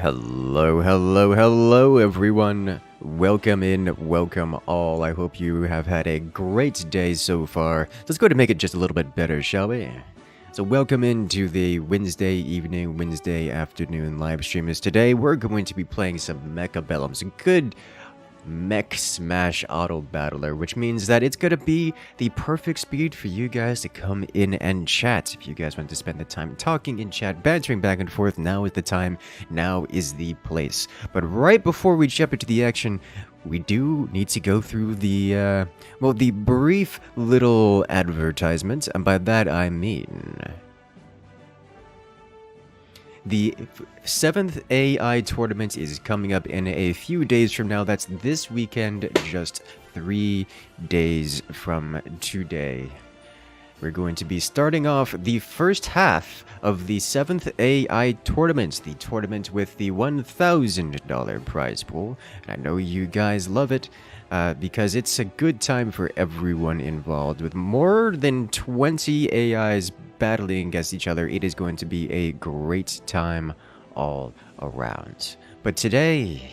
Hello, hello, hello everyone. Welcome in, welcome all. I hope you have had a great day so far. Let's go to make it just a little bit better, shall we? So welcome into the Wednesday evening, Wednesday afternoon live stream. As today we're going to be playing some Mechabellum, some good mech smash auto battler, which means that it's gonna be the perfect speed for you guys to come in and chat. If you guys want to spend the time talking in chat, bantering back and forth, now is the time, now is the place. But right before we jump into the action, we do need to go through the the brief little advertisement, and by that I mean the 7th AI tournament is coming up in a few days from now. That's this weekend, just 3 days from today. We're going to be starting off the first half of the 7th AI tournament, the tournament with the $1,000 prize pool. And I know you guys love it because it's a good time for everyone involved. With more than 20 AIs battling against each other, it is going to be a great time all around. But today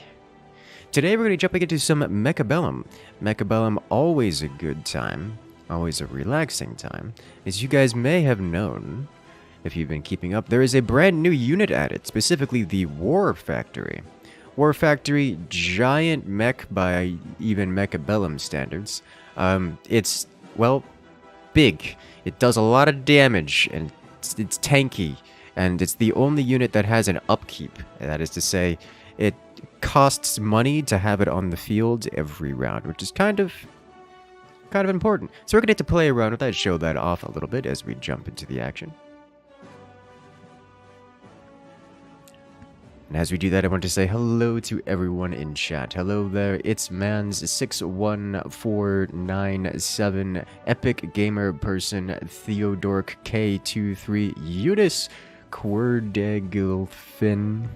we're going to jump into some Mechabellum. Mechabellum, always a good time, always a relaxing time. As you guys may have known, if you've been keeping up, there is a brand new unit added, specifically the War Factory. War Factory, giant mech by even Mechabellum standards. It's, well, big. It does a lot of damage, and it's tanky, and it's the only unit that has an upkeep. That is to say, it costs money to have it on the field every round, which is kind of important. So we're going to get to play around with that, show that off a little bit as we jump into the action. And as we do that, I want to say hello to everyone in chat. Hello there, it's Mans61497, Epic Gamer Person, Theodork K23, Eunice Querdegilfin,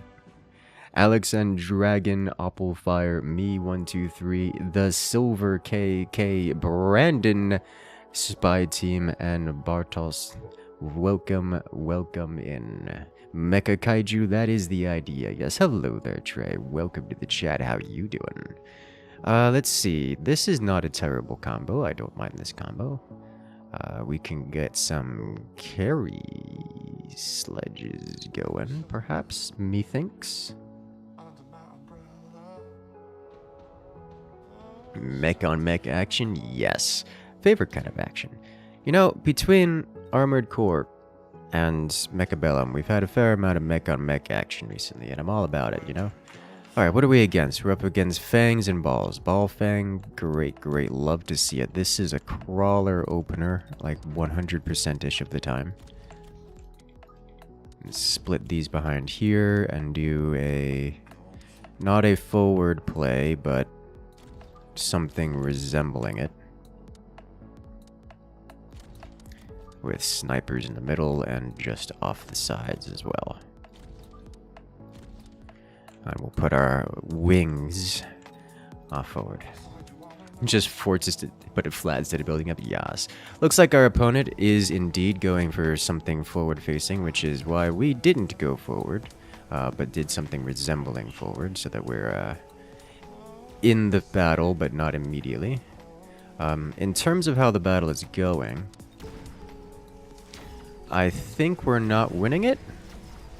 Alexandragon, Applefire, Me123, The Silver KK, Brandon, Spy Team, and Bartos. Welcome in. Mecha Kaiju, that is the idea. Yes, hello there, Trey. Welcome to the chat. How you doing? Let's see. This is not a terrible combo. I don't mind this combo. We can get some carry sledges going, perhaps, methinks. Mech on mech action? Yes. Favorite kind of action. You know, between Armored Core and Mechabellum, we've had a fair amount of mech on mech action recently, and I'm all about it, you know? Alright, what are we against? We're up against Fangs and Balls. Ball Fang, great, love to see it. This is a crawler opener, like 100%-ish of the time. Split these behind here and do not a forward play, but something resembling it. With snipers in the middle and just off the sides as well. And we'll put our wings off forward. Just forces to put it flat instead of building up. Yas. Looks like our opponent is indeed going for something forward facing, which is why we didn't go forward, but did something resembling forward so that we're in the battle, but not immediately. In terms of how the battle is going, I think we're not winning it,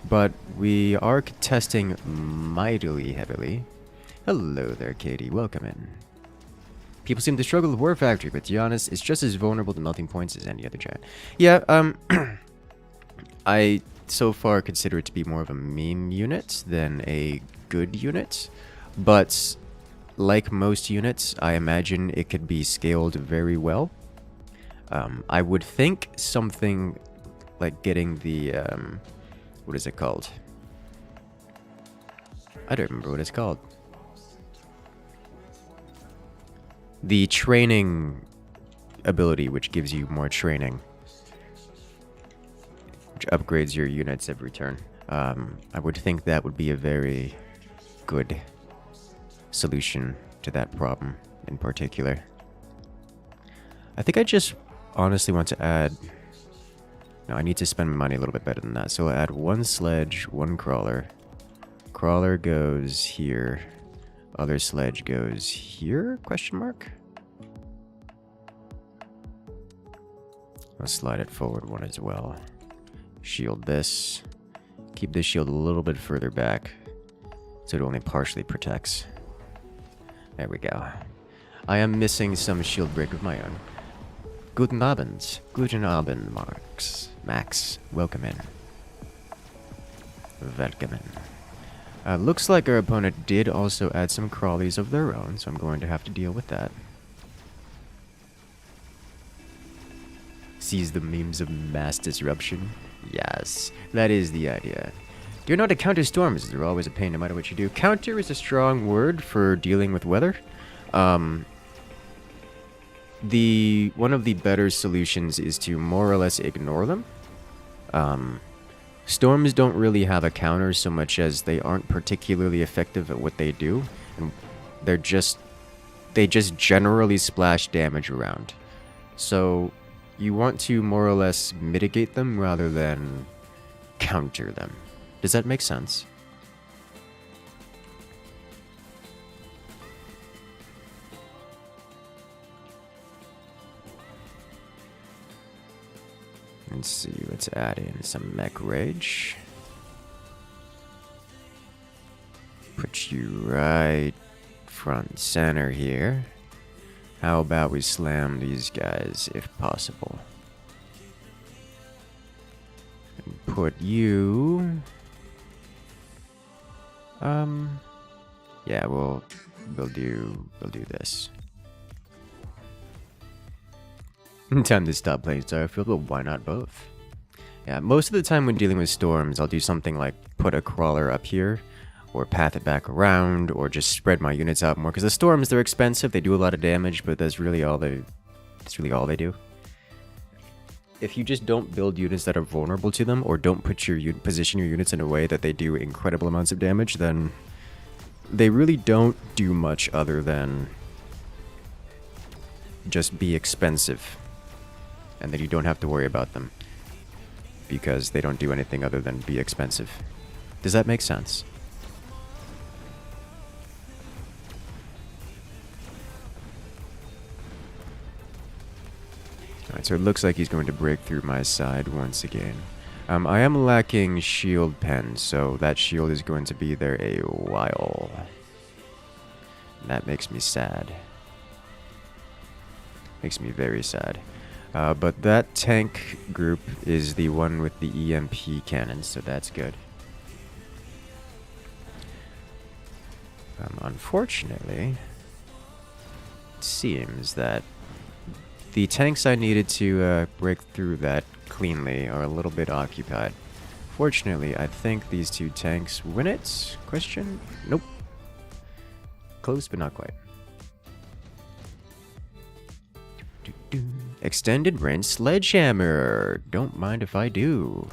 but we are contesting mightily heavily. Hello there, Katie. Welcome in. People seem to struggle with War Factory, but to be honest, it's just as vulnerable to melting points as any other chat. Yeah, I so far consider it to be more of a meme unit than a good unit, but like most units, I imagine it could be scaled very well. I would think something like getting the, what is it called? I don't remember what it's called. The training ability, which gives you more training. Which upgrades your units every turn. I would think that would be a very good solution to that problem in particular. I think I just honestly want to add... No, I need to spend my money a little bit better than that. So I'll add one sledge, one crawler, crawler goes here. Other sledge goes here? Question mark? I'll slide it forward one as well. Shield this. Keep this shield a little bit further back so it only partially protects. There we go. I am missing some shield break of my own. Guten Abend. Guten Abend, Max. Welcome in. Welcome in. Looks like our opponent did also add some crawlies of their own, so I'm going to have to deal with that. Sees the memes of mass disruption? Yes, that is the idea. Do you know how to counter storms? They're always a pain no matter what you do. Counter is a strong word for dealing with weather. One of the better solutions is to more or less ignore them. Storms don't really have a counter so much as they aren't particularly effective at what they do, and they just generally splash damage around. So you want to more or less mitigate them rather than counter them. Does that make sense? Let's see, let's add in some mech rage. Put you right front center here. How about we slam these guys if possible? And put you... yeah, we'll do this. Time to stop playing Starfield, but why not both? Yeah, most of the time when dealing with storms, I'll do something like put a crawler up here, or path it back around, or just spread my units out more. Because the storms, they're expensive, they do a lot of damage, but that's really all they do. If you just don't build units that are vulnerable to them, or don't put your position your units in a way that they do incredible amounts of damage, then they really don't do much other than just be expensive. And then you don't have to worry about them, because they don't do anything other than be expensive. Does that make sense? Alright, so it looks like he's going to break through my side once again. I am lacking shield pen, so that shield is going to be there a while. That makes me sad. Makes me very sad. But that tank group is the one with the EMP cannons, so that's good. Unfortunately, it seems that the tanks I needed to break through that cleanly are a little bit occupied. Fortunately, I think these two tanks win it? Question? Nope. Close, but not quite. Extended range sledgehammer. Don't mind if I do.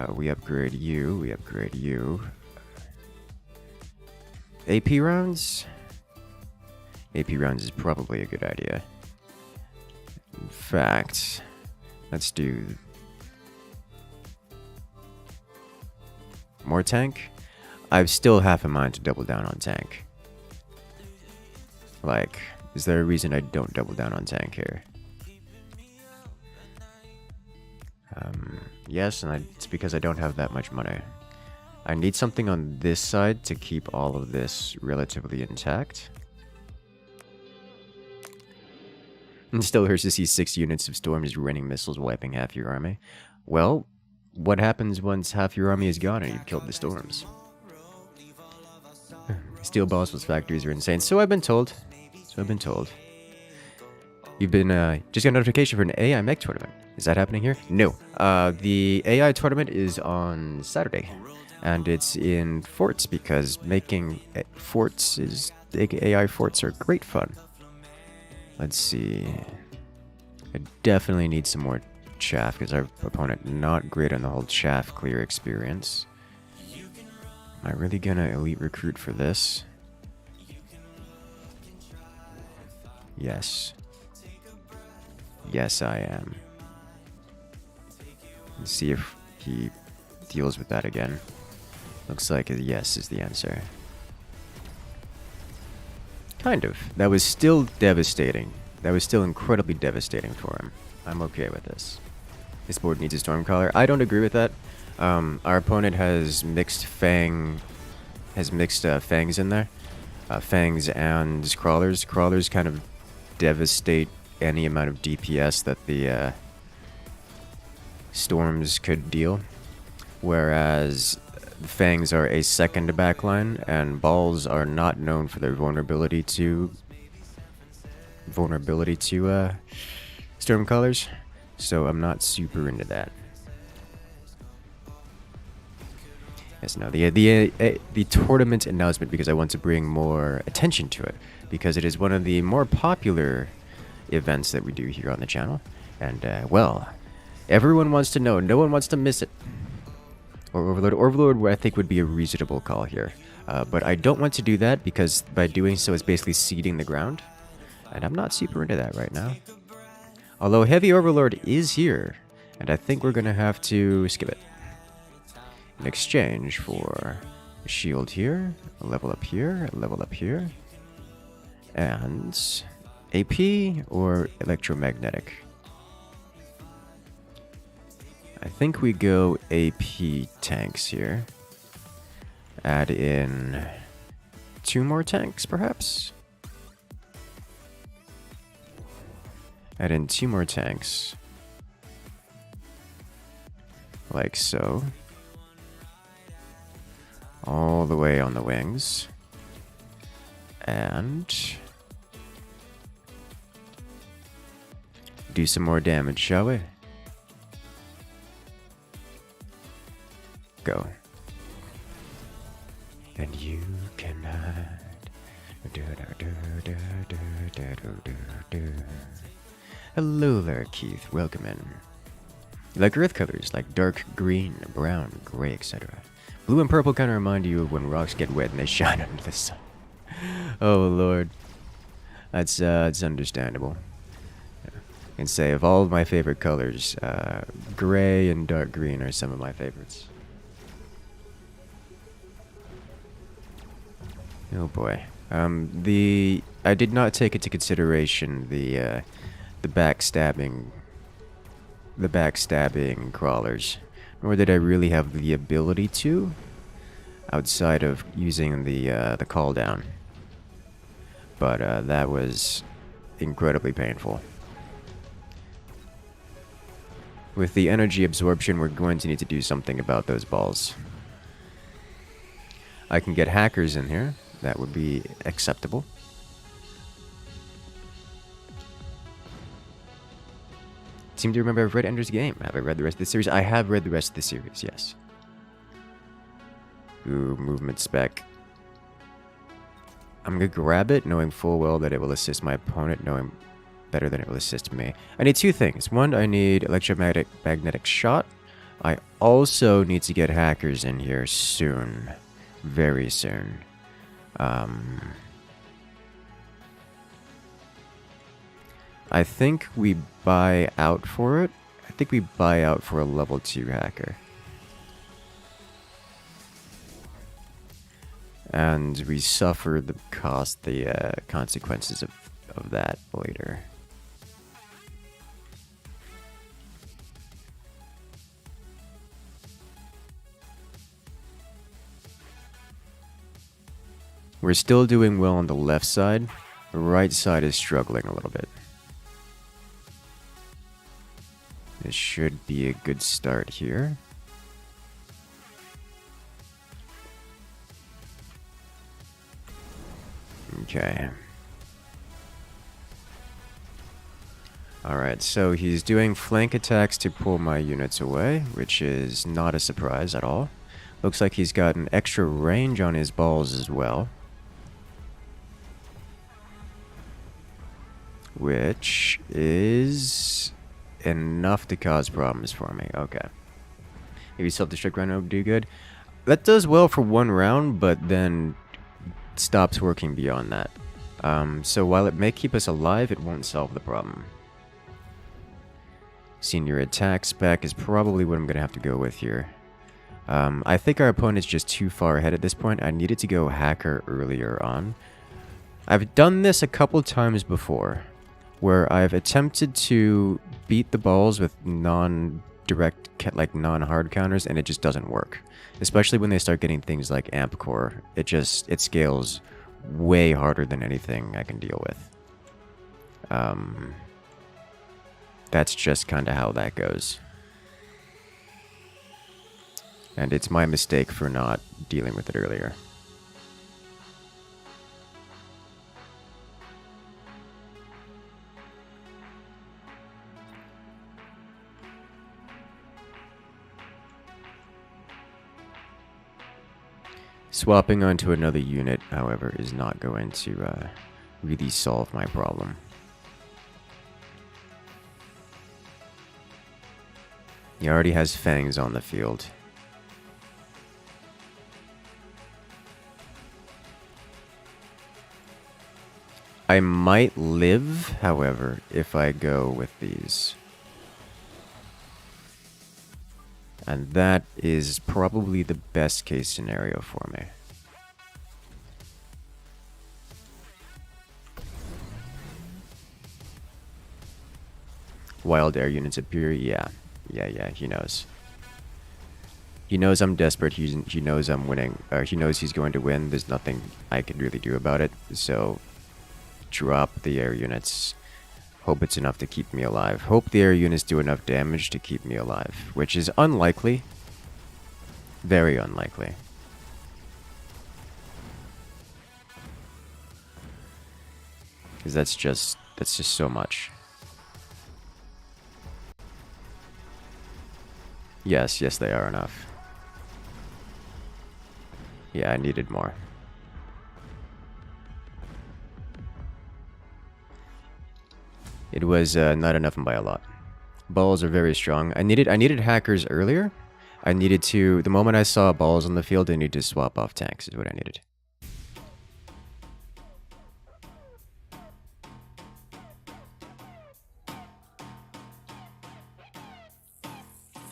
We upgrade you. We upgrade you. AP rounds? AP rounds is probably a good idea. In fact, let's do more tank. I've still half a mind to double down on tank. Like, is there a reason I don't double down on tank here? Yes, and it's because I don't have that much money. I need something on this side to keep all of this relatively intact. And still hurts to see 6 units of storm just raining missiles wiping half your army. Well, what happens once half your army is gone and you've killed the storms? Steel Boswell's factories are insane. So I've been told. You've been, just got a notification for an AI mech tournament. Is that happening here? No. The AI tournament is on Saturday. And it's in forts because making forts AI forts are great fun. Let's see. I definitely need some more chaff because our opponent not great on the whole chaff clear experience. Am I really gonna elite recruit for this? Yes. Yes, I am. Let's see if he deals with that again. Looks like a yes is the answer. Kind of. That was still devastating. That was still incredibly devastating for him. I'm okay with this. This board needs a Stormcaller. I don't agree with that. Our opponent has mixed fangs in there. Fangs and crawlers. Crawlers kind of devastate any amount of DPS that the storms could deal. Whereas fangs are a second backline, and balls are not known for their vulnerability to Stormcallers. So I'm not super into that. Yes, no, the tournament announcement, because I want to bring more attention to it, because it is one of the more popular events that we do here on the channel, and well, everyone wants to know, no one wants to miss it. Or Overlord, I think would be a reasonable call here, but I don't want to do that because by doing so, it's basically seeding the ground, and I'm not super into that right now. Although Heavy Overlord is here, and I think we're gonna have to skip it. In exchange for a shield here, a level up here, a level up here, and AP or electromagnetic. I think we go AP tanks here. Add in 2 more tanks, perhaps? Add in 2 more tanks. Like so. All the way on the wings. And do some more damage, shall we? Go. And you can hide. Hello there, Keith. Welcome in. You like earth colors, like dark green, brown, gray, etc. Blue and purple kind of remind you of when rocks get wet and they shine under the sun. Oh, Lord. That's understandable. Yeah. I can say of all of my favorite colors, gray and dark green are some of my favorites. Oh boy. I did not take into consideration the backstabbing crawlers, nor did I really have the ability to, outside of using the call down. But that was incredibly painful. With the energy absorption, we're going to need to do something about those balls. I can get hackers in here. That would be acceptable. Seem to remember I've read Ender's Game. Have I read the rest of the series? I have read the rest of the series, yes. Ooh, movement spec. I'm gonna grab it, knowing full well that it will assist my opponent, knowing better than it will assist me. I need 2 things. One, I need magnetic shot. I also need to get hackers in here soon. Very soon. I think we buy out for it. I think we buy out for a level 2 hacker. And we suffer the consequences of that later. We're still doing well on the left side. The right side is struggling a little bit. This should be a good start here. Okay. Alright, so he's doing flank attacks to pull my units away, which is not a surprise at all. Looks like he's got an extra range on his balls as well. Which is enough to cause problems for me. Okay. Maybe self-destruct rhino would do good. That does well for 1 round, but then stops working beyond that. So while it may keep us alive, it won't solve the problem. Senior attack spec is probably what I'm going to have to go with here. I think our opponent's just too far ahead at this point. I needed to go hacker earlier on. I've done this a couple times before, where I've attempted to beat the balls with non-direct, like non-hard counters, and it just doesn't work. Especially when they start getting things like amp core. It scales way harder than anything I can deal with. That's just kind of how that goes. And it's my mistake for not dealing with it earlier. Swapping onto another unit, however, is not going to really solve my problem. He already has fangs on the field. I might live, however, if I go with these. And that is probably the best case scenario for me. Wild air units appear, yeah, he knows. He knows I'm desperate, he knows I'm winning, he knows he's going to win, there's nothing I can really do about it, so drop the air units. Hope it's enough to keep me alive. Hope the air units do enough damage to keep me alive, which is unlikely. Very unlikely. Because that's just so much. Yes, they are enough. Yeah, I needed more. It was not enough by a lot. Balls are very strong. I needed hackers earlier. I needed to, the moment I saw balls on the field, I needed to swap off tanks is what I needed.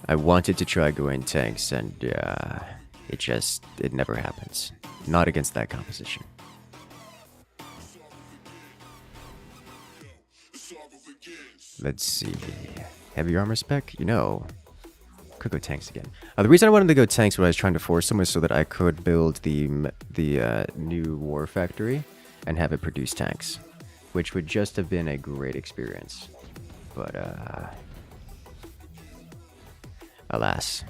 I wanted to try going tanks, and it never happens. Not against that composition. Let's see. Heavy armor spec? You know, could go tanks again. The reason I wanted to go tanks when I was trying to force them was so that I could build the new war factory and have it produce tanks, which would just have been a great experience. But alas.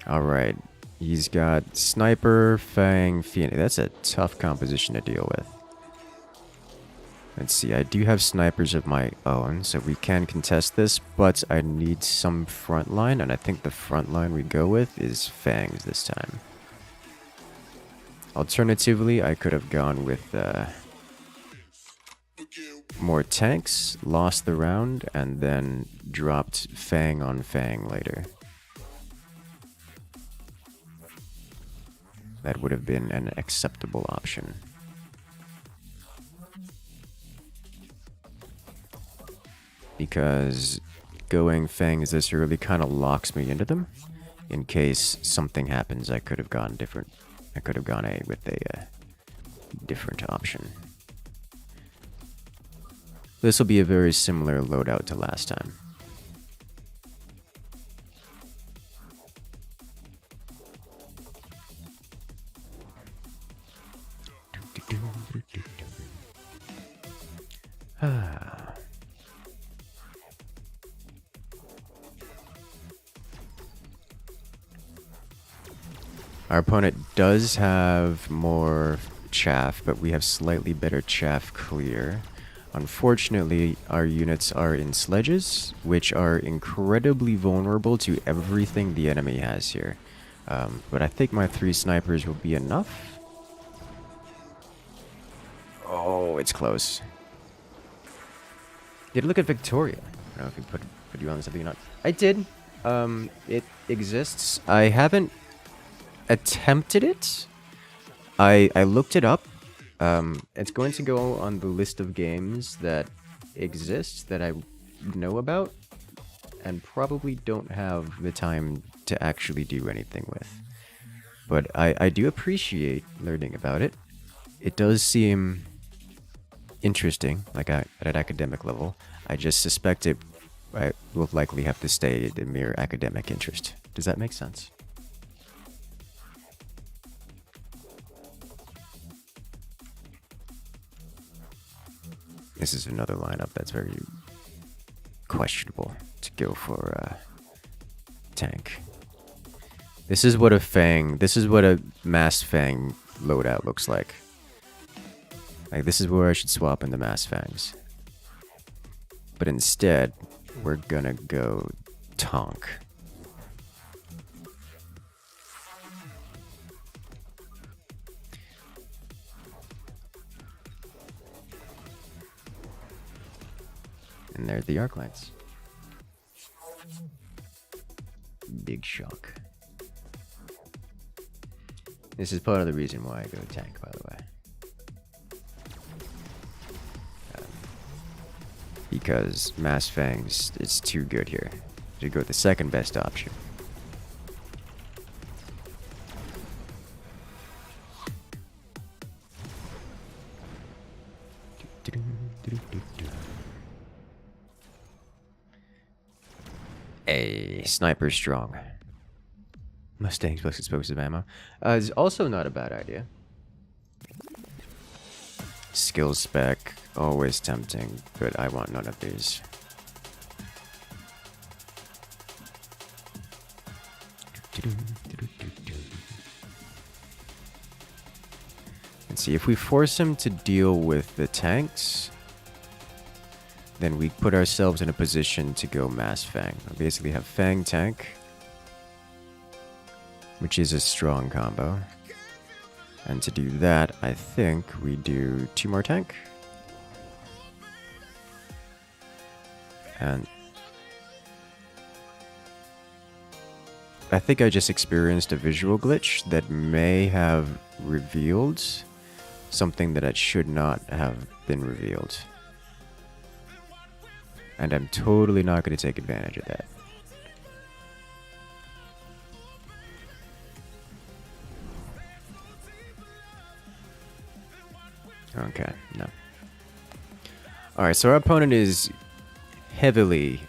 All right, he's got sniper, fang, phoenix. That's a tough composition to deal with. Let's see, I do have snipers of my own, so we can contest this, but I need some front line, and I think the front line we go with is fangs this time. Alternatively, I could have gone with more tanks, lost the round, and then dropped fang on fang later. That would have been an acceptable option. Because going fangs this early kind of locks me into them. In case something happens, I could have gone different. I could have gone with a different option. This will be a very similar loadout to last time. Our opponent does have more chaff, but we have slightly better chaff clear. Unfortunately, our units are in sledges, which are incredibly vulnerable to everything the enemy has here. But I think my 3 snipers will be enough. Oh, it's close. Did you look at Victoria? I don't know if you put you on something or not. I did. It exists. I haven't attempted it. I looked it up. It's going to go on the list of games that exist that I know about. and probably don't have the time to actually do anything with. But I do appreciate learning about it. It does seem interesting, like at an academic level. I just suspect it will likely have to stay the mere academic interest. Does that make sense? This is another lineup that's very questionable to go for tank. This is what a mass fang loadout looks like. Like, this is where I should swap in the mass fangs. But instead, we're gonna go tonk. And there's the arc lights. Big shock. This is part of the reason why I go tank, by the way. Because Mass Fangs is too good here. To go with the second best option. A sniper strong. Mustangs plus explosive ammo. Is also not a bad idea. Skill spec, always tempting, but I want none of these. And see, if we force him to deal with the tanks, then we put ourselves in a position to go Mass Fang. We basically have Fang tank, which is a strong combo. And to do that, I think we do 2 more tank. And I think I just experienced a visual glitch that may have revealed something that it should not have been revealed. And I'm totally not going to take advantage of that. Okay, no. Alright, so our opponent is heavily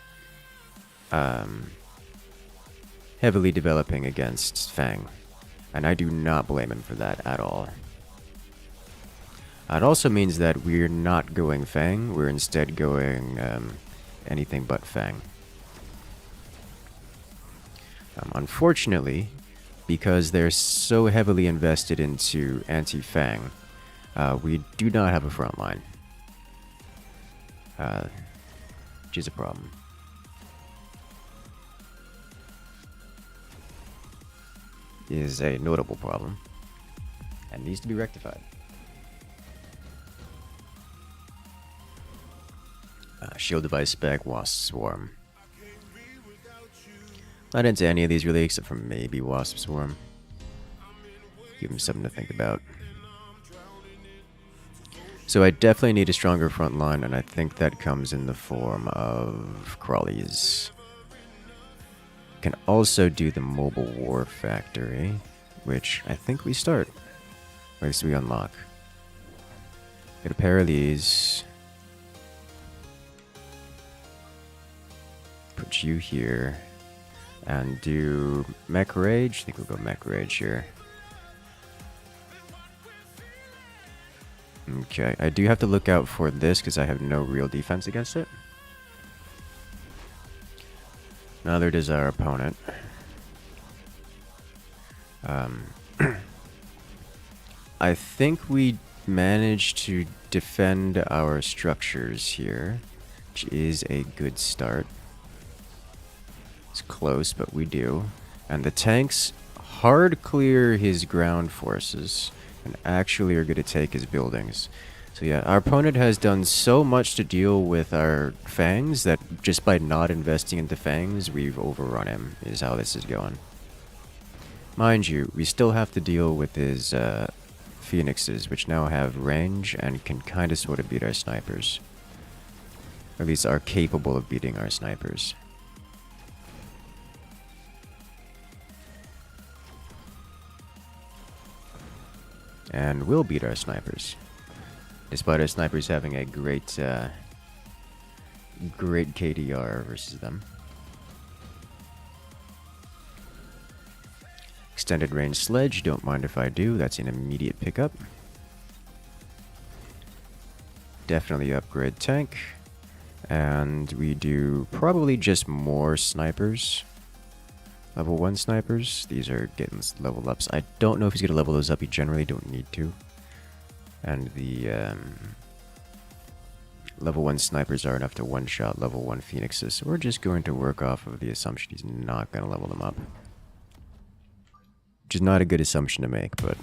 developing against Fang. And I do not blame him for that at all. It also means that we're not going Fang, we're instead going anything but Fang. Unfortunately, because they're so heavily invested into anti-Fang, we do not have a front line. Which is a problem. Is a notable problem. And needs to be rectified. Shield device spec, Wasp Swarm. Not into any of these really, except for maybe Wasp Swarm. Give him something to think about. So I definitely need a stronger front line, and I think that comes in the form of crawlies. Can also do the Mobile War Factory, which I think we start. Or at least we unlock. Get a pair of these. Put you here. And do Mech Rage. I think we'll go Mech Rage here. Okay, I do have to look out for this because I have no real defense against it. Neither does our opponent. I think we managed to defend our structures here, which is a good start. It's close, but we do. And the tanks hard clear his ground forces and actually are going to take his buildings. So yeah, our opponent has done so much to deal with our Fangs that just by not investing into Fangs, we've overrun him, is how this is going. Mind you, we still have to deal with his Phoenixes, which now have range and can kind of sort of beat our snipers. Or at least are capable of beating our snipers. And we'll beat our snipers. Despite our snipers having a great KDR versus them. Extended range sledge, don't mind if I do, that's an immediate pickup. Definitely upgrade tank. And we do probably just more snipers. Level 1 snipers. These are getting level ups. I don't know if he's going to level those up. You generally don't need to. And the level 1 snipers are enough to one-shot level 1 phoenixes. So we're just going to work off of the assumption he's not going to level them up. Which is not a good assumption to make, but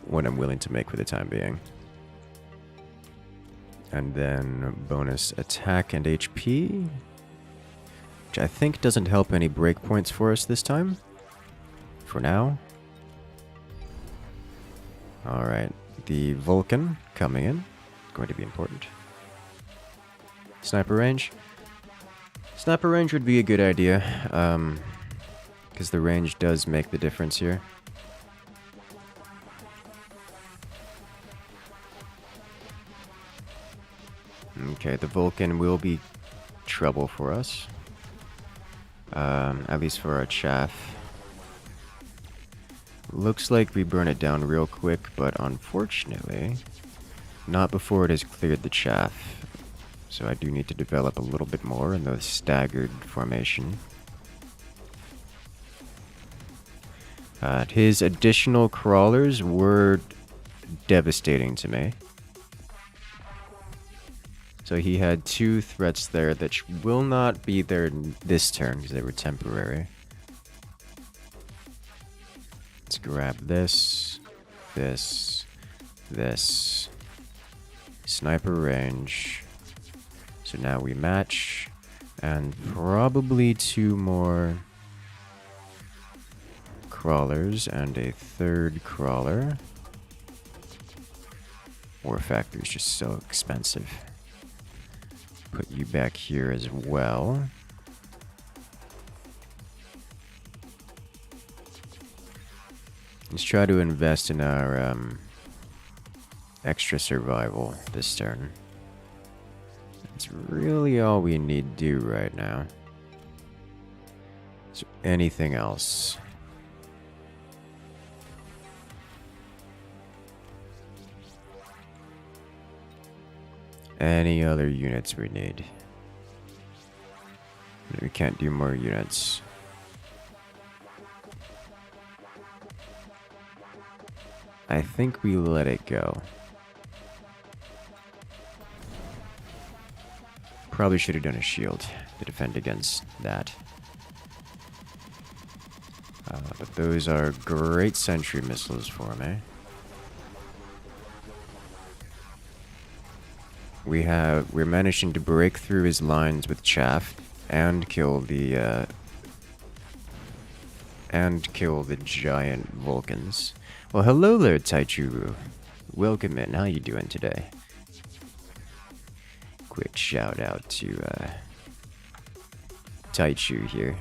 one I'm willing to make for the time being. And then bonus attack and HP, which I think doesn't help any breakpoints for us this time. For now. Alright, the Vulcan coming in. Going to be important. Sniper range. Sniper range would be a good idea. Because the range does make the difference here. Okay, the Vulcan will be trouble for us. At least for our chaff. Looks like we burn it down real quick, but unfortunately, not before it has cleared the chaff. So I do need to develop a little bit more in the staggered formation. His additional crawlers were devastating to me. So he had 2 threats there that will not be there this turn because they were temporary. Let's grab this, this, this. Sniper range. So now we match. And probably 2 more crawlers and a 3rd crawler. War Factory is just so expensive. Put you back here as well. Let's try to invest in our extra survival this turn. That's really all we need to do right now. Is there anything else? Any other units we need? We can't do more units. I think we let it go. Probably should have done a shield to defend against that. But those are great sentry missiles for me. We're managing to break through his lines with chaff and kill the giant Vulcans. Well, hello there, Taichuru. Welcome in. How you doing today? Quick shout out to Taichu here.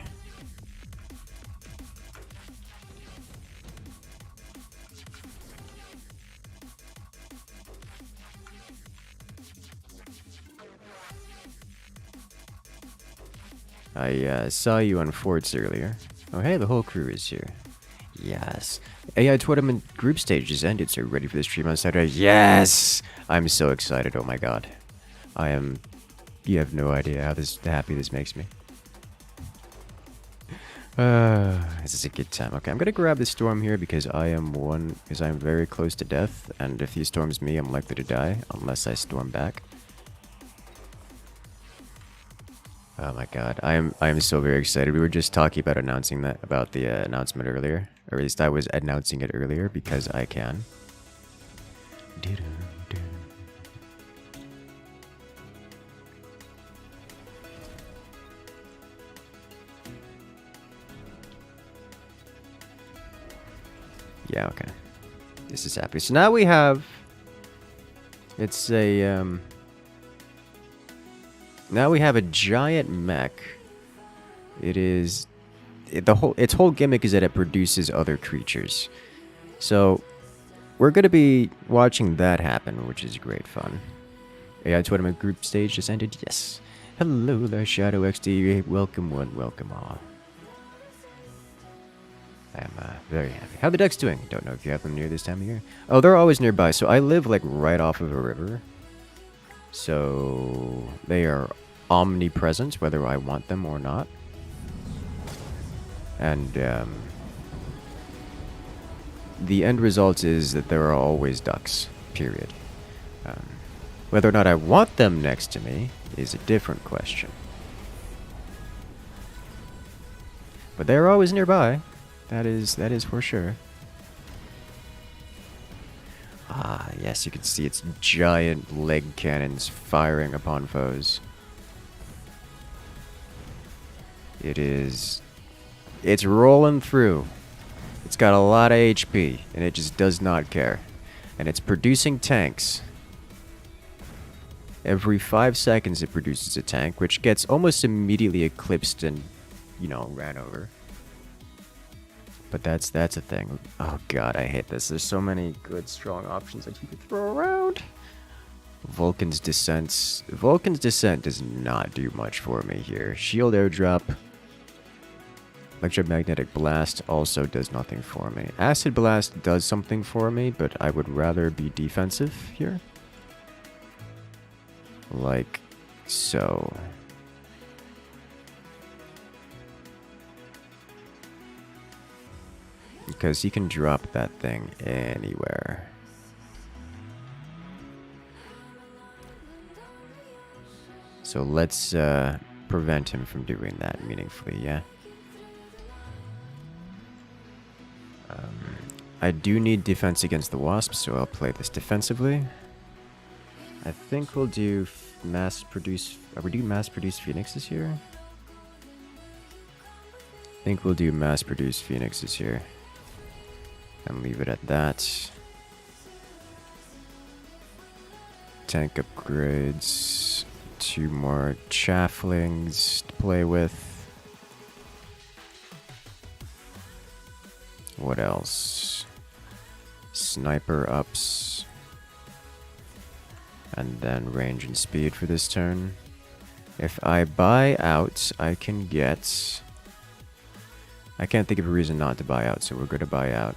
I saw you on Forts earlier. Oh hey, the whole crew is here. Yes. AI tournament group stage is ended, so ready for the stream on Saturday. Yes! I'm so excited, oh my god. I am... You have no idea how happy this makes me. This is a good time. Okay, I'm gonna grab the storm here because I'm very close to death, and if he storms me, I'm likely to die, unless I storm back. Oh my god, I am so very excited. We were just talking about about the announcement earlier, or at least I was announcing it earlier because I can. Yeah, okay. This is happy. So now we have... It's a, Now we have a giant mech. Its whole gimmick is that it produces other creatures. So we're going to be watching that happen, which is great fun. AI tournament group stage just ended. Yes. Hello there, Shadow XD. Welcome one, welcome all. I am very happy. How the decks doing? Don't know if you have them near this time of year. Oh, they're always nearby. So I live like right off of a river. So they are omnipresent, whether I want them or not. And the end result is that there are always ducks, period. Whether or not I want them next to me is a different question. But they're always nearby. That is for sure. Ah, yes, you can see its giant leg cannons firing upon foes. It's rolling through. It's got a lot of HP, and it just does not care. And it's producing tanks. Every 5 seconds it produces a tank, which gets almost immediately eclipsed and, ran over. But that's a thing. Oh god, I hate this. There's so many good, strong options that you could throw around. Vulcan's Descent. Vulcan's Descent does not do much for me here. Shield Airdrop. Electromagnetic Blast also does nothing for me. Acid Blast does something for me, but I would rather be defensive here. Like so. Because he can drop that thing anywhere. So let's prevent him from doing that meaningfully, yeah? I do need defense against the wasps, so I'll play this defensively. I think we'll do mass-produce... Are we doing mass-produce phoenixes here? I think we'll do mass-produce phoenixes here. And leave it at that. Tank upgrades. 2 more chafflings to play with. What else? Sniper ups. And then range and speed for this turn. If I buy out, I can get... I can't think of a reason not to buy out, so we're going to buy out.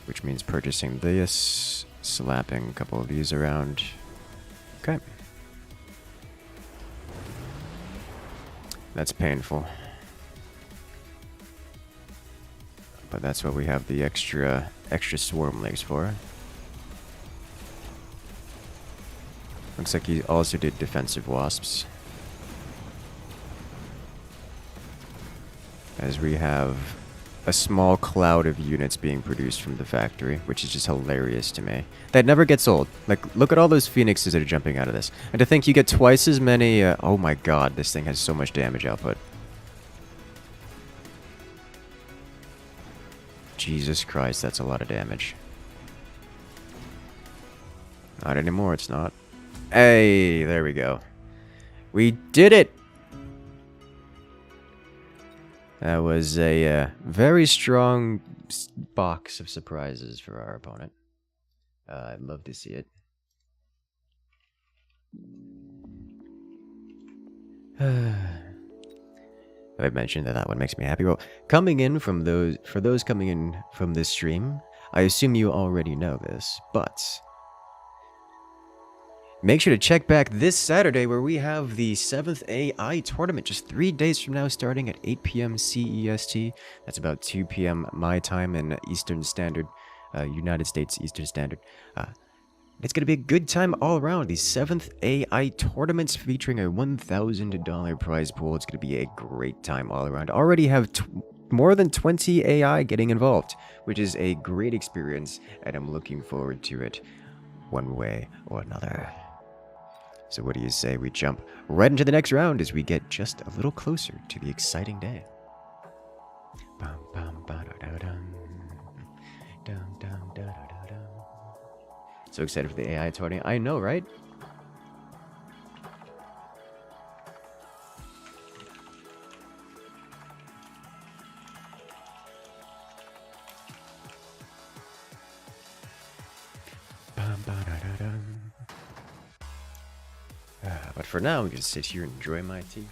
Which means purchasing this, slapping a couple of these around. Okay. That's painful. But that's what we have the extra swarm legs for. Looks like he also did defensive wasps. As we have a small cloud of units being produced from the factory, which is just hilarious to me. That never gets old. Like, look at all those phoenixes that are jumping out of this. And to think you get twice as many... oh my god, this thing has so much damage output. Jesus Christ, that's a lot of damage. Not anymore, it's not. Hey, there we go. We did it! That was a very strong box of surprises for our opponent. I'd love to see it. I mentioned that one makes me happy. Well, coming in from for those coming in from this stream, I assume you already know this, but make sure to check back this Saturday where we have the 7th AI tournament just 3 days from now starting at 8 p.m. CEST. That's about 2 p.m. my time in Eastern Standard, United States Eastern Standard. It's going to be a good time all around. The 7th AI tournaments featuring a $1,000 prize pool. It's going to be a great time all around. Already have more than 20 AI getting involved, which is a great experience, and I'm looking forward to it one way or another. So what do you say we jump right into the next round as we get just a little closer to the exciting day? So excited for the AI tourney. I know, right? But for now, I'm gonna sit here and enjoy my tea.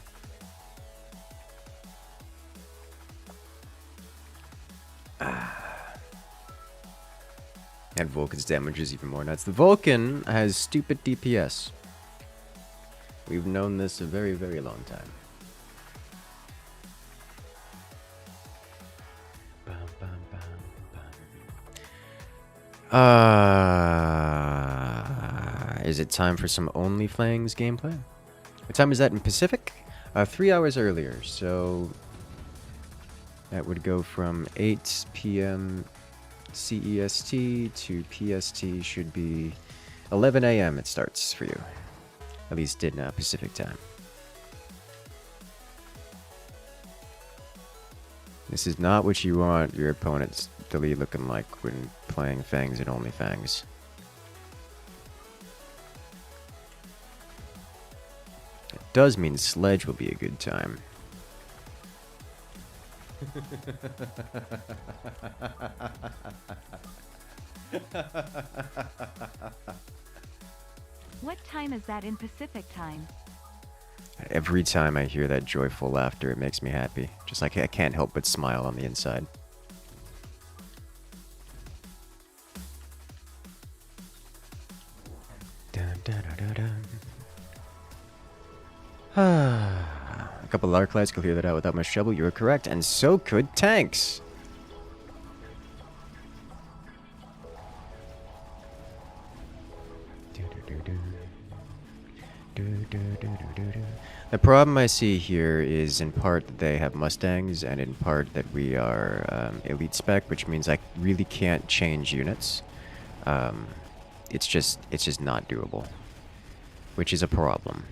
And Vulcan's damage is even more nuts. The Vulcan has stupid DPS. We've known this a very, very long time. Is it time for some Only Fangs gameplay? What time is that in Pacific? 3 hours earlier, so that would go from 8 p.m. CEST to PST should be 11 a.m. it starts for you. At least in Pacific time. This is not what you want your opponents to be looking like when playing Fangs and Only Fangs. It does mean Sledge will be a good time. What time is that in Pacific time? Every time I hear that joyful laughter, it makes me happy. Just like I can't help but smile on the inside. Dun, dun, dun, dun, dun. A couple of Arclights could clear that out without much trouble. You were correct, and so could tanks. The problem I see here is in part that they have Mustangs, and in part that we are elite spec, which means I really can't change units. It's just not doable, which is a problem.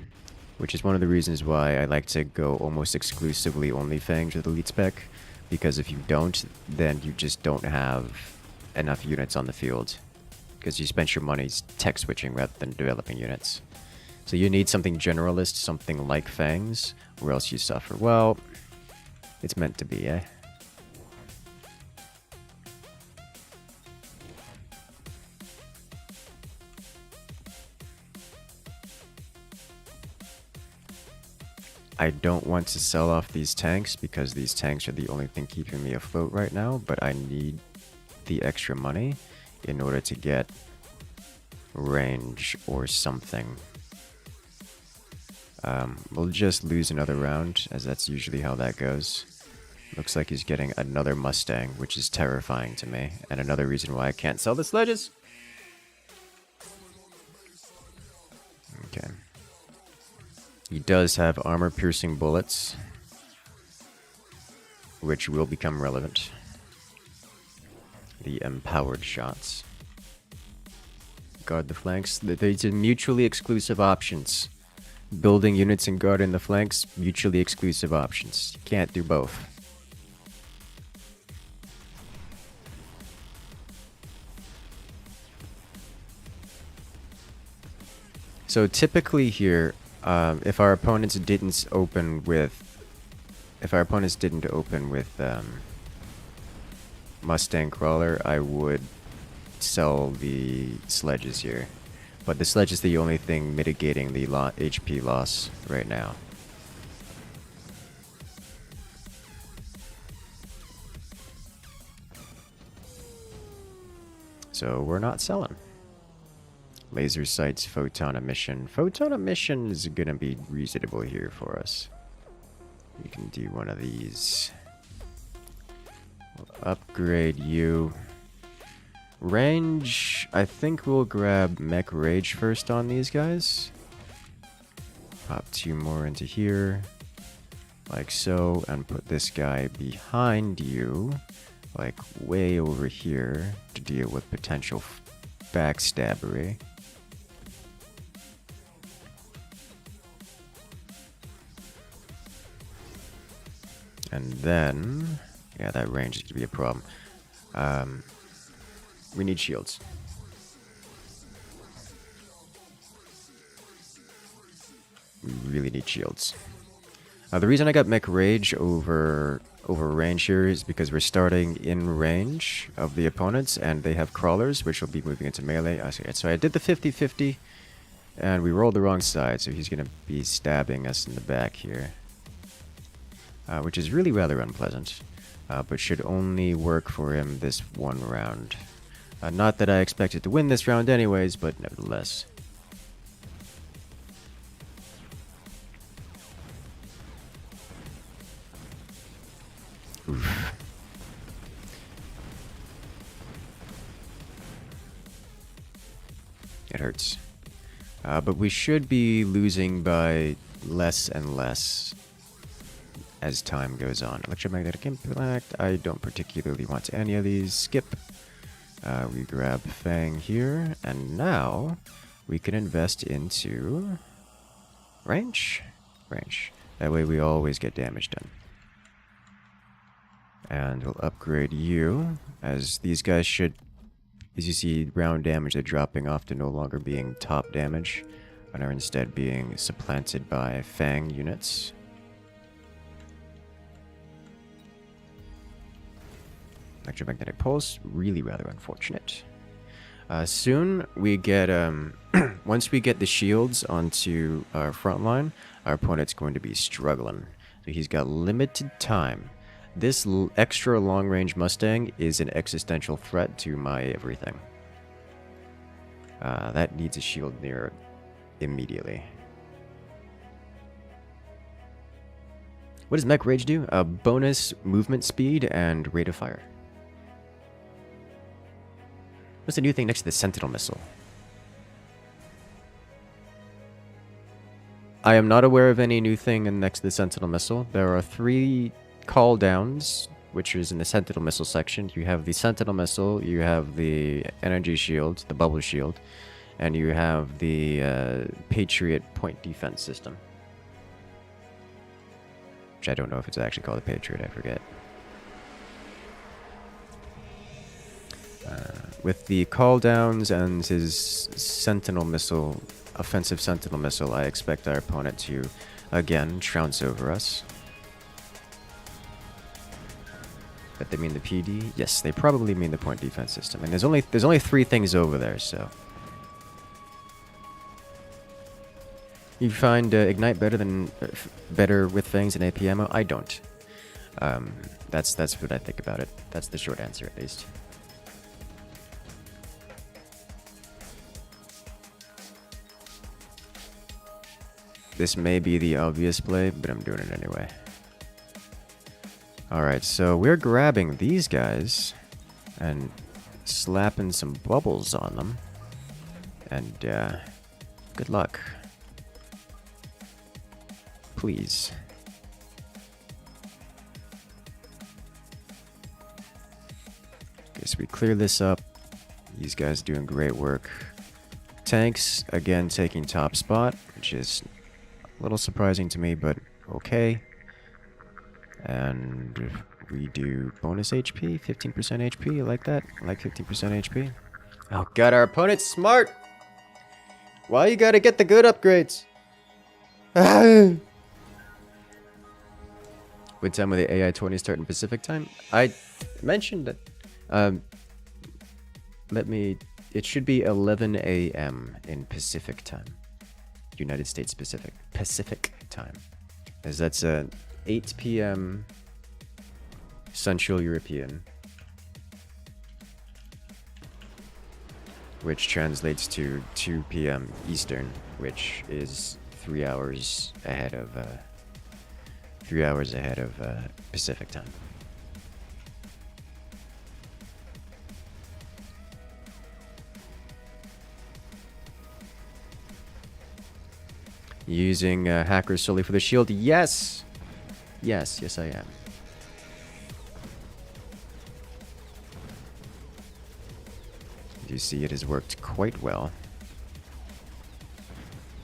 Which is one of the reasons why I like to go almost exclusively Only Fangs with elite spec, because if you don't, then you just don't have enough units on the field, because you spent your money tech switching rather than developing units. So you need something generalist, something like Fangs, or else you suffer. Well, it's meant to be, eh? I don't want to sell off these tanks because these tanks are the only thing keeping me afloat right now, but I need the extra money in order to get range or something. We'll just lose another round, as that's usually how that goes. Looks like he's getting another Mustang, which is terrifying to me, and another reason why I can't sell the sledges. Okay. He does have armor-piercing bullets, which will become relevant. The empowered shots. Guard the flanks. These are mutually exclusive options. Building units and guarding the flanks, mutually exclusive options. You can't do both. So typically here, if our opponents didn't open with Mustang Crawler, I would sell the sledges here. But the sledge is the only thing mitigating the HP loss right now. So we're not selling. Laser sights, photon emission. Photon emission is gonna be reasonable here for us. You can do one of these. We'll upgrade you. Range, I think we'll grab Mech Rage first on these guys. Pop 2 more into here, like so, and put this guy behind you, like way over here, to deal with potential backstabbery. And then, yeah, that range is going to be a problem. We need shields. We really need shields. The reason I got Mech Rage over over range here is because we're starting in range of the opponents, and they have crawlers, which will be moving into melee. So I did the 50-50, and we rolled the wrong side, so he's going to be stabbing us in the back here. Which is really rather unpleasant, but should only work for him this one round. Not that I expected to win this round anyways, but nevertheless. Oof. It hurts. But we should be losing by less and less as time goes on. Electromagnetic impact. I don't particularly want any of these. Skip. We grab Fang here, and now we can invest into range. Range. That way we always get damage done. And we'll upgrade you, as these guys should, as you see, round damage, they're dropping off to no longer being top damage, and are instead being supplanted by Fang units. Electromagnetic pulse, really rather unfortunate. Soon we get, once we get the shields onto our front line, our opponent's going to be struggling. So he's got limited time. This extra long-range Mustang is an existential threat to my everything. That needs a shield near immediately. What does Mech Rage do? Bonus movement speed and rate of fire. What's the new thing next to the Sentinel missile? I am not aware of any new thing next to the Sentinel missile. There are 3 call downs, which is in the Sentinel missile section. You have the Sentinel missile, you have the energy shield, the bubble shield, and you have the Patriot point defense system. Which I don't know if it's actually called the Patriot, I forget. With the call downs and his Sentinel missile, offensive Sentinel missile, I expect our opponent to again trounce over us. But they mean the PD? Yes, they probably mean the point defense system. And there's only 3 things over there, so. You find Ignite better with Fangs and AP ammo? I don't. That's what I think about it. That's the short answer, at least. This may be the obvious play, but I'm doing it anyway. Alright, so we're grabbing these guys and slapping some bubbles on them. And, good luck. Please. Okay, so we clear this up. These guys doing great work. Tanks, again, taking top spot, which is a little surprising to me, but okay. And we do bonus HP, 15% HP. I like that. I like 15% HP. Oh god, our opponent's smart! Why you gotta get the good upgrades? What time will the AI Tourney start in Pacific time? I mentioned that. It should be 11 a.m. in Pacific time. United States Pacific time. As that's 8 p.m. Central European. Which translates to 2 p.m. Eastern, which is 3 hours ahead of Pacific time. Using hackers solely for the shield? Yes! Yes, I am. You see, it has worked quite well.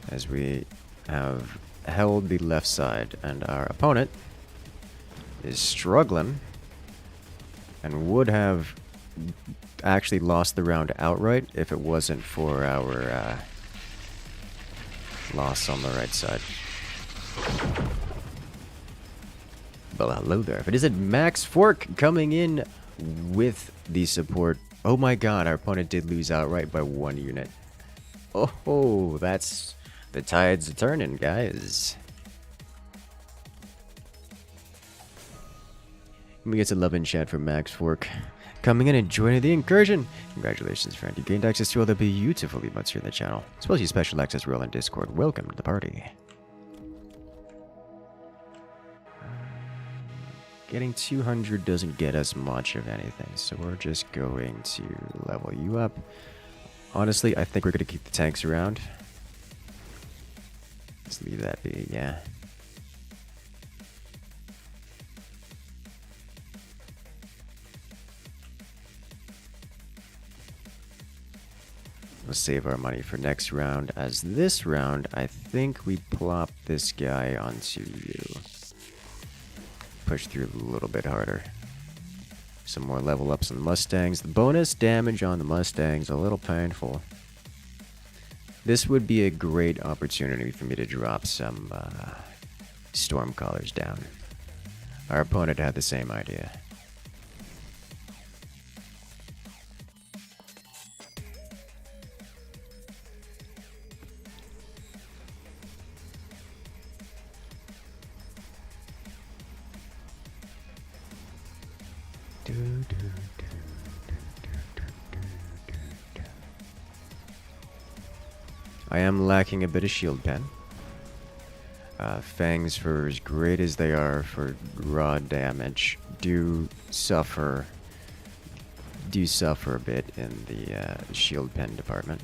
As we have held the left side, and our opponent is struggling and would have actually lost the round outright if it wasn't for our loss on the right side. Well, hello there. But is it Max Fork coming in with the support? Oh my god, our opponent did lose outright by 1 unit. Oh, that's... the tides are turning, guys. We get some love in chat from Max Fork. Coming in and joining the incursion. Congratulations, friend. You gained access to all the beautiful emotes here in the channel, as well as your special access role in Discord. Welcome to the party. Getting 200 doesn't get us much of anything, so we're just going to level you up. Honestly, I think we're going to keep the tanks around. Let's leave that be, yeah. We'll save our money for next round, as this round, I think we plop this guy onto you. Push through a little bit harder. Some more level ups on the Mustangs. The bonus damage on the Mustangs, a little painful. This would be a great opportunity for me to drop some Stormcallers down. Our opponent had the same idea. I am lacking a bit of shield pen. Fangs, for as great as they are for raw damage, do suffer a bit in the shield pen department.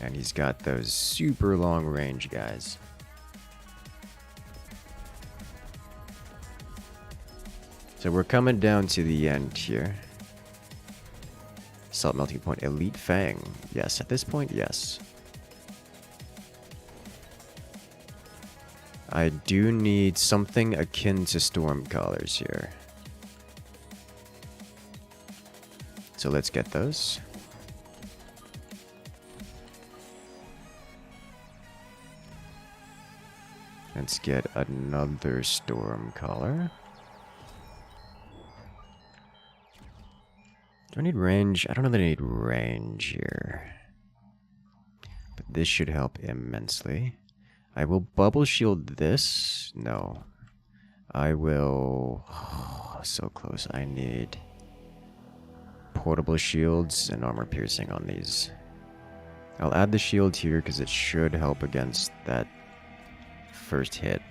And he's got those super long range guys. So we're coming down to the end here. Salt melting point, elite fang. Yes, at this point, yes. I do need something akin to Stormcallers here. So let's get those. Let's get another Stormcaller. Do I need range? I don't know that I need range here. But this should help immensely. I will bubble shield this. No. I will... Oh, so close. I need portable shields and armor piercing on these. I'll add the shield here because it should help against that first hit.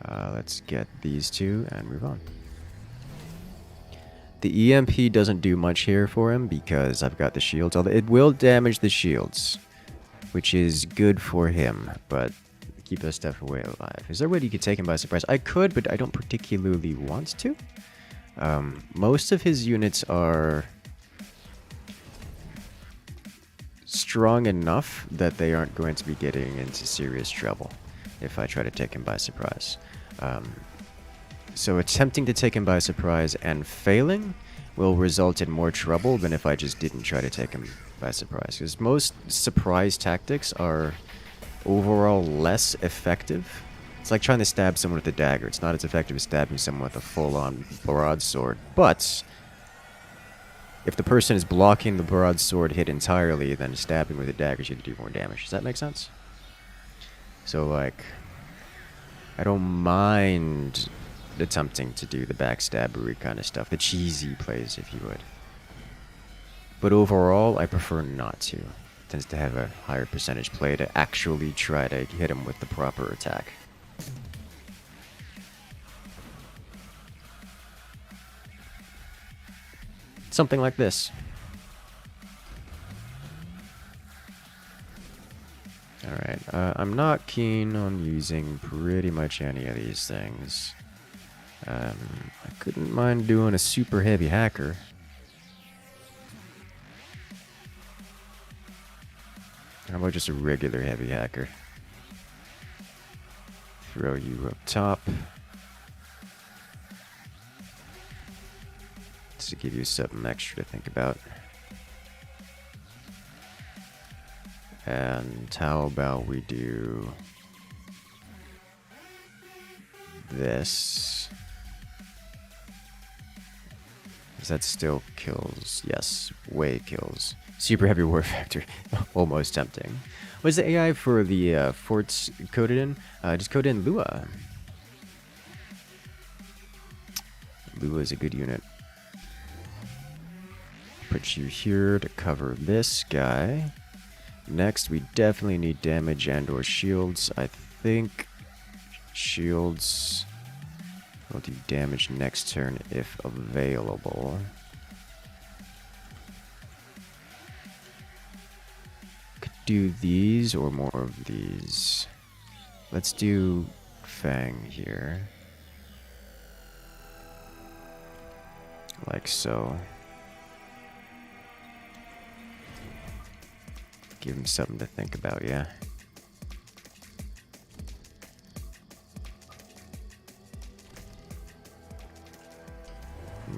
Let's get these two and move on. The EMP doesn't do much here for him because I've got the shields. Although it will damage the shields, which is good for him, but keep that stuff away alive. Is there a way you could take him by surprise? I could, but I don't particularly want to. Most of his units are strong enough that they aren't going to be getting into serious trouble if I try to take him by surprise. So attempting to take him by surprise and failing will result in more trouble than if I just didn't try to take him by surprise. Because most surprise tactics are overall less effective. It's like trying to stab someone with a dagger. It's not as effective as stabbing someone with a full-on broadsword. But if the person is blocking the broadsword hit entirely, then stabbing with a dagger is going to do more damage. Does that make sense? So, like, I don't mind attempting to do the backstabbery kind of stuff, the cheesy plays, if you would. But overall, I prefer not to. It tends to have a higher percentage play to actually try to hit him with the proper attack. Something like this. Alright, I'm not keen on using pretty much any of these things. I couldn't mind doing a super heavy hacker. How about just a regular heavy hacker? Throw you up top. Just to give you something extra to think about. And how about we do this? Is that still kills? Yes, way kills. Super heavy war factor. Almost tempting. What's the AI for the forts coded in? Just code in Lua. Lua is a good unit. Put you here to cover this guy. Next, we definitely need damage and or shields. I think shields will do damage next turn if available. Could do these or more of these. Let's do Fang here. Like so. Give him something to think about, yeah.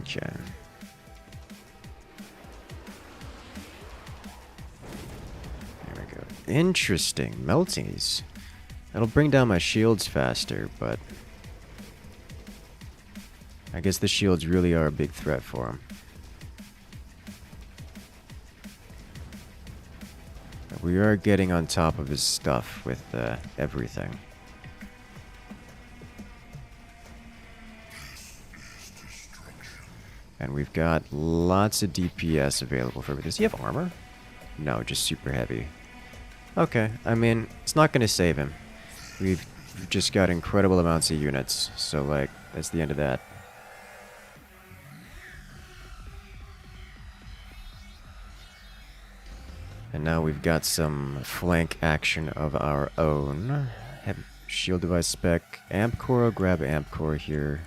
Okay. There we go. Interesting. Melties. That'll bring down my shields faster, but I guess the shields really are a big threat for him. We are getting on top of his stuff with everything. And we've got lots of DPS available for everything. Does he have armor? No, just super heavy. Okay, I mean, it's not going to save him. We've just got incredible amounts of units, so like, that's the end of that. And now we've got some flank action of our own. Have shield device spec, amp core, grab amp core here.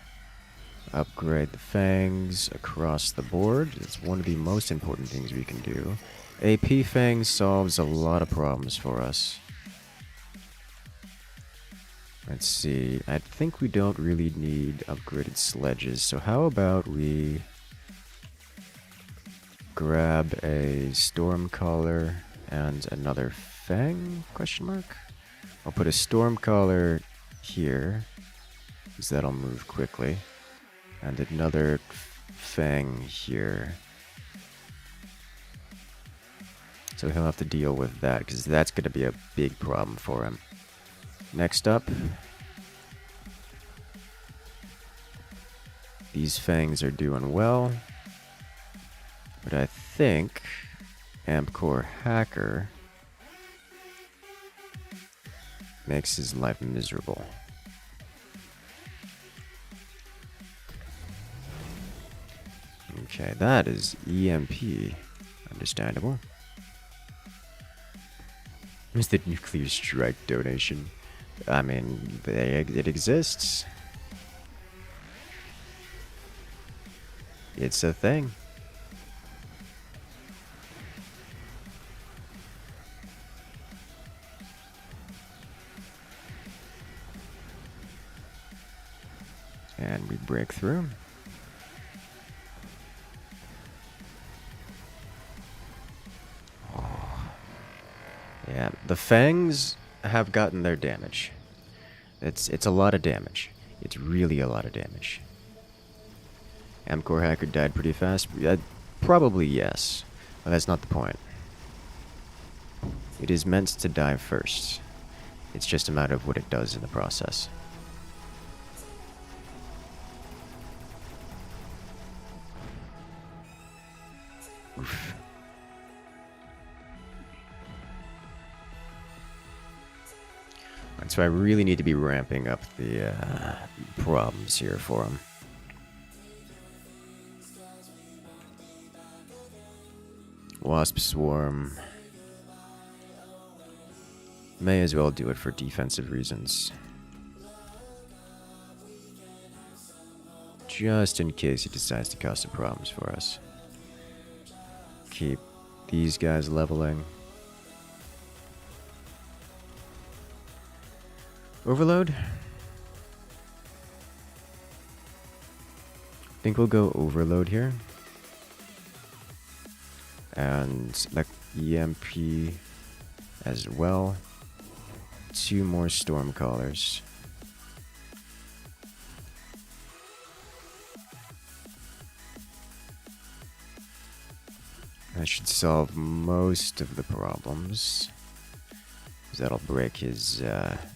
Upgrade the fangs across the board. It's one of the most important things we can do. AP Fang solves a lot of problems for us. Let's see. I think we don't really need upgraded sledges, so how about we grab a storm collar and another Fang? Question mark. I'll put a storm collar here, because that'll move quickly, and another Fang here. So he'll have to deal with that, because that's going to be a big problem for him. Next up, these Fangs are doing well, but I think Amp Core Hacker makes his life miserable. Okay, that is EMP. Understandable. Where's the nuclear strike donation? I mean, it exists. It's a thing. And we break through. Yeah, the Fangs have gotten their damage. It's a lot of damage. It's really a lot of damage. Amcore Hacker died pretty fast. Probably yes, but that's not the point. It is meant to die first. It's just a matter of what it does in the process. Oof. So I really need to be ramping up the problems here for him. Wasp Swarm. May as well do it for defensive reasons. Just in case he decides to cause some problems for us. Keep these guys leveling. Overload? I think we'll go overload here. And like EMP. as well. 2 more Stormcallers. That should solve most of the problems. That'll break his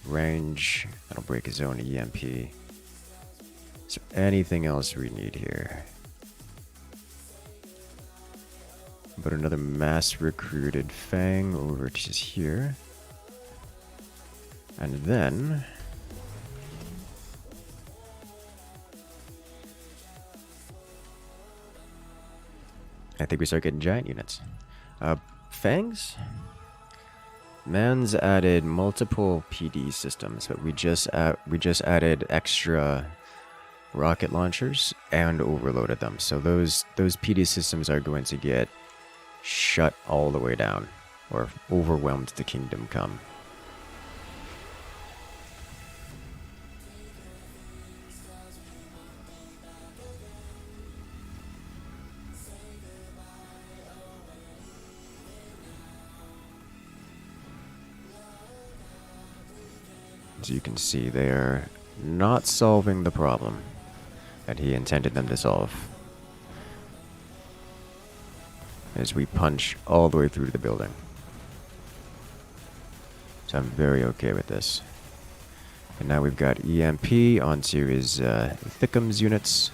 range. That'll break his own EMP. Is there anything else we need here? But another mass recruited Fang over to here. And then I think we start getting giant units. Fangs? Man's added multiple PD systems, but we just added extra rocket launchers and overloaded them. So those PD systems are going to get shut all the way down, or overwhelmed to Kingdom Come. As you can see, they are not solving the problem that he intended them to solve. As we punch all the way through the building. So I'm very okay with this. And now we've got EMP onto his Thickums units.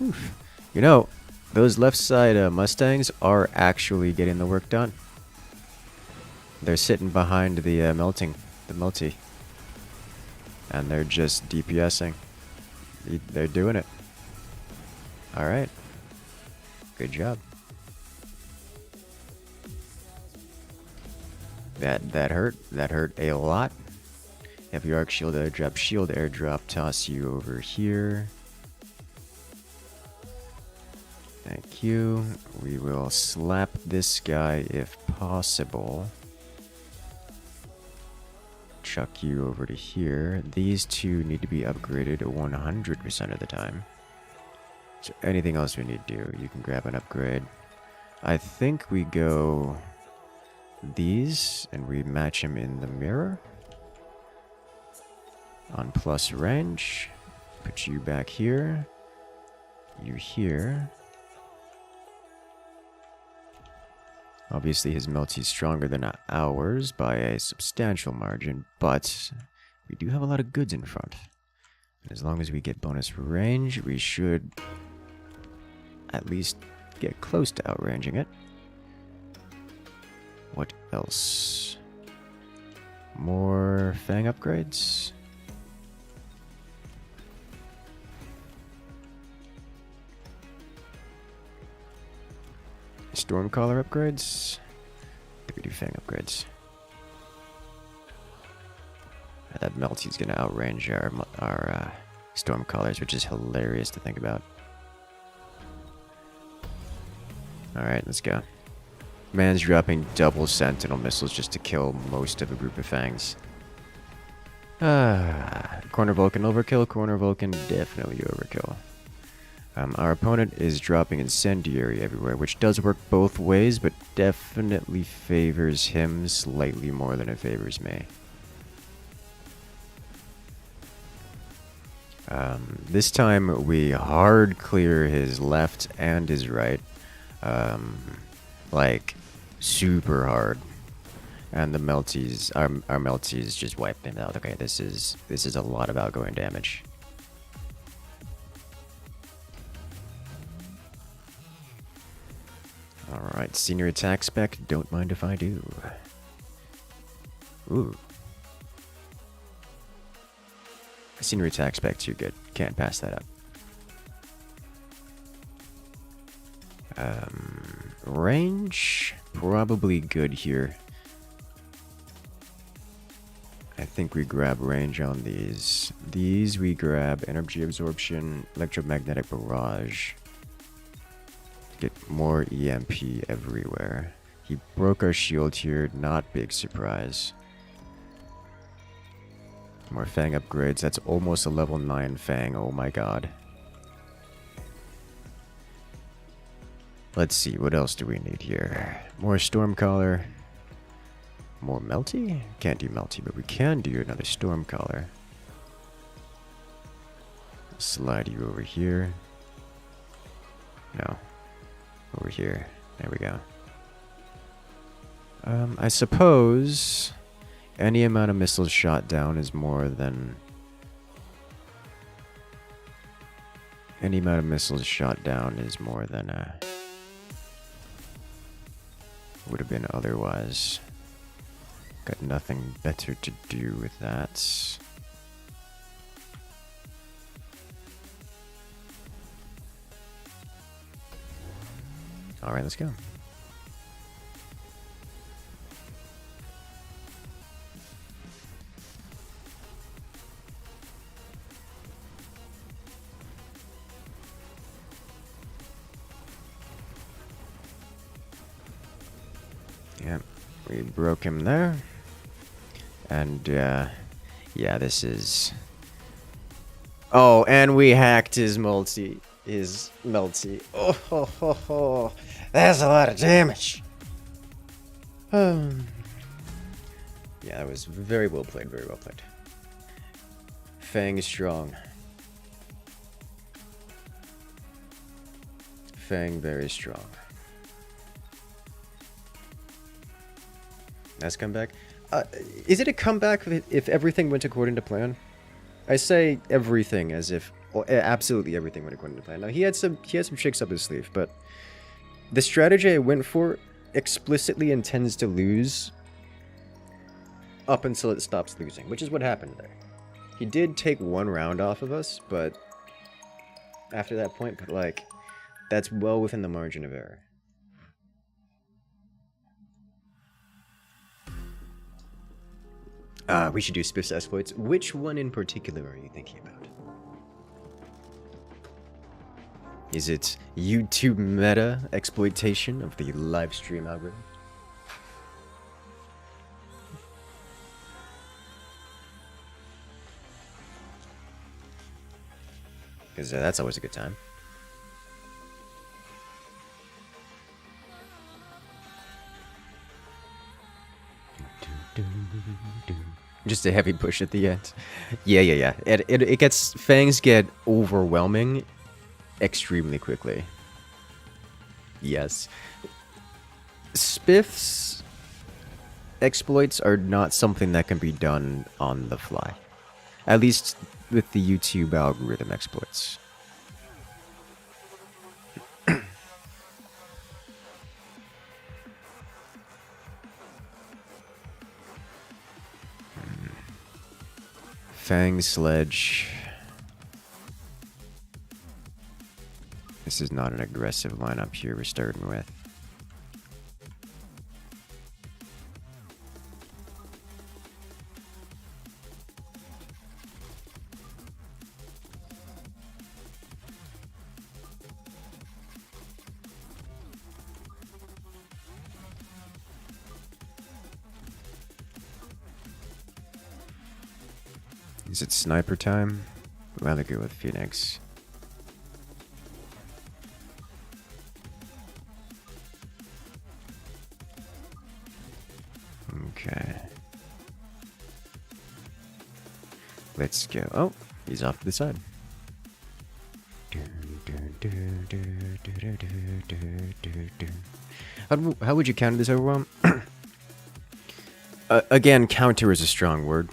Oof. You know, those left side Mustangs are actually getting the work done. They're sitting behind the melty. And they're just DPSing. They're doing it. Alright. Good job. That hurt. That hurt a lot. Heavy arc shield airdrop, toss you over here. Thank you. We will slap this guy if possible. Chuck you over to here. These two need to be upgraded 100% of the time. Is there anything else we need to do? You can grab an upgrade. I think we go these and we match him in the mirror. On plus range. Put you back here. You here. Obviously his melty's stronger than ours by a substantial margin, but we do have a lot of goods in front. And as long as we get bonus range, we should at least get close to outranging it. What else? More Fang upgrades? Stormcaller upgrades? Did we do Fang upgrades? That melty's gonna outrange our Stormcallers, which is hilarious to think about. Alright, let's go. Man's dropping double Sentinel missiles just to kill most of a group of Fangs. Corner Vulcan overkill, Corner Vulcan definitely overkill. Our opponent is dropping Incendiary everywhere, which does work both ways, but definitely favors him slightly more than it favors me. This time we hard clear his left and his right. Like, super hard. And the melties, our melties just wiped him out. Okay, this is a lot of outgoing damage. Alright, senior attack spec, don't mind if I do. Ooh. Senior attack spec too good. Can't pass that up. Range, probably good here. I think we grab range on these. These we grab energy absorption, electromagnetic barrage. Get more EMP everywhere. He broke our shield here, not big surprise. More Fang upgrades, that's almost a level 9 Fang, oh my god. Let's see, what else do we need here? More Stormcaller. More Melty? Can't do Melty, but we can do another Stormcaller. Slide you over here. No. Over here. There we go. I suppose any amount of missiles shot down is more than... Any amount of missiles shot down is more than would have been otherwise. Got nothing better to do with that. Alright, let's go. Yep, we broke him there. And, yeah, this is... Oh, and we hacked his multi. His melty. Oh, ho, ho, ho. That's a lot of damage. Yeah, that was very well played, very well played. Fang is strong. Fang very strong. Nice comeback. Is it a comeback if everything went according to plan? I say everything as if absolutely everything went according to plan. Now he had some tricks up his sleeve, but the strategy I went for explicitly intends to lose up until it stops losing, which is what happened there. He did take one round off of us, but after that point, like, that's well within the margin of error. We should do Spiff's exploits. Which one in particular are you thinking about? Is it YouTube meta exploitation of the Livestream algorithm? Because that's always a good time. Just a heavy push at the end. Yeah. It gets... Fangs get overwhelming extremely quickly. Yes. Spiff's exploits are not something that can be done on the fly. At least with the YouTube algorithm exploits. Fang Sledge. This is not an aggressive lineup here we're starting with. Is it sniper time? I'd rather go with Phoenix. Okay. Let's go. Oh, he's off to the side. How would you counter this overwhelm? Again, counter is a strong word.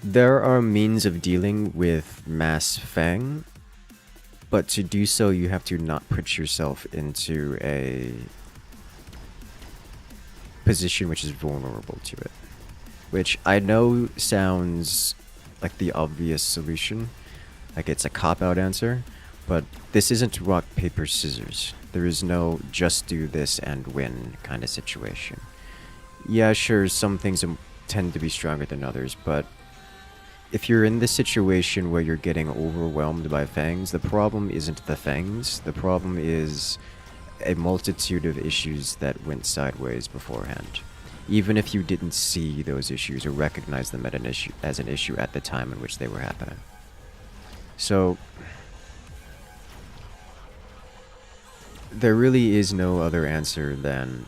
There are means of dealing with mass Fang, but to do so you have to not put yourself into a position which is vulnerable to it. Which I know sounds like the obvious solution, like it's a cop-out answer, but this isn't rock, paper, scissors. There is no just do this and win kind of situation. Yeah, sure, some things tend to be stronger than others, but if you're in this situation where you're getting overwhelmed by Fangs, the problem isn't the Fangs. The problem is a multitude of issues that went sideways beforehand. even if you didn't see those issues or recognize them as an issue at the time in which they were happening. So there really is no other answer than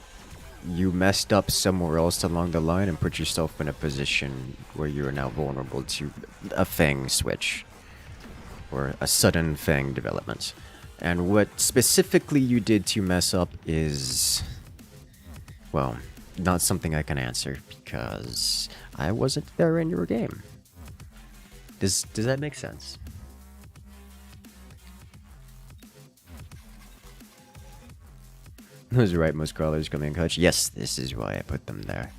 you messed up somewhere else along the line and put yourself in a position where you are now vulnerable to a Fang switch or a sudden Fang development. And what specifically you did to mess up is, well, not something I can answer because I wasn't there in your game. Does that make sense? Was right, most crawlers come in clutch. Yes, this is why I put them there.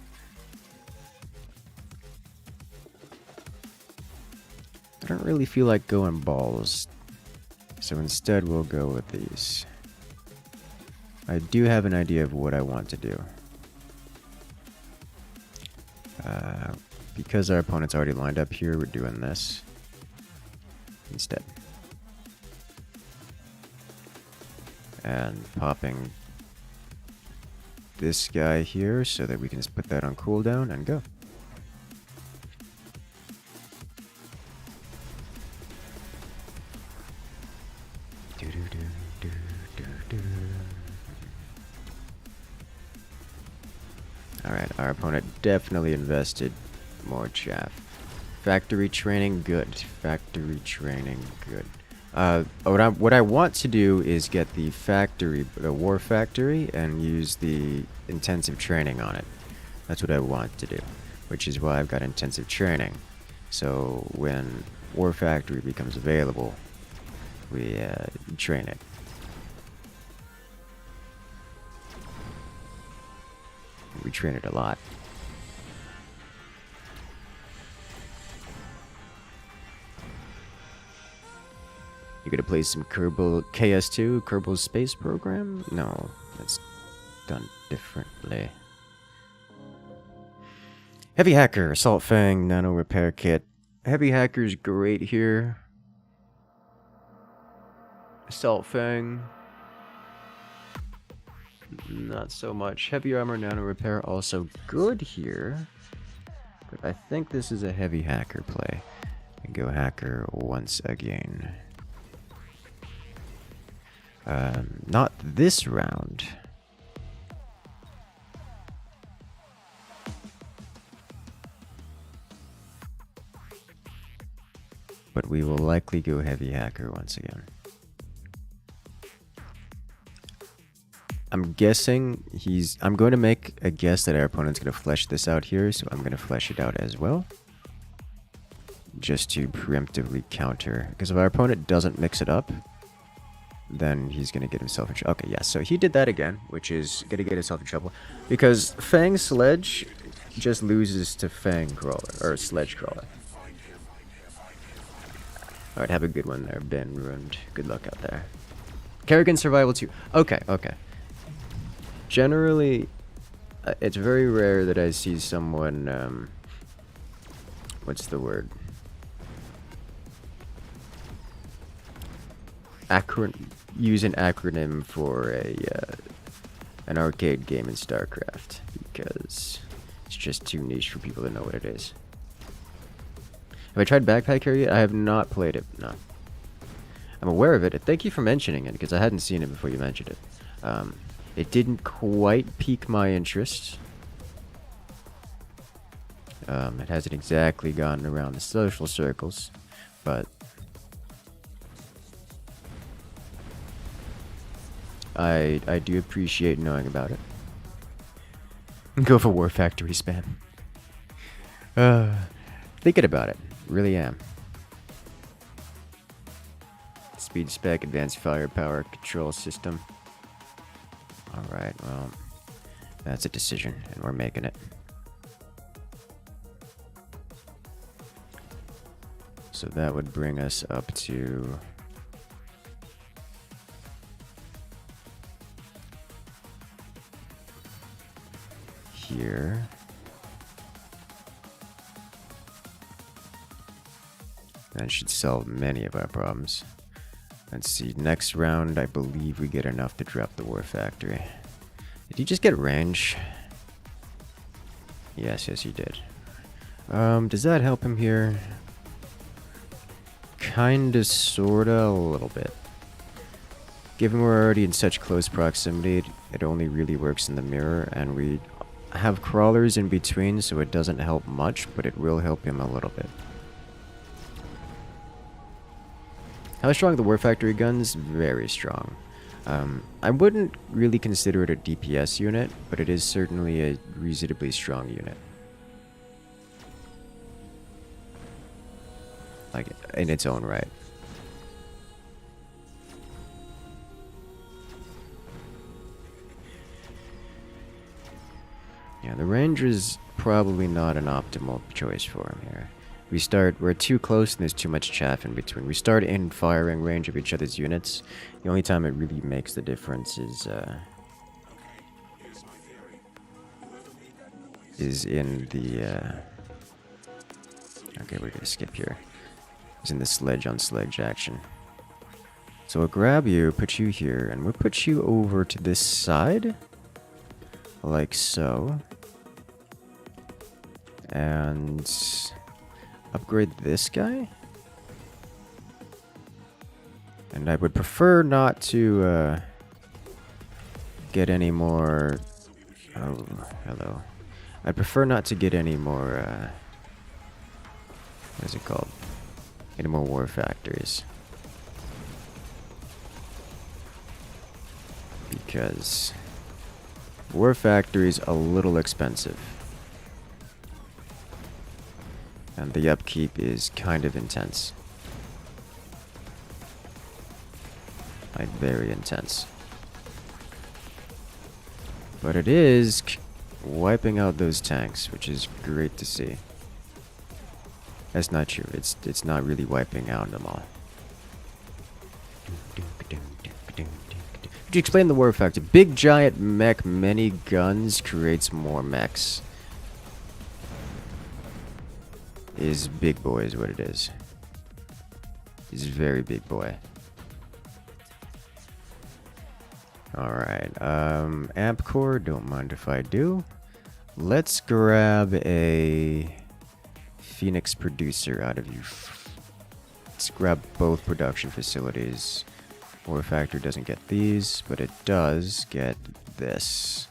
I don't really feel like going balls, so instead we'll go with these. I do have an idea of what I want to do. Because our opponent's already lined up here, we're doing this instead. And popping this guy here so that we can just put that on cooldown and go. Alright, our opponent definitely invested more chaff. Factory training, good. Factory training, good. What I want to do is get the war factory, and use the intensive training on it. That's what I want to do, which is why I've got intensive training. So when war factory becomes available, we train it. We train it a lot. You gonna play some Kerbal KS2, Kerbal Space Program? No, that's done differently. Heavy Hacker, Assault Fang, Nano Repair Kit. Heavy Hacker's great here. Assault Fang, not so much. Heavy Armor, Nano Repair, also good here. But I think this is a Heavy Hacker play. And go Hacker once again. Not this round. But we will likely go Heavy Hacker once again. I'm guessing I'm going to make a guess that our opponent's going to flesh this out here, so I'm going to flesh it out as well. Just to preemptively counter. Because if our opponent doesn't mix it up, then he's going to get himself in trouble. Okay, yeah, so he did that again, which is going to get himself in trouble. Because Fang Sledge just loses to Fang Crawler, or Sledge Crawler. Alright, have a good one there, Ben Rund. Good luck out there. Kerrigan Survival 2. Okay, okay. Generally, it's very rare that I see someone, what's the word? Use an acronym for an arcade game in StarCraft, because it's just too niche for people to know what it is. Have I tried Backpack Carry yet? I have not played it, no. I'm aware of it. Thank you for mentioning it, because I hadn't seen it before you mentioned it. It didn't quite pique my interest. It hasn't exactly gone around the social circles, but I do appreciate knowing about it. Go for War Factory spam. Thinking about it. Really am. Speed spec, advanced firepower, control system. Alright, well, that's a decision, and we're making it. So that would bring us up to here. That should solve many of our problems. Let's see, next round I believe we get enough to drop the War Factory. Did you just get range? Yes, yes, you did. Does that help him here? Kinda, sorta, a little bit. Given we're already in such close proximity, it only really works in the mirror, and we have crawlers in between, so it doesn't help much, but it will help him a little bit. How strong are the War Factory guns? Very strong. I wouldn't really consider it a DPS unit, but it is certainly a reasonably strong unit. Like, in its own right. Yeah, the range is probably not an optimal choice for him here. We're too close and there's too much chaff in between. We start in firing range of each other's units. The only time it really makes the difference is in the, okay, we're gonna skip here. Is in the sledge on sledge action. So we'll grab you, put you here, and we'll put you over to this side. Like so. And upgrade this guy. And I would prefer not to get any more... Oh, hello. I'd prefer not to get any more... what is it called? Any more war factories. Because war factory's a little expensive. And the upkeep is kind of intense. Like, very intense. But it is wiping out those tanks, which is great to see. That's not true. It's not really wiping out them all. Could you explain the war factor? Big giant mech, many guns creates more mechs. Is big boy is what it is. He's a very big boy. Alright, amp core, don't mind if I do. Let's grab a Phoenix producer out of you. Let's grab both production facilities. War factor doesn't get these, but it does get this.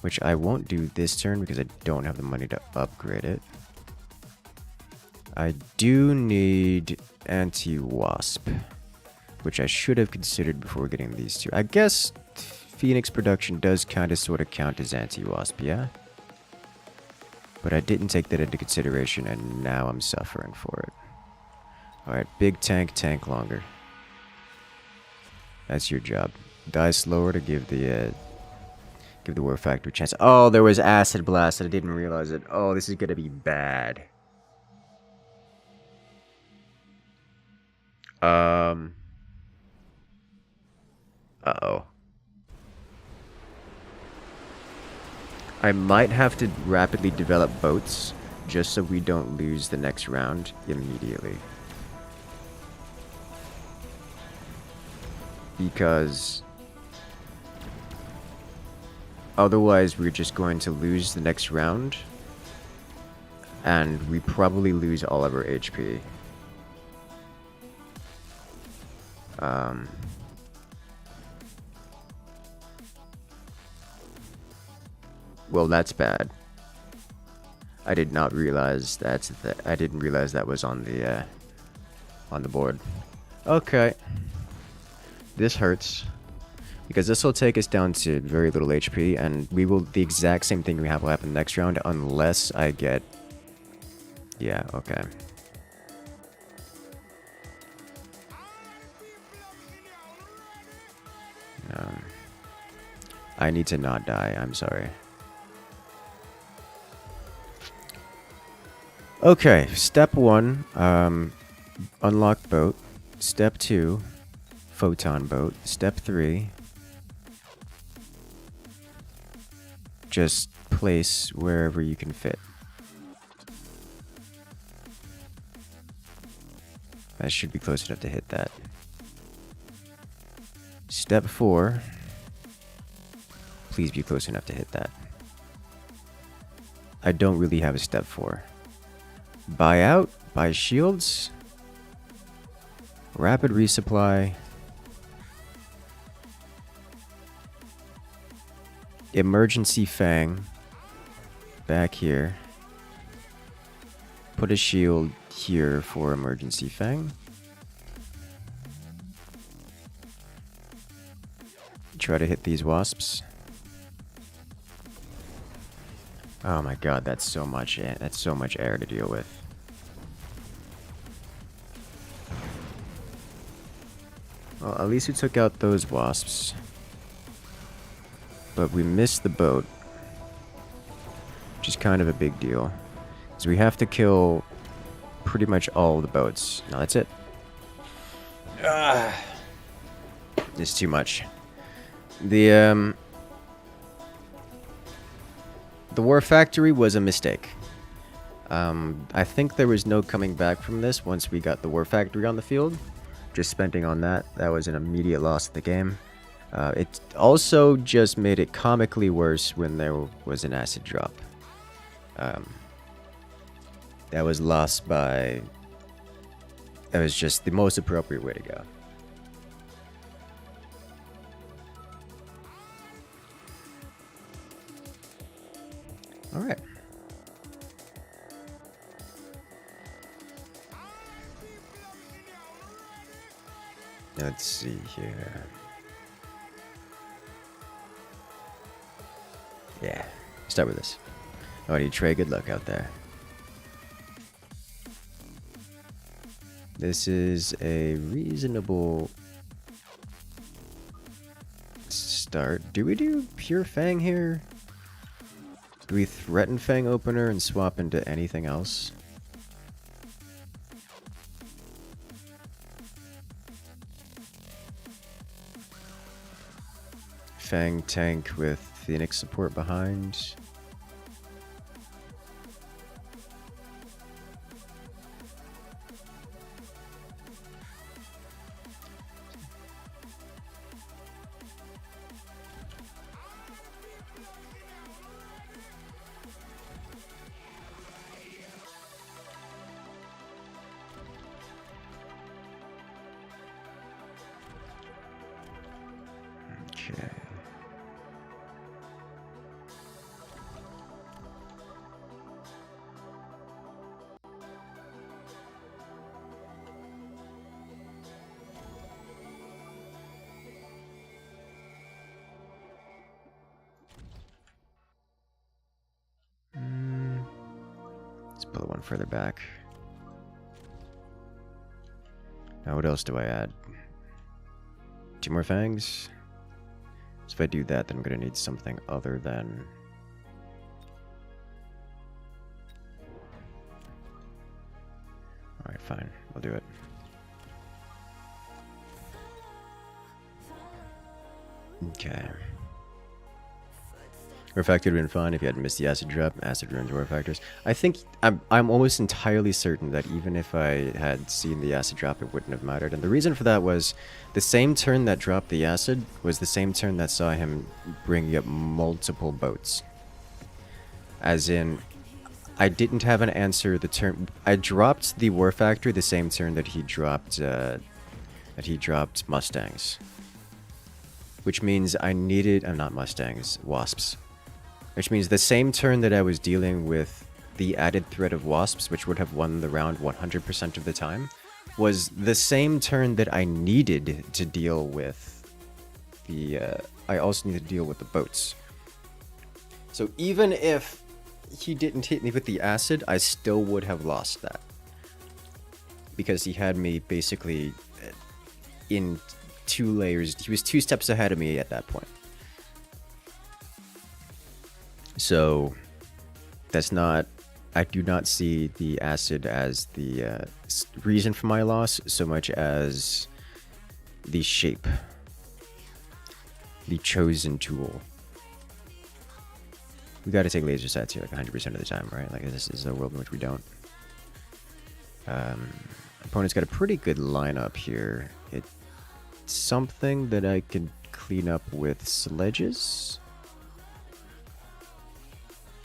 Which I won't do this turn because I don't have the money to upgrade it. I do need anti-wasp, which I should have considered before getting these two. I guess Phoenix production does kind of sort of count as anti-wasp, yeah? But I didn't take that into consideration, and now I'm suffering for it. Alright, big tank, tank longer. That's your job. Die slower to give the war factor a chance. Oh, there was acid blast, and I didn't realize it. Oh, this is gonna be bad. Uh-oh. I might have to rapidly develop boats just so we don't lose the next round immediately. Because otherwise we're just going to lose the next round and we probably lose all of our HP. Well, that's bad. I did not realize I didn't realize that was on the board. Okay. This hurts. Because this will take us down to very little HP, and we will the exact same thing we have will happen next round unless I get... Yeah, okay. I need to not die, I'm sorry. Okay, step 1, unlock boat. Step 2, photon boat. Step 3, just place wherever you can fit. That should be close enough to hit that. Step 4, please be close enough to hit that. I don't really have a step for. Buy out, buy shields, rapid resupply, emergency fang back here, put a shield here for emergency fang, try to hit these wasps. Oh my god, that's so much air to deal with. Well, at least we took out those wasps. But we missed the boat. Which is kind of a big deal. So we have to kill pretty much all the boats. No, that's it. It's too much. The War Factory was a mistake. I think there was no coming back from this once we got the War Factory on the field. Just spending on that was an immediate loss of the game. It also just made it comically worse when there was an acid drop. That was lost by... That was just the most appropriate way to go. Alright. Let's see here. Yeah, start with this. Oh, need Trey, good luck out there. This is a reasonable start. Do we do pure Fang here? Do we threaten Fang Opener and swap into anything else? Fang tank with Phoenix support behind. Okay. Let's pull it one further back. Now what else do I add? 2 more fangs? So if I do that, then I'm going to need something other than... Alright, fine. We'll do it. Okay. War Factor would have been fun if you hadn't missed the acid drop. Acid ruins War Factors. I think I'm almost entirely certain that even if I had seen the acid drop, it wouldn't have mattered. And the reason for that was the same turn that dropped the acid was the same turn that saw him bringing up multiple boats. As in, I didn't have an answer the turn. I dropped the War Factory the same turn that he dropped Mustangs. Which means I needed, not Mustangs, Wasps. Which means the same turn that I was dealing with the added threat of Wasps, which would have won the round 100% of the time, was the same turn that I needed to deal with the, I also needed to deal with the boats. So even if he didn't hit me with the acid, I still would have lost that. Because he had me basically in 2 layers, he was 2 steps ahead of me at that point. So, that's not, I do not see the acid as the reason for my loss so much as the shape. The chosen tool. We gotta take laser sights here like 100% of the time, right? Like this is a world in which we don't. Opponent's got a pretty good lineup here. It's something that I can clean up with sledges.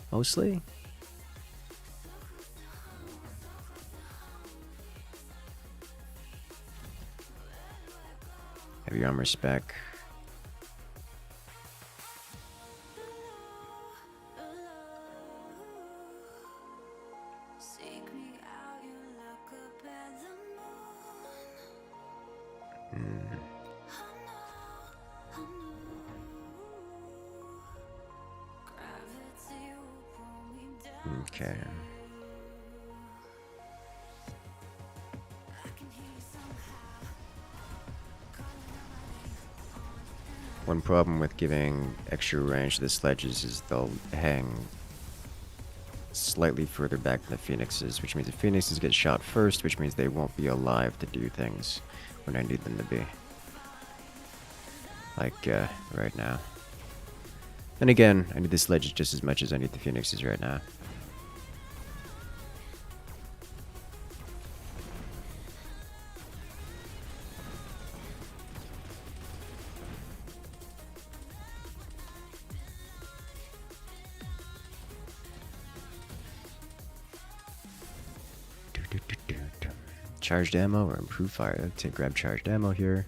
Mostly. Heavy armor spec. Okay. One problem with giving extra range to the sledges is they'll hang slightly further back than the phoenixes, which means the phoenixes get shot first, which means they won't be alive to do things when I need them to be. Like, right now. And again, I need the sledges just as much as I need the phoenixes right now. Charged ammo or improved fire. Take grab charged ammo here.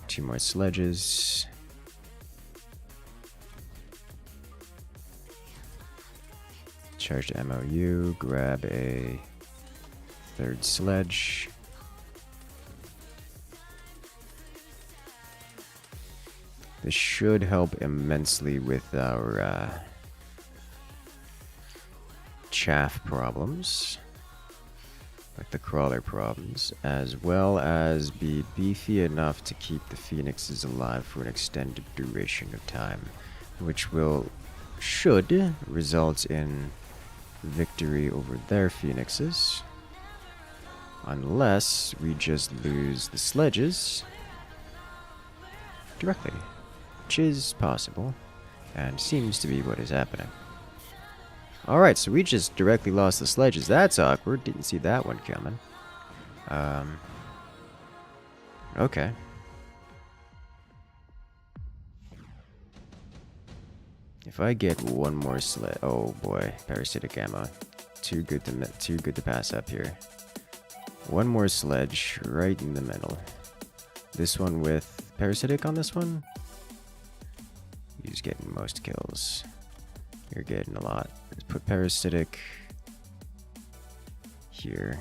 2 more sledges. Charged ammo U. Grab a 3rd sledge. This should help immensely with our chaff problems. Like the crawler problems, as well as be beefy enough to keep the phoenixes alive for an extended duration of time, which should result in victory over their phoenixes, unless we just lose the sledges directly, which is possible, and seems to be what is happening. Alright, so we just directly lost the sledges. That's awkward. Didn't see that one coming. Okay. If I get one more sled... Oh boy, parasitic ammo. Too good to pass up here. One more sledge right in the middle. This one with parasitic on this one? He's getting most kills. You're getting a lot. Let's put parasitic here.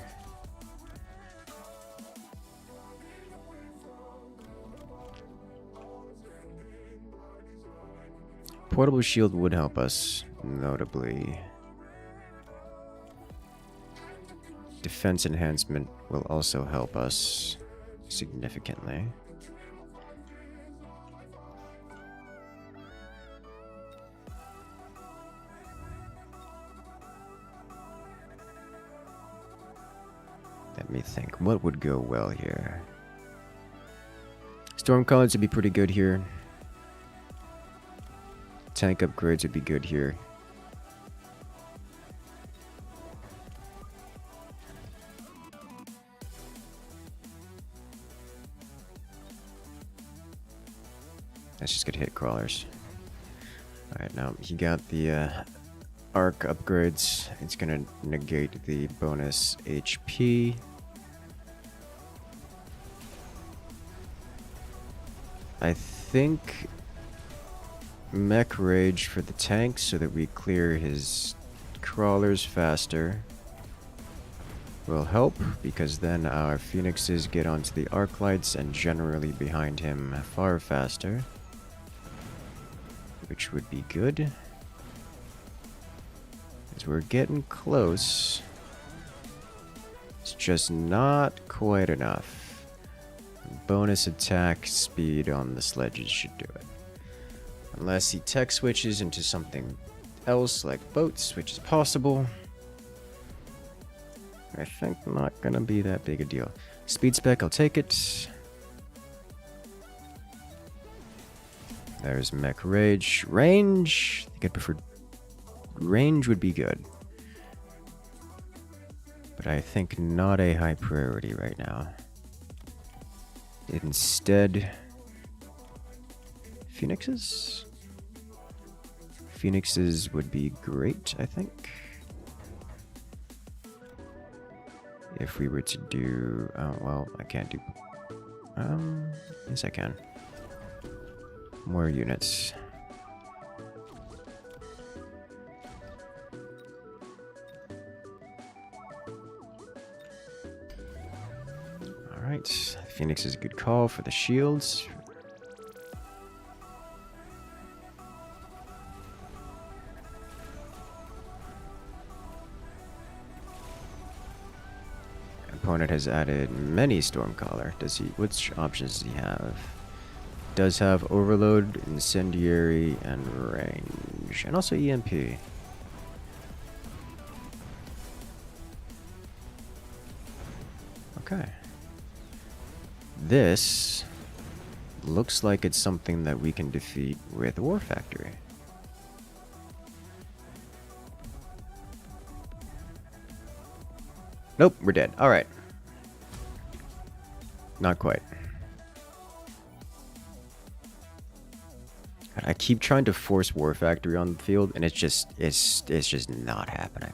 Portable shield would help us, notably. Defense enhancement will also help us significantly. Let me think. What would go well here? Storm colors would be pretty good here. Tank upgrades would be good here. Let's just get hit crawlers. Alright, now he got the arc upgrades. It's gonna negate the bonus HP. I think Mech Rage for the tank so that we clear his crawlers faster will help, because then our phoenixes get onto the arc lights and generally behind him far faster, which would be good. As we're getting close, it's just not quite enough. Bonus attack speed on the sledges should do it. Unless he tech switches into something else like boats, which is possible. I think not gonna be that big a deal. Speed spec, I'll take it. There's Mech Rage. Range, I think I'd prefer... Range would be good. But I think not a high priority right now. Instead... Phoenixes? Phoenixes would be great, I think. If we were to do... Oh, well, I can't do... Yes, I can. More units. Alright, Phoenix is a good call for the shields. Opponent has added many Stormcaller. Does he? Which options does he have? Does have Overload, Incendiary, and Range, and also EMP. Okay. This looks like it's something that we can defeat with War Factory. Nope, we're dead. Alright. Not quite. I keep trying to force War Factory on the field, and it's just not happening.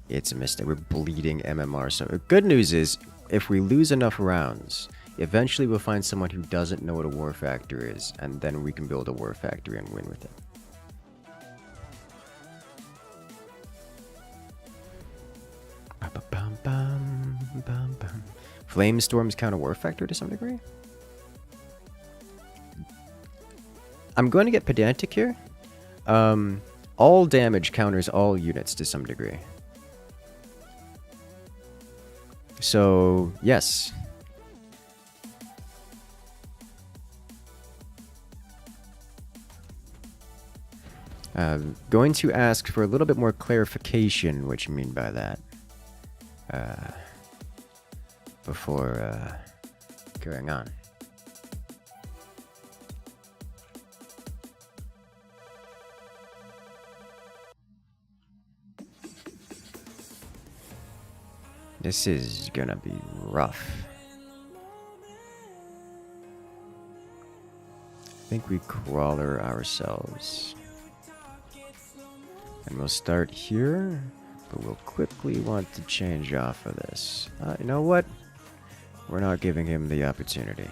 It's a mistake. We're bleeding MMR. So good news is, if we lose enough rounds, eventually we'll find someone who doesn't know what a War Factory is, and then we can build a War Factory and win with it. Flame Storms count a War Factory to some degree? I'm going to get pedantic here. All damage counters all units to some degree. So, yes. Going to ask for a little bit more clarification, what you mean by that. Before going on. This is gonna be rough. I think we crawler ourselves. And we'll start here, but we'll quickly want to change off of this. You know what? We're not giving him the opportunity.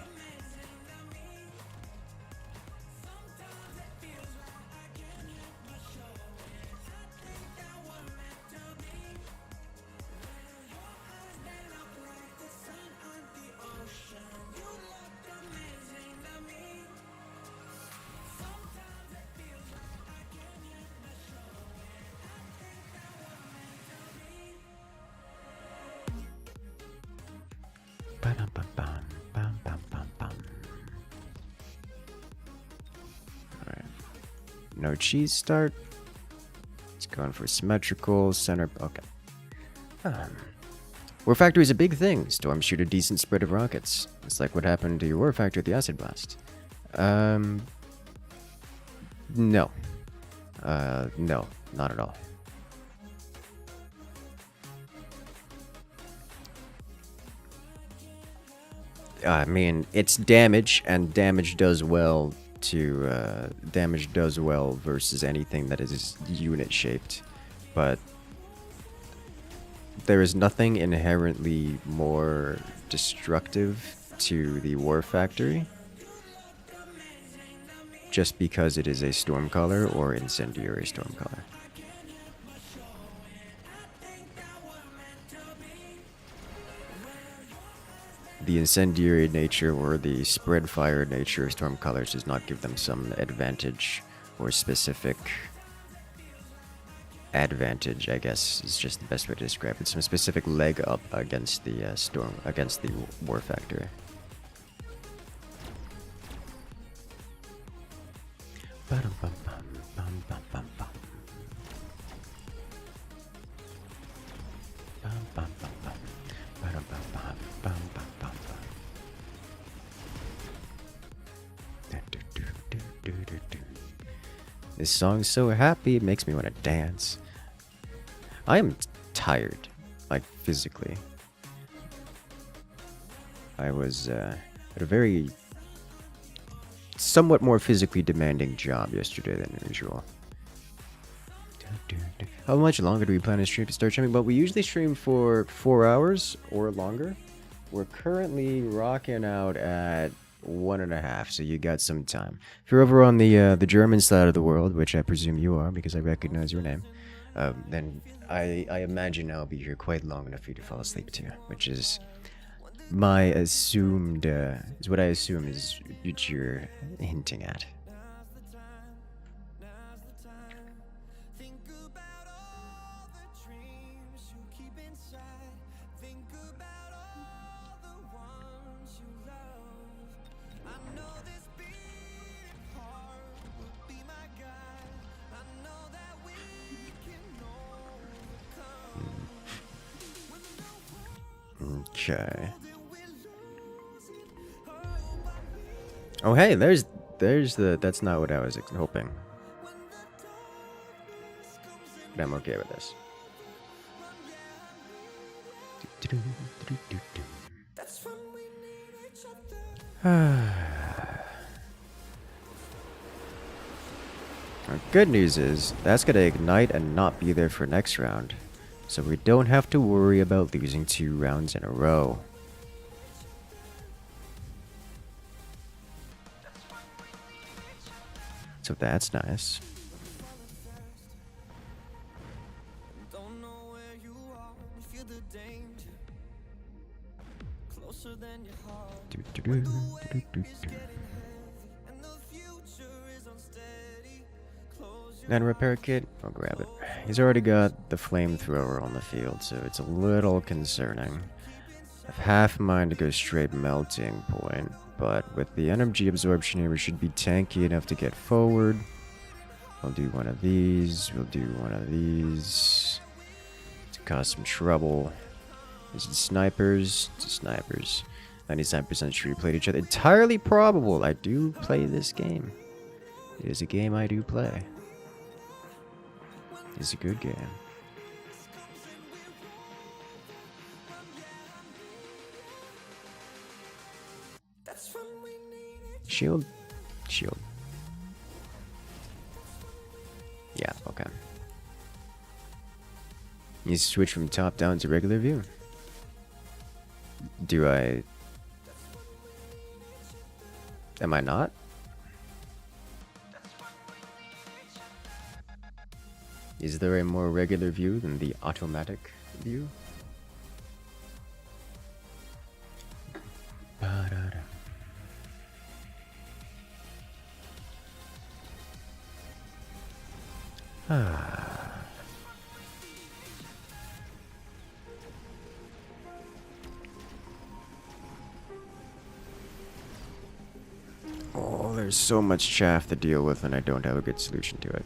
Alright. No cheese start. It's going for symmetrical, center. Okay. War Factory is a big thing. Storm shoot a decent spread of rockets. It's like what happened to your War Factory at the Acid Blast. No. No, not at all. I mean, it's damage, and damage does well to damage does well versus anything that is unit shaped, but there is nothing inherently more destructive to the War Factory just because it is a Stormcaller or Incendiary Stormcaller. The incendiary nature or the spread fire nature of Stormcallers does not give them some advantage or specific advantage, I guess is just the best way to describe it. Some specific leg up against the against the War Factory. This song's so happy, it makes me want to dance. I am tired, like physically. I was at a very somewhat more physically demanding job yesterday than usual. How much longer do we plan to stream? Start streaming? Well, we usually stream for 4 hours or longer. we're currently rocking out at 1.5, so you got some time. If you're over on the German side of the world, which I presume you are because I recognize your name, then I imagine I'll be here quite long enough for you to fall asleep too, which is my assumed is what I assume is what you're hinting at. Okay. Oh hey, there's the. That's not what I was hoping. But I'm okay with this. Good news is that's gonna ignite and not be there for next round, so we don't have to worry about losing 2 rounds in a row. So that's nice. And repair kit, I'll grab it. He's already got the flamethrower on the field, so it's a little concerning. I've half a mind to go straight melting point, but with the energy absorption here, we should be tanky enough to get forward. I'll do one of these, we'll do one of these to cause some trouble. Is it snipers? It's snipers. 97% sure you played each other. Entirely probable. I do play this game. It is a game I do play. It's a good game. Shield. Shield. Yeah, okay. You switch from top down to regular view. Do I... Am I not? Is there a more regular view than the automatic view? Oh, there's so much chaff to deal with and I don't have a good solution to it.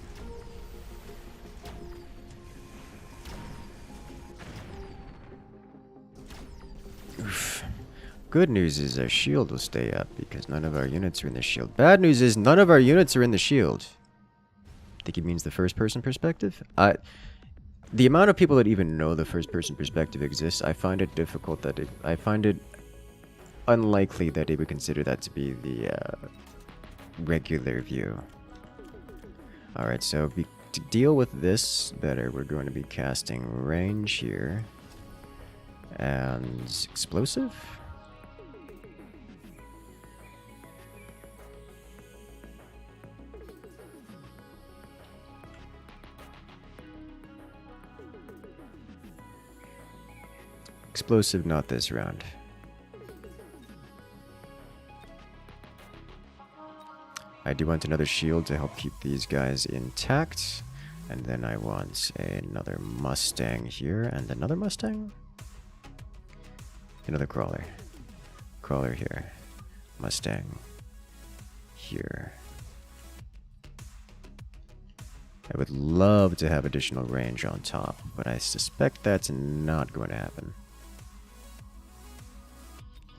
Oof. Good news is our shield will stay up because none of our units are in the shield. Bad news is none of our units are in the shield. I think it means the first person perspective. The amount of people that even know the first person perspective exists, I find it difficult that I find it unlikely that they would consider that to be the regular view. Alright, so to deal with this better, we're going to be casting range here. And explosive? Explosive, not this round. I do want another shield to help keep these guys intact. And then I want another Mustang here and another Mustang? Another crawler. Crawler here. Mustang here. I would love to have additional range on top, but I suspect that's not going to happen.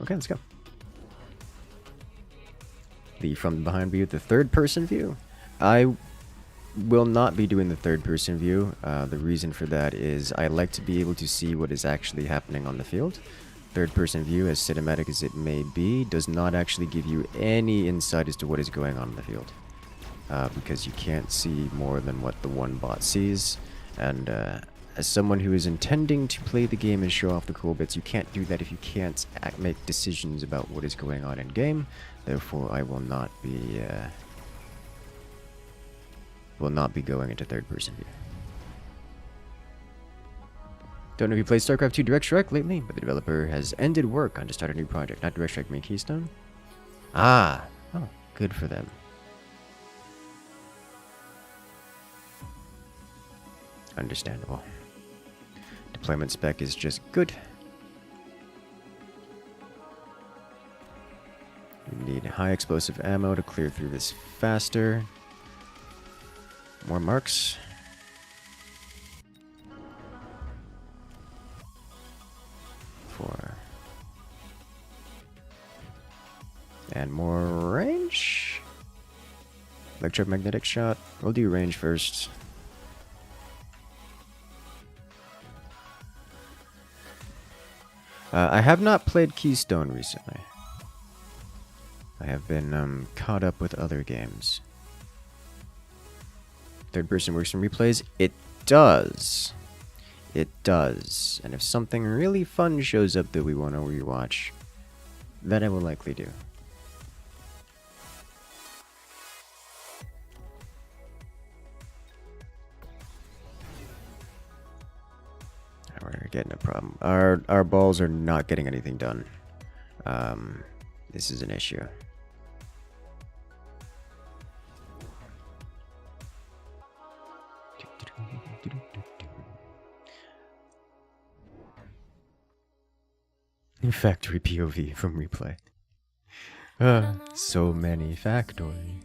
Okay, let's go. The from behind view, the third person view. I will not be doing the third person view. The reason for that is I like to be able to see what is actually happening on the field. Third person view, as cinematic as it may be, does not actually give you any insight as to what is going on in the field. Because you can't see more than what the one bot sees, and as someone who is intending to play the game and show off the cool bits, you can't do that if you can't make decisions about what is going on in game. Therefore, I will not be going into third person view. Don't know if you played StarCraft 2 Direct Strike lately, but the developer has ended work on to start a new project. Not Direct Strike, main Keystone. Ah, oh, good for them. Understandable. Deployment spec is just good. We need high explosive ammo to clear through this faster. More marks. And more range. Electromagnetic shot. We'll do range first. I have not played Keystone recently. I have been caught up with other games. Third person works from replays? It does. It does. And if something really fun shows up that we want to rewatch, that I will likely do. We're getting a problem. Our balls are not getting anything done. This is an issue. Factory POV from replay. So many factory.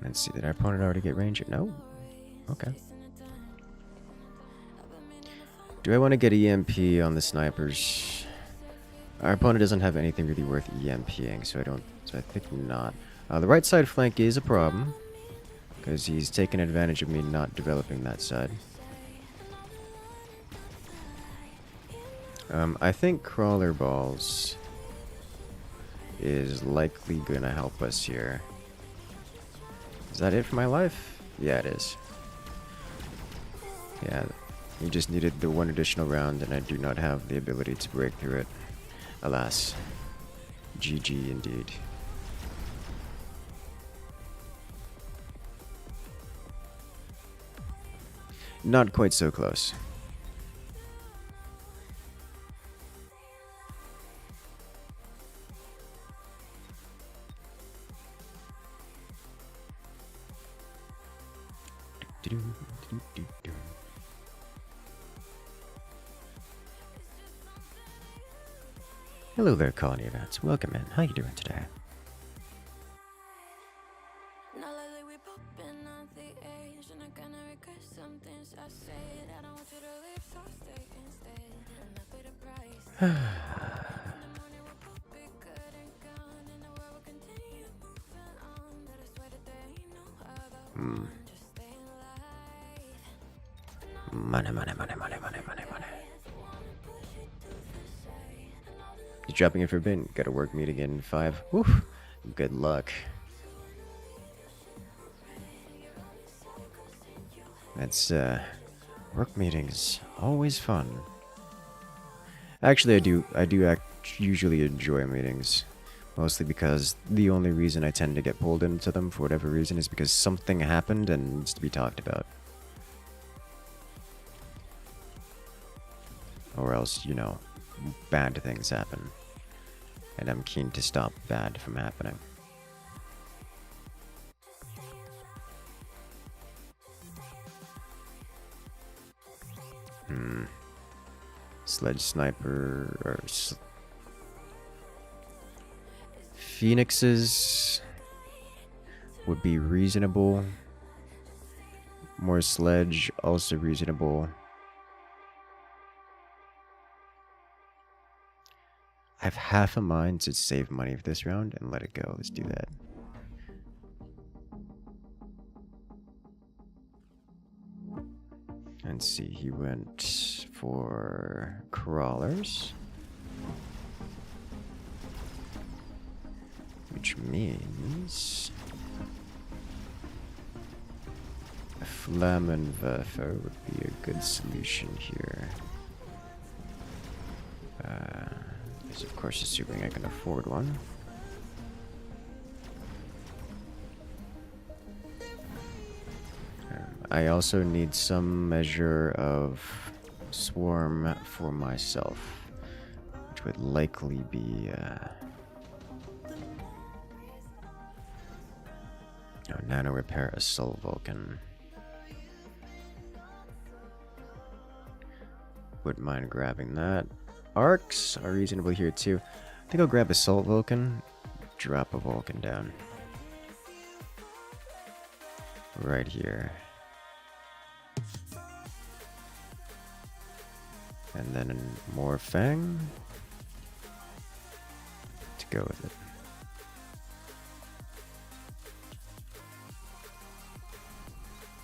Let's see, did our opponent already get range? No? Okay. Do I want to get EMP on the snipers? Our opponent doesn't have anything really worth EMPing, so I think not. The right side flank is a problem, because he's taken advantage of me not developing that side. I think crawler balls is likely gonna help us here. Is that it for my life? Yeah, it is. Yeah, he just needed the one additional round, and I do not have the ability to break through it. Alas. GG indeed. Not quite so close. Hello there, Colony Events. Welcome in. How you doing today? Money, money, money, money, money, money, money. You dropping in for a bit? Got a work meeting in 5. Woof. Good luck. That's, work meetings. Always fun. Actually, I do usually enjoy meetings. Mostly because the only reason I tend to get pulled into them, for whatever reason, is because something happened and needs to be talked about. Or else, you know, bad things happen. And I'm keen to stop bad from happening. Sledge sniper or Phoenixes would be reasonable. More sledge, also reasonable. I have half a mind to save money for this round and let it go. Let's do that. Let's see, he went for crawlers. Which means Flammenwerfer would be a good solution here. This, of course, assuming I can afford one. I also need some measure of swarm for myself, which would likely be nano repair assault Vulcan. Wouldn't mind grabbing that. Arcs are reasonable here too. I think I'll grab assault Vulcan, drop a Vulcan down. Right here. And then more Fang to go with it.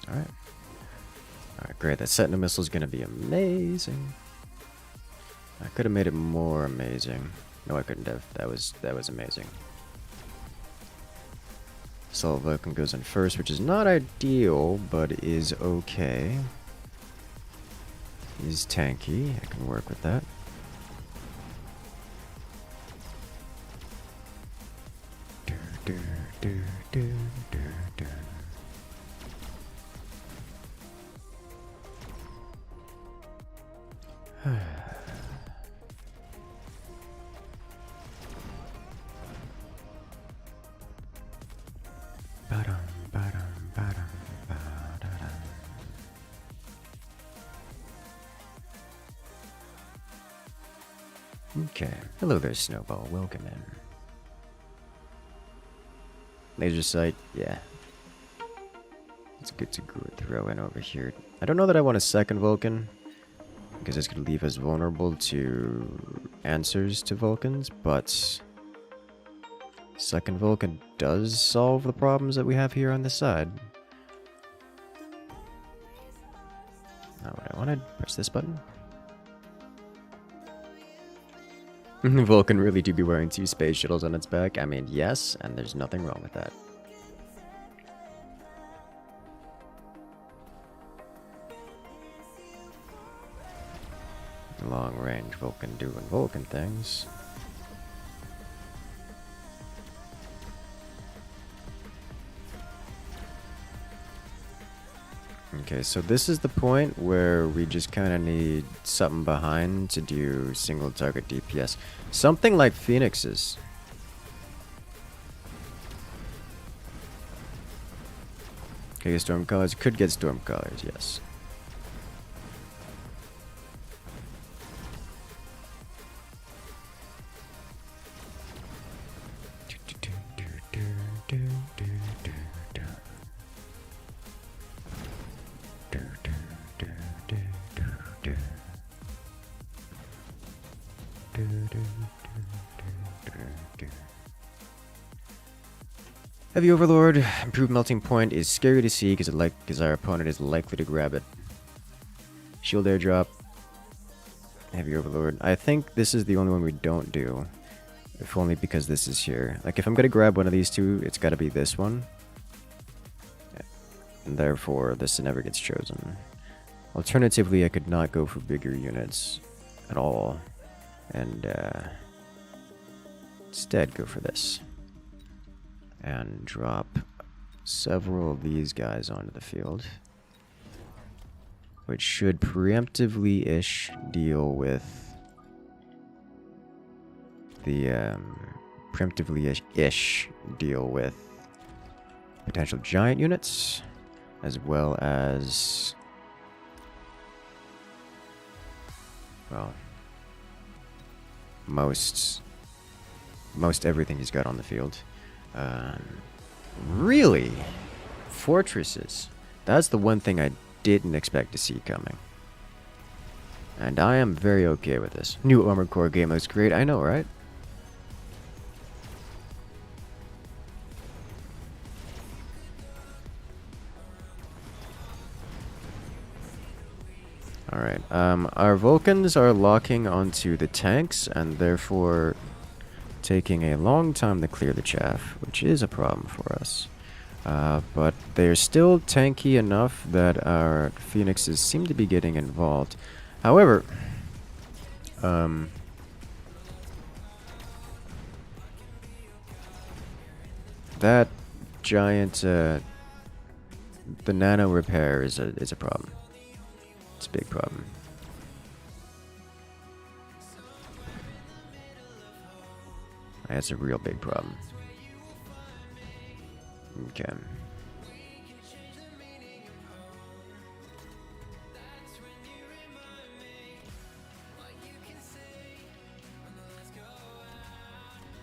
Alright. Alright, great. That Sentinel missile is going to be amazing. I could have made it more amazing. No, I couldn't have. That was amazing. Assault Vulcan goes in first, which is not ideal, but is okay. He's tanky. I can work with that. Okay. Hello there, Snowball. Welcome in. Laser sight, yeah. It's good to throw in over here. I don't know that I want a second Vulcan, because this could leave us vulnerable to answers to Vulcans, but second Vulcan does solve the problems that we have here on this side. Now what I wanted, press this button. Vulcan really do be wearing 2 space shuttles on its back? I mean, yes, and there's nothing wrong with that. Long range Vulcan doing Vulcan things. Okay, so this is the point where we just kind of need something behind to do single target DPS. Something like Phoenix's. Okay, Stormcallers. Could get Stormcallers, yes. Heavy Overlord, improved melting point is scary to see because our opponent is likely to grab it. Shield airdrop, Heavy Overlord. I think this is the only one we don't do, if only because this is here. Like if I'm gonna grab one of these two, it's got to be this one, and therefore this never gets chosen. Alternatively, I could not go for bigger units at all, and instead go for this. And drop several of these guys onto the field, which should preemptively-ish deal with the preemptively-ish deal with potential giant units, as well as, well, most everything he's got on the field. Really? Fortresses. That's the one thing I didn't expect to see coming. And I am very okay with this. New Armored Core game looks great. I know, right? Alright, our Vulcans are locking onto the tanks and therefore taking a long time to clear the chaff, which is a problem for us. But they're still tanky enough that our Phoenixes seem to be getting involved. However, that giant, the nano repair is a problem. It's a big problem. That's a real big problem. Okay.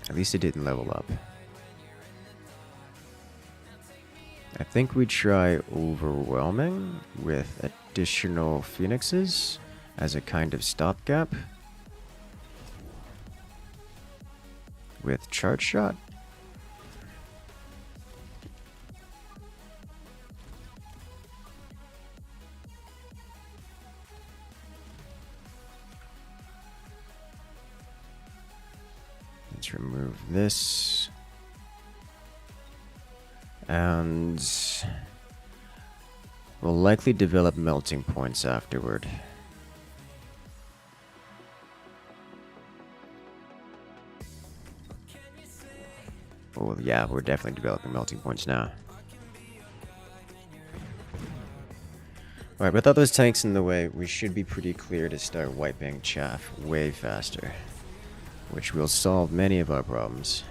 At least it didn't level up. I think we try overwhelming with additional phoenixes as a kind of stopgap. With charge shot. Let's remove this. And we'll likely develop melting points afterward. Oh yeah, we're definitely developing melting points now. Alright, without those tanks in the way, we should be pretty clear to start wiping chaff way faster. Which will solve many of our problems.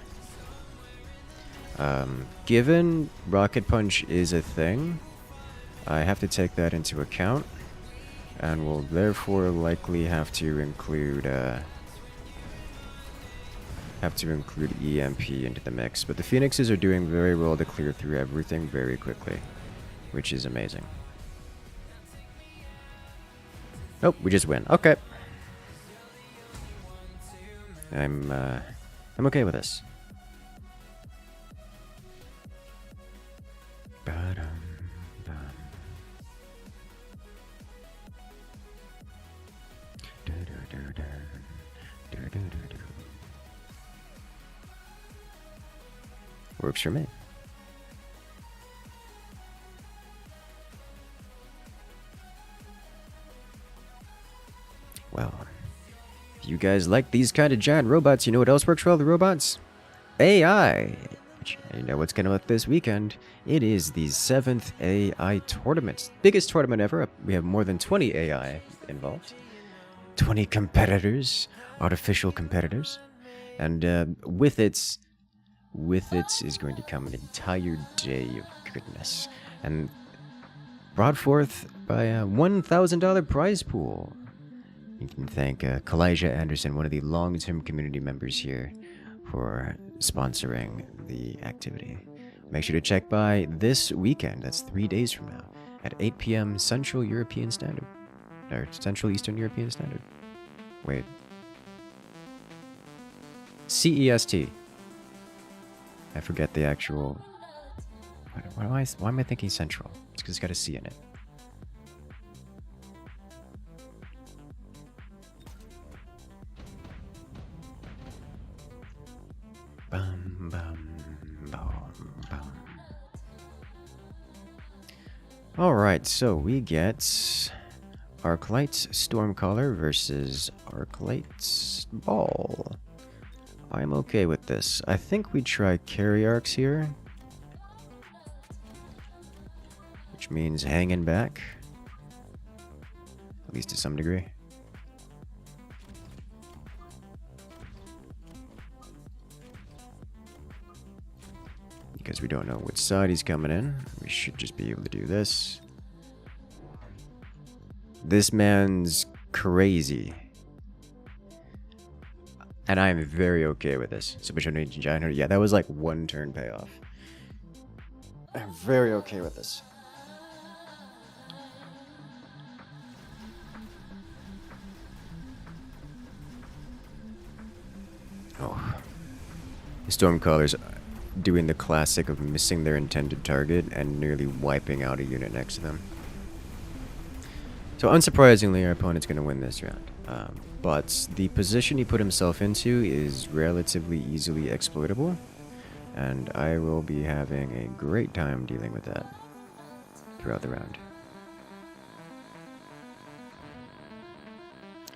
Given Rocket Punch is a thing, I have to take that into account, and will therefore likely have to include EMP into the mix. But the Phoenixes are doing very well to clear through everything very quickly, which is amazing. Nope, we just win. Okay. I'm okay with this. Works for me. Well, if you guys like these kind of giant robots, you know what else works well? The robots? AI. You know what's coming up this weekend? It is the 7th AI tournament. Biggest tournament ever. We have more than 20 AI involved. 20 competitors. Artificial competitors. And with it is going to come an entire day of goodness. And brought forth by a $1,000 prize pool. You can thank Kalijah Anderson, one of the long-term community members here, for sponsoring the activity. Make sure to check by this weekend, that's 3 days from now, at 8 p.m. Central European Standard. Or Central Eastern European Standard. Wait. CEST. I forget the actual... Why am I thinking Central? It's because it's got a C in it. Bum, bum, bum, bum. Alright, so we get Arclight's Stormcaller versus Arclight's Ball. I'm okay with this. I think we try Carry Arcs here. Which means hanging back. At least to some degree. Because we don't know which side he's coming in. We should just be able to do this. This man's crazy. And I am very okay with this. Submission Giant. Yeah, that was like one turn payoff. I'm very okay with this. Oh. The Stormcallers doing the classic of missing their intended target and nearly wiping out a unit next to them. So unsurprisingly, our opponent's going to win this round. But the position he put himself into is relatively easily exploitable. And I will be having a great time dealing with that throughout the round.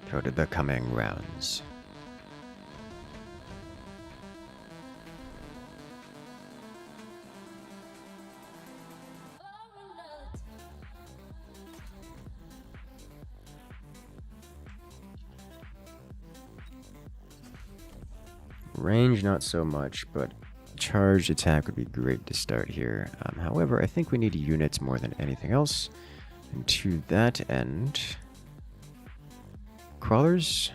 Throughout the coming rounds. Range, not so much, but charged attack would be great to start here. However, I think we need units more than anything else. And to that end... Crawlers?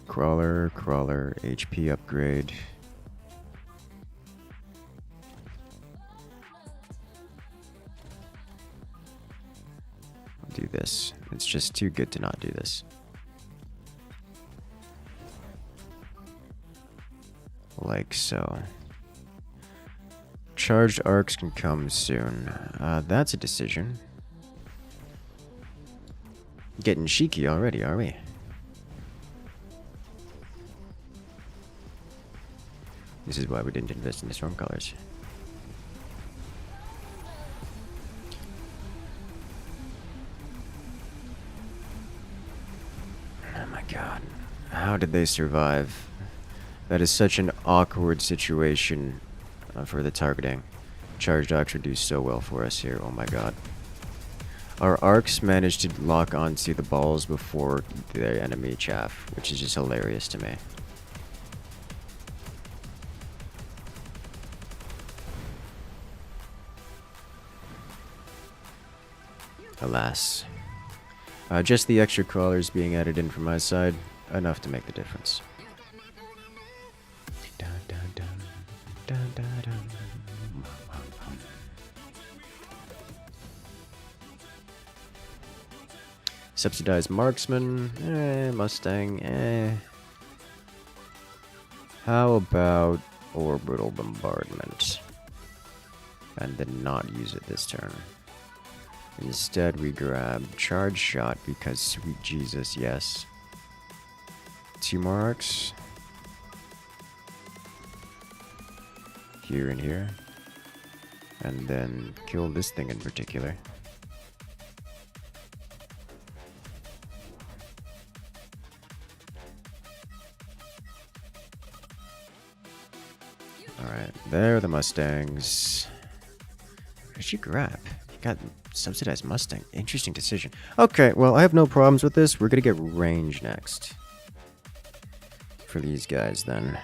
Crawler, HP upgrade. I'll do this. It's just too good to not do this. Like so. Charged arcs can come soon. That's a decision. Getting cheeky already, are we? This is why we didn't invest in the storm colors. Oh my god. How did they survive? That is such an awkward situation for the targeting. Charged arcs would do so well for us here, oh my god. Our arcs managed to lock onto the balls before the enemy chaff, which is just hilarious to me. Alas. Just the extra crawlers being added in from my side, enough to make the difference. Dun, dun, dun, dun, dun, dun. Subsidized marksman, Mustang, How about orbital bombardment? And then not use it this turn. Instead, we grab charge shot because sweet Jesus, yes. 2 more arcs. Here and here. And then kill this thing in particular. Alright, there are the Mustangs. What did you grab? You got subsidized Mustang. Interesting decision. Okay, well, I have no problems with this. We're gonna get range next. For these guys, then.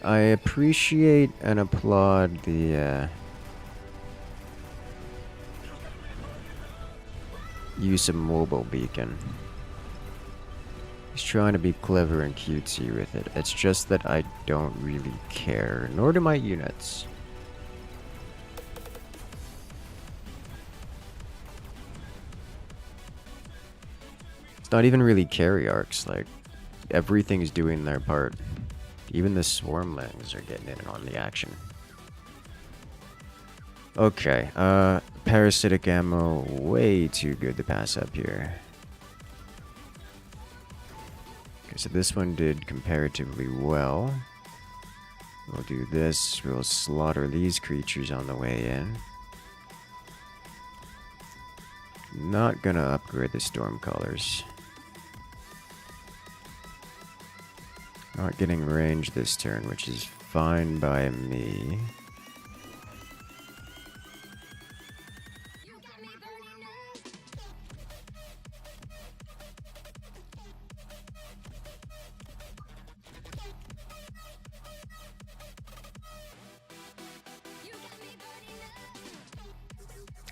I appreciate and applaud the, use of mobile beacon. He's trying to be clever and cutesy with it. It's just that I don't really care, nor do my units. It's not even really carry arcs, like, everything's doing their part. Even the swarmlings are getting in on the action. Okay, parasitic ammo, way too good to pass up here. Okay, so this one did comparatively well. We'll do this, we'll slaughter these creatures on the way in. Not gonna upgrade the storm colors. Not getting range this turn, which is fine by me.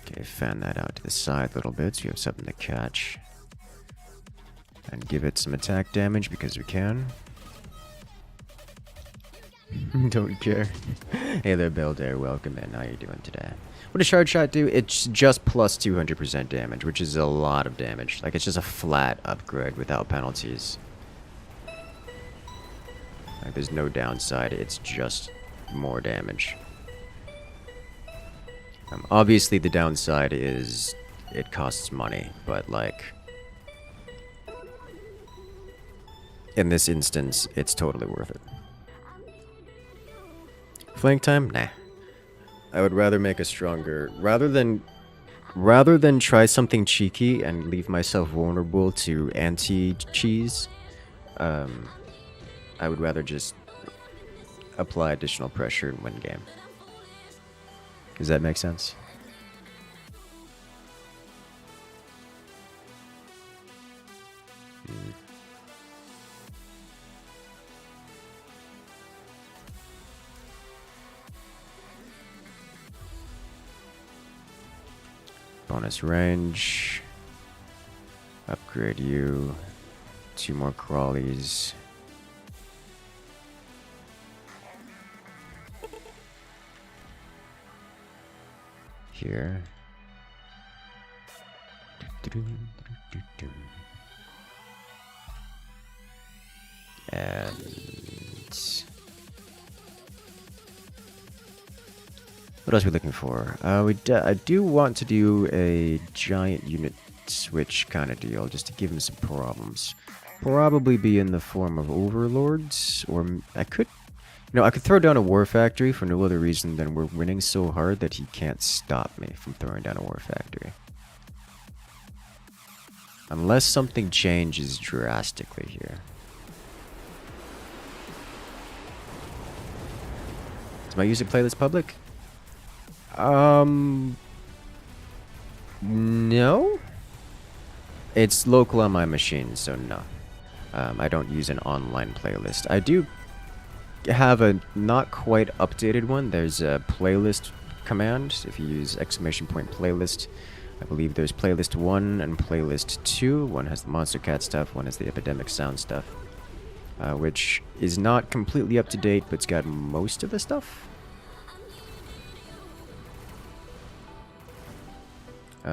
Okay, fan that out to the side a little bit so you have something to catch. And give it some attack damage because we can. Don't care. Hey there, Beldair. Welcome in. How you doing today? What does charge shot do? It's just plus 200% damage, which is a lot of damage. Like, it's just a flat upgrade without penalties. Like, there's no downside. It's just more damage. Obviously, the downside is it costs money, but like in this instance, it's totally worth it. Flank time? Nah. I would rather make a stronger rather than try something cheeky and leave myself vulnerable to anti-cheese. I would rather just apply additional pressure and win game. Does that make sense? Bonus range. Upgrade you. 2 more crawlies. Here. And what else are we looking for? I do want to do a giant unit switch kind of deal, just to give him some problems. Probably be in the form of overlords, or I could throw down a war factory for no other reason than we're winning so hard that he can't stop me from throwing down a war factory. Unless something changes drastically here. Is my music playlist public? No. It's local on my machine, so no. I don't use an online playlist. I do have a not quite updated one. There's a playlist command. If you use !playlist, I believe there's playlist 1 and playlist 2. One has the Monster Cat stuff, one has the Epidemic Sound stuff. Which is not completely up to date, but it's got most of the stuff.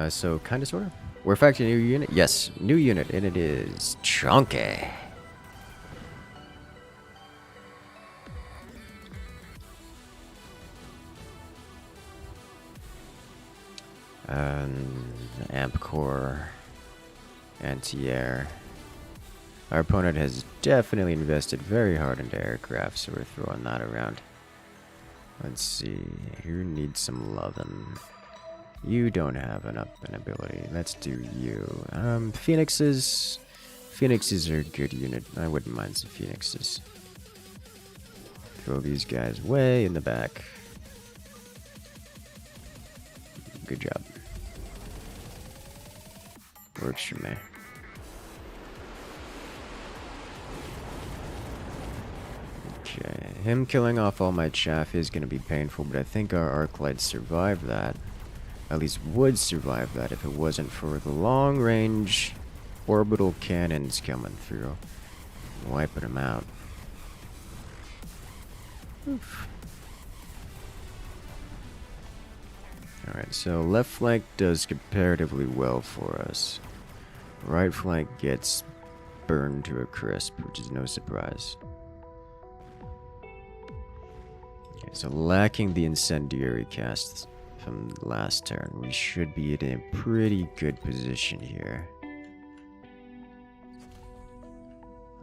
So, kinda sorta. We're factoring a new unit? Yes, new unit, and it is chunky. Amp core, anti-air. Our opponent has definitely invested very hard into aircraft, so we're throwing that around. Let's see, who needs some lovin'? You don't have an ability. Let's do you. Phoenixes. Phoenixes are a good unit. I wouldn't mind some phoenixes. Throw these guys way in the back. Good job. Works for me. Okay, him killing off all my chaff is going to be painful, but I think our arc lights survive that. At least would survive that if it wasn't for the long-range orbital cannons coming through. Wiping them out. Oof. Alright, so left flank does comparatively well for us. Right flank gets burned to a crisp, which is no surprise. Okay, so lacking the incendiary casts from last turn, we should be in a pretty good position here.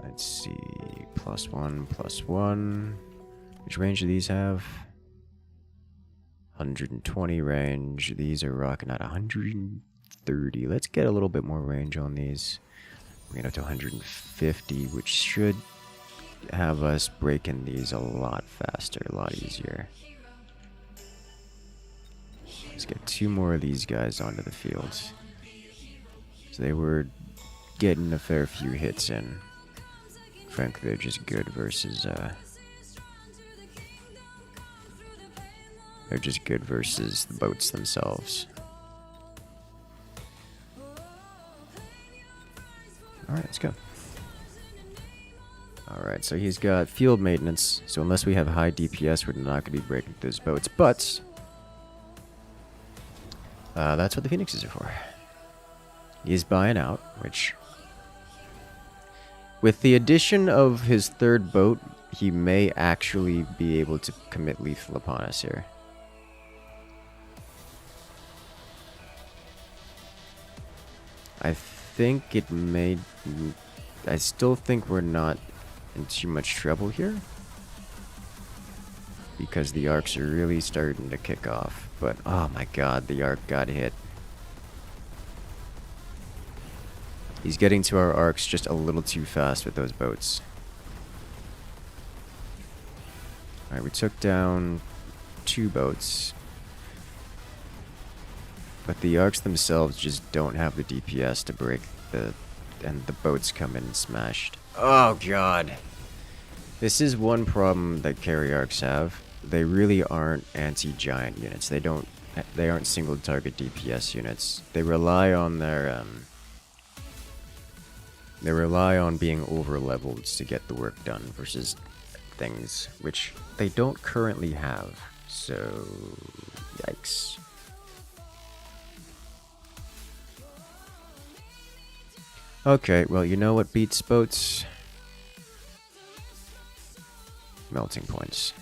Let's see, +1/+1. Which range do these have? 120 range. These are rocking at 130. Let's get a little bit more range on these. We're going up to 150, which should have us breaking these a lot faster, a lot easier. Let's get 2 more of these guys onto the field. So they were getting a fair few hits in. Frankly, they're just good versus they're just good versus the boats themselves. Alright, let's go. Alright, so he's got field maintenance, so unless we have high DPS, we're not going to be breaking those boats, but that's what the Phoenixes are for. He's buying out, which, with the addition of his 3rd boat, he may actually be able to commit lethal upon us here. I think it may... I still think we're not in too much trouble here. Because the arcs are really starting to kick off. But, oh my god, the arc got hit. He's getting to our arcs just a little too fast with those boats. Alright, we took down 2 boats. But the arcs themselves just don't have the DPS to break the... And the boats come in smashed. Oh god! This is one problem that carry arcs have. They really aren't anti-giant units. They aren't single target DPS units. They rely on their they rely on being over-leveled to get the work done versus things which they don't currently have. So, yikes. Okay, well, you know what beats boats? Melting points.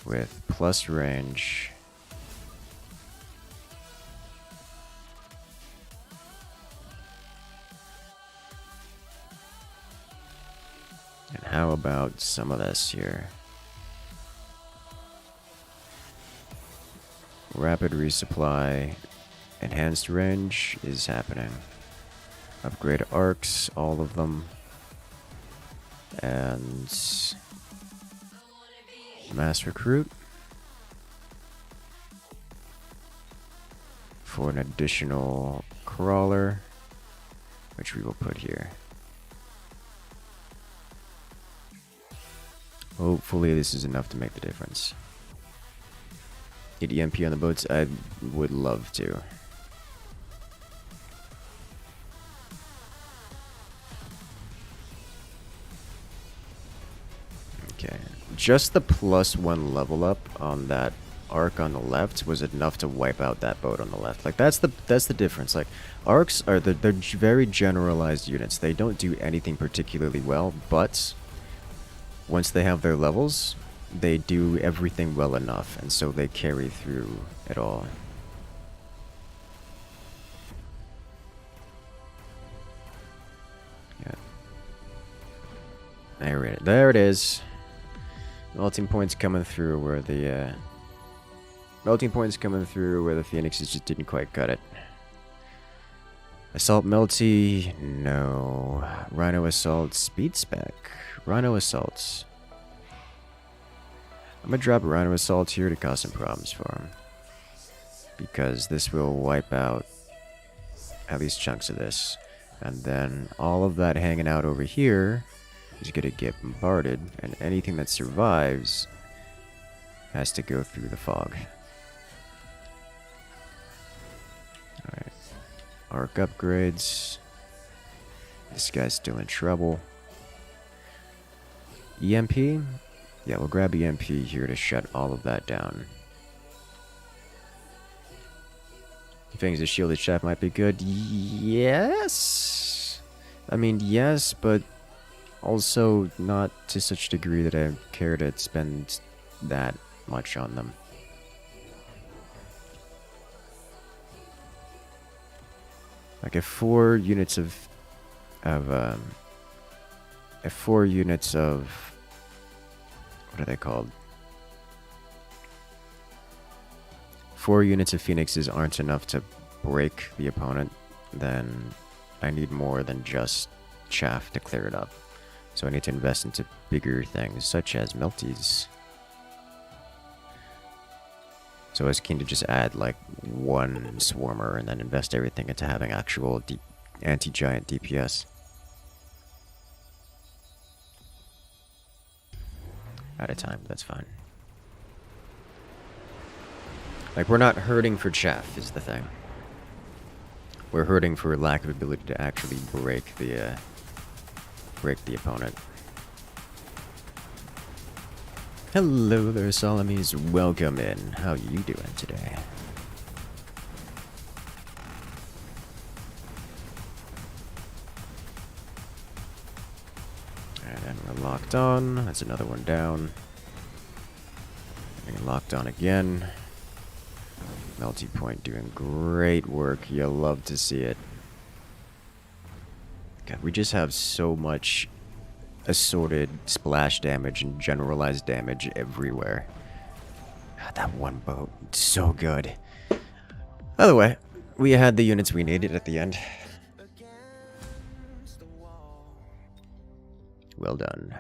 With plus range. And how about some of this here? Rapid resupply. Enhanced range is happening. Upgrade arcs, all of them. And mass recruit for an additional crawler, which we will put here. Hopefully this is enough to make the difference. Get EMP on the boats? I would love to. Okay, just the +1 level up on that arc on the left was enough to wipe out that boat on the left. Like that's the difference. Like arcs are they're very generalized units. They don't do anything particularly well, but once they have their levels, they do everything well enough, and so they carry through it all. Yeah. There it is. Melting points coming through where the Phoenixes just didn't quite cut it. Assault Melty, no. Rhino Assault, speed spec. Rhino Assaults. I'm gonna drop Rhino Assault here to cause some problems for him. Because this will wipe out at least chunks of this. And then all of that hanging out over here is gonna get bombarded, and anything that survives has to go through the fog. Alright. Arc upgrades. This guy's still in trouble. EMP? Yeah, we'll grab EMP here to shut all of that down. You think the shielded shaft might be good? Yes! I mean, yes, but also not to such a degree that I care to spend that much on them. Like if 4 units of what are they called? 4 units of Phoenixes aren't enough to break the opponent, then I need more than just chaff to clear it up. So I need to invest into bigger things, such as Melties. So I was keen to just add like 1 Swarmer and then invest everything into having actual anti-giant DPS. At a time, that's fine. Like, we're not hurting for chaff, is the thing. We're hurting for lack of ability to actually break the opponent. Hello there, Solomies. Welcome in. How you doing today? Alright, and we're locked on. That's another one down. Getting locked on again. Melty Point doing great work. You'll love to see it. God, we just have so much assorted splash damage and generalized damage everywhere. God, that one boat, so good. By the way, we had the units we needed at the end. Well done.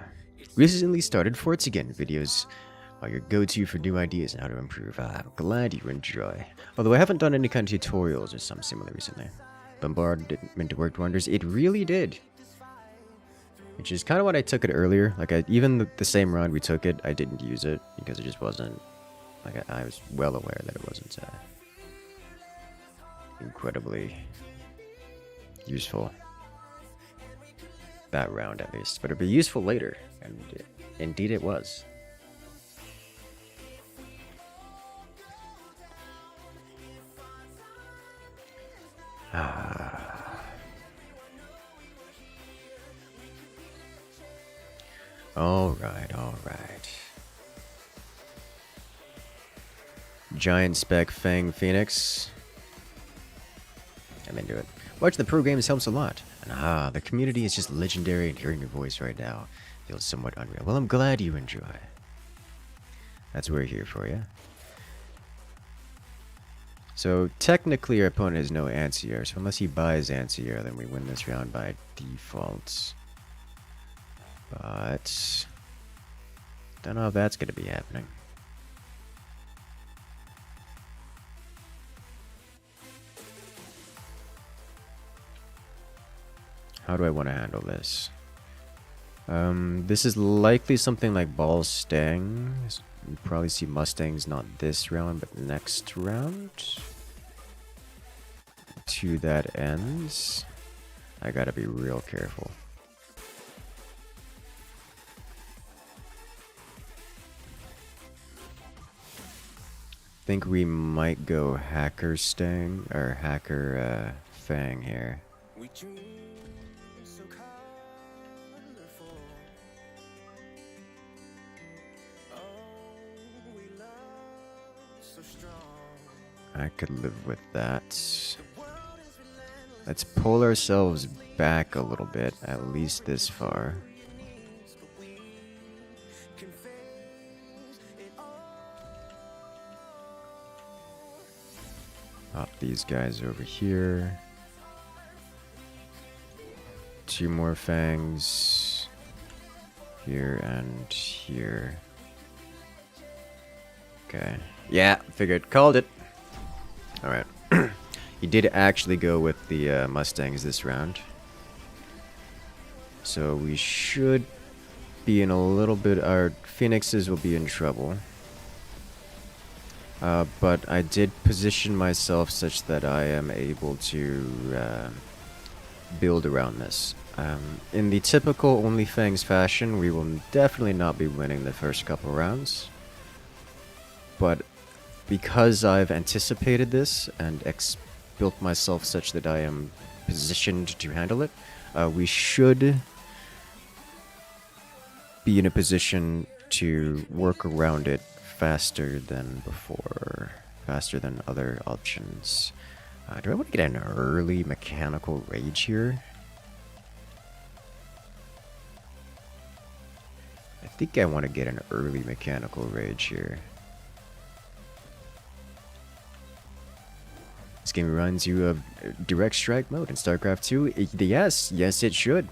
Recently started Forts Again videos are your go-to for new ideas and how to improve. I'm glad you enjoy. Although I haven't done any kind of tutorials or something similar recently. Bombardment worked wonders. It really did. Which is kind of what I took it earlier. Like, even the same round we took it, I didn't use it because it just wasn't... Like, I was well aware that it wasn't incredibly useful. That round, at least. But it'd be useful later. And indeed it was. Alright, alright. Giant Spec Fang Phoenix. I'm into it. Watching the pro games helps a lot. And the community is just legendary, and hearing your voice right now feels somewhat unreal. Well, I'm glad you enjoy. That's what we're here for, yeah? So, technically our opponent has no anti-air, so unless he buys anti-air, then we win this round by default. But... don't know if that's going to be happening. How do I want to handle this? This is likely something like Ball Stang. You probably see Mustangs not this round, but next round. To that ends, I gotta be real careful. Think we might go Hacker Stang or Hacker Fang here. I could live with that. Let's pull ourselves back a little bit, at least this far. Pop these guys over here. 2 more fangs. Here and here. Okay. Yeah, figured. Called it. Alright. He did actually go with the Mustangs this round. So we should be in a little bit... Our Phoenixes will be in trouble. But I did position myself such that I am able to build around this. In the typical OnlyFangs fashion, we will definitely not be winning the first couple rounds. But because I've anticipated this and built myself such that I am positioned to handle it, we should be in a position to work around it faster than before, faster than other options. Do I want to get an early mechanical rage here? I think I want to get an early mechanical rage here. This game reminds you of direct strike mode in StarCraft 2. Yes, it should.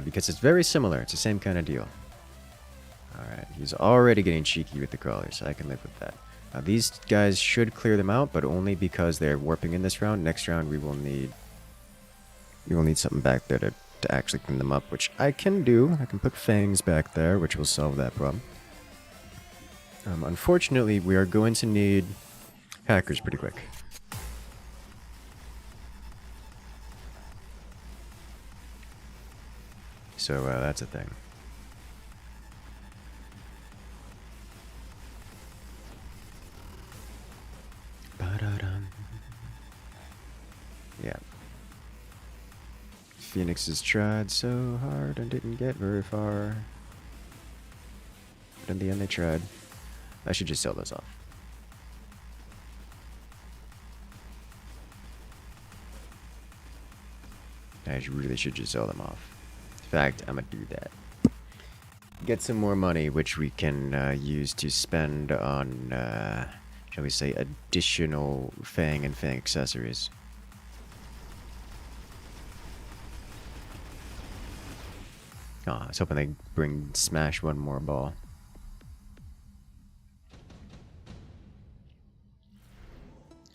Because it's very similar. It's the same kind of deal. Alright, he's already getting cheeky with the crawlers, so I can live with that. These guys should clear them out, but only because they're warping in this round. Next round we will need something back there to actually clean them up, which I can do. I can put fangs back there, which will solve that problem. Unfortunately, we are going to need hackers pretty quick. So that's a thing. Ba-da-dum. Yeah. Phoenixes tried so hard and didn't get very far. But in the end they tried. I should just sell those off. I really should just sell them off. In fact, I'm gonna do that. Get some more money, which we can use to spend on, shall we say, additional Fang and Fang accessories. Oh, I was hoping they'd smash one more ball.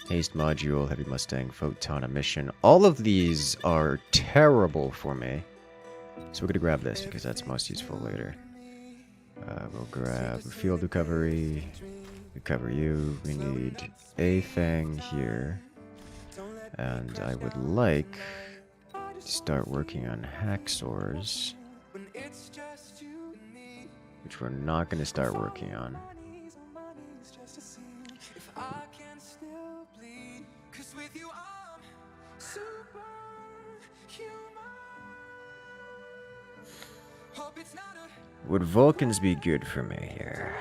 Haste module, heavy Mustang, photon emission. All of these are terrible for me. So we're gonna grab this because that's most useful later. We'll grab field recovery. Recover you. We need a Fang here. And I would like to start working on hacksaws, which we're not going to start working on. Would Vulcans be good for me here?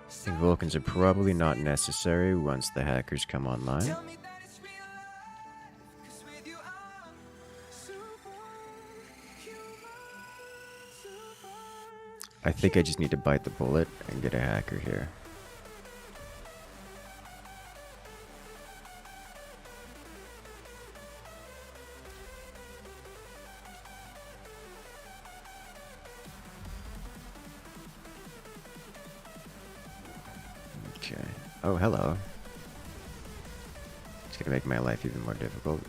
I think Vulcans are probably not necessary once the hackers come online. I think I just need to bite the bullet and get a hacker here. Okay. Oh, hello. It's gonna make my life even more difficult.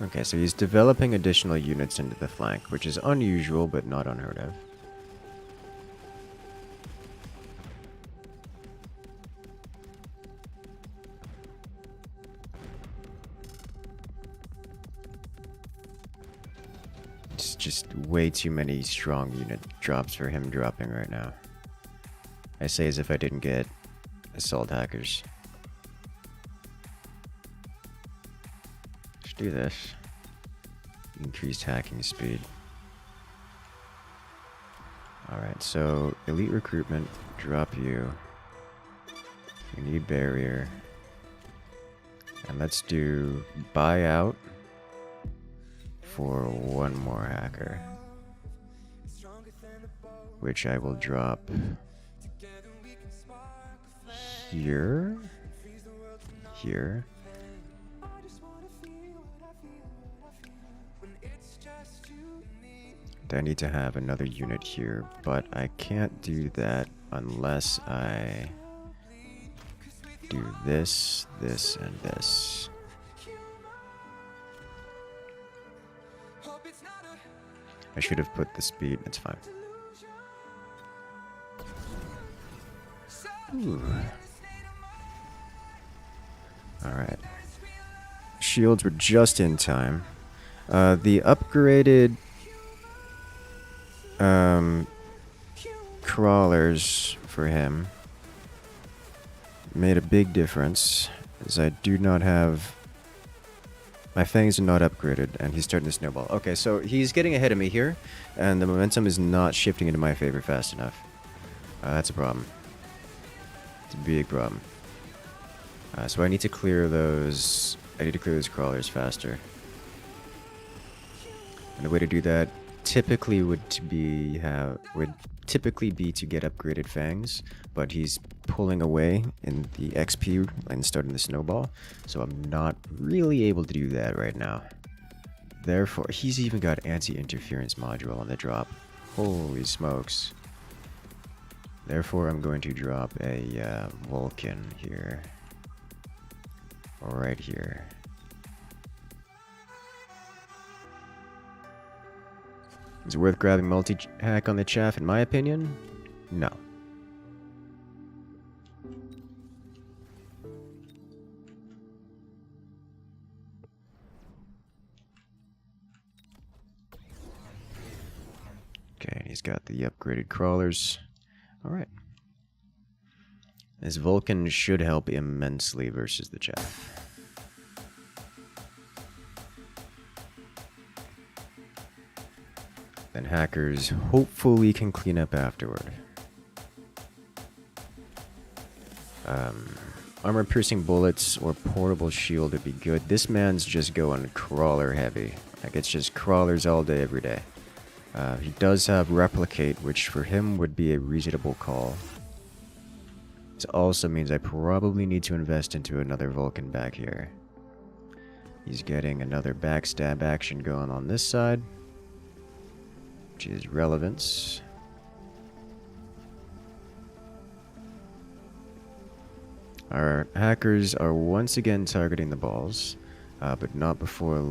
Okay, so he's developing additional units into the flank, which is unusual but not unheard of. It's just way too many strong unit drops for him dropping right now. I say as if I didn't get assault hackers. Let's do this. Increased hacking speed. Alright, so elite recruitment, drop you. We need barrier. And let's do buyout for one more hacker, which I will drop here, here. I need to have another unit here, but I can't do that unless I do this, this, and this. I should have put the speed, it's fine. Alright. Shields were just in time. The upgraded crawlers for him made a big difference, as I do not have... My fangs are not upgraded, and he's starting to snowball. Okay, so he's getting ahead of me here, and the momentum is not shifting into my favor fast enough. That's a problem. It's a big problem. So I need to clear those... I need to clear those crawlers faster. And the way to do that typically would typically be to get upgraded fangs, but he's pulling away in the XP and starting the snowball, so I'm not really able to do that right now. Therefore, he's even got anti-interference module on the drop. Holy smokes. Therefore, I'm going to drop a Vulcan here. Right here. Is it worth grabbing multi-hack on the chaff, in my opinion? No. Okay, and he's got the upgraded crawlers. Alright. This Vulcan should help immensely versus the Chaff. Then hackers hopefully can clean up afterward. Armor-piercing bullets or portable shield would be good. This man's just going crawler heavy. Like, it's just crawlers all day, every day. He does have replicate, which for him would be a reasonable call. This also means I probably need to invest into another Vulcan back here. He's getting another backstab action going on this side, which is relevance. Our hackers are once again targeting the balls, but not before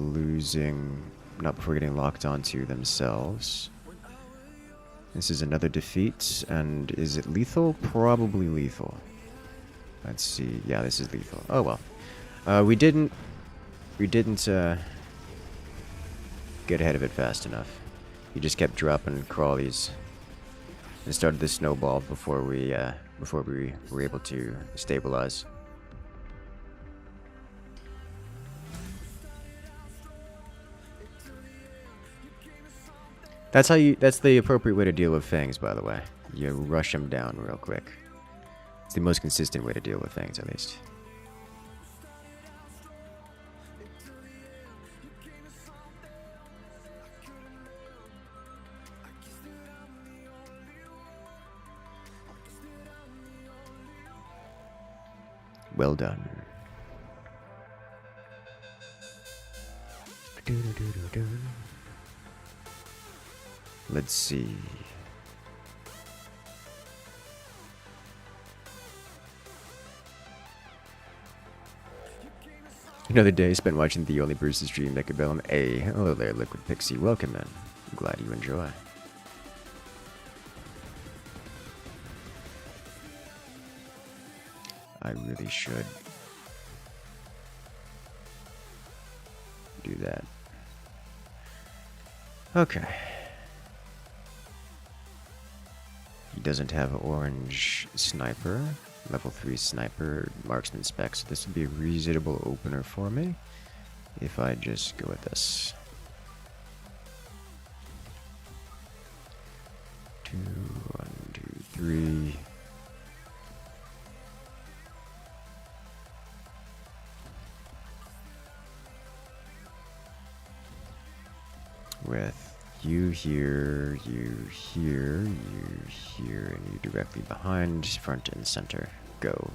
getting locked onto themselves. This is another defeat, and is it lethal? Probably lethal. Let's see. Yeah, this is lethal. Oh well. We didn't get ahead of it fast enough. He just kept dropping crawlies and started the snowball before we were able to stabilize. That's the appropriate way to deal with fangs, by the way. You rush them down real quick. It's the most consistent way to deal with fangs, at least. Well done. Let's see. Another day spent watching the only Bruce's stream, Mechabellum. Hey, hello there, Liquid Pixie. Welcome, man. I'm glad you enjoy. I really should do that. Okay. He doesn't have orange sniper, level 3 sniper, marksman spec, so this would be a reasonable opener for me if I just go with this. 2, 1, 2, 3. With you here, you here, you here, and you directly behind, front and center. Go.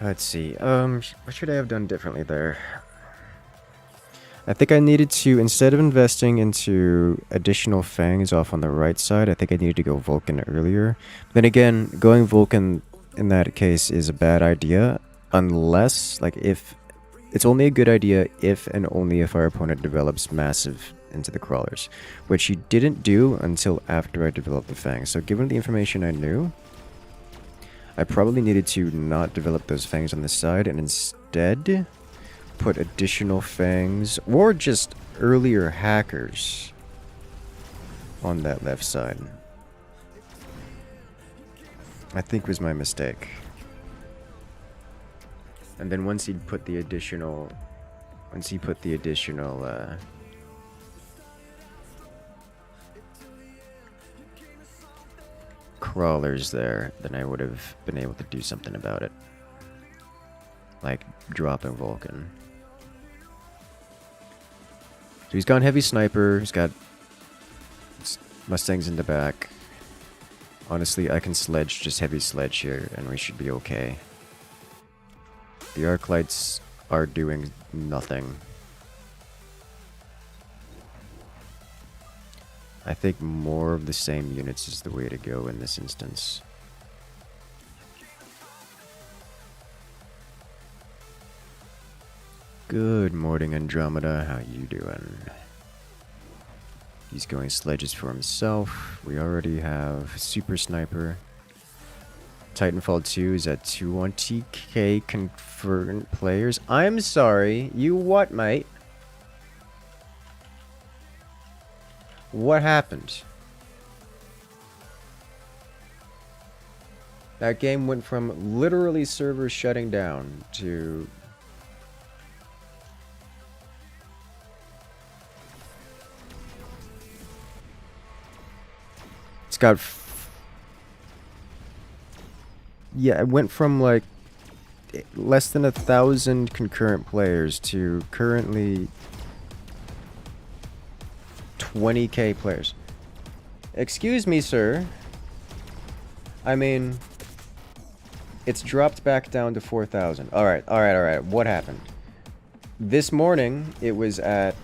Let's see. What should I have done differently there? I think I needed to, instead of investing into additional fangs off on the right side, I think I needed to go Vulcan earlier. Then again, going Vulcan in that case is a bad idea, unless, like, if it's only a good idea if and only if our opponent develops massive into the crawlers, which he didn't do until after I developed the fangs. So given the information I knew, I probably needed to not develop those fangs on the side and instead put additional fangs or just earlier hackers on that left side. I think was my mistake. And then once he put the additional crawlers there, then I would have been able to do something about it. Like dropping Vulcan. So he's gone heavy sniper, he's got Mustangs in the back. Honestly, I can sledge, just heavy sledge here, and we should be okay. The arc lights are doing nothing. I think more of the same units is the way to go in this instance. Good morning, Andromeda. How you doing? He's going sledges for himself. We already have Super Sniper. Titanfall 2 is at 20k confirmed players. I'm sorry. You what, mate? What happened? That game went from literally servers shutting down to it's got yeah, it went from like less than 1,000 concurrent players to currently 20k players. Excuse me, sir. I mean, it's dropped back down to 4,000. Alright, alright, alright. What happened? This morning, it was at...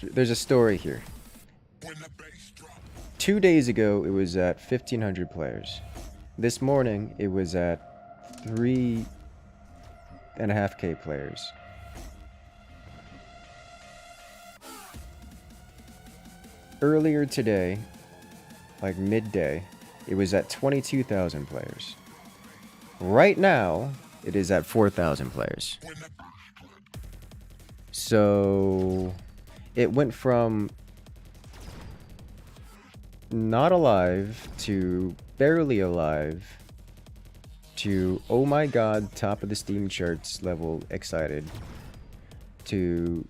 There's a story here. 2 days ago, it was at 1,500 players. This morning, it was at 3.5k players. Earlier today, like midday, it was at 22,000 players. Right now, it is at 4,000 players. So, it went from not alive to barely alive to, oh my god, top of the Steam charts level, excited, to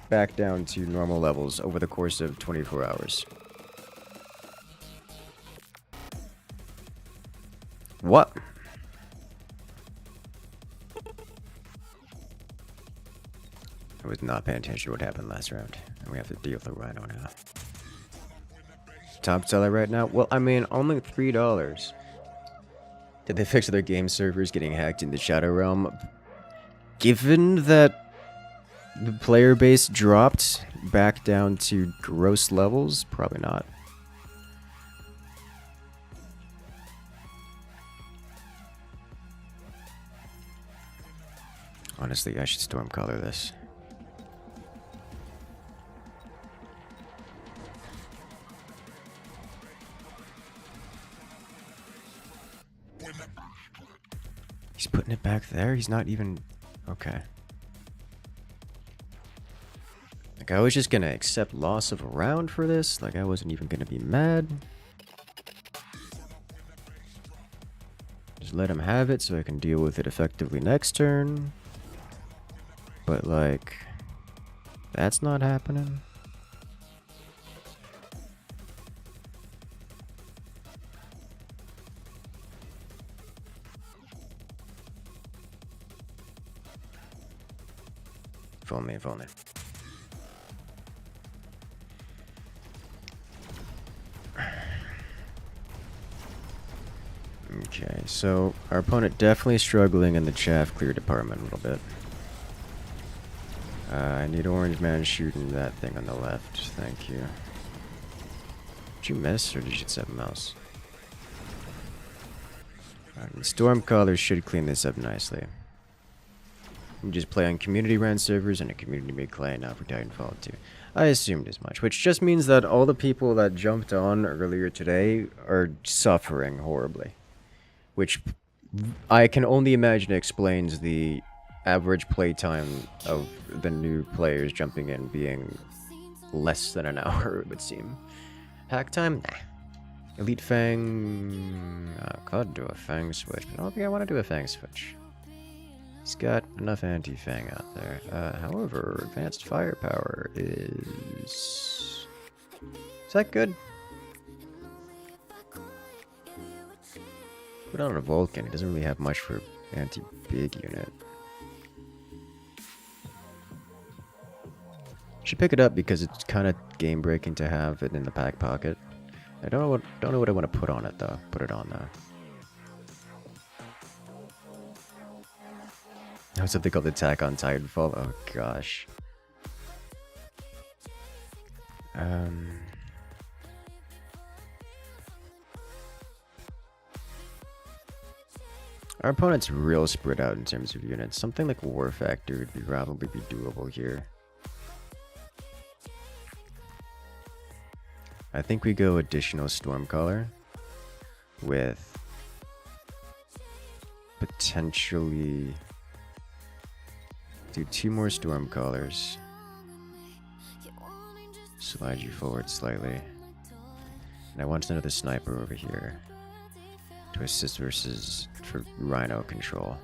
back down to normal levels over the course of 24 hours. What? I was not paying attention to what happened last round, and we have to deal with the Rhino now. Top seller right now? Well, I mean, only $3. Did they fix their game servers getting hacked in the Shadow Realm? Given that the player base dropped back down to gross levels, probably not. Honestly, I should Stormcaller this. He's putting it back there? He's not even... Okay. Like, I was just gonna accept loss of a round for this. Like, I wasn't even gonna be mad. Just let him have it so I can deal with it effectively next turn. But, like, that's not happening. If only, if only. Okay, so our opponent definitely struggling in the chaff clear department a little bit. I need Orange Man shooting that thing on the left. Thank you. Did you miss, or did you just have a mouse? Alright, Stormcaller should clean this up nicely. We just play on community ran servers and a community made client now for Titanfall 2. I assumed as much, which just means that all the people that jumped on earlier today are suffering horribly. Which I can only imagine explains the average playtime of the new players jumping in being less than an hour, it would seem. Hack time? Nah. Elite Fang... I could do a Fang switch, but I don't think I want to do a Fang switch. He's got enough anti-Fang out there. However, advanced firepower is... Is that good? Put on a Vulcan, he doesn't really have much for anti-big unit. Should pick it up because it's kind of game-breaking to have it in the back pocket. I don't know what I want to put on it though. Put it on though. I have something called Attack on Titanfall. Oh gosh. Our opponent's real spread out in terms of units. Something like War Factor would probably be doable here. I think we go additional Stormcaller with potentially do 2 more Stormcallers. Slide you forward slightly. And I want another sniper over here to assist versus for Rhino control.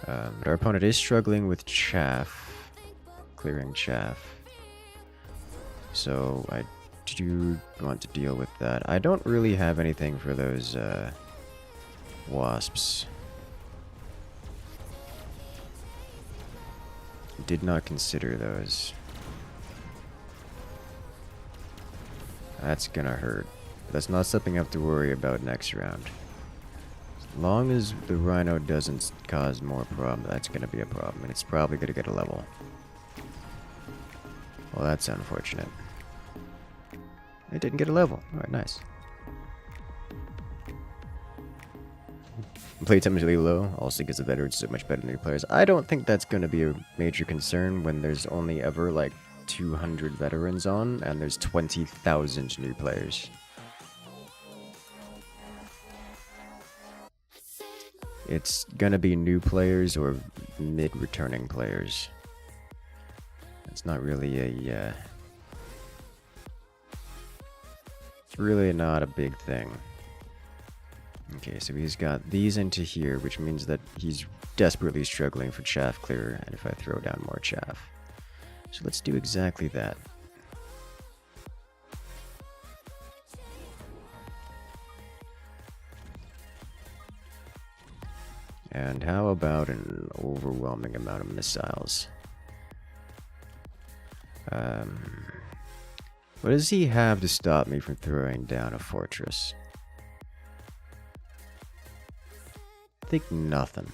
But our opponent is struggling with chaff, clearing chaff. So I do want to deal with that. I don't really have anything for those wasps. Did not consider those. That's gonna hurt. That's not something I have to worry about next round. As long as the Rhino doesn't cause more problem, that's gonna be a problem, and it's probably gonna get a level. Well, that's unfortunate. It didn't get a level. Alright, nice. Playtime is really low, also because the veterans are so much better than new players. I don't think that's going to be a major concern when there's only ever like 200 veterans on and there's 20,000 new players. It's going to be new players or mid-returning players. It's not really a... it's really not a big thing. Okay, so he's got these into here, which means that he's desperately struggling for chaff clear, and if I throw down more chaff. So let's do exactly that. And how about an overwhelming amount of missiles? What does he have to stop me from throwing down a fortress? I think nothing.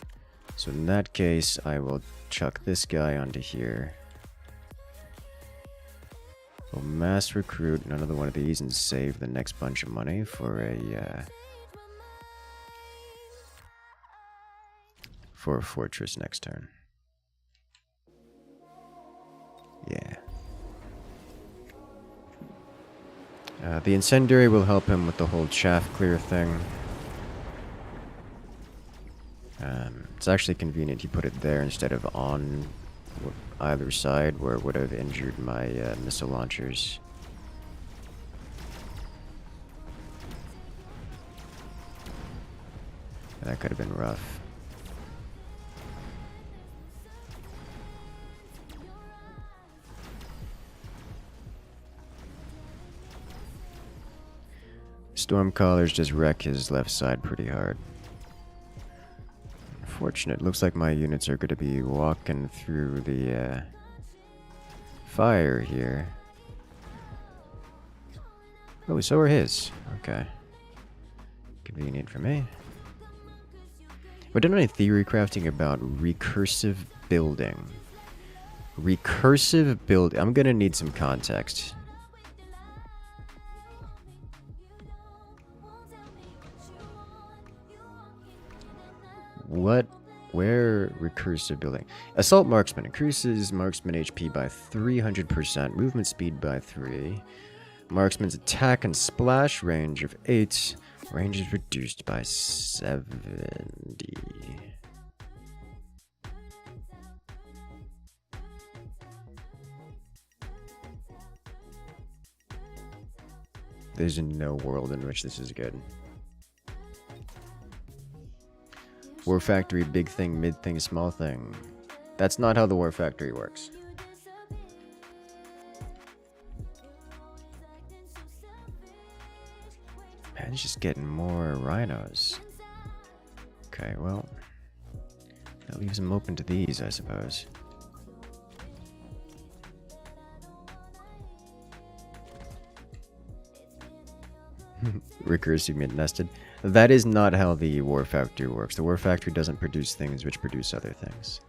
So in that case, I will chuck this guy onto here. We'll mass recruit another one of these and save the next bunch of money for a fortress next turn. Yeah. The incendiary will help him with the whole chaff clear thing. It's actually convenient he put it there instead of on either side where it would have injured my missile launchers. That could have been rough. Stormcallers just wreck his left side pretty hard. Unfortunate. Looks like my units are going to be walking through the fire here. Oh, so are his. Okay. Convenient for me. We've done any theory crafting about recursive building. Recursive build. I'm going to need some context. What? Where recursive building? Assault marksman increases marksman HP by 300%, movement speed by 3. Marksman's attack and splash range of 8. Range is reduced by 70. There's no world in which this is good. War Factory, big thing, mid thing, small thing. That's not how the War Factory works. Man, it's just getting more rhinos. Okay, well, that leaves him open to these, I suppose. Recursive mid-nested. That is not how the War Factory works. The War Factory doesn't produce things which produce other things.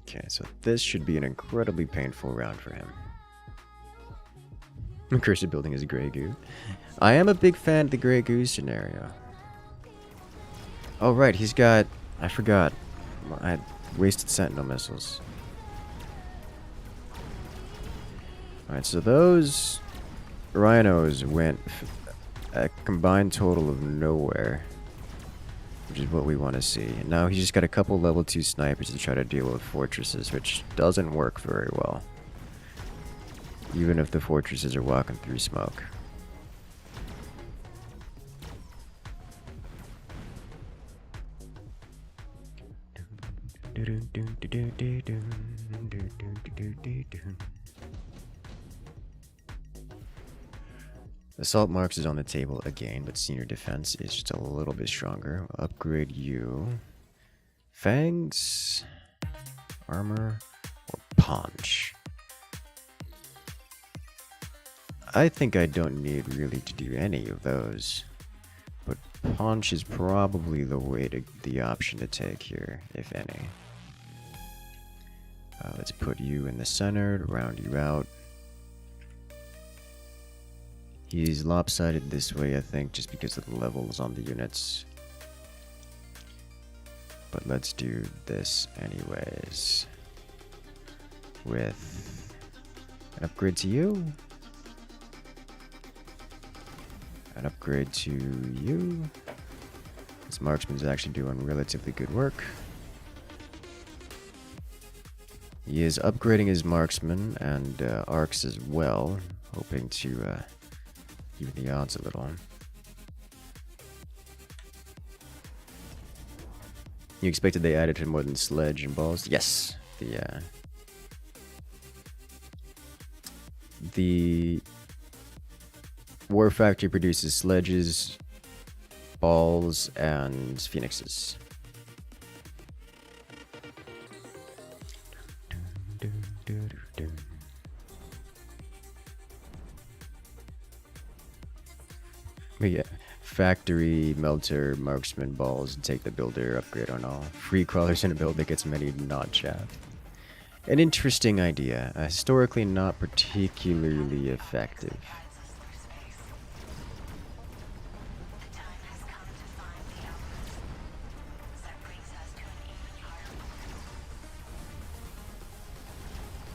Okay, so this should be an incredibly painful round for him. Recursive building is a Grey Goo. I am a big fan of the Grey Goo scenario. Oh right, he's got... I forgot. I had wasted sentinel missiles. Alright, so those rhinos went a combined total of nowhere, which is what we want to see. And now he's just got a couple level 2 snipers to try to deal with fortresses, which doesn't work very well. Even if the fortresses are walking through smoke. Assault marks is on the table again, but senior defense is just a little bit stronger. We'll upgrade you. Fangs, armor, or punch. I think I don't need really to do any of those, but punch is probably the option to take here, if any. Let's put you in the center, round you out. He's lopsided this way, I think, just because of the levels on the units. But let's do this anyways. With an upgrade to you. An upgrade to you. This marksman's actually doing relatively good work. He is upgrading his marksman and arcs as well, hoping to even the odds a little. You expected they added more than sledge and balls? Yes. The War Factory produces sledges, balls, and phoenixes. Yeah, factory, melter, marksman, balls, and take the builder, upgrade on all. Free crawlers in a build that gets many not chaff. An interesting idea, historically not particularly effective.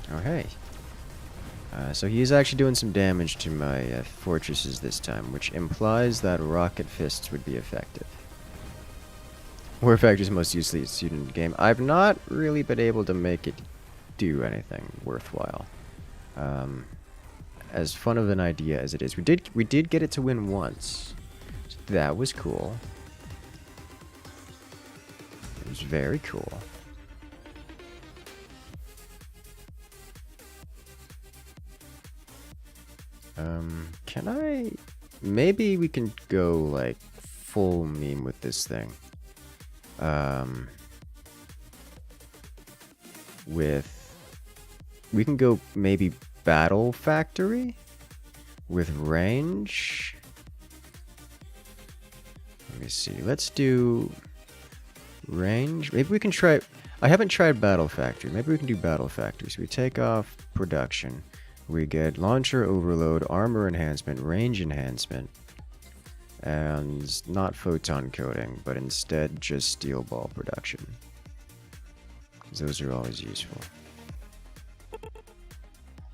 Oh hey. So he is actually doing some damage to my fortresses this time, which implies that rocket fists would be effective. War Factory's most useless unit in the game. I've not really been able to make it do anything worthwhile. As fun of an idea as it is, we did get it to win once. So that was cool. It was very cool. Can I... Maybe we can go, like, full meme with this thing. We can go maybe Battle Factory with range. Let me see. Let's do range. Maybe we can try... I haven't tried Battle Factory. Maybe we can do Battle Factory. So we take off production. We get launcher overload, armor enhancement, range enhancement, and not photon coating, but instead just steel ball production. Because those are always useful.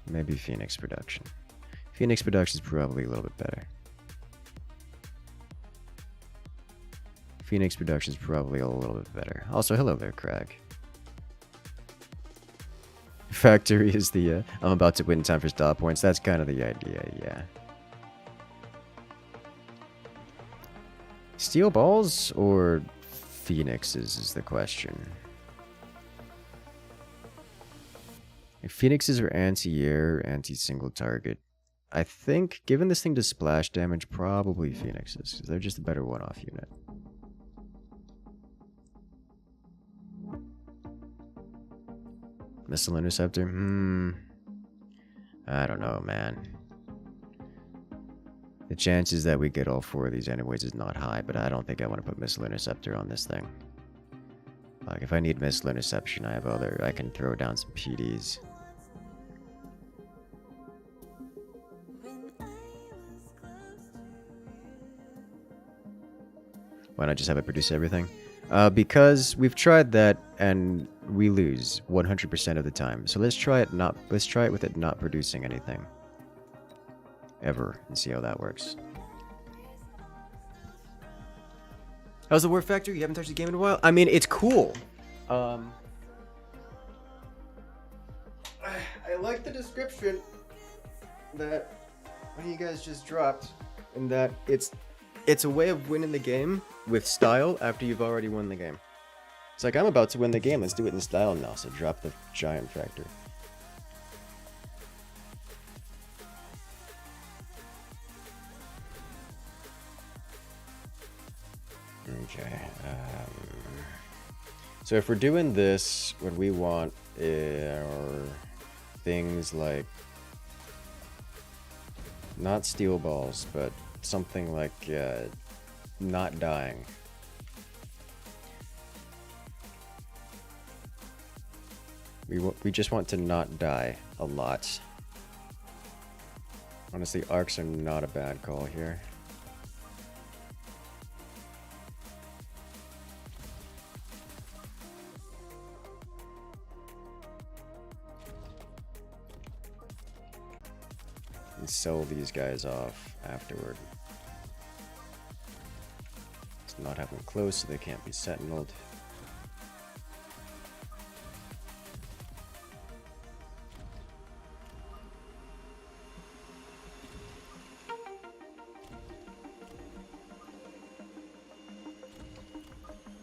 Maybe Phoenix production. Phoenix production is probably a little bit better. Phoenix production is probably a little bit better. Also, hello there, Craig. Factory is the I'm about to win time for stop points. That's kind of the idea, yeah. Steel balls or phoenixes is the question. If phoenixes are anti-air, anti-single target, I think, given this thing does splash damage, probably phoenixes, because they're just a better one-off unit. Missile interceptor? I don't know, man. The chances that we get all 4 of these anyways is not high, but I don't think I want to put missile interceptor on this thing. Like, if I need missile interception, I can throw down some PDs. Why not just have it produce everything? Because we've tried that and we lose 100% of the time. So let's try it with it not producing anything. Ever, and see how that works. How's the War Factory? You haven't touched the game in a while? I mean, it's cool. I like the description that you guys just dropped, in that it's a way of winning the game with style after you've already won the game. It's like, I'm about to win the game, let's do it in style now, so drop the giant factory. Okay. So if we're doing this, what we want are things like not steel balls, but something like not dying. We just want to not die a lot. Honestly, arcs are not a bad call here. And sell these guys off afterward. Let's not have them close so they can't be sentineled.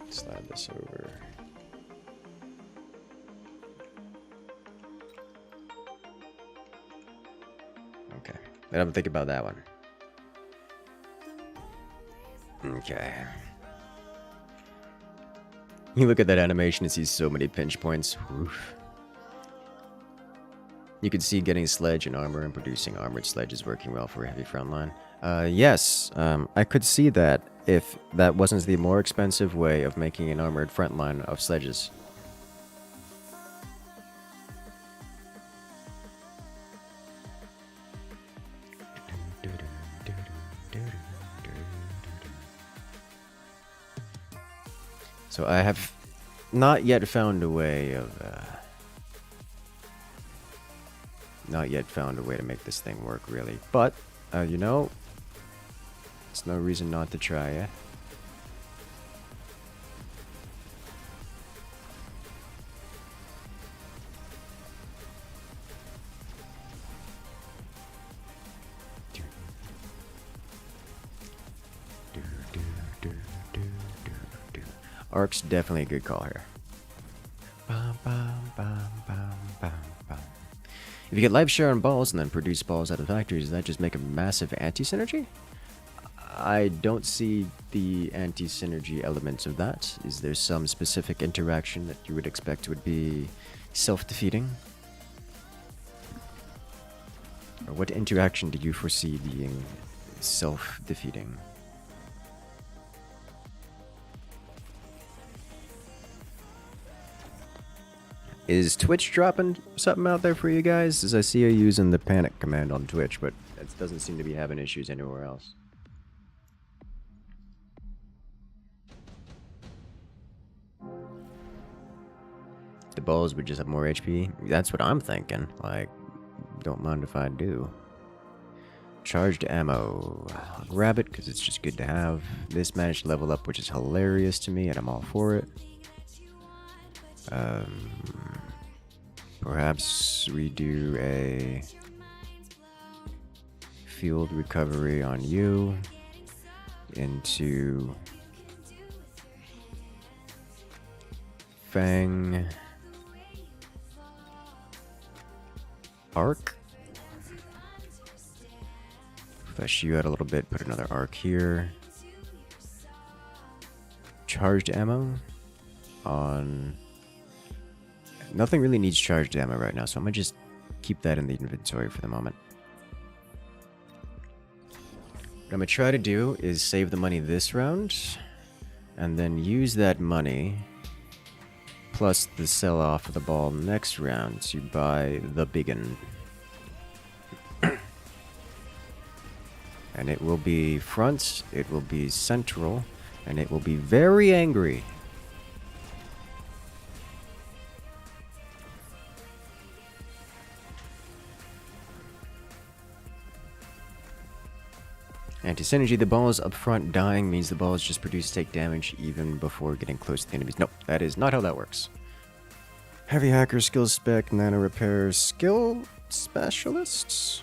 Slide this over. Okay, let me think about that one. Okay. You look at that animation and see so many pinch points. Oof. You can see getting sledge and armor and producing armored sledge is working well for a heavy frontline. Yes, I could see that if that wasn't the more expensive way of making an armored frontline of sledges. So I have not yet found a way of to make this thing work, really. But you know, it's no reason not to try, eh? Arc's definitely a good call here. If you get life share on balls and then produce balls out of factories, does that just make a massive anti-synergy? I don't see the anti-synergy elements of that. Is there some specific interaction that you would expect would be self-defeating? Or what interaction did you foresee being self-defeating? Is Twitch dropping something out there for you guys? As I see you using the panic command on Twitch, but it doesn't seem to be having issues anywhere else. The balls would just have more HP? That's what I'm thinking. Like, don't mind if I do. Charged ammo. I'll grab it because it's just good to have. This managed to level up, which is hilarious to me, and I'm all for it. Perhaps we do a field recovery on you into Fang arc. Flesh you out a little bit, put another arc here. Charged ammo on... Nothing really needs charged ammo right now, so I'm gonna just keep that in the inventory for the moment. What I'm gonna try to do is save the money this round, and then use that money, plus the sell off of the ball next round to buy the biggin. And it will be front, it will be central, and it will be very angry. Anti-synergy, the balls up front dying means the balls just take damage even before getting close to the enemies. Nope, that is not how that works. Heavy hacker, skill spec, nano repair, skill specialists?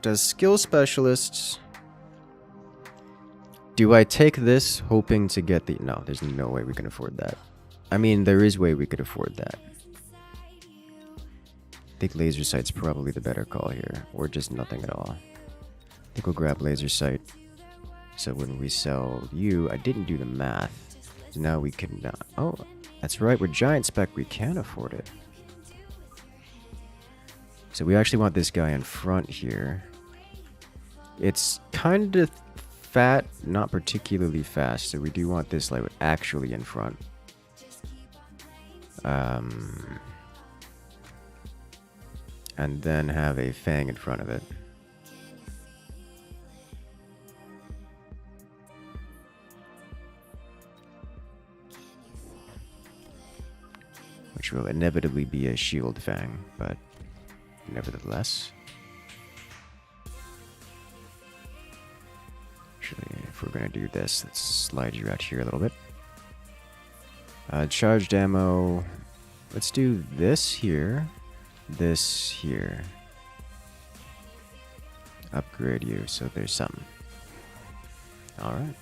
Does skill specialists... Do I take this hoping to get the... No, there's no way we can afford that. I mean, there is a way we could afford that. I think laser sight's probably the better call here, or just nothing at all. I think we'll grab laser sight. So when we sell you, I didn't do the math. Now we can... oh, that's right, we're giant spec, we can afford it. So we actually want this guy in front here. It's kind of fat, not particularly fast, so we do want this like actually in front. And then have a fang in front of it. Which will inevitably be a shield fang, but nevertheless. Actually, if we're gonna do this, let's slide you out here a little bit. Charged ammo. Let's do this here. This here. Upgrade you, so there's something. Alright.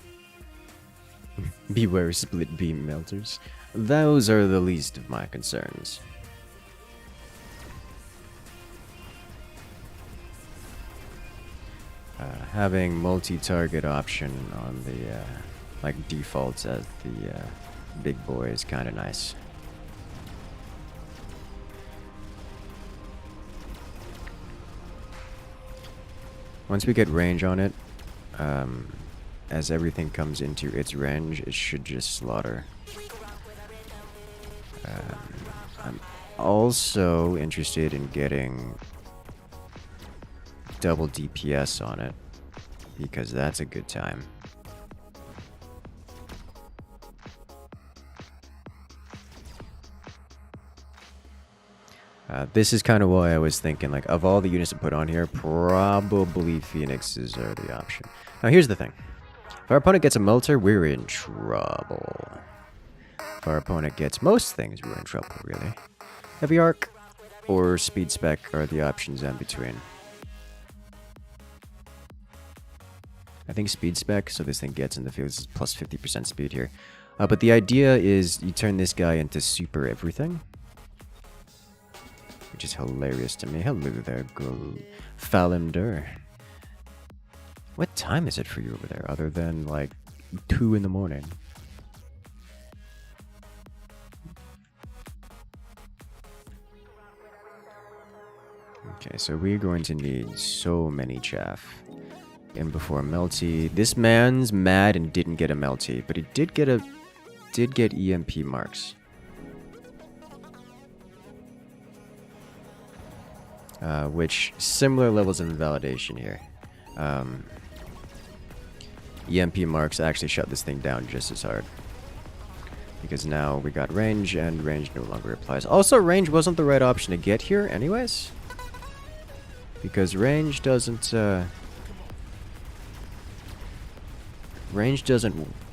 Beware split beam melters. Those are the least of my concerns. Having multi-target option on the like defaults as the big boy is kind of nice. Once we get range on it, as everything comes into its range, it should just slaughter. I'm also interested in getting double DPS on it, because that's a good time. This is kind of why I was thinking, like, of all the units to put on here, probably Phoenixes are the option. Now, here's the thing. If our opponent gets a Melter, we're in trouble. If our opponent gets most things, we're in trouble, really. Heavy Arc or Speed Spec are the options in between. I think Speed Spec, so this thing gets in the field. This is plus 50% speed here. But the idea is you turn this guy into super everything. Which is hilarious to me. Hello there, Falimdur. What time is it for you over there, other than, like, 2 in the morning? Okay, so we're going to need so many chaff. In before Melty. This man's mad and didn't get a Melty, but he did get EMP marks. Which similar levels of invalidation here. EMP marks actually shut this thing down just as hard. Because now we got range, and range no longer applies. Also, range wasn't the right option to get here anyways. Because range doesn't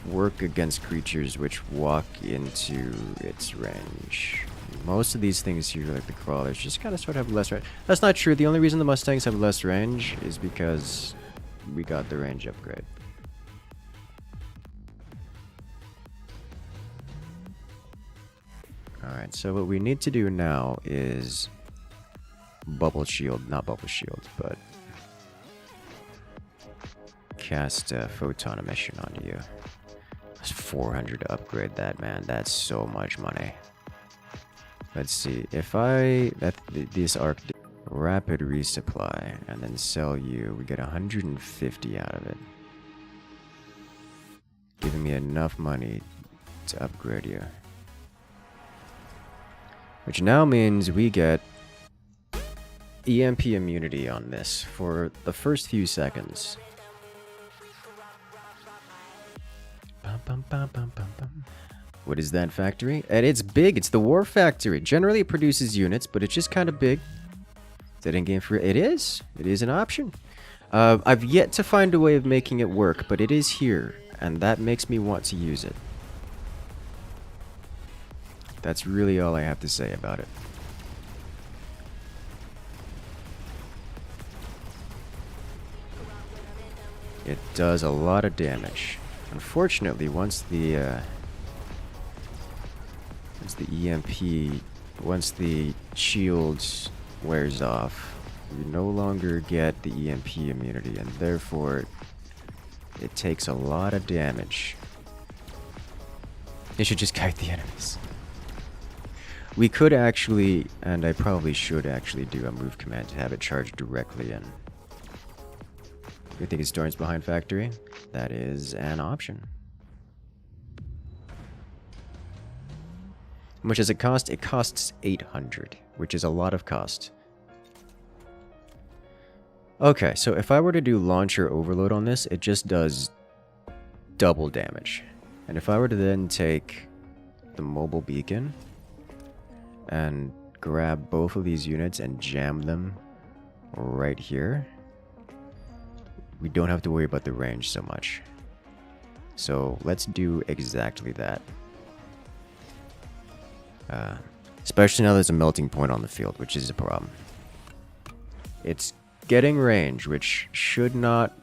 work against creatures which walk into its range. Most of these things here, like the crawlers, just kind of sort of have less range. That's not true. The only reason the Mustangs have less range is because we got the range upgrade. Alright, so what we need to do now is bubble shield, not bubble shield, but cast photon emission onto you. It's 400 to upgrade that, man. That's so much money. Let's see, if this arc rapid resupply and then sell you, we get 150 out of it. Giving me enough money to upgrade you. Which now means we get EMP immunity on this for the first few seconds. Bum, bum, bum, bum, bum, bum. What is that factory? And it's big. It's the war factory. Generally, it produces units, but it's just kind of big. It's Dead in game free. It is. It is an option. I've yet to find a way of making it work, but it is here, and that makes me want to use it. That's really all I have to say about it. It does a lot of damage. Unfortunately, once the EMP, once the shield wears off, we no longer get the EMP immunity, and therefore it takes a lot of damage. It should just kite the enemies. We could actually, and I probably should actually do a move command to have it charge directly in. You think it's Storms behind factory? That is an option. How much does it cost? It costs 800, which is a lot of cost. Okay, so if I were to do launcher overload on this, it just does double damage. And if I were to then take the mobile beacon and grab both of these units and jam them right here, we don't have to worry about the range so much. So let's do exactly that. Especially now there's a melting point on the field, which is a problem. It's getting range, which should not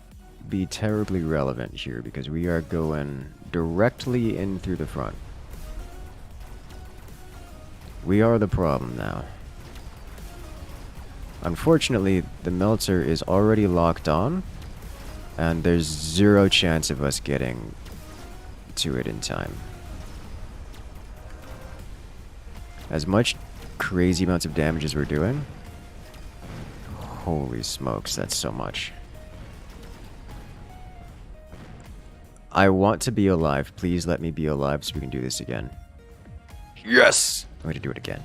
be terribly relevant here because we are going directly in through the front. We are the problem now. Unfortunately, the melter is already locked on, and there's zero chance of us getting to it in time. As much crazy amounts of damage as we're doing, holy smokes, that's so much. I want to be alive. Please let me be alive so we can do this again. Yes! I'm going to do it again.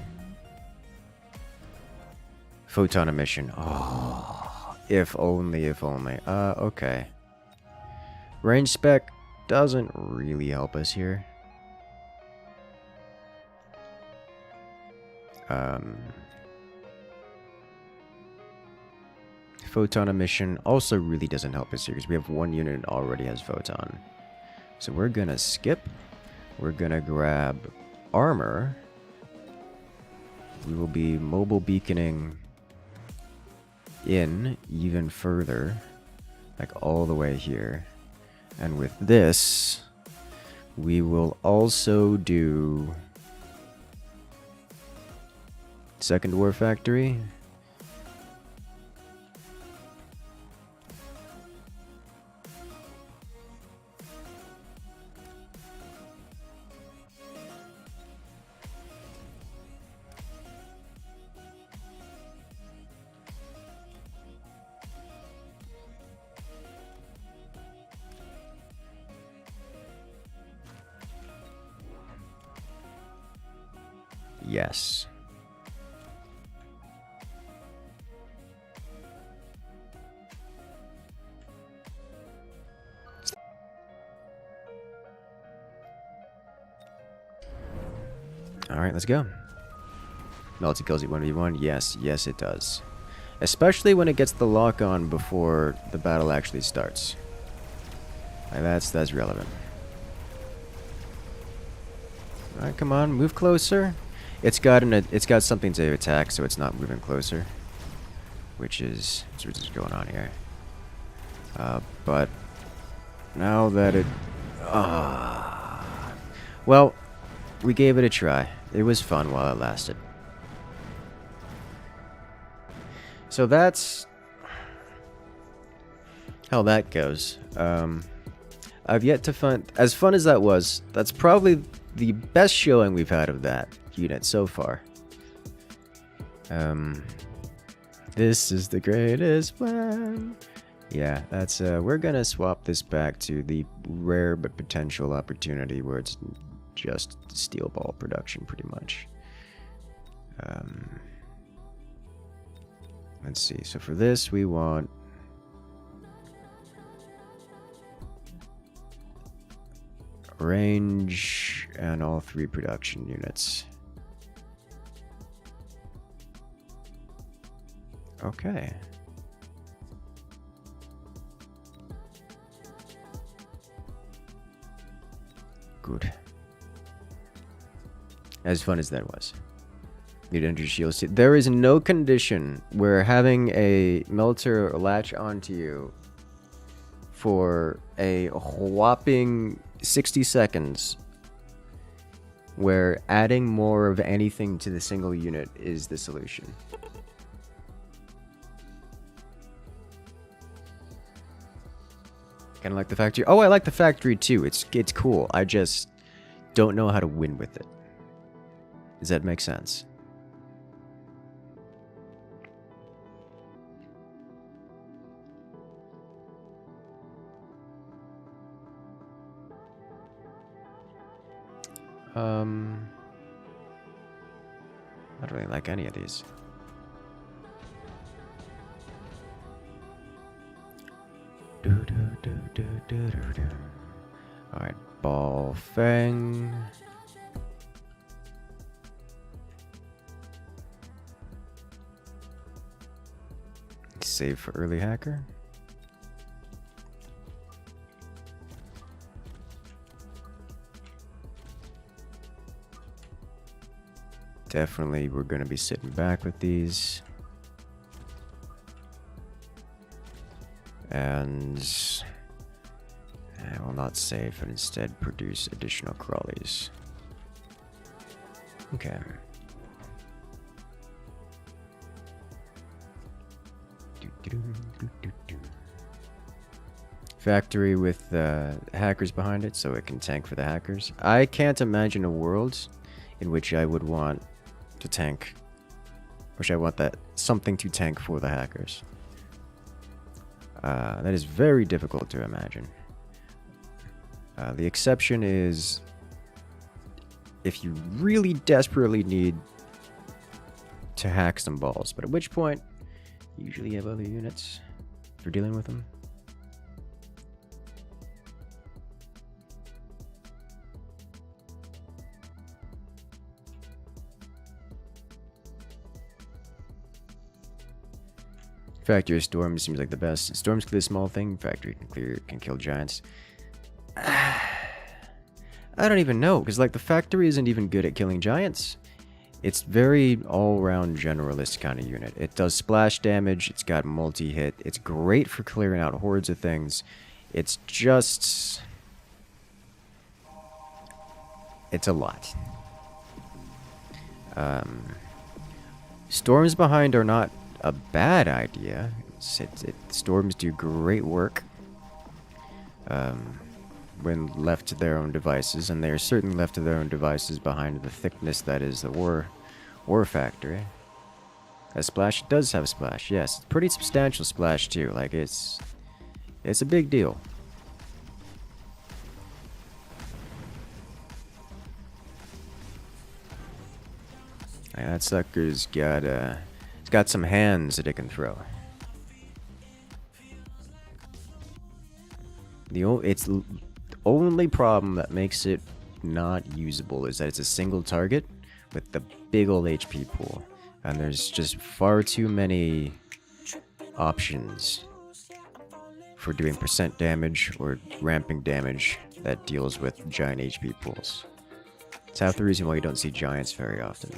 Photon emission. Oh, if only, if only. Okay. Range spec doesn't really help us here. Photon emission also really doesn't help us here because we have one unit that already has photon. So we're gonna skip. We're gonna grab armor. We will be mobile beaconing in even further, like all the way here. And with this, we will also do second war factory. Yes. Alright, let's go. Melty kills it 1v1. Yes, yes it does. Especially when it gets the lock on before the battle actually starts. Like that's relevant. Alright, come on, move closer. It's got something to attack, so it's not moving closer. Which is going on here. But now that it well, we gave it a try. It was fun while it lasted. So that's how that goes. I've yet to find, as fun as that was, that's probably the best showing we've had of that unit so far. This is the greatest plan. Yeah, that's we're gonna swap this back to the rare but potential opportunity where it's just steel ball production pretty much. Let's see, so for this we want range and all 3 production units. Okay. Good. As fun as that was. Need energy shields. There is no condition where having a melter latch onto you for a whopping 60 seconds where adding more of anything to the single unit is the solution. Kind of like the factory. Oh, I like the factory too. It's cool. I just don't know how to win with it. Does that make sense? I don't really like any of these. Alright, Ball Fang. Save for early hacker. Definitely, we're going to be sitting back with these. And I will not save and instead produce additional crawlies. Okay. Factory with hackers behind it so it can tank for the hackers. I can't imagine a world in which I would want to tank, which I want that something to tank for the hackers. That is very difficult to imagine. The exception is if you really desperately need to hack some balls, but at which point you usually have other units for dealing with them. Factory Storm seems like the best. Storms clear small thing. Factory can kill giants. I don't even know, because like the factory isn't even good at killing giants. It's very all-round generalist kind of unit. It does splash damage. It's got multi-hit. It's great for clearing out hordes of things. It's just... it's a lot. Storms behind are not a bad idea. Storms do great work when left to their own devices, and they are certainly left to their own devices behind the thickness that is the war factory. A splash does have a splash, yes. Pretty substantial splash too. Like it's a big deal. Yeah, that sucker's got it's got some hands that it can throw. The only problem that makes it not usable is that it's a single target with the big old HP pool, and there's just far too many options for doing percent damage or ramping damage that deals with giant HP pools. It's half the reason why you don't see giants very often.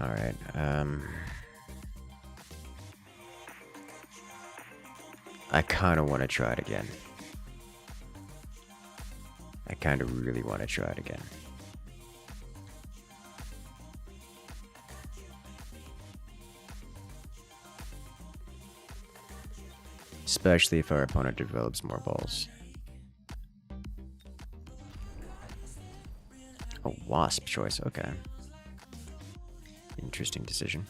Alright, I kind of want to try it again. I kind of really want to try it again. Especially if our opponent develops more balls. A wasp choice, okay. Interesting decision.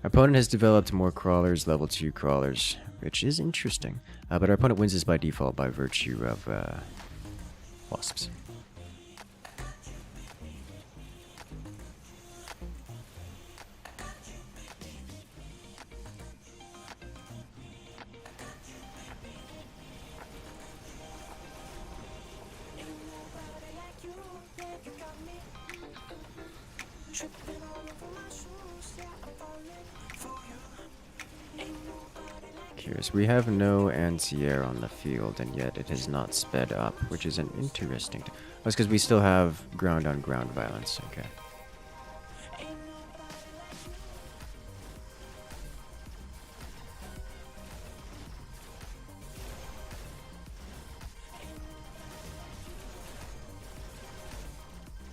Our opponent has developed more crawlers, level 2 crawlers, which is interesting. But our opponent wins this by default by virtue of wasps. Curious. We have no anti-air on the field, and yet it has not sped up, which is an interesting... That's because we still have ground-on-ground violence. Okay.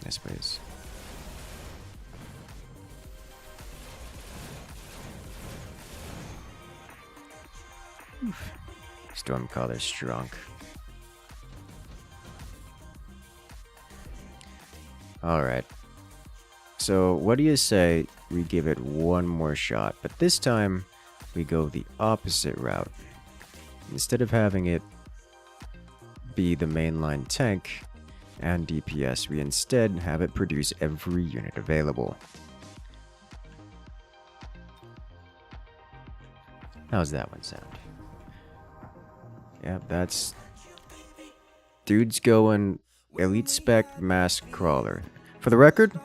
Yes, please. Stormcaller strong. Alright. So, what do you say we give it one more shot, but this time we go the opposite route. Instead of having it be the mainline tank and DPS, we instead have it produce every unit available. How's that one sound? Yep, that's... Dude's going elite spec mass crawler. For the record,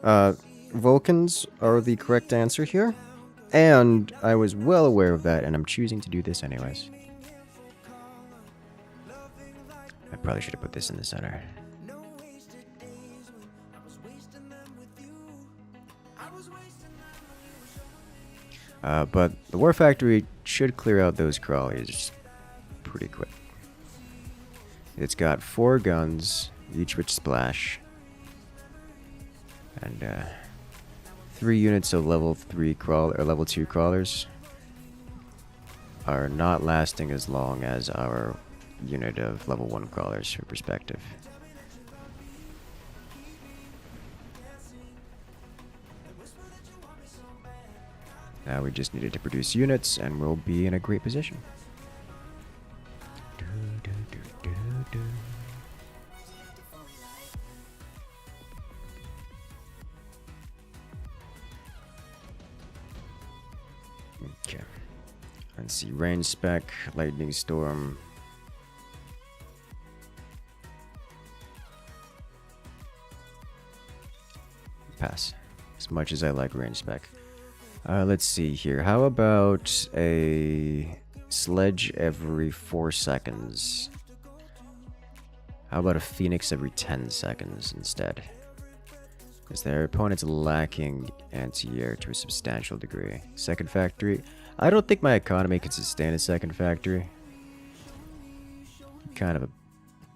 Vulcans are the correct answer here. And I was well aware of that, and I'm choosing to do this anyways. I probably should have put this in the center. But the War Factory should clear out those crawlies pretty quick. It's got 4 guns, each with splash, and 3 units of level 3 crawl or level 2 crawlers are not lasting as long as our unit of level 1 crawlers for perspective. Now we just needed to produce units, and we'll be in a great position. Okay. Let's see. Range spec, lightning storm. Pass. As much as I like range spec. Let's see here. How about a sledge every 4 seconds? How about a phoenix every 10 seconds instead? Because their opponent's lacking anti-air to a substantial degree. Second factory. I don't think my economy can sustain a second factory. Kind of a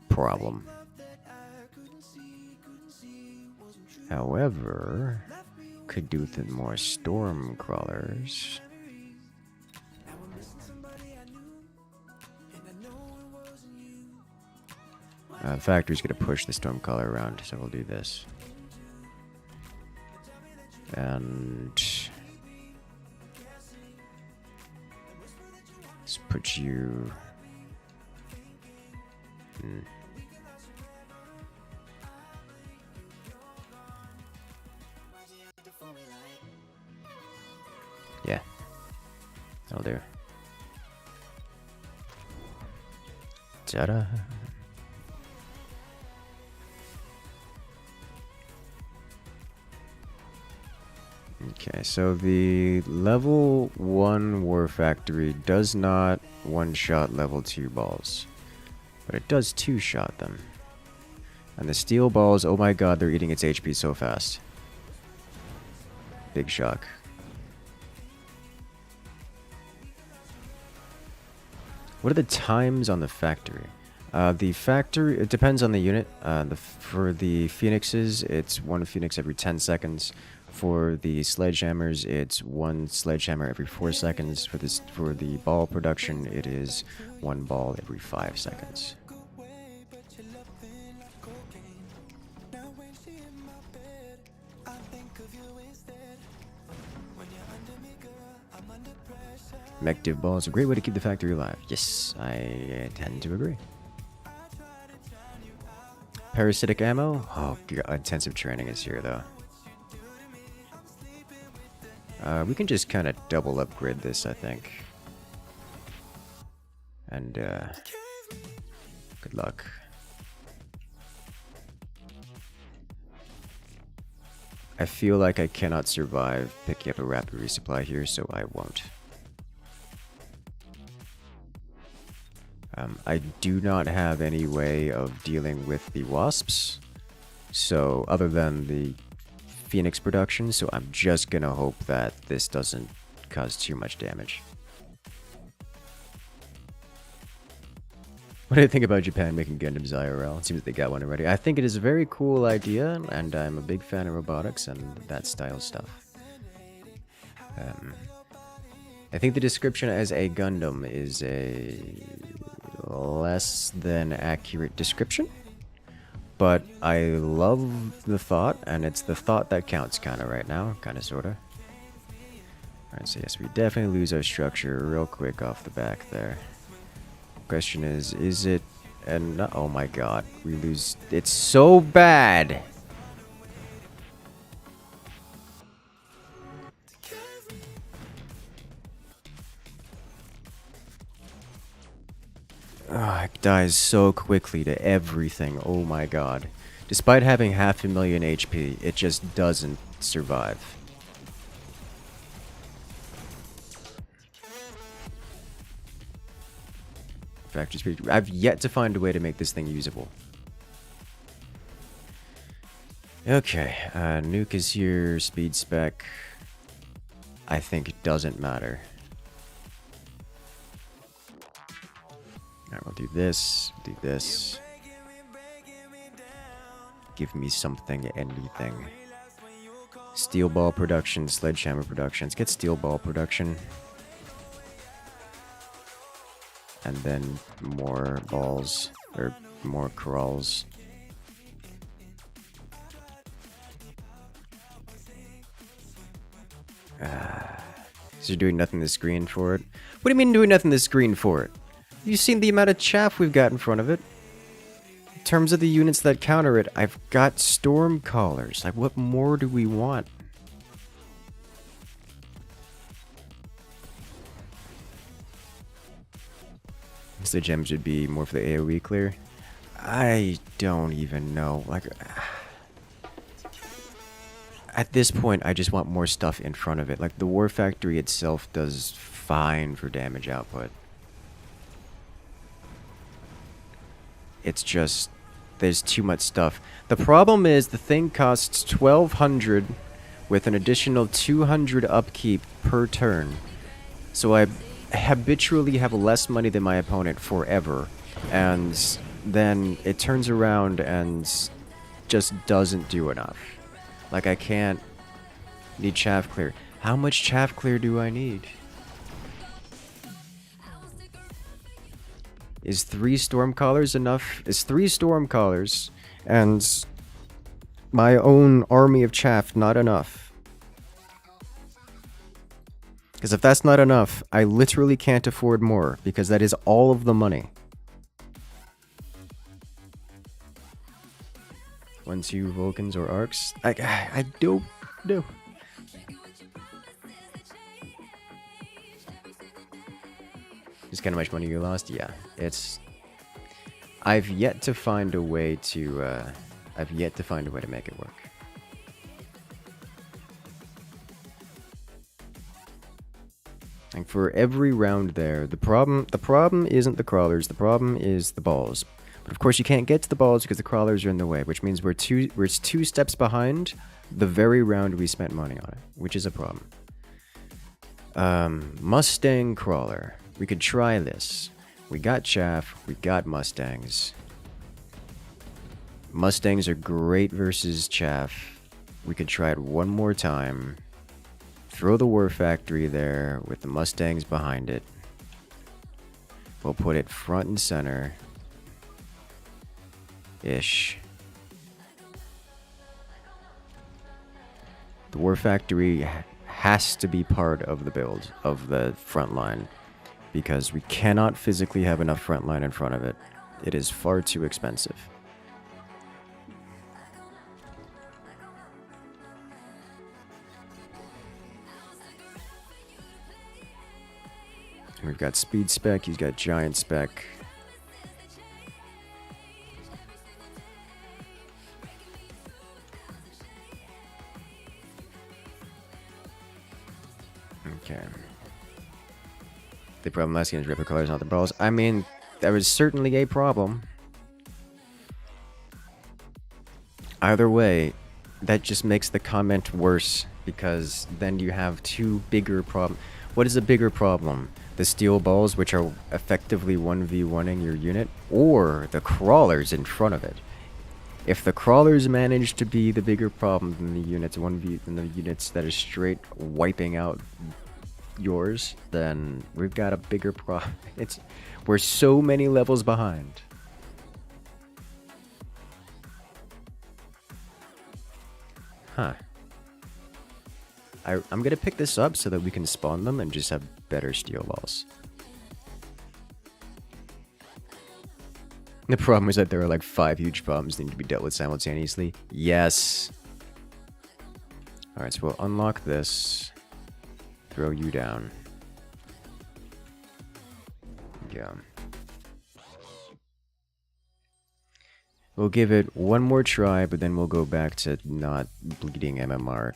problem. However, could do with more storm crawlers. Factory's gonna push the storm crawler around, so we'll do this. And let's put you. Yeah, that'll do. Ta-da! Okay, so the level 1 War Factory does not one-shot level 2 balls, but it does 2-shot them. And the steel balls, oh my god, they're eating its HP so fast. Big shock. What are the times on the factory? The factory, it depends on the unit. For the phoenixes, it's 1 phoenix every 10 seconds. For the sledgehammers, it's 1 sledgehammer every 4 seconds. For the ball production, it is 1 ball every 5 seconds. Mech div ball is a great way to keep the factory alive. Yes, I tend to agree. Parasitic ammo? Oh god, intensive training is here though. We can just kind of double upgrade this, I think. And good luck. I feel like I cannot survive picking up a rapid resupply here, so I won't. I do not have any way of dealing with the wasps, so other than the Phoenix production, so I'm just gonna hope that this doesn't cause too much damage. What do you think about Japan making Gundams IRL? It seems like they got one already. I think it is a very cool idea, and I'm a big fan of robotics and that style stuff. I think the description as a Gundam is a less than accurate description, but I love the thought, and it's the thought that counts kind of right now, kind of sort of. Alright, so yes, we definitely lose our structure real quick off the back there. Question is it, and oh my god, we lose, it's so bad! Oh, it dies so quickly to everything, oh my god. Despite having 500,000 HP, it just doesn't survive. Factory speed. I've yet to find a way to make this thing usable. Okay, nuke is here, speed spec. I think it doesn't matter. Alright, we'll do this, do this. Give me something, anything. Steel ball production, sledgehammer production. Let's get steel ball production. And then more balls, or more corrals. So you're doing nothing this green for it? What do you mean doing nothing this green for it? You've seen the amount of chaff we've got in front of it. In terms of the units that counter it, I've got storm callers. Like, what more do we want? The gems would be more for the AoE clear. I don't even know. Like, at this point, I just want more stuff in front of it. Like, the War Factory itself does fine for damage output. It's just, there's too much stuff. The problem is the thing costs 1,200 with an additional 200 upkeep per turn. So I habitually have less money than my opponent forever, and then it turns around and just doesn't do enough. Like, I can't need chaff clear. How much chaff clear do I need? Is 3 Stormcallers enough? Is 3 Stormcallers and my own army of chaff not enough? Because if that's not enough, I literally can't afford more, because that is all of the money. 1, 2 Vulcans or Arcs? I don't know. Just kind of much money you lost? Yeah, it's... I've yet to find a way to, make it work. And for every round there, the problem isn't the crawlers, the problem is the balls. But of course you can't get to the balls because the crawlers are in the way, which means we're two steps behind the very round we spent money on it, which is a problem. Mustang crawler. We could try this. We got chaff, we got Mustangs. Mustangs are great versus chaff. We could try it one more time. Throw the War Factory there with the Mustangs behind it. We'll put it front and center. Ish. The War Factory has to be part of the build of the front line, because we cannot physically have enough front line in front of it. It is far too expensive. We've got speed spec, he's got giant spec. Okay. The problem asking is ripper colors, not the balls. I mean, That was certainly a problem. Either way, that just makes the comment worse, because then you have two bigger problems. What is a bigger problem? The steel balls, which are effectively 1v1ing your unit, or the crawlers in front of it? If the crawlers manage to be the bigger problem than the units than the units that are straight wiping out yours, then we've got a bigger problem. We're so many levels behind. Huh. I'm gonna pick this up so that we can spawn them and just have better steel balls. The problem is that there are like 5 huge problems that need to be dealt with simultaneously. Yes. Alright, so we'll unlock this. Throw you down. Yeah. We'll give it one more try, but then we'll go back to not bleeding MMR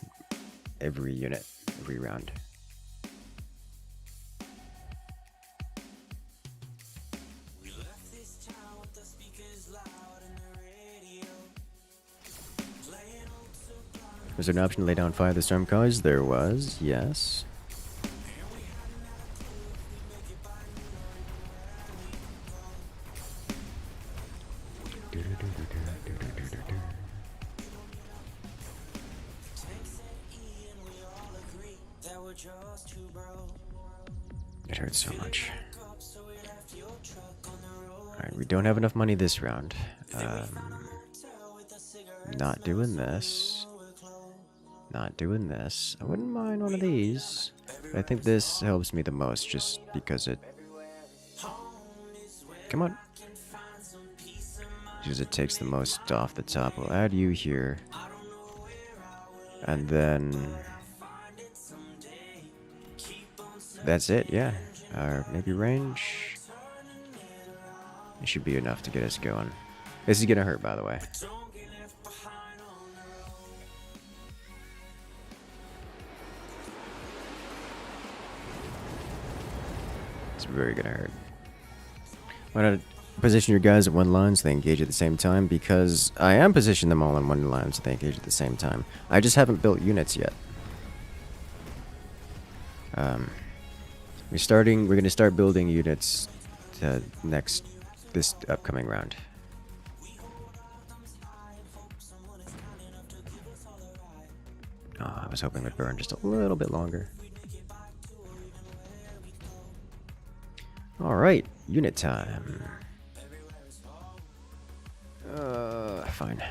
every unit, every round. Was there an option to lay down fire the storm caused? There was, yes. It hurts so much. Alright, we don't have enough money this round. Not doing this. Not doing this. I wouldn't mind one of these. But I think this helps me the most just because it... Come on. Because it takes the most off the top. We'll add you here. And then... That's it, yeah. Maybe range. It should be enough to get us going. This is gonna hurt, by the way. It's very gonna hurt. Why not position your guys at one line so they engage at the same time? Because I am positioning them all in one line so they engage at the same time. I just haven't built units yet. We're gonna start building units this upcoming round. Oh, I was hoping it would burn just a little bit longer. Alright, unit time. Fine.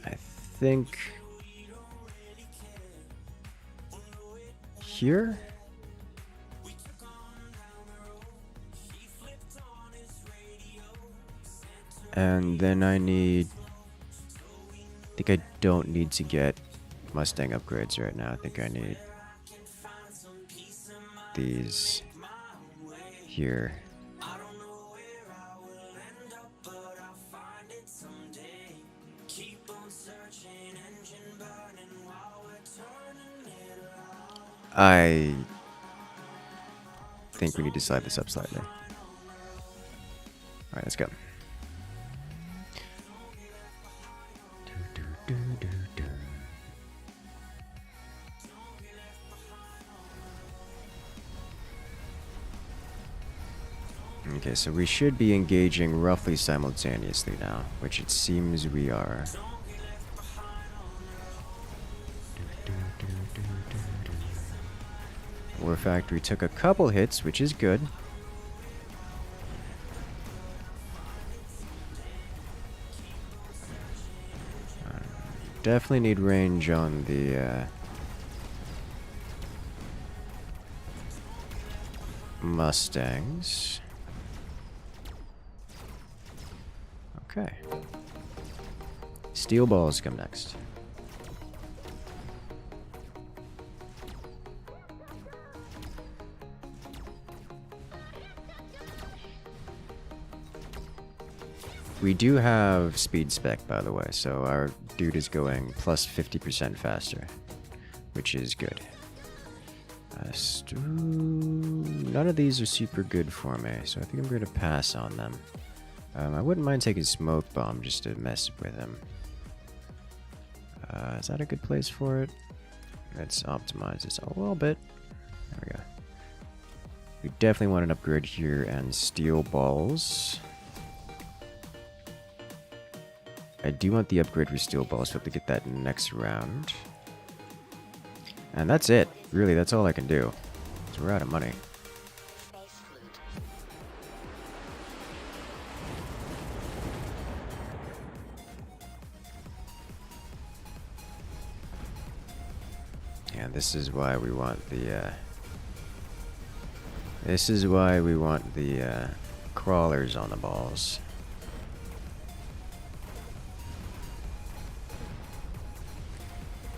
I think... Here? And then I think I don't need to get Mustang upgrades right now. I think I need these here. I think we need to slide this up slightly. Alright, let's go. Okay, so we should be engaging roughly simultaneously now, which it seems we are. War Factory took a couple hits, which is good. Definitely need range on the Mustangs. Okay. Steel balls come next. We do have speed spec, by the way, so our dude is going plus 50% faster, which is good. none of these are super good for me, so I think I'm going to pass on them. I wouldn't mind taking Smoke Bomb just to mess with him. Is that a good place for it? Let's optimize this a little bit. There we go. We definitely want an upgrade here and Steel Balls. I do want the upgrade for Steel Balls, so I have to get that next round. And that's it. Really, that's all I can do. So we're out of money. And this is why we want the crawlers on the balls.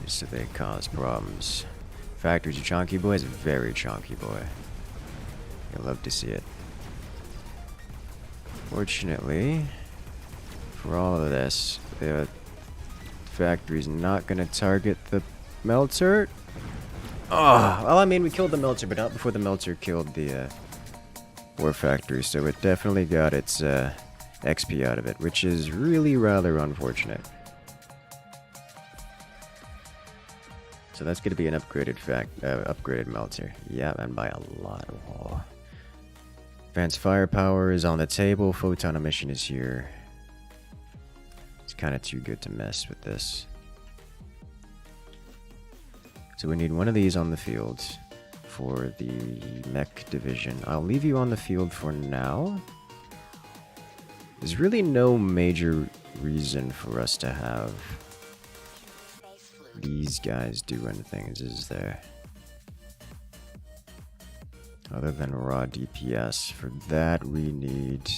Just so they cause problems. Factory's a chonky boy. Is a very chonky boy. You'll love to see it. Fortunately, for all of this, the factory's not gonna target the melter. Oh, well, I mean, we killed the melter, but not before the melter killed the war factory. So it definitely got its XP out of it, which is really rather unfortunate. So that's going to be an upgraded melter. Yeah, and by a lot. Oh. Advanced firepower is on the table. Photon emission is here. It's kind of too good to mess with this. So we need one of these on the field for the mech division. I'll leave you on the field for now. There's really no major reason for us to have these guys do anything, is there? Other than raw DPS. For that we need,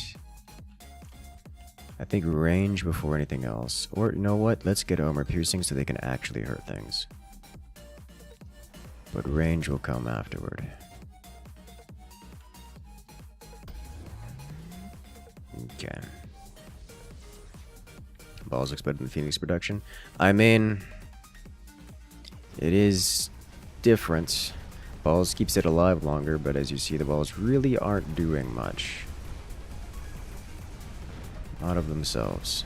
I think, range before anything else. Or you know what? Let's get armor piercing so they can actually hurt things. But range will come afterward. Okay. Balls looks better than Phoenix production. I mean, it is different. Balls keeps it alive longer, but as you see, the balls really aren't doing much. Not of themselves.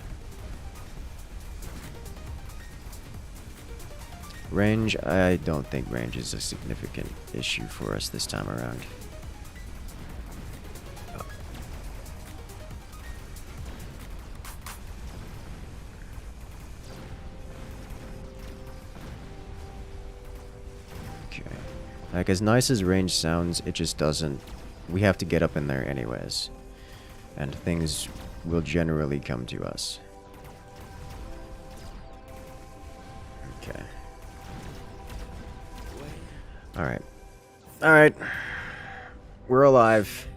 Range, I don't think range is a significant issue for us this time around. Okay. Like, as nice as range sounds, it just doesn't... We have to get up in there anyways. And things will generally come to us. Okay. Alright. Alright. We're alive.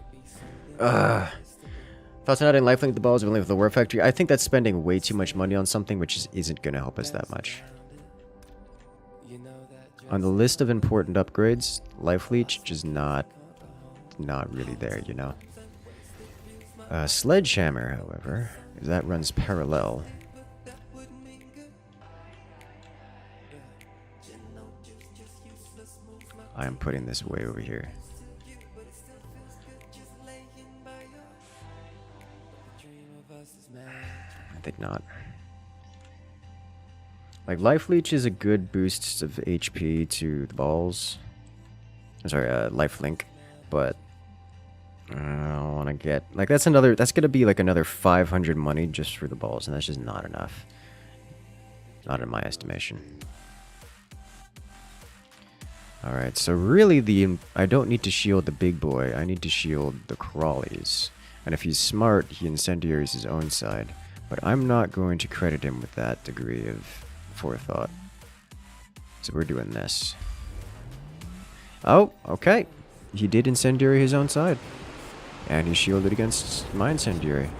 Thoughts on adding lifelink to the balls of only with the war factory? I think that's spending way too much money on something which isn't going to help us that much. On the list of important upgrades, life leech is not really there, you know. Sledgehammer, however, that runs parallel. I am putting this way over here. I think not. Like, life leech is a good boost of HP to the balls. I'm sorry, life link, but I don't want to get, like, that's gonna be like another 500 money just for the balls, and that's just not enough. Not in my estimation. Alright, so really I don't need to shield the big boy, I need to shield the crawlies. And if he's smart, he incendiaries his own side. But I'm not going to credit him with that degree of forethought. So we're doing this. Oh, okay. He did incendiary his own side. And he shielded against my incendiary.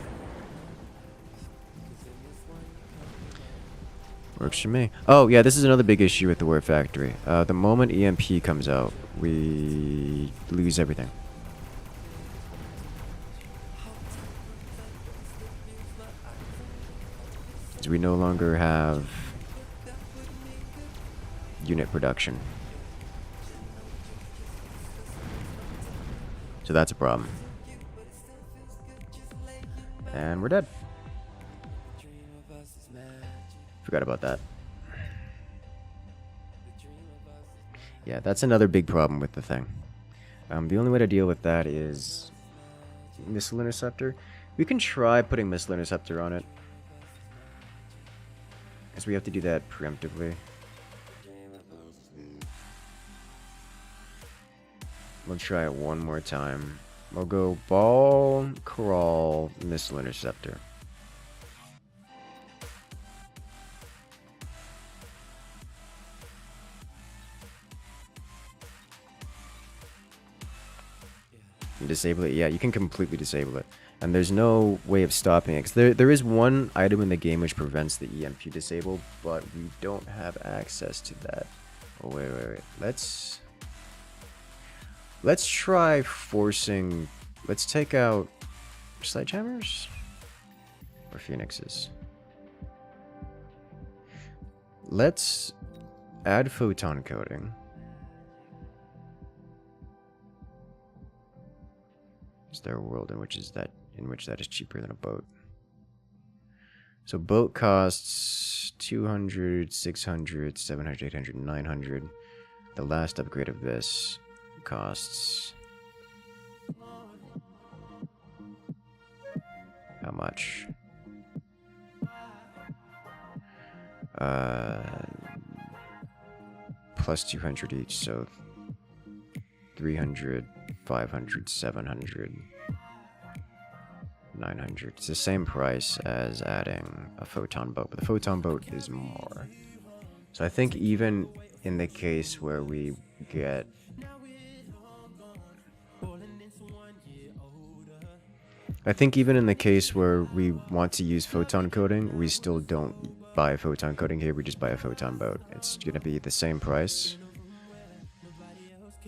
Works for me. Oh, yeah, this is another big issue with the War Factory. The moment EMP comes out, we lose everything. So we no longer have unit production. So that's a problem. And we're dead. Forgot about that. Yeah, that's another big problem with the thing. The only way to deal with that is Missile Interceptor. We can try putting Missile Interceptor on it, because we have to do that preemptively. We'll try it one more time. We'll go Ball, Crawl, Missile Interceptor. You disable it? Yeah, you can completely disable it. And there's no way of stopping it. 'Cause there is one item in the game which prevents the EMP disable, but we don't have access to that. Oh, wait. Let's try forcing... Let's take out Sledgehammers? Or Phoenixes? Let's add Photon Coating. Is there a world in which that is cheaper than a boat? So boat costs 200, 600, 700, 800, 900. The last upgrade of this costs how much? Plus 200 each, so 300, 500, 700, 900. It's the same price as adding a photon boat, but the photon boat is more. So I think even in the case where we get... I think even in the case where we want to use photon coating, we still don't buy photon coating here, we just buy a photon boat. It's gonna be the same price.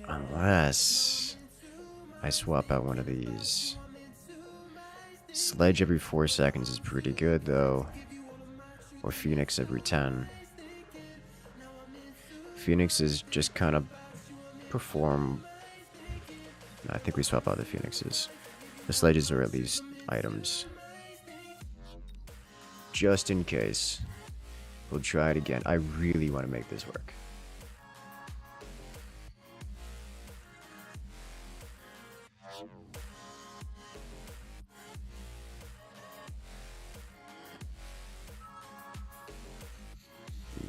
Unless I swap out one of these. Sledge every 4 seconds is pretty good though. Or Phoenix every 10. Phoenixes just kind of perform... I think we swap out the Phoenixes. The sledges are at least items. Just in case. We'll try it again. I really want to make this work.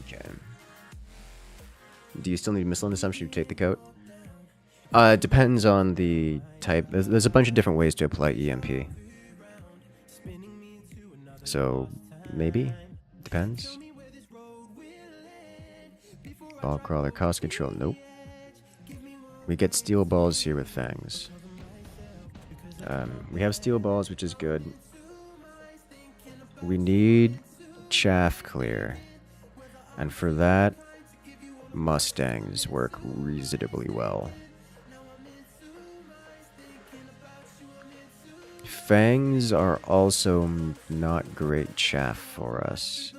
Okay. Do you still need missile assumption to take the coat? It depends on the type. There's a bunch of different ways to apply EMP. So, maybe? Depends. Ball crawler, cost control, nope. We get steel balls here with fangs. We have steel balls, which is good. We need chaff clear. And for that, Mustangs work reasonably well. Fangs are also not great chaff for us.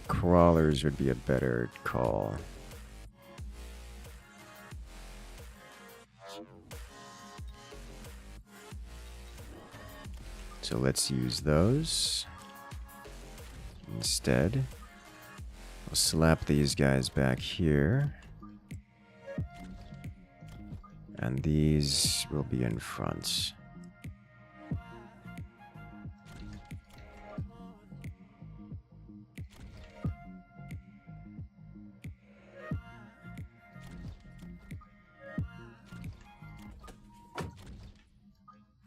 Crawlers would be a better call. So let's use those instead. We'll slap these guys back here. And these will be in front.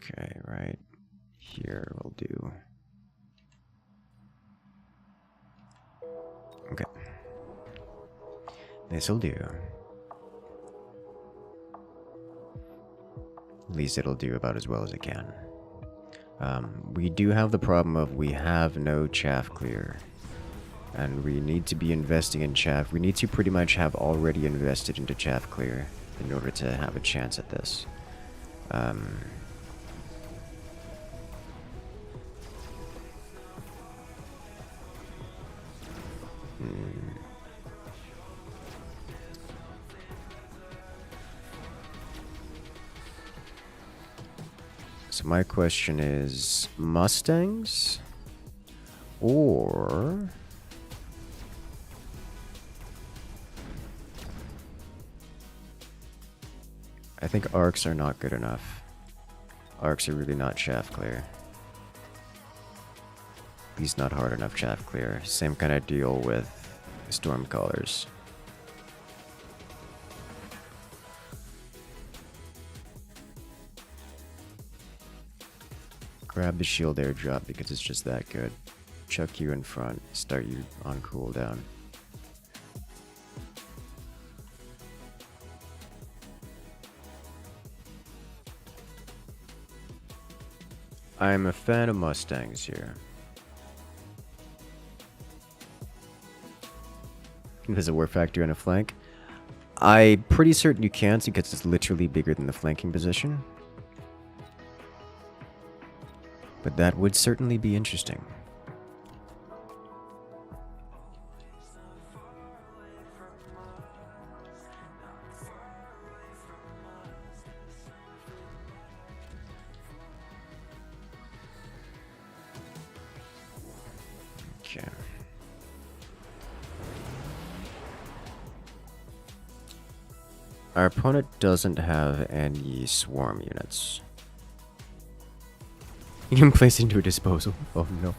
Okay, right here will do. Okay. This'll do. At least it'll do about as well as it can. We do have the problem of we have no chaff clear. And we need to be investing in chaff. We need to pretty much have already invested into chaff clear in order to have a chance at this. So my question is, Mustangs? Or... I think arcs are not good enough. Arcs are really not chaff clear. At least not hard enough chaff clear. Same kind of deal with storm callers. Grab the shield airdrop because it's just that good. Chuck you in front, start you on cooldown. I'm a fan of Mustangs here. There's a war factory on a flank. I'm pretty certain you can't because it's literally bigger than the flanking position. But that would certainly be interesting. Okay. Our opponent doesn't have any swarm units. You can place into a disposal. Oh no.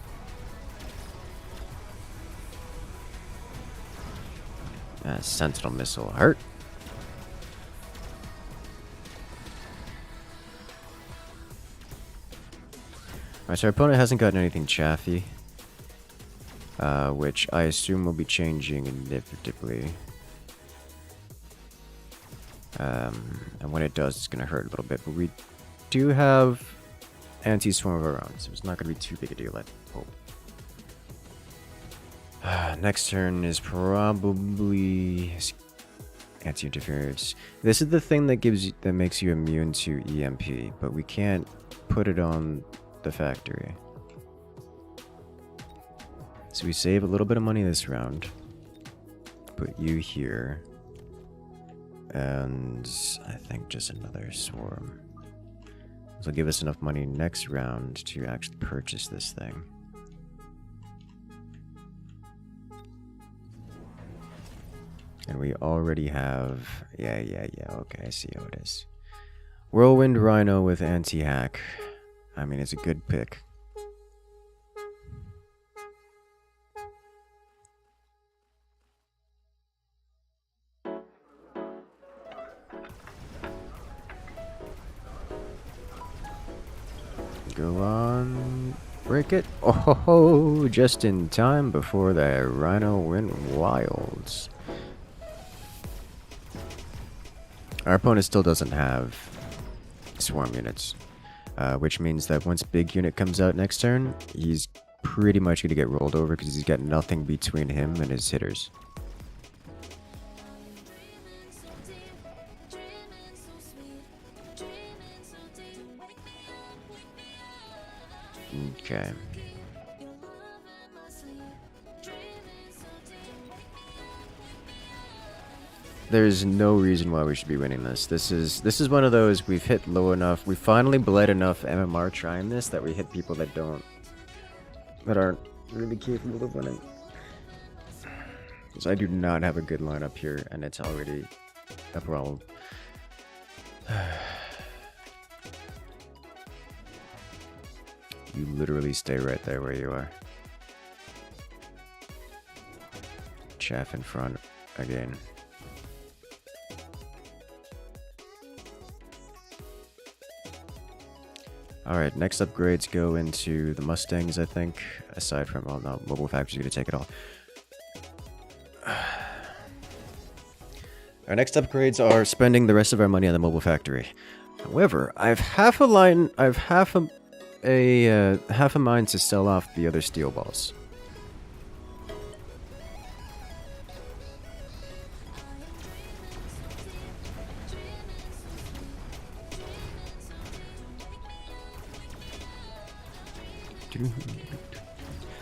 Sentinel missile hurt. Alright, so our opponent hasn't gotten anything chaffy. Which I assume will be changing inevitably. And when it does, it's going to hurt a little bit. But we do have anti-swarm of our own, so it's not going to be too big a deal, I hope. Next turn is probably anti-interference. This is the thing that makes you immune to EMP, but we can't put it on the factory. So we save a little bit of money this round. Put you here. And I think just another swarm. This will give us enough money next round to actually purchase this thing. And we already have... Yeah, okay, I see how it is. Whirlwind Rhino with anti-hack. I mean, it's a good pick. Go on, break it. Oh, just in time before the Rhino went wilds. Our opponent still doesn't have swarm units, which means that once big unit comes out next turn, he's pretty much going to get rolled over because he's got nothing between him and his hitters. Okay. There's no reason why we should be winning this. This is one of those we've hit low enough. We finally bled enough MMR trying this that we hit people that aren't really capable of winning. Because I do not have a good lineup here, and it's already a problem. You literally stay right there where you are. Chaff in front again. Alright, next upgrades go into the Mustangs, I think. Aside from, well, no, Mobile Factory's gonna take it all. Our next upgrades are spending the rest of our money on the Mobile Factory. However, I've half a mind to sell off the other steel balls.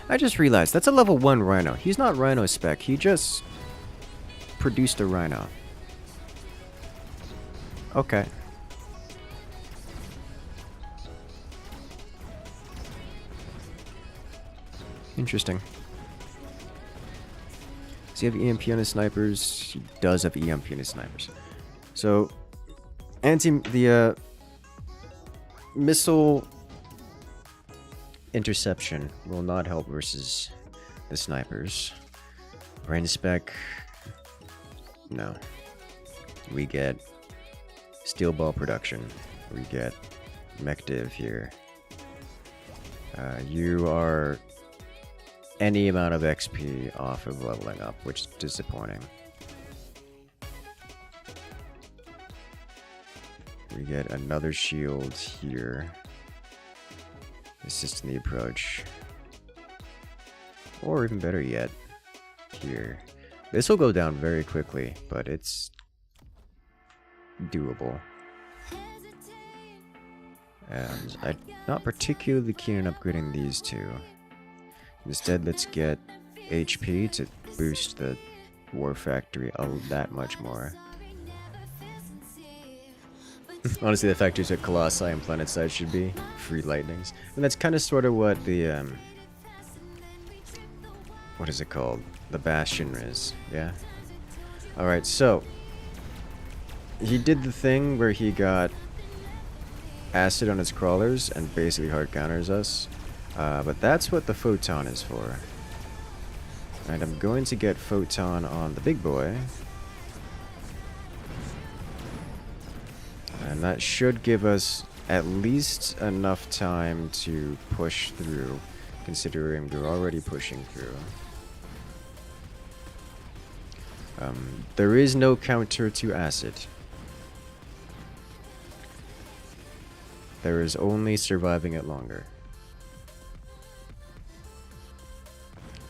I just realized that's a level 1 Rhino. He's not Rhino spec, he just produced a Rhino. Okay. Interesting. Does he have EMP on his snipers? He does have EMP on his snipers. So, the missile interception will not help versus the snipers. Range spec, no. We get steel ball production. We get mech div here. You are any amount of XP off of leveling up, which is disappointing. We get another shield here. Assisting the approach. Or even better yet, here. This will go down very quickly, but it's doable. And I'm not particularly keen on upgrading these two. Instead, let's get HP to boost the War Factory that much more. Honestly, the factories at Colossi and Planet Side should be free lightnings. And that's kind of sort of what the, what is it called? The Bastion is, yeah? Alright, so he did the thing where he got acid on his crawlers and basically hard counters us. But that's what the Photon is for. And I'm going to get Photon on the big boy. And that should give us at least enough time to push through, considering we're already pushing through. There is no counter to acid. There is only surviving it longer.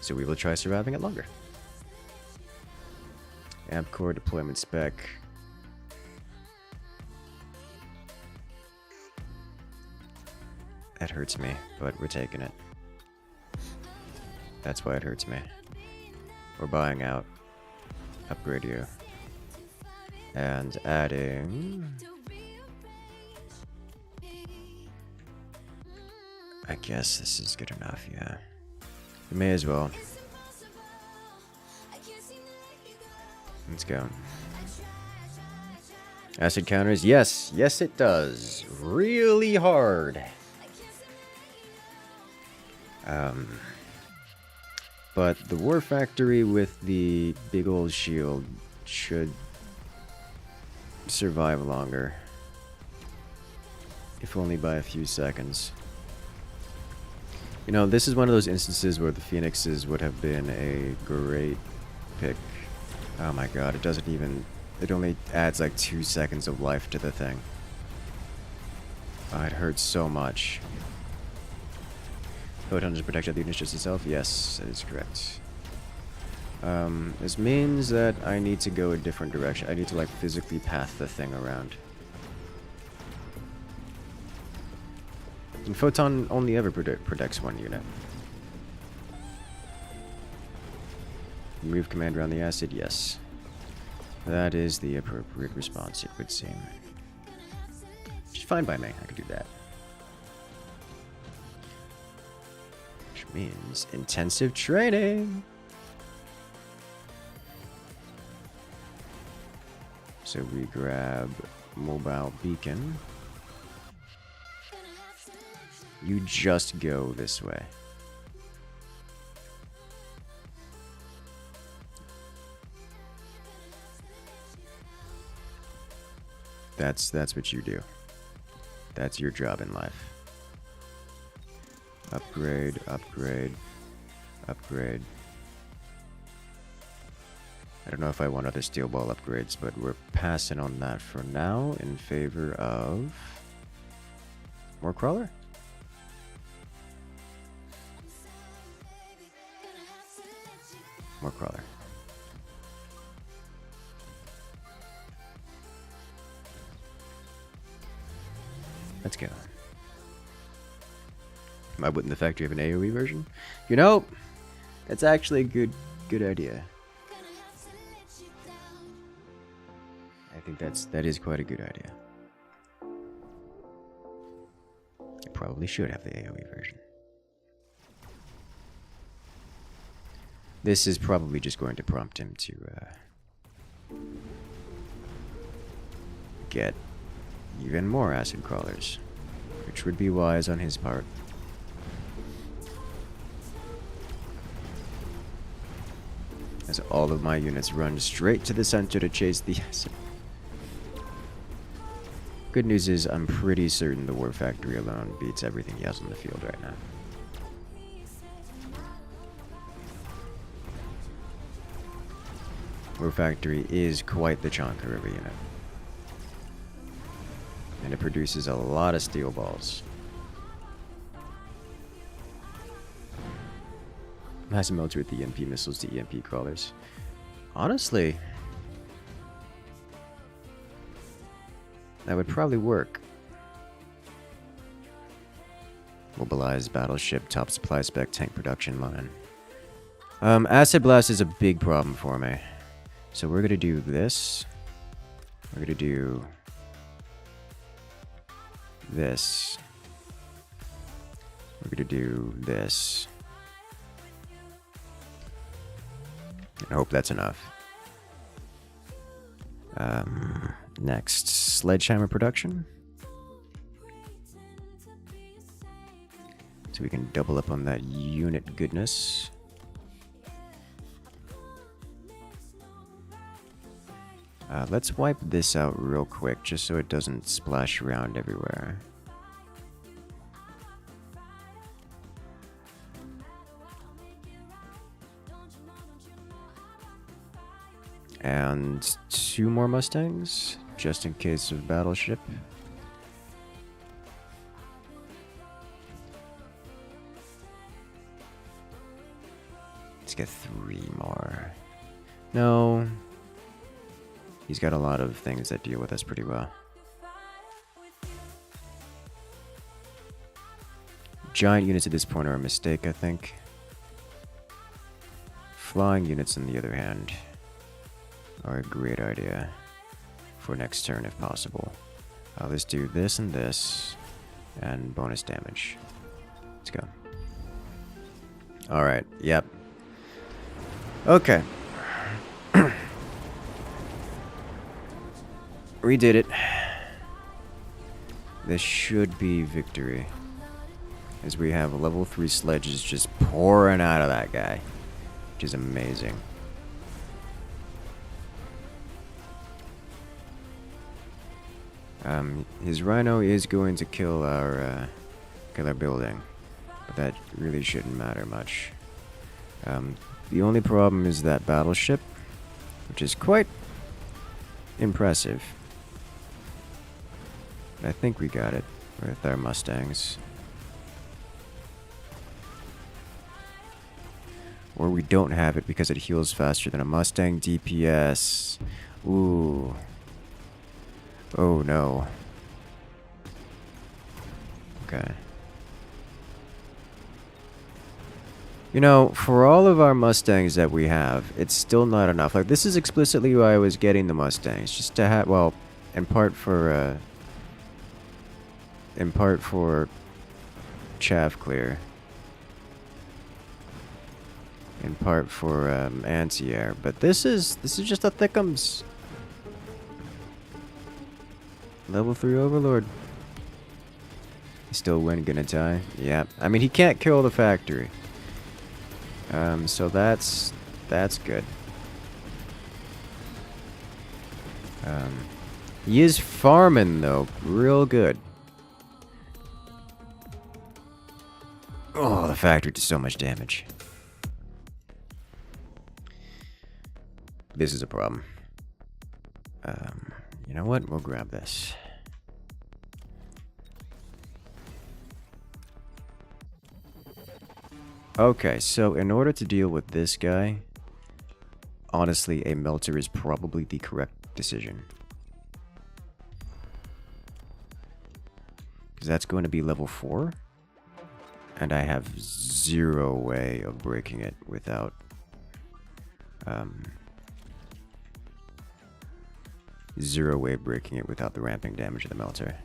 So we will try surviving it longer. Amp core deployment spec. That hurts me, but we're taking it. That's why it hurts me. We're buying out. Upgrade you. And adding... I guess this is good enough, yeah. We may as well. Let's go. Acid counters, yes, yes it does. Really hard. But the War Factory with the big old shield should survive longer. If only by a few seconds. You know, this is one of those instances where the Phoenixes would have been a great pick. Oh my god, it doesn't even... It only adds like 2 seconds of life to the thing. Oh, it hurts so much. Photon does protect the units just itself? Yes, that is correct. This means that I need to go a different direction. I need to like physically path the thing around. And Photon only ever protects one unit. Move command around the acid? Yes. That is the appropriate response, it would seem. Which is fine by me, I could do that. Which means intensive training! So we grab mobile beacon. You just go this way. That's what you do. That's your job in life. Upgrade, upgrade, upgrade. I don't know if I want other steel ball upgrades, but we're passing on that for now in favor of more crawler. More crawler. Let's go. Why wouldn't the factory have an AoE version? You know, that's actually a good idea. I think that is quite a good idea. It probably should have the AoE version. This is probably just going to prompt him to get even more acid crawlers, which would be wise on his part. As all of my units run straight to the center to chase the acid. Good news is I'm pretty certain the War Factory alone beats everything he has on the field right now. War Factory is quite the chonker of a unit. And it produces a lot of steel balls. Massive melter with the EMP missiles to EMP crawlers. Honestly, that would probably work. Mobilized battleship, top supply spec, tank production line. Acid blast is a big problem for me. So we're gonna do this. We're gonna do this. We're gonna do this. I hope that's enough. Next, sledgehammer production. So we can double up on that unit goodness. Let's wipe this out real quick, just so it doesn't splash around everywhere. And 2 more Mustangs, just in case of battleship. Let's get 3 more. No. He's got a lot of things that deal with us pretty well. Giant units at this point are a mistake, I think. Flying units, on the other hand, are a great idea for next turn if possible. Let's do this and this, and bonus damage. Let's go. Alright, yep. Okay. We did it. This should be victory. As we have level 3 sledges just pouring out of that guy. Which is amazing. His Rhino is going to kill our building. But that really shouldn't matter much. The only problem is that battleship, which is quite impressive. I think we got it with our Mustangs. Or we don't have it because it heals faster than a Mustang DPS. Ooh. Oh no. Okay. You know, for all of our Mustangs that we have, it's still not enough. Like, this is explicitly why I was getting the Mustangs. Just to have, well, in part for chaff clear. In part for anti-air. But this is just a thickums. Level 3 Overlord. Still win, gonna die. Yeah. I mean, he can't kill the factory. So that's good. He is farming though, real good. Oh, the factory did so much damage. This is a problem. You know what? We'll grab this. Okay, so in order to deal with this guy, honestly, a melter is probably the correct decision. Because that's going to be level 4. And I have 0 way of breaking it without... zero way of breaking it without the ramping damage of the melter.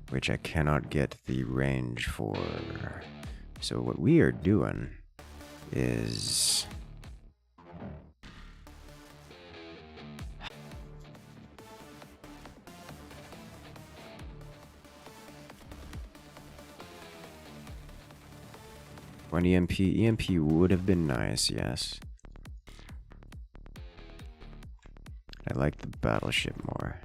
Which I cannot get the range for So what we are doing is... One EMP. EMP would have been nice, yes. I like the battleship more.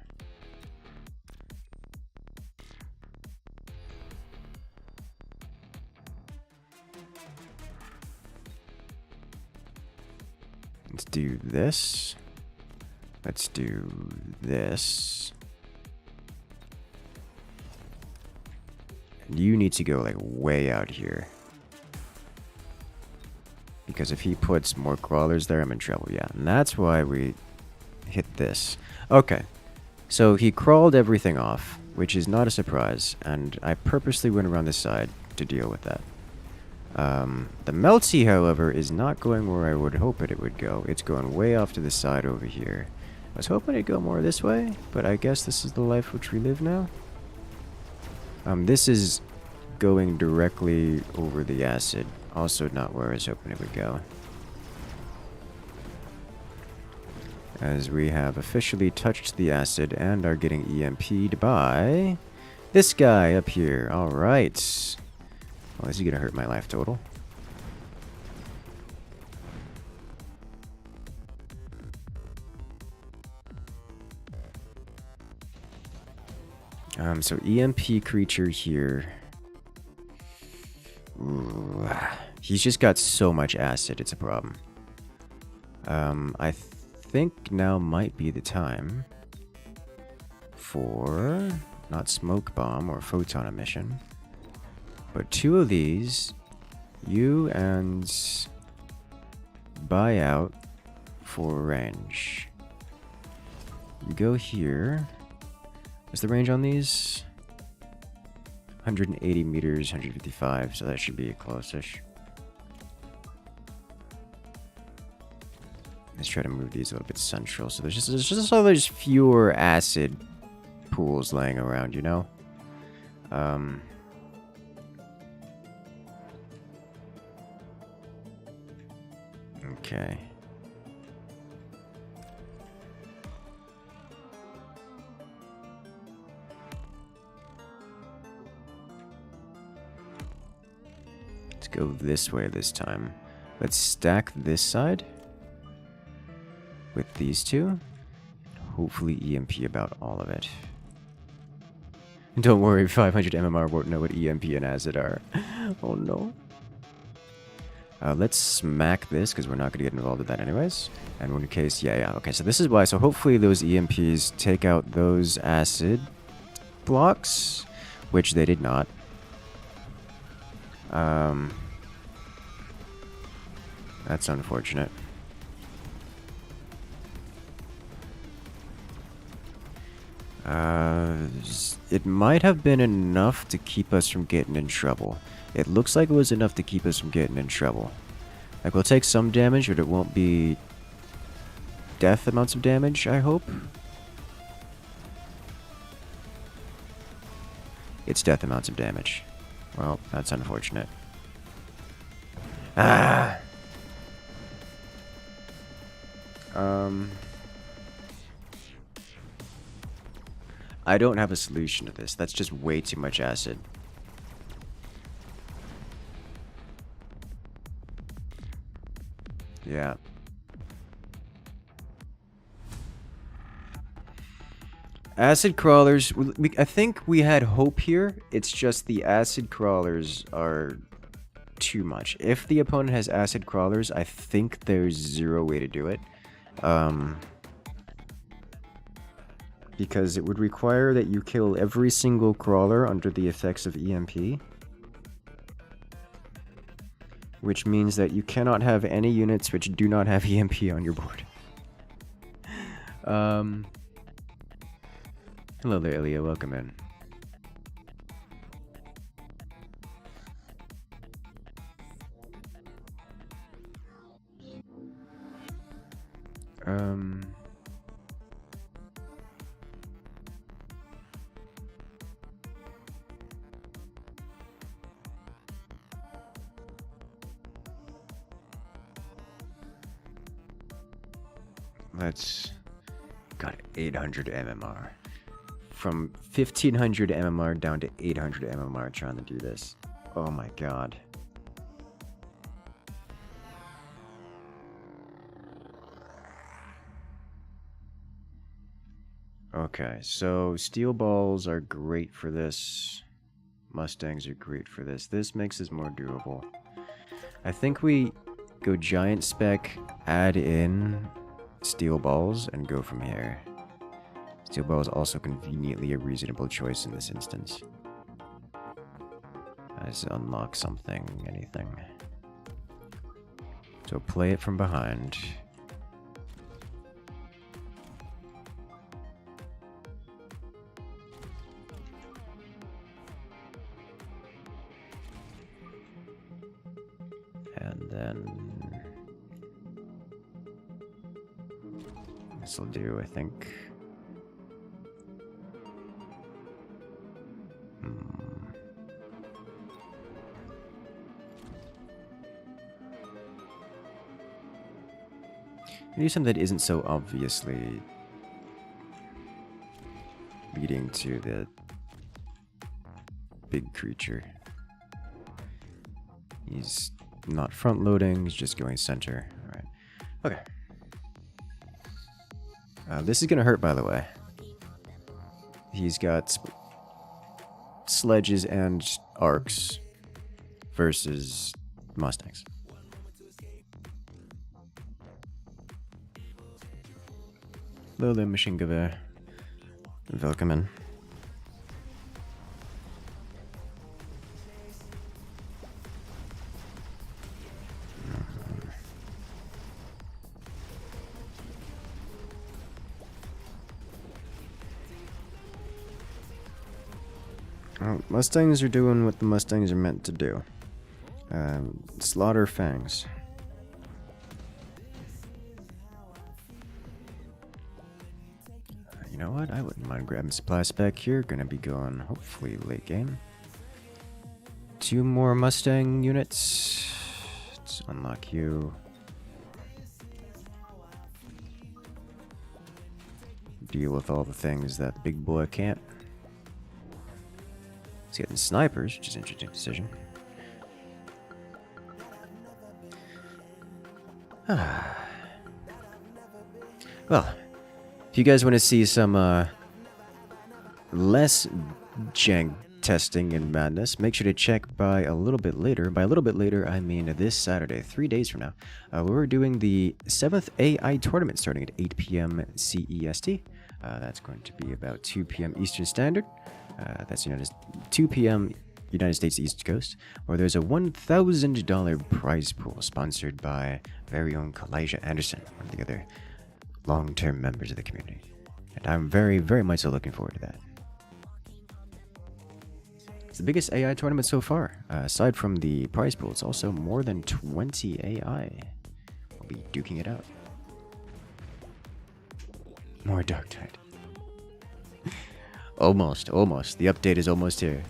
Let's do this. Let's do this. And you need to go like way out here. Because if he puts more crawlers there, I'm in trouble. Yeah, and that's why we hit this. Okay, so he crawled everything off, which is not a surprise, and I purposely went around this side to deal with that. The Melty, however, is not going where I would hope it would go. It's going way off to the side over here. I was hoping it'd go more this way, but I guess this is the life which we live now. This is going directly over the acid. Also not where I was hoping it would go. As we have officially touched the acid and are getting EMP'd by this guy up here. Alright. Well, is he gonna hurt my life total? So EMP creature here. Ooh, he's just got so much acid, it's a problem. I think now might be the time for not smoke bomb or photon emission, but 2 of these, you and buy out for range. You go here. What's the range on these? 180 meters, 155, so that should be close-ish. Let's try to move these a little bit central, so there's just fewer acid pools laying around, you know? Okay. Let's go this way this time. Let's stack this side with these two. Hopefully EMP about all of it. Don't worry, 500 MMR won't know what EMP and acid are. Oh no. Let's smack this, because we're not going to get involved with that anyways. And in case, yeah, okay, so this is why. So hopefully those EMPs take out those acid blocks, which they did not. That's unfortunate. It might have been enough to keep us from getting in trouble. It looks like it was enough to keep us from getting in trouble. Like, we'll take some damage, but it won't be death amounts of damage, I hope. It's death amounts of damage. Well, that's unfortunate. Ah! I don't have a solution to this. That's just way too much acid. Yeah. Acid crawlers, I think we had hope here. It's just the acid crawlers are too much. If the opponent has acid crawlers, I think there's zero way to do it. Because it would require that you kill every single crawler under the effects of EMP. Which means that you cannot have any units which do not have EMP on your board. Hello there, Ilya. Welcome in. Let's... Got 800 MMR. From 1500 MMR down to 800 MMR trying to do this. Oh my god. Okay, so steel balls are great for this. Mustangs are great for this. This makes this more doable. I think we go giant spec, add in steel balls, and go from here. Steel ball is also conveniently a reasonable choice in this instance. As unlock something, anything. So play it from behind. And then this will do, I think. Do something that isn't so obviously leading to the big creature. He's not front loading, he's just going center. Alright. Okay. This is gonna hurt, by the way. He's got sledges and arcs versus Mustangs. Hello there, machine gewehr. Welcome. Mustangs are doing what the Mustangs are meant to do. Slaughter fangs. You know what? I wouldn't mind grabbing supply spec here. Gonna be going, hopefully, late game. 2 more Mustang units. Let's unlock you. Deal with all the things that the big boy can't. He's getting snipers, which is an interesting decision. Well, if you guys want to see some less jank testing and madness, make sure to check by a little bit later. By a little bit later, I mean this Saturday, 3 days from now. We're doing the 7th AI tournament starting at 8 p.m. CEST. That's going to be about 2 p.m. Eastern Standard. That's 2 p.m. United States East Coast, where there's a $1,000 prize pool sponsored by very own Kalijah Anderson, one of the other long-term members of the community. And I'm very, very much so looking forward to that. It's the biggest AI tournament so far. Aside from the prize pool, it's also more than 20 AI. We'll be duking it out. More Dark Tide. Almost. The update is almost here.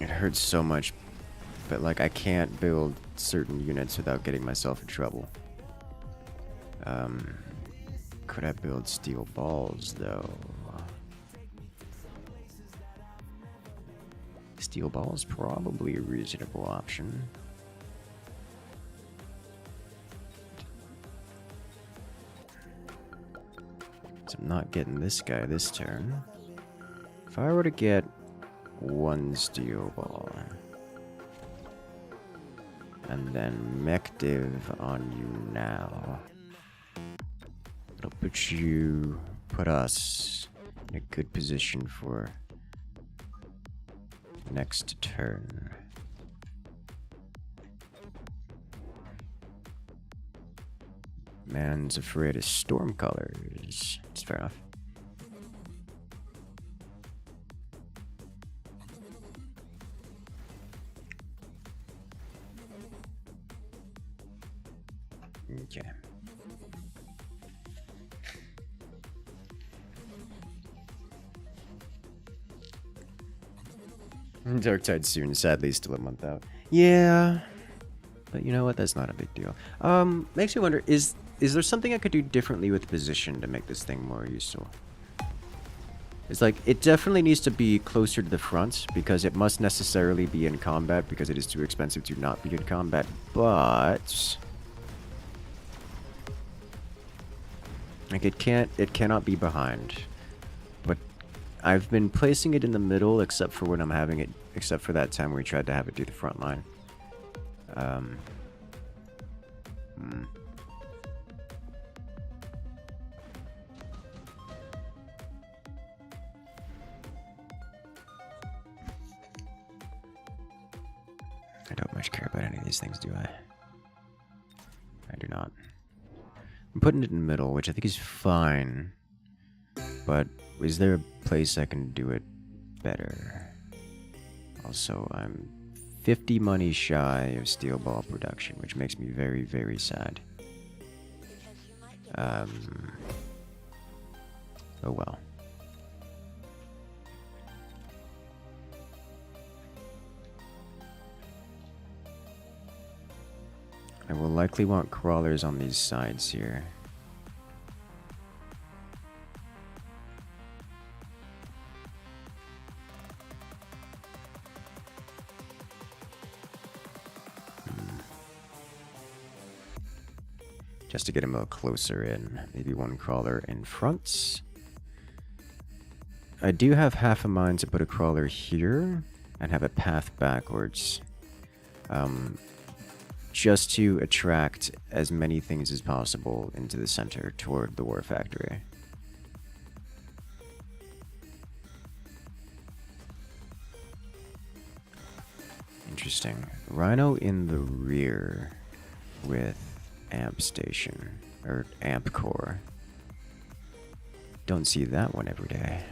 It hurts so much, but like I can't build certain units without getting myself in trouble. Could I build steel balls though? Steel balls probably a reasonable option. So I'm not getting this guy this turn. If I were to get 1 steel ball and then mech div on you now, it'll put us in a good position for next turn. Man's afraid of storm colors. It's fair enough. Okay. Darktide soon, sadly still a month out. Yeah. But you know what? That's not a big deal. Makes me wonder, is there something I could do differently with position to make this thing more useful? It's like, it definitely needs to be closer to the front, because it must necessarily be in combat, because it is too expensive to not be in combat, but... like, it cannot be behind. But I've been placing it in the middle, except for when I'm having it, except for that time where we tried to have it do the front line. I don't much care about any of these things, do I? I do not. I'm putting it in the middle, which I think is fine. But is there a place I can do it better? Also, I'm 50 money shy of steel ball production, which makes me very, very sad. Oh well. I will likely want crawlers on these sides here. Just to get him a little closer in. Maybe one crawler in front. I do have half a mind to put a crawler here and have a path backwards. Just to attract as many things as possible into the center toward the war factory. Interesting. Rhino in the rear with amp station, or amp core. Don't see that one every day.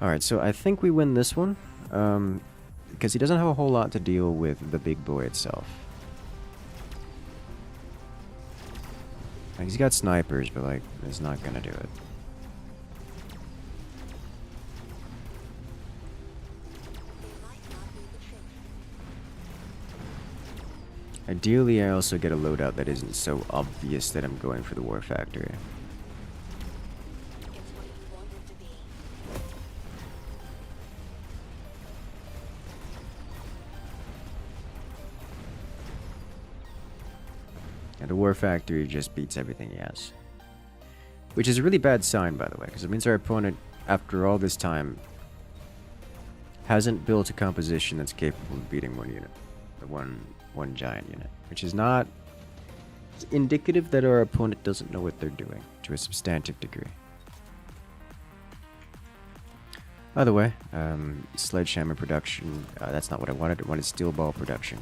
Alright, so I think we win this one, because he doesn't have a whole lot to deal with the big boy itself. Like, he's got snipers, but like, it's not gonna do it. Ideally, I also get a loadout that isn't so obvious that I'm going for the war factory. And the war factory just beats everything he has. Which is a really bad sign, by the way, because it means our opponent, after all this time, hasn't built a composition that's capable of beating one unit. The one giant unit. Which is not indicative that our opponent doesn't know what they're doing, to a substantive degree. By the way, sledgehammer production, that's not what I wanted. I wanted steel ball production.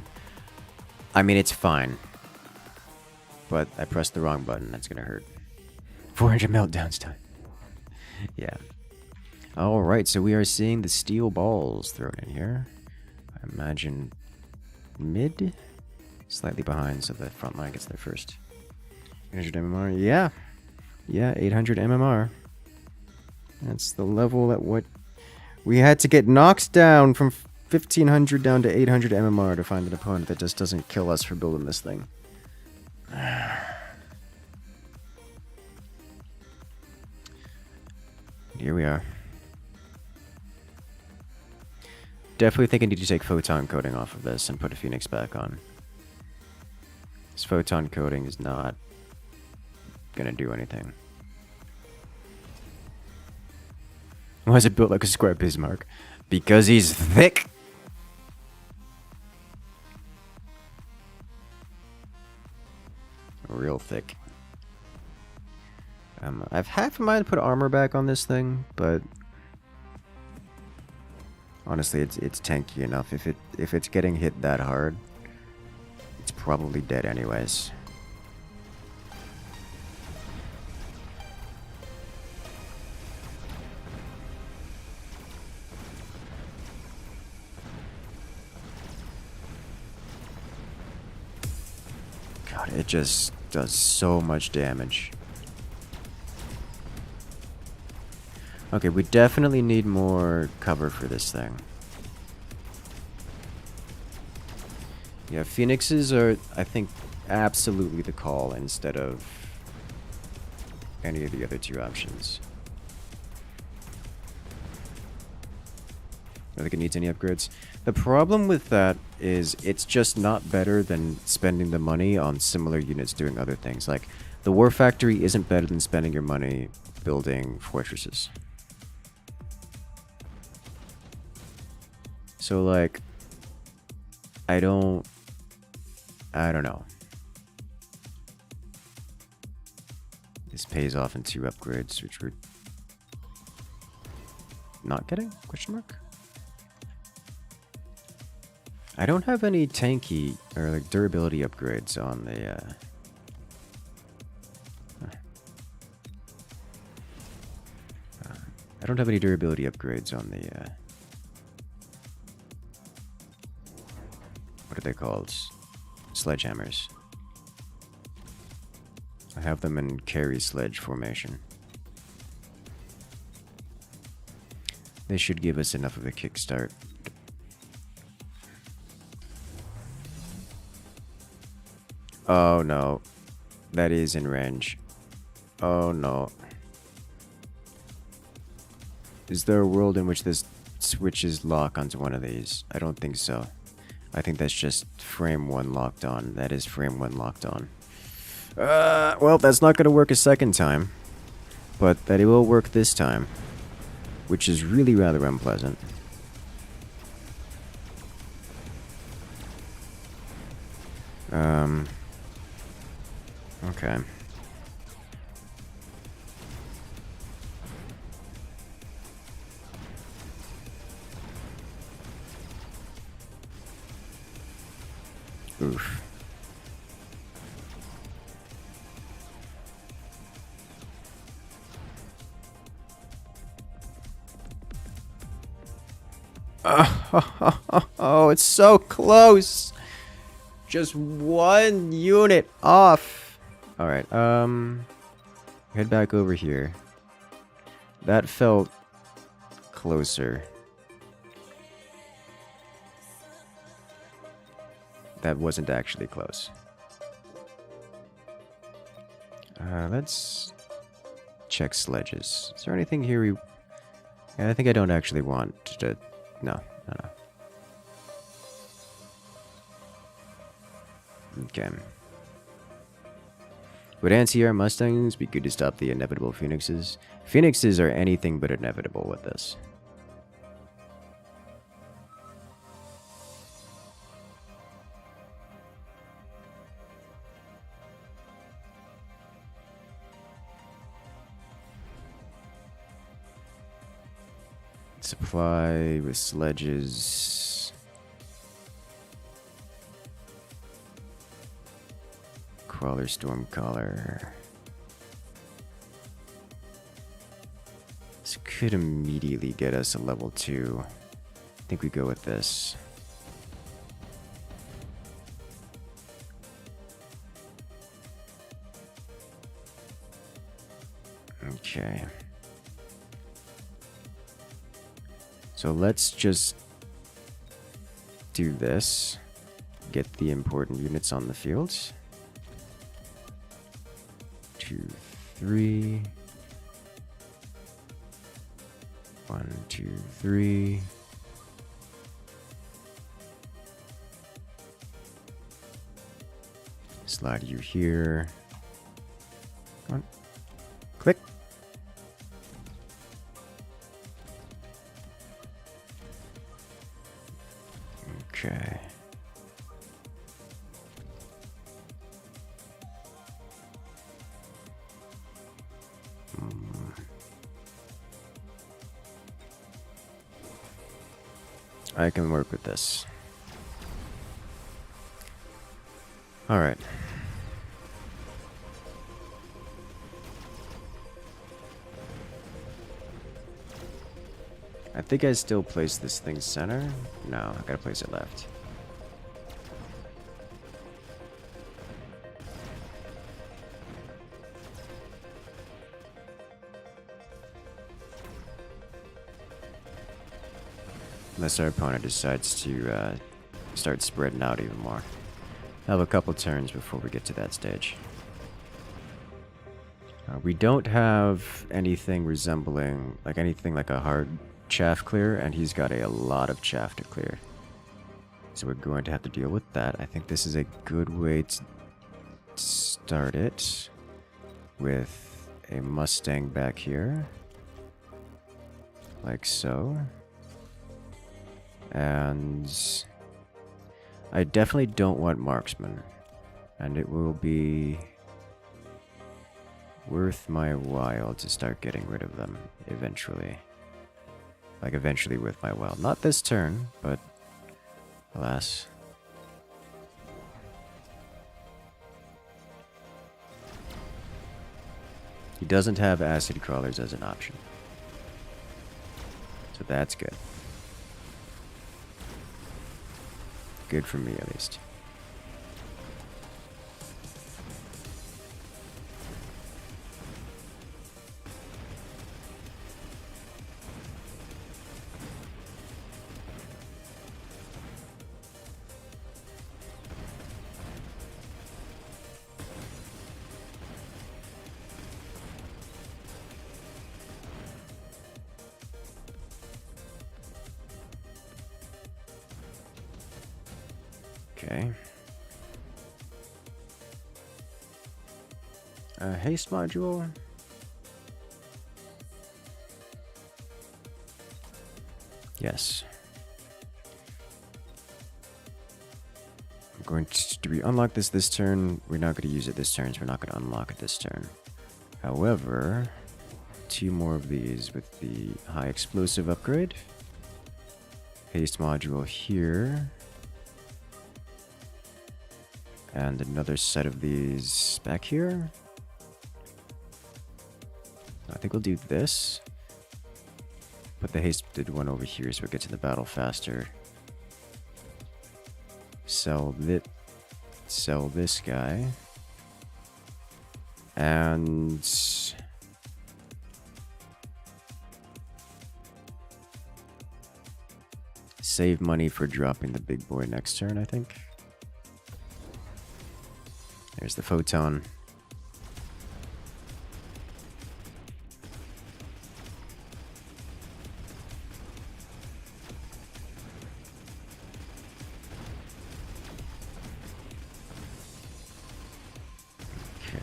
I mean, it's fine. But I pressed the wrong button. That's gonna hurt. 400 meltdowns time. Yeah. Alright, so we are seeing the steel balls thrown in here. I imagine mid? Slightly behind, so the front line gets there first. 800 MMR, yeah. Yeah, 800 MMR. That's the level at what... we had to get knocked down from 1500 down to 800 MMR to find an opponent that just doesn't kill us for building this thing. Here we are. Definitely think I need to take photon coating off of this and put a Phoenix back on. This photon coating is not gonna do anything. Why is it built like a square Bismarck? Because he's thick! Real thick. I've half a mind to put armor back on this thing, but honestly, it's tanky enough. If it's getting hit that hard, it's probably dead anyways. God, it just does so much damage. Okay, we definitely need more cover for this thing. Yeah, phoenixes are, I think, absolutely the call instead of any of the other two options. I don't think it needs any upgrades. The problem with that is it's just not better than spending the money on similar units doing other things. Like, the War Factory isn't better than spending your money building fortresses. So, like, I don't know. This pays off in 2 upgrades, which we're not getting? Question mark? I don't have any tanky or like durability upgrades on the I don't have any durability upgrades on the what are they called? Sledgehammers. I have them in carry sledge formation. They should give us enough of a kickstart. Oh no. That is in range. Oh no. Is there a world in which this switches lock onto one of these? I don't think so. I think that's just frame 1 locked on. That is frame 1 locked on. Well, that's not going to work a second time. But that it will work this time. Which is really rather unpleasant. Okay. Oof. Oh, it's so close. Just 1 unit off. All right. Head back over here. That felt closer. That wasn't actually close. Let's check sledges. Is there anything here we... Yeah, I think I don't actually want to... No. Okay. Would anti-air Mustangs be good to stop the inevitable Phoenixes? Phoenixes are anything but inevitable with this. Supply with sledges. Crawler, Stormcaller. This could immediately get us a level 2. I think we go with this. Okay. So let's just do this. Get the important units on the fields. 2, 3. 1, 2, 3. Slide you here. Come on. Click. Okay. I can work with this. All right. I think I still place this thing center. No, I gotta place it left. Unless our opponent decides to start spreading out even more. Have a couple turns before we get to that stage. We don't have anything resembling, anything like a hard chaff clear, and he's got a lot of chaff to clear. So we're going to have to deal with that. I think this is a good way to start it with a Mustang back here. Like so. And I definitely don't want marksman. And it will be worth my while to start getting rid of them eventually. Eventually with my while. Not this turn, but alas. He doesn't have acid crawlers as an option. So that's good. Good for me, at least. Okay. Haste module. Yes. I'm going to... Do we unlock this turn? We're not going to use it this turn, so we're not going to unlock it this turn. However, 2 more of these with the high explosive upgrade. Haste module here. And another set of these back here. I think we'll do this. Put the hasted one over here so it gets in the battle faster. Sell this guy. And save money for dropping the big boy next turn, I think. There's the photon. Okay.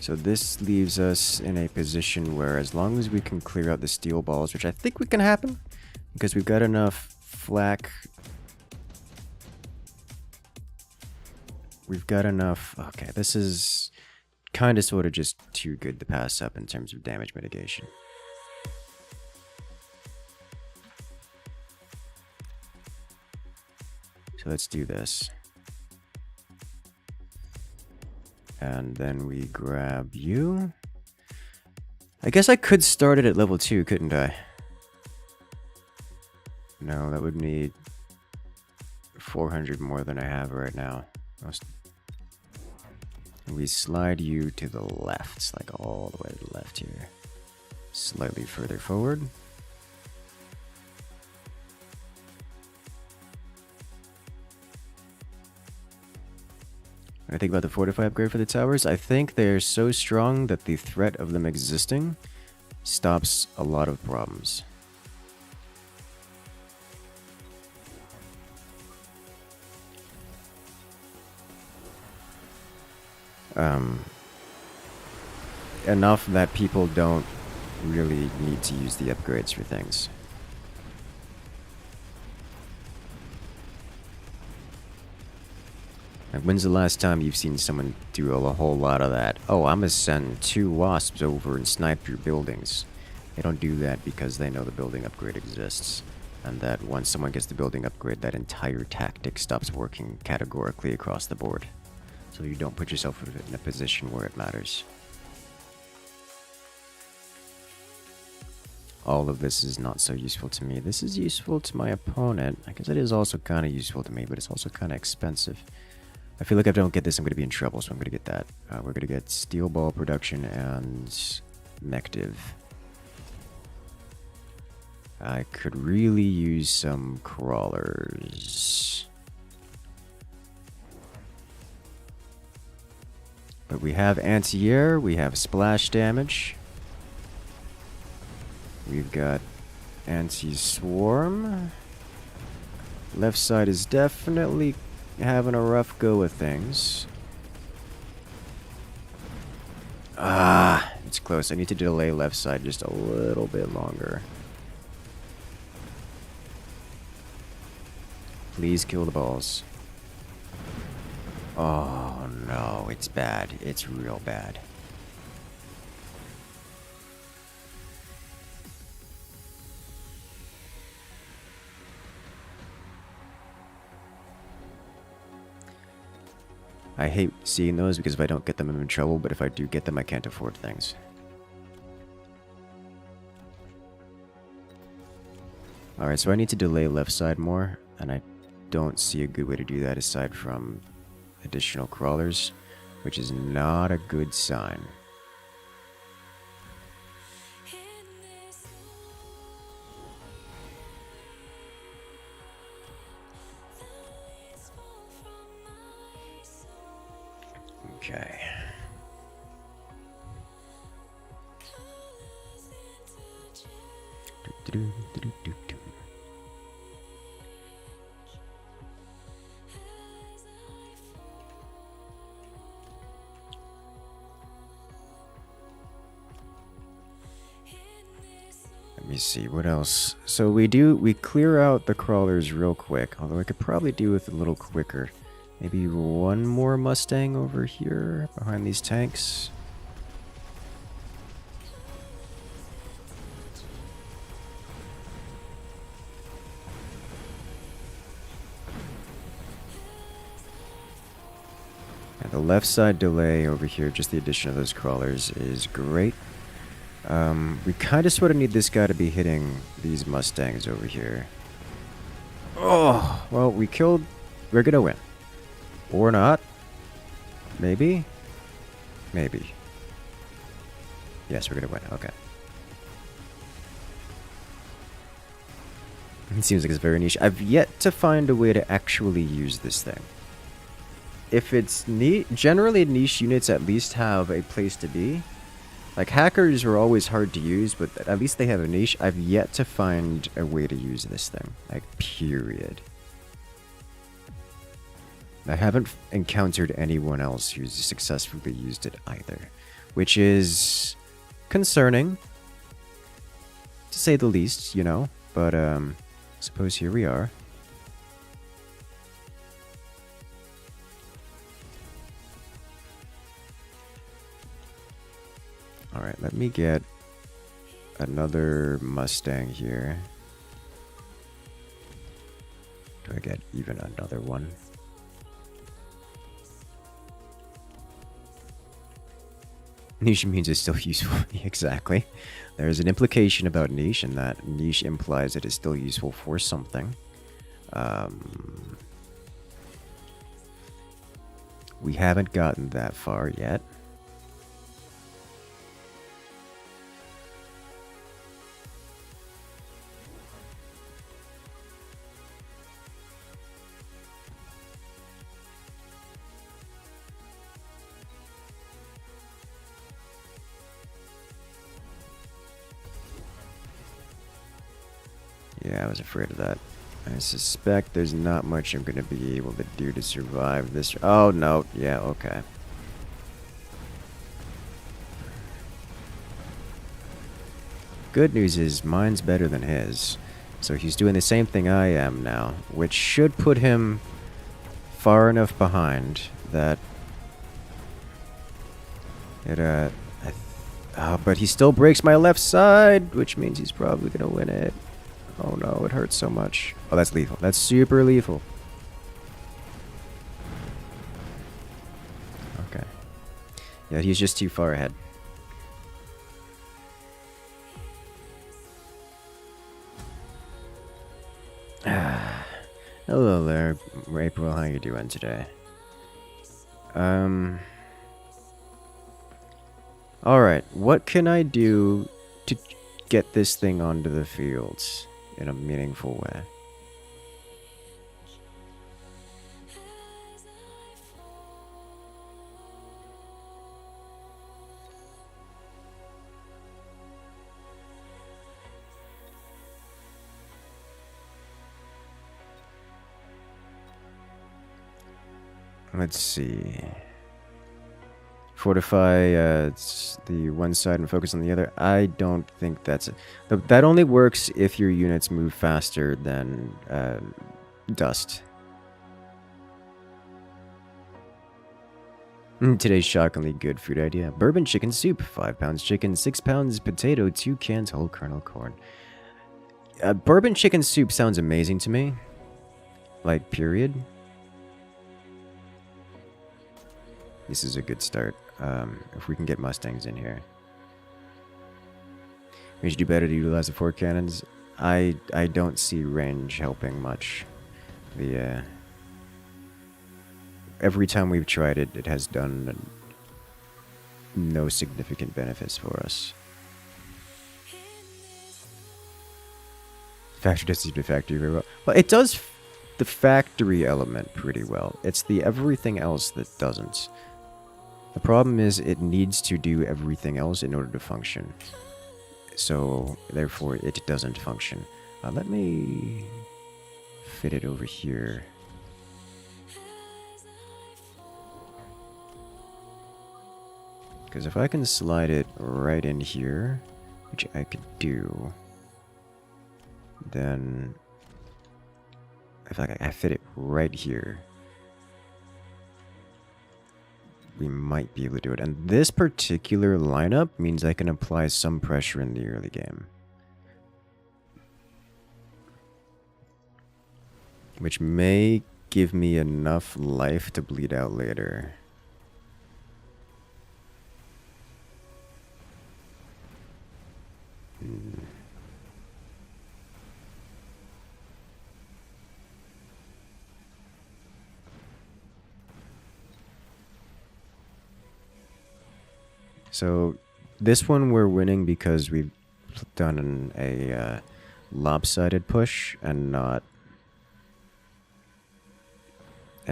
So this leaves us in a position where as long as we can clear out the steel balls, which I think we can happen, because we've got enough flak. We've got enough... Okay, this is kind of sort of just too good to pass up in terms of damage mitigation. So let's do this. And then we grab you. I guess I could start it at level 2, couldn't I? No, that would need 400 more than I have right now. We slide you to the left, like all the way to the left here. Slightly further forward. When I think about the fortify upgrade for the towers, I think they're so strong that the threat of them existing stops a lot of problems. Enough that people don't really need to use the upgrades for things. Like, when's the last time you've seen someone do a whole lot of that? Oh, I'm gonna send 2 wasps over and snipe your buildings. They don't do that because they know the building upgrade exists. And that once someone gets the building upgrade, that entire tactic stops working categorically across the board. So you don't put yourself in a position where it matters. all of this is not so useful to me. This is useful to my opponent. I guess it is also kind of useful to me, but it's also kind of expensive. I feel like if I don't get this, I'm going to be in trouble, so I'm going to get that. We're going to get steel ball production and Mechdiv. I could really use some crawlers. But we have anti-air, we have splash damage. We've got anti-swarm. Left side is definitely having a rough go of things. Ah, it's close. I need to delay left side just a little bit longer. Please kill the balls. Oh no, it's bad. It's real bad. I hate seeing those because if I don't get them, I'm in trouble, but if I do get them, I can't afford things. Alright, so I need to delay left side more, and I don't see a good way to do that aside from additional crawlers, which is not a good sign. Okay. Let me see, what else? So we clear out the crawlers real quick, although I could probably do with a little quicker. Maybe one more Mustang over here behind these tanks. And the left side delay over here, just the addition of those crawlers, is great. We kind of sort of need this guy to be hitting these Mustangs over here. Oh, well, we're gonna win. Or not. Maybe? Maybe. Yes, we're gonna win. Okay. It seems like it's very niche. I've yet to find a way to actually use this thing. If it's generally niche units at least have a place to be. Like, hackers are always hard to use, but at least they have a niche. I've yet to find a way to use this thing. Like, period. I haven't encountered anyone else who's successfully used it either. Which is concerning, to say the least, you know. But, suppose here we are. Alright, let me get another Mustang here. Do I get even another one? Niche means it's still useful. Exactly. There's an implication about niche, and that niche implies it is still useful for something. We haven't gotten that far yet. Yeah, I was afraid of that. I suspect there's not much I'm going to be able to do to survive this. Oh, no. Yeah, okay. Good news is mine's better than his. So he's doing the same thing I am now, which should put him far enough behind that it, but he still breaks my left side, which means he's probably going to win it. Oh no, it hurts so much. Oh, that's lethal. That's super lethal. Okay. Yeah, he's just too far ahead. Hello there, April. How you doing today? Alright, what can I do to get this thing onto the fields in a meaningful way? Let's see. Fortify it's the one side and focus on the other. I don't think that's it. That only works if your units move faster than dust. Today's shockingly good food idea. Bourbon chicken soup. 5 pounds chicken, 6 pounds potato, 2 cans whole kernel corn. Bourbon chicken soup sounds amazing to me. Like, period. This is a good start. If we can get Mustangs in here. We should do better to utilize the 4 cannons. I don't see range helping much. Every time we've tried it, it has done no significant benefits for us. Factory does the factory very well. Well, it does the factory element pretty well. It's the everything else that doesn't. The problem is it needs to do everything else in order to function. So, therefore, it doesn't function. Let me fit it over here. Because if I can slide it right in here, which I could do, then if I fit it right here, we might be able to do it. And this particular lineup means I can apply some pressure in the early game, which may give me enough life to bleed out later. So this one we're winning because we've done a lopsided push and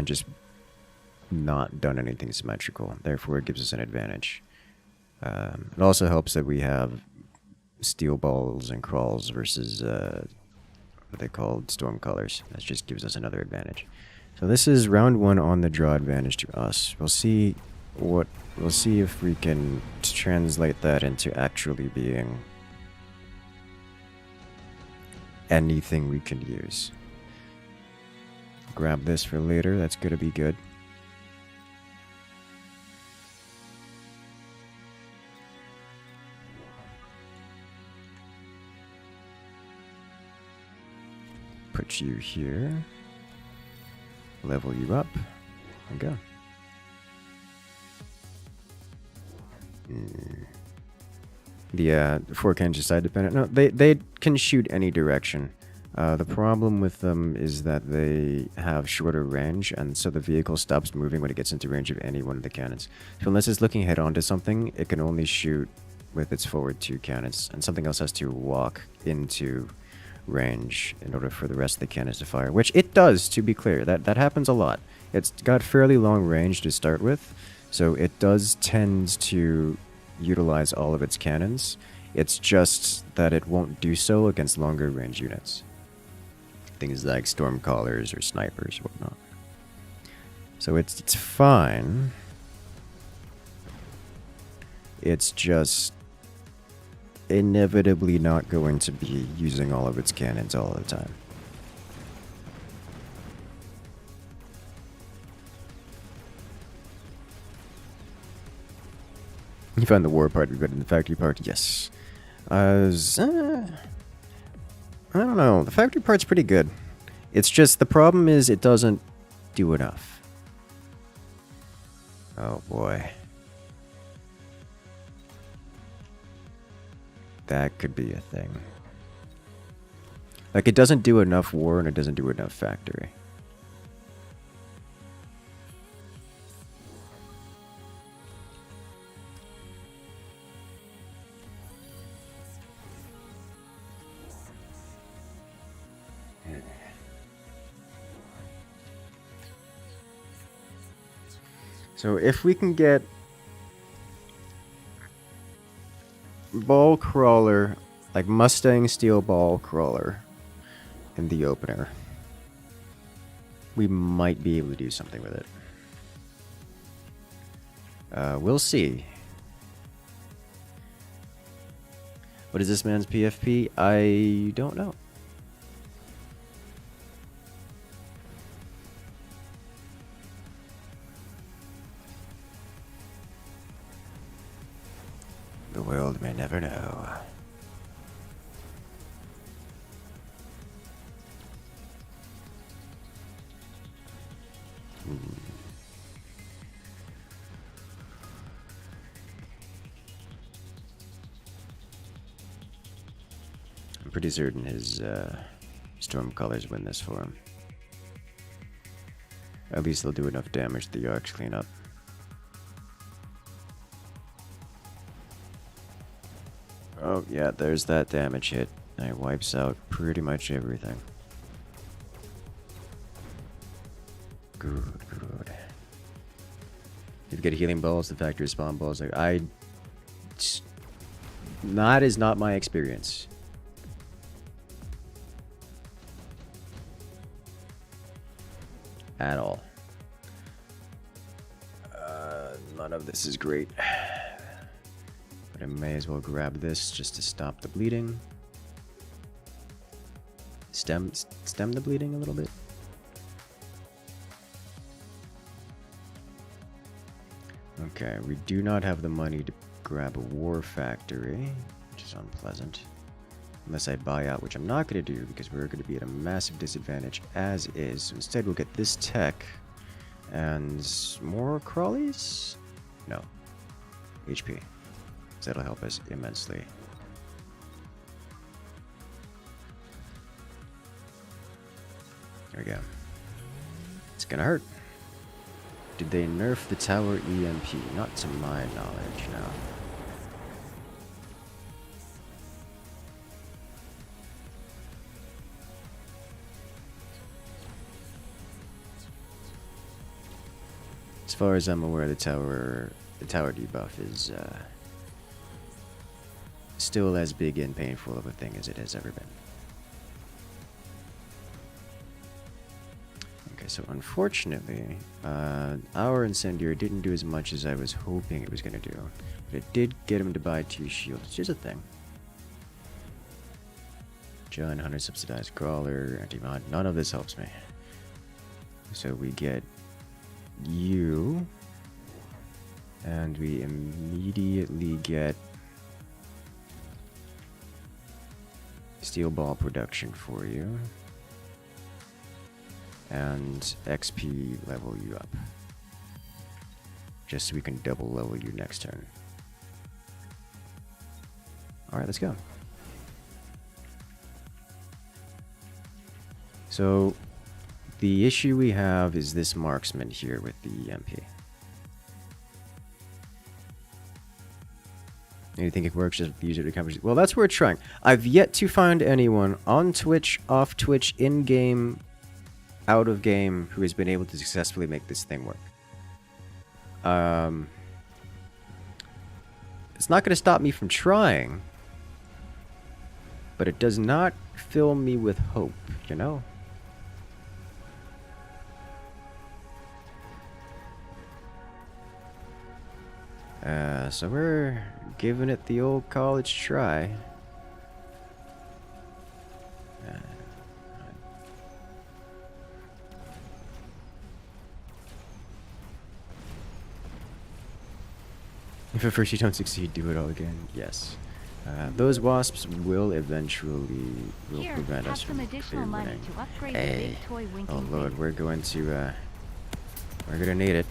just not done anything symmetrical. Therefore, it gives us an advantage. It also helps that we have steel balls and crawls versus what they called storm colors. That just gives us another advantage. So this is round 1 on the draw advantage to us. We'll see if we can translate that into actually being anything we can use. Grab this for later. That's gonna be good. Put you here. Level you up. And go. The 4 cannons are side dependent. No, they can shoot any direction. The problem with them is that they have shorter range, and so the vehicle stops moving when it gets into range of any one of the cannons. So unless it's looking head on to something, it can only shoot with its forward 2 cannons, and something else has to walk into range in order for the rest of the cannons to fire, which it does, to be clear. That happens a lot. It's got fairly long range to start with, so it does tend to utilize all of its cannons. It's just that it won't do so against longer range units. Things like stormcallers or snipers, whatnot. So it's fine. It's just inevitably not going to be using all of its cannons all the time. You found the war part better than the factory part? Yes. I don't know. The factory part's pretty good. It's just the problem is it doesn't do enough. Oh boy. That could be a thing. Like, it doesn't do enough war and it doesn't do enough factory. So if we can get ball crawler, like Mustang steel ball crawler in the opener, we might be able to do something with it. We'll see. What is this man's PFP? I don't know. The world may never know. I'm pretty certain his storm colors win this for him. At least they'll do enough damage to the Arcs clean up. Oh, yeah, there's that damage hit. And it wipes out pretty much everything. Good, good. If you get healing balls, the factory spawn balls. Like, that is not my experience. At all. None of this is great. But I may as well grab this just to stop the bleeding. Stem the bleeding a little bit. Okay, we do not have the money to grab a war factory, which is unpleasant. Unless I buy out, which I'm not going to do because we're going to be at a massive disadvantage as is. So instead, we'll get this tech and more crawlies? No. HP. So that'll help us immensely. There we go. It's gonna hurt. Did they nerf the tower EMP? Not to my knowledge, no. As far as I'm aware, the tower debuff is still as big and painful of a thing as it has ever been. Okay, so unfortunately, our Incendiary didn't do as much as I was hoping it was going to do, but it did get him to buy 2 shields, which is a thing. Giant Hunter, subsidized Crawler, anti-mod, none of this helps me. So we get you, and we immediately get steel ball production for you, and XP level you up, just so we can double level you next turn. Alright, let's go. So the issue we have is this marksman here with the EMP. You think it works just with the user to cover? Well, that's where we're trying. I've yet to find anyone on Twitch, off Twitch, in-game, out of game, who has been able to successfully make this thing work. It's not going to stop me from trying, but it does not fill me with hope, you know? So we're giving it the old college try. If at first you don't succeed, do it all again. Yes. Those wasps will eventually prevent us from clear winning. Hey, oh lord, we're going to need it.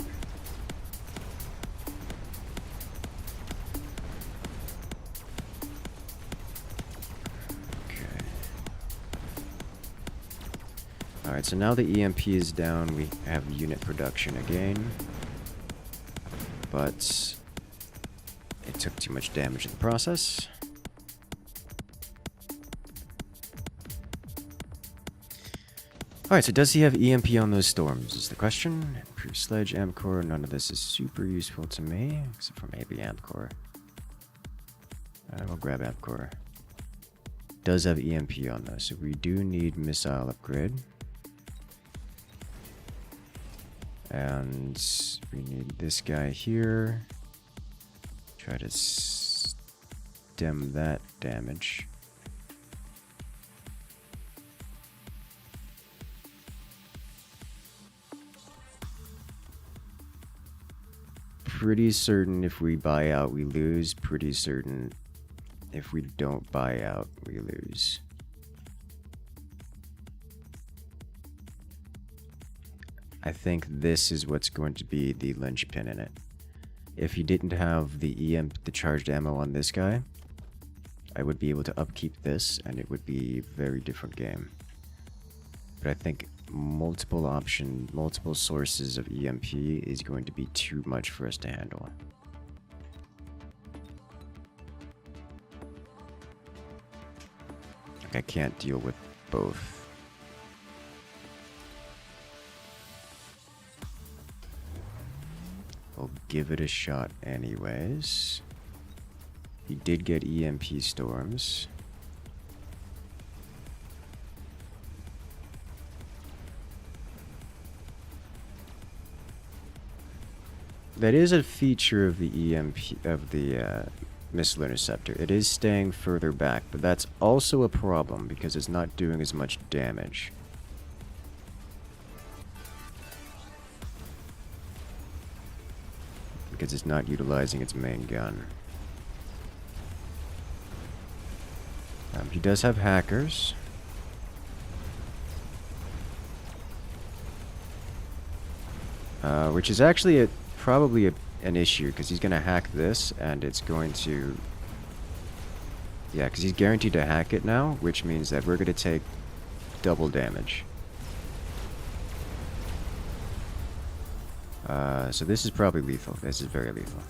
Alright, so now the EMP is down, we have unit production again. But it took too much damage in the process. Alright, so does he have EMP on those storms is the question. Improved Sledge, Amcore, none of this is super useful to me, except for maybe Amcore. We'll grab Amcore. Does have EMP on those, so we do need missile upgrade. And we need this guy here. Try to stem that damage. Pretty certain if we buy out, we lose. Pretty certain if we don't buy out, we lose. I think this is what's going to be the linchpin in it. If you didn't have the charged ammo on this guy, I would be able to upkeep this, and it would be a very different game. But I think multiple sources of EMP is going to be too much for us to handle. Like, I can't deal with both. I'll give it a shot anyways. He did get EMP storms. That is a feature of the EMP, of the missile interceptor. It is staying further back, but that's also a problem because it's not doing as much damage. Because it's not utilizing its main gun. He does have hackers. Which is actually probably an issue, because he's going to hack this, and it's going to... Yeah, because he's guaranteed to hack it now, which means that we're going to take double damage. So this is probably lethal. This is very lethal.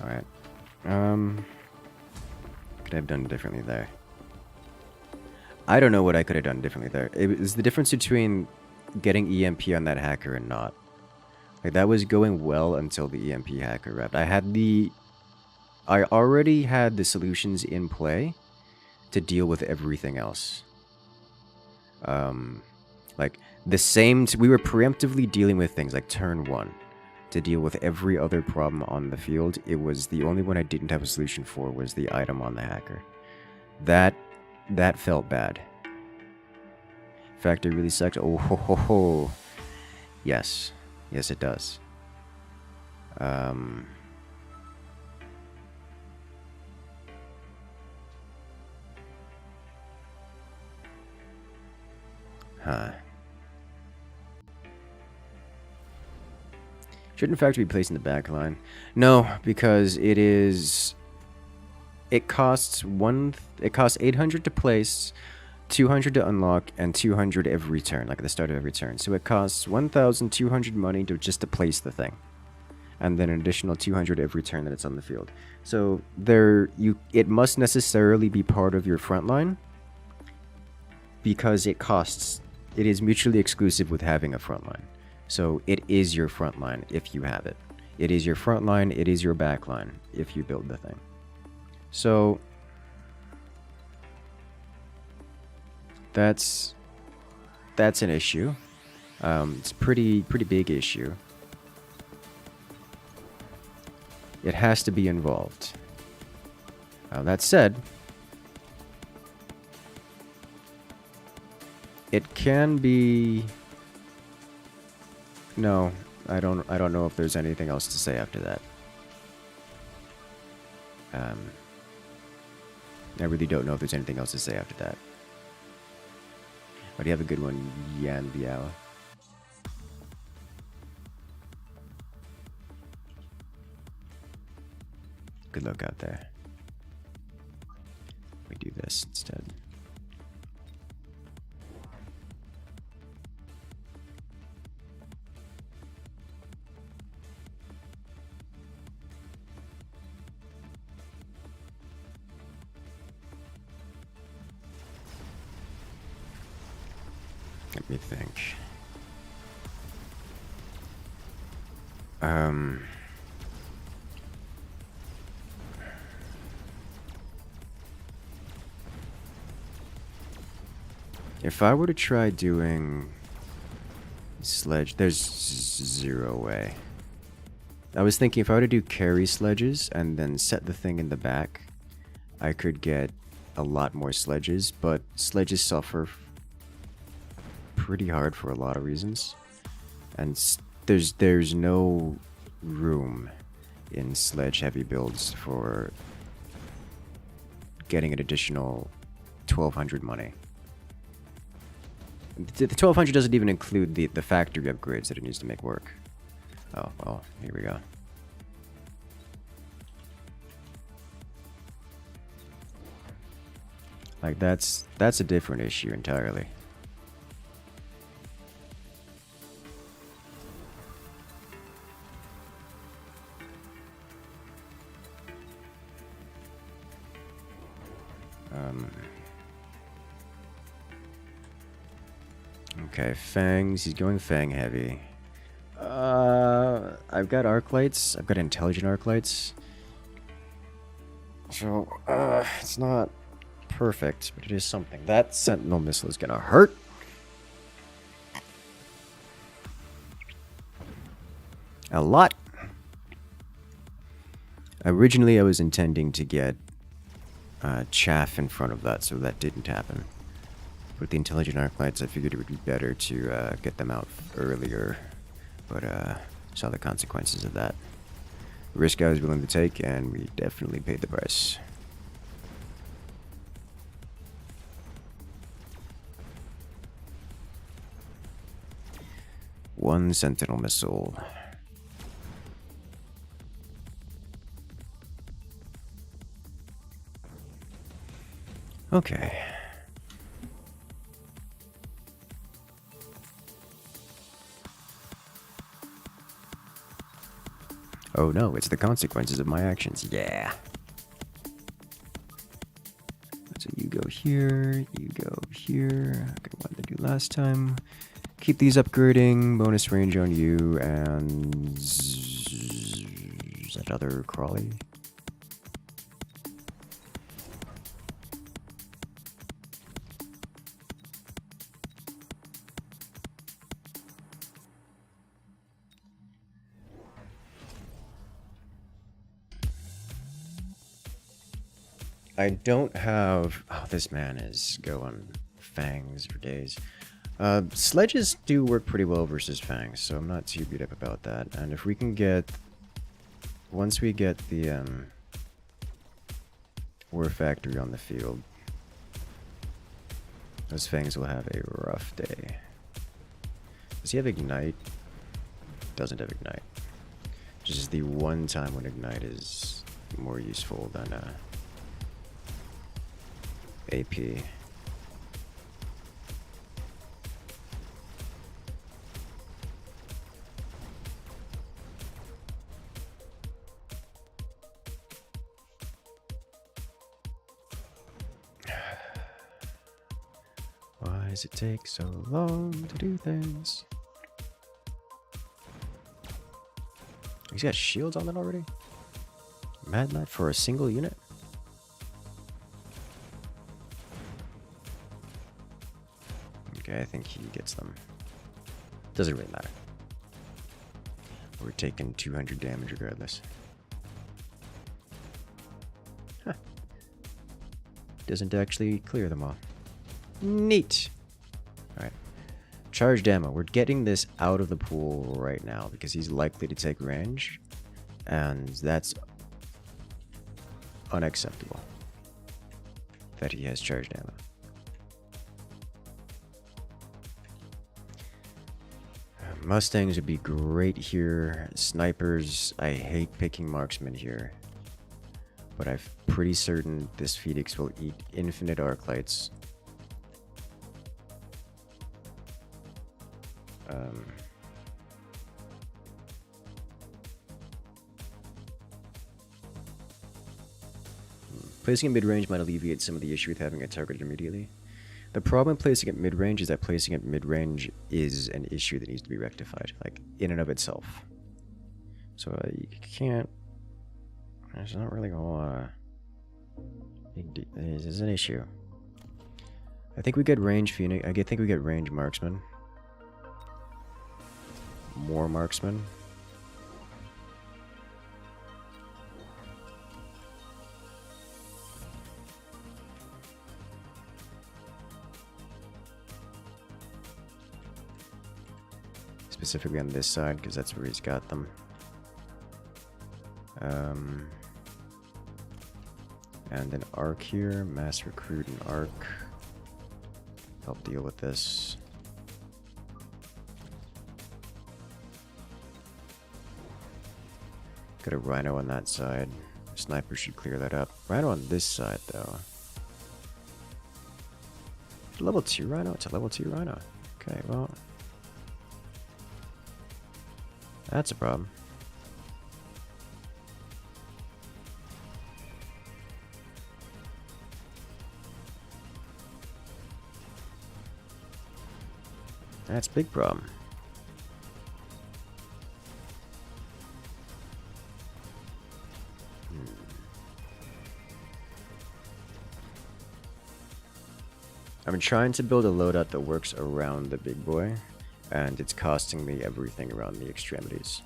Alright. Could I have done differently there? I don't know what I could have done differently there. It was the difference between getting EMP on that hacker and not. Like, that was going well until the EMP hacker wrapped. I already had the solutions in play to deal with everything else. Like, we were preemptively dealing with things like turn 1 to deal with every other problem on the field. It was the only one I didn't have a solution for was the item on the hacker. That felt bad. In fact, it really sucked. Oh ho ho ho. Yes. Yes, it does. Huh. Should in fact be placed in the back line. No, because it costs 800 to place, 200 to unlock, and 200 every turn, like at the start of every turn. So it costs 1,200 money just to place the thing, and then an additional 200 every turn that it's on the field. So it must necessarily be part of your front line, because it is mutually exclusive with having a front line. So it is your front line if you have it. It is your front line, it is your back line if you build the thing. So that's an issue. It's a pretty big issue. It has to be involved. That said, it can be... No, I don't know if there's anything else to say after that. I really don't know if there's anything else to say after that. But you have a good one, Yan Biao. Good luck out there. We do this instead. Let me think. If I were to try doing sledge, there's zero way. I was thinking if I were to do carry sledges and then set the thing in the back, I could get a lot more sledges, but sledges suffer pretty hard for a lot of reasons. And there's no room in sledge heavy builds for getting an additional 1200 money. The 1200 doesn't even include the factory upgrades that it needs to make work. Oh, well, here we go. Like, that's a different issue entirely. Okay, Fangs. He's going Fang heavy. I've got arc lights. I've got intelligent arc lights. So, it's not perfect, but it is something. That sentinel missile is gonna hurt. A lot. Originally, I was intending to get chaff in front of that, so that didn't happen. With the intelligent arc lights, I figured it would be better to get them out earlier, but saw the consequences of that. Risk I was willing to take, and we definitely paid the price. One sentinel missile. Okay. Oh no, it's the consequences of my actions. Yeah. So you go here, you go here. Okay, what did I do last time? Keep these upgrading, bonus range on you, and is that other crawly? I don't have... Oh, this man is going Fangs for days. Sledges do work pretty well versus Fangs, so I'm not too beat up about that. And if we can get... Once we get the War Factory on the field, those Fangs will have a rough day. Does he have Ignite? Doesn't have Ignite. This is the one time when Ignite is more useful than AP. Why does it take so long to do things? He's got shields on that already? Mad Knight for a single unit? Okay, I think he gets them. Doesn't really matter. We're taking 200 damage regardless. Huh. Doesn't actually clear them all. Neat. Alright. Charged ammo. We're getting this out of the pool right now because he's likely to take range. And that's unacceptable. That he has charged ammo. Mustangs would be great here. Snipers, I hate picking marksmen here. But I'm pretty certain this Phoenix will eat infinite arc lights. Placing in mid-range might alleviate some of the issue with having it targeted immediately. The problem with placing it mid-range is that placing it mid-range is an issue that needs to be rectified, like, in and of itself. So you can't... There's not really a whole there's an issue. I think we get range Phoenix. I think we get range marksman. More marksman. Specifically on this side, because that's where he's got them. And an arc here, mass recruit and arc. Help deal with this. Got a rhino on that side. Sniper should clear that up. Rhino on this side, though. Level 2 rhino? It's a level 2 rhino. Okay, well. That's a problem. That's a big problem. I'm trying to build a loadout that works around the big boy, and it's costing me everything around the extremities.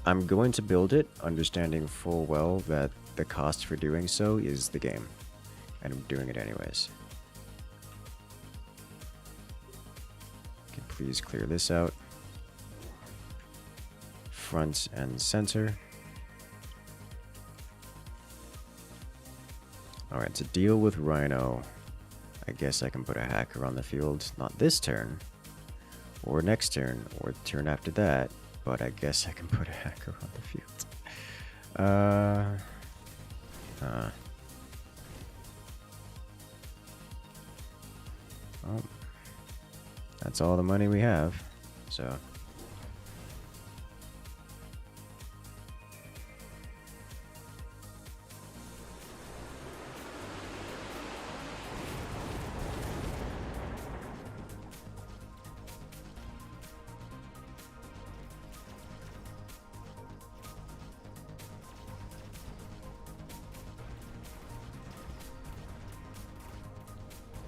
I'm going to build it, understanding full well that the cost for doing so is the game. And I'm doing it anyways. Okay, please clear this out. Front and center. Alright, to deal with Rhino, I guess I can put a hacker on the field. Not this turn, or next turn, or the turn after that, but I guess I can put a hacker on the field. Well, that's all the money we have, so...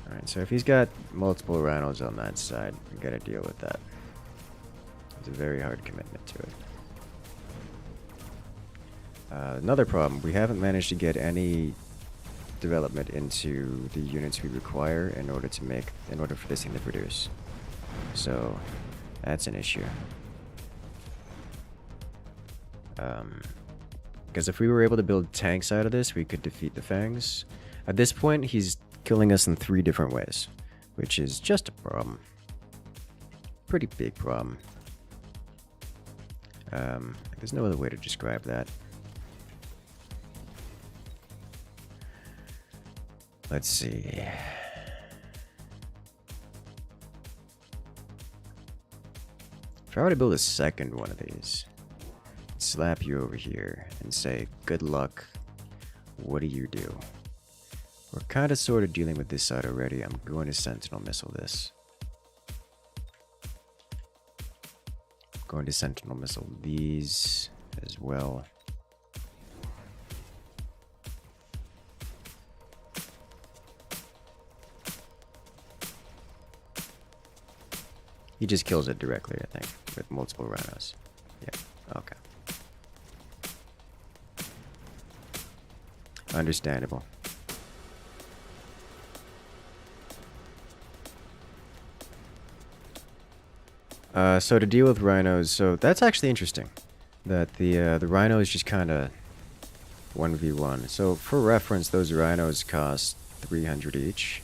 Alright, so if he's got multiple rhinos on that side, we gotta deal with that. It's a very hard commitment to it. Another problem, we haven't managed to get any development into the units we require in order for this thing to produce. So that's an issue. Because if we were able to build tanks out of this, we could defeat the Fangs. At this point, he's killing us in 3 different ways, which is just a problem. Pretty big problem. There's no other way to describe that. Let's see. If I were to build a second one of these, slap you over here and say, good luck, what do you do? We're kind of sort of dealing with this side already. I'm going to Sentinel Missile this. Going to Sentinel Missile these as well. He just kills it directly, I think, with multiple rhinos. Yeah, okay. Understandable. So to deal with rhinos, so that's actually interesting. That the rhinos just kind of 1v1. So for reference, those rhinos cost 300 each.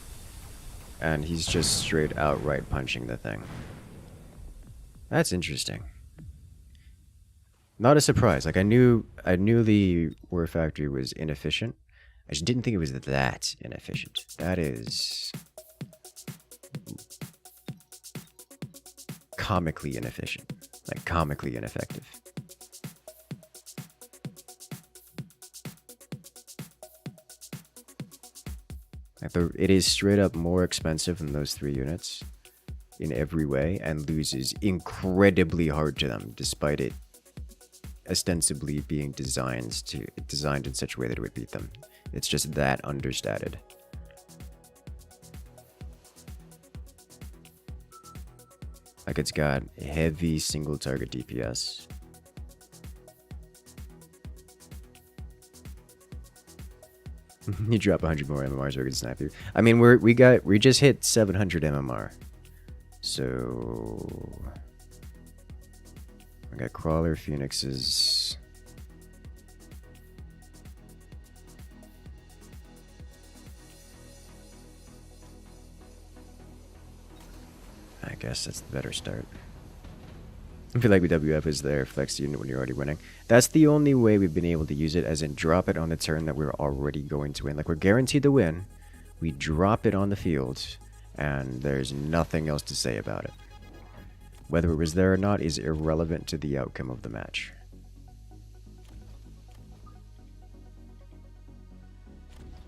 And he's just straight outright punching the thing. That's interesting. Not a surprise. Like I knew the War Factory was inefficient. I just didn't think it was that inefficient. That is comically inefficient. Like comically ineffective. It is straight up more expensive than those 3 units in every way, and loses incredibly hard to them, despite it ostensibly being designed in such a way that it would beat them. It's just that understated. Like, it's got heavy single target DPS. You drop 100 more MMRs, we're gonna snipe you. I mean, we just hit 700 MMR. So I got Crawler, Phoenixes. I guess that's the better start. I feel like WF is there, flex unit when you're already winning. That's the only way we've been able to use it, as in drop it on the turn that we're already going to win. Like, we're guaranteed to win. We drop it on the field, and there's nothing else to say about it. Whether it was there or not is irrelevant to the outcome of the match.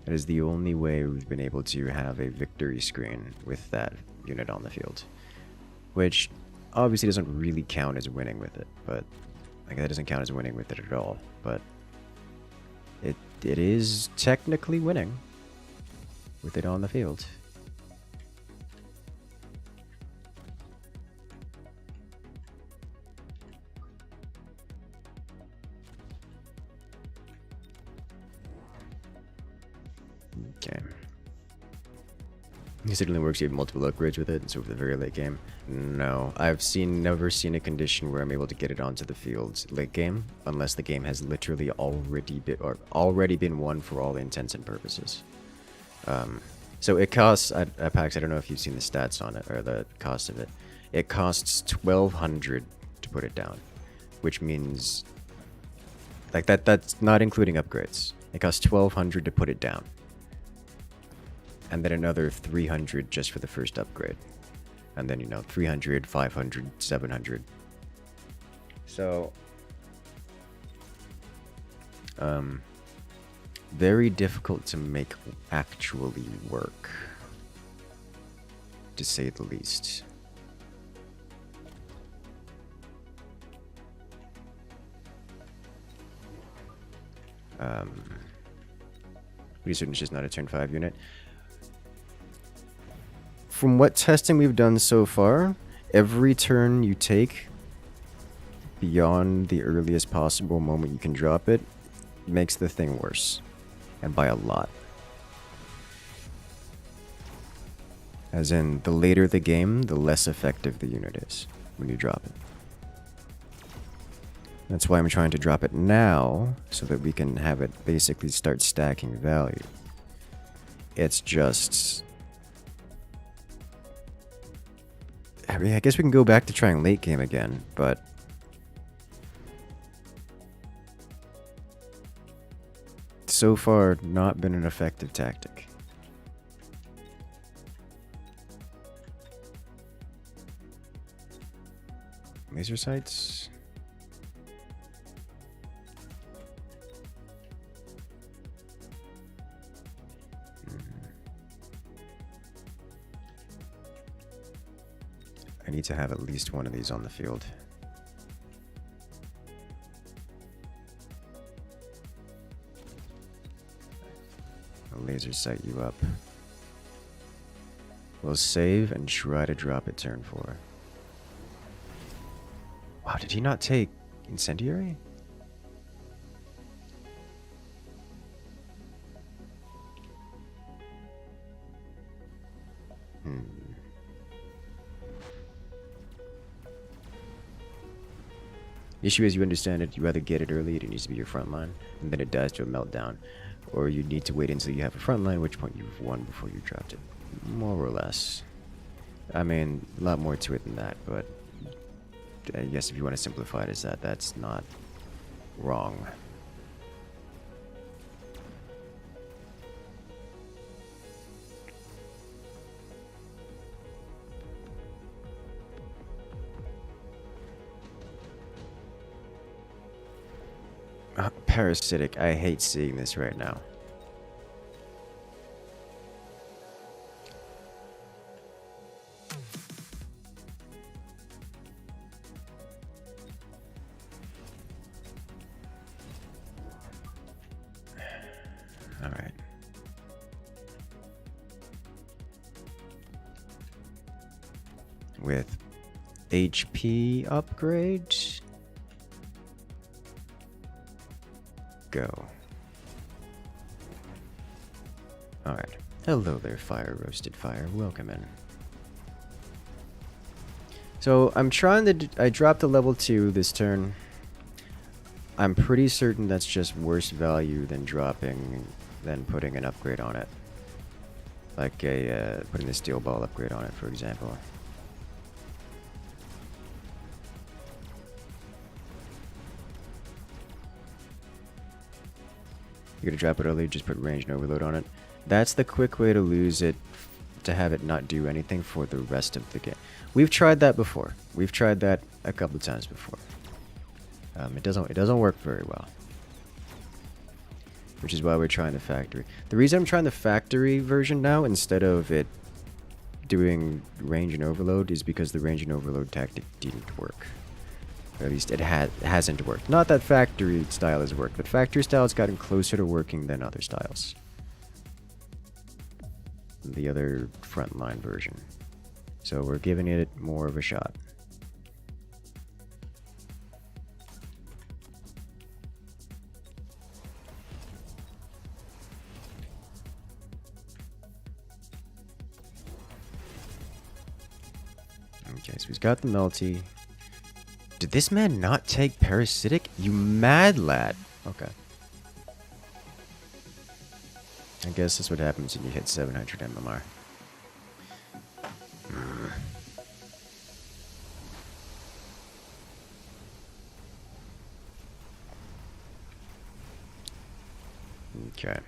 It is the only way we've been able to have a victory screen with that unit on the field. Which obviously doesn't really count as winning with it, but like, that doesn't count as winning with it at all, but it is technically winning with it on the field. Okay. It certainly works. You have multiple upgrades with it, so for the very late game. No, I've never seen a condition where I'm able to get it onto the field late game, unless the game has literally already been won for all intents and purposes. So it costs at PAX. I don't know if you've seen the stats on it or the cost of it. It costs 1,200 to put it down, which means like that's not including upgrades. It costs 1,200 to put it down. And then another 300 just for the first upgrade. And then, 300, 500, 700. So, very difficult to make actually work, to say the least. Pretty certain it's just not a turn 5 unit. From what testing we've done so far, every turn you take beyond the earliest possible moment you can drop it makes the thing worse. And by a lot. As in, the later the game, the less effective the unit is when you drop it. That's why I'm trying to drop it now, so that we can have it basically start stacking value. It's just... I mean, I guess we can go back to trying late game again, but... so far, not been an effective tactic. Laser sights? I need to have at least one of these on the field. I'll laser sight you up. We'll save and try to drop it turn 4. Wow, did he not take Incendiary? The issue is, you understand it, you either get it early, it needs to be your front line, and then it dies to a meltdown. Or you need to wait until you have a front line, at which point you've won before you dropped it. More or less. I mean, a lot more to it than that, but I guess if you want to simplify it as that, that's not wrong. Parasitic, I hate seeing this right now. Alright. With HP upgrade. Go. Alright. Hello there, fire, roasted fire. Welcome in. So, I'm trying to... I dropped a level 2 this turn. I'm pretty certain that's just worse value than putting an upgrade on it. Like putting the steel ball upgrade on it, for example. You're gonna drop it early, just put range and overload on it. That's the quick way to lose it, to have it not do anything for the rest of the game. We've tried that before. We've tried that a couple of times before. It doesn't work very well. Which is why we're trying the factory. The reason I'm trying the factory version now instead of it doing range and overload is because the range and overload tactic didn't work. Or at least it hasn't worked. Not that factory style has worked, but factory style has gotten closer to working than other styles. The other frontline version. So we're giving it more of a shot. Okay, so he's got the melty. Did this man not take parasitic? You mad lad. Okay. I guess that's what happens when you hit 700 MMR. Okay.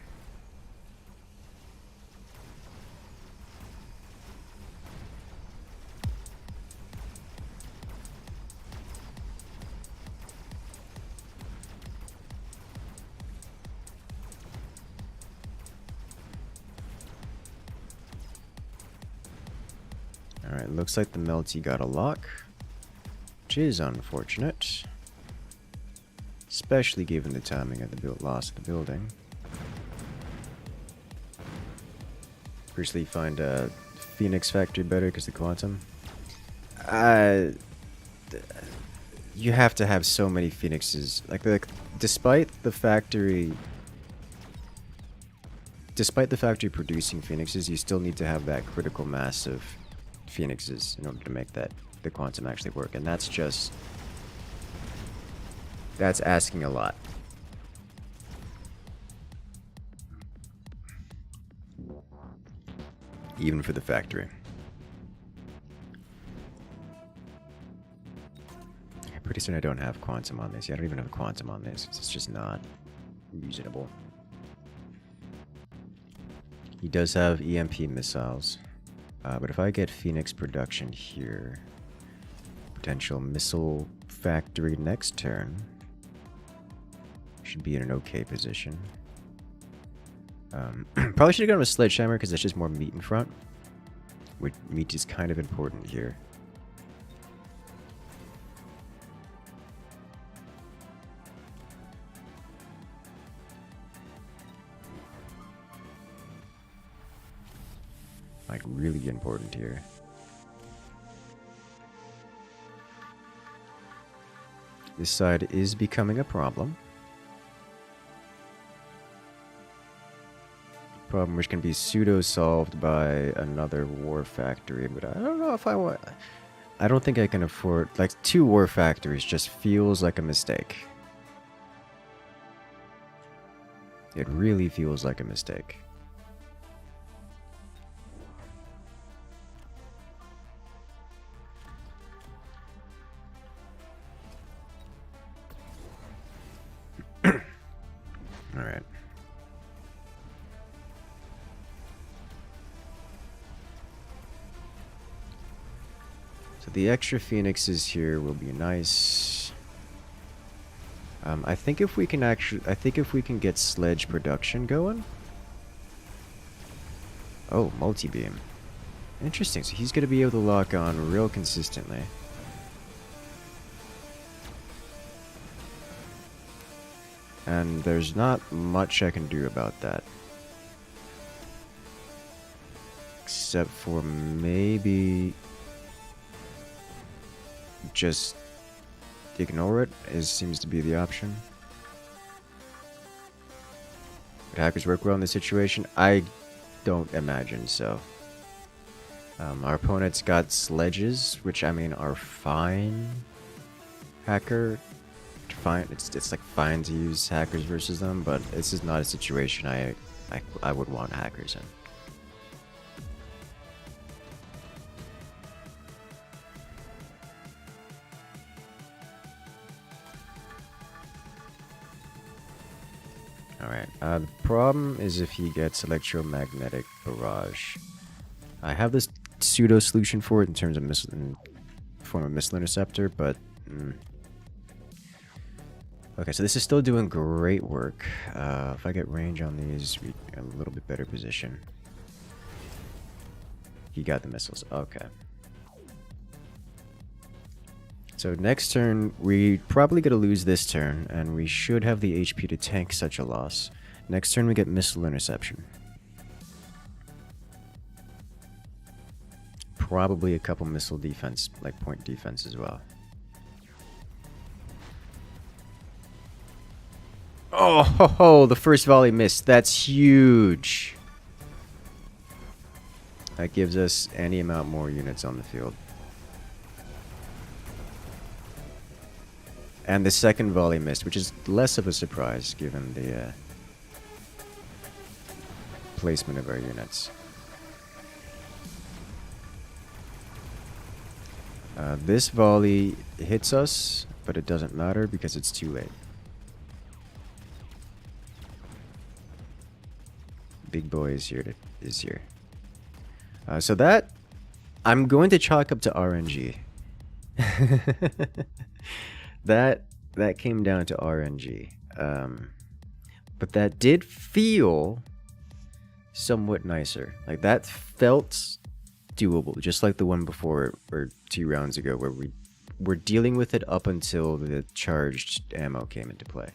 Alright, looks like the melty got a lock, which is unfortunate. Especially given the timing of the loss of the building. Firstly, find a Phoenix factory better because the quantum. You have to have so many Phoenixes. Like despite the factory producing Phoenixes, you still need to have that critical mass of Phoenixes in order to make the quantum actually work, and that's asking a lot. Even for the factory. Pretty soon I don't have quantum on this. Yeah, I don't even have quantum on this. It's just not reasonable. He does have EMP missiles. But if I get Phoenix production here, potential missile factory next turn, should be in an okay position. Probably should have gone with Sledgehammer because there's just more meat in front. Which meat is kind of important here. Like, really important here. This side is becoming a problem. Problem which can be pseudo-solved by another war factory, but I don't know if I want... I don't think I can afford... Like, 2 war factories just feels like a mistake. It really feels like a mistake. Alright. So the extra phoenixes here will be nice. I think if we can get sledge production going. Oh, multi-beam. Interesting, so he's gonna be able to lock on real consistently. And there's not much I can do about that. except for maybe just ignore it. Seems to be the option. Would hackers work well in this situation? I don't imagine so. Our opponent's got sledges, which I mean are fine. Hacker, fine. It's like fine to use hackers versus them, but this is not a situation I would want hackers in. Alright, the problem is if he gets electromagnetic barrage. I have this pseudo solution for it in terms of form of missile interceptor, but okay, so this is still doing great work. If I get range on these, we get a little bit better position. He got the missiles. Okay. So next turn, we probably gonna lose this turn, and we should have the HP to tank such a loss. Next turn, we get missile interception. Probably a couple missile defense, like point defense as well. Oh, ho, ho, the first volley missed. That's huge. That gives us any amount more units on the field. And the second volley missed, which is less of a surprise given the placement of our units. This volley hits us, but it doesn't matter because it's too late. Big boy is here. So that I'm going to chalk up to RNG. That came down to RNG. But that did feel somewhat nicer. Like that felt doable, just like the one before or 2 rounds ago where we were dealing with it up until the charged ammo came into play.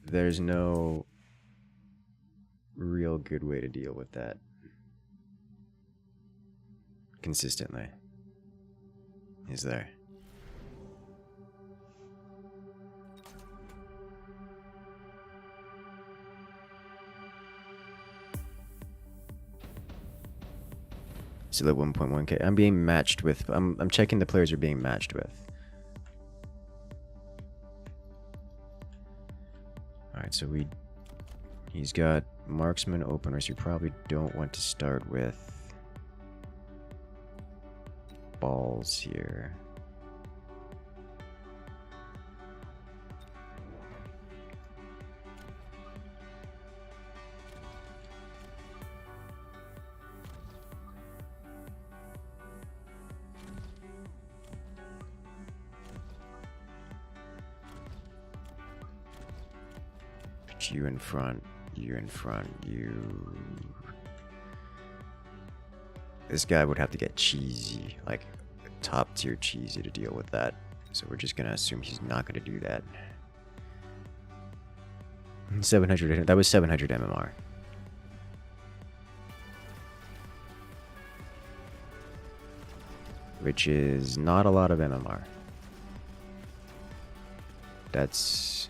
There's no real good way to deal with that consistently, is there? Still at 1.1k. I'm being matched with. I'm checking the players are being matched with. Alright, so he's got marksman openers. You probably don't want to start with balls here. You in front, you in front, you... This guy would have to get cheesy, like top tier cheesy to deal with that. So we're just gonna assume he's not gonna do that. 700, that was 700 MMR. Which is not a lot of MMR. That's...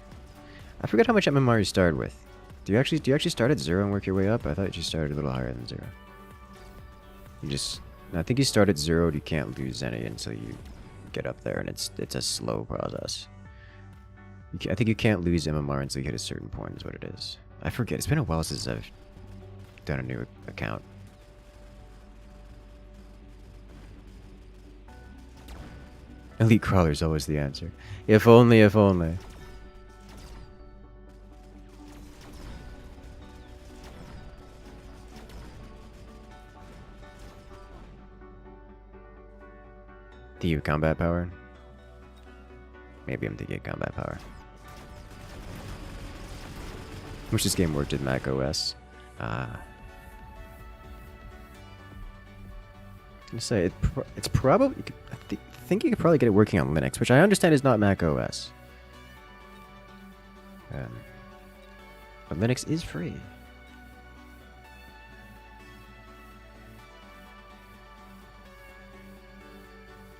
I forget how much MMR you started with. Do you actually start at 0 and work your way up? I thought you started a little higher than 0. I think you start at 0. You can't lose any until you get up there, and it's a slow process. I think you can't lose MMR until you hit a certain point. Is what it is. I forget. It's been a while since I've done a new account. Elite crawler is always the answer. If only, if only. Do you combat power? Maybe I'm thinking combat power. Wish this game worked in Mac OS. Ah. I'm gonna say it's probably. I think you could probably get it working on Linux, which I understand is not Mac OS. But Linux is free.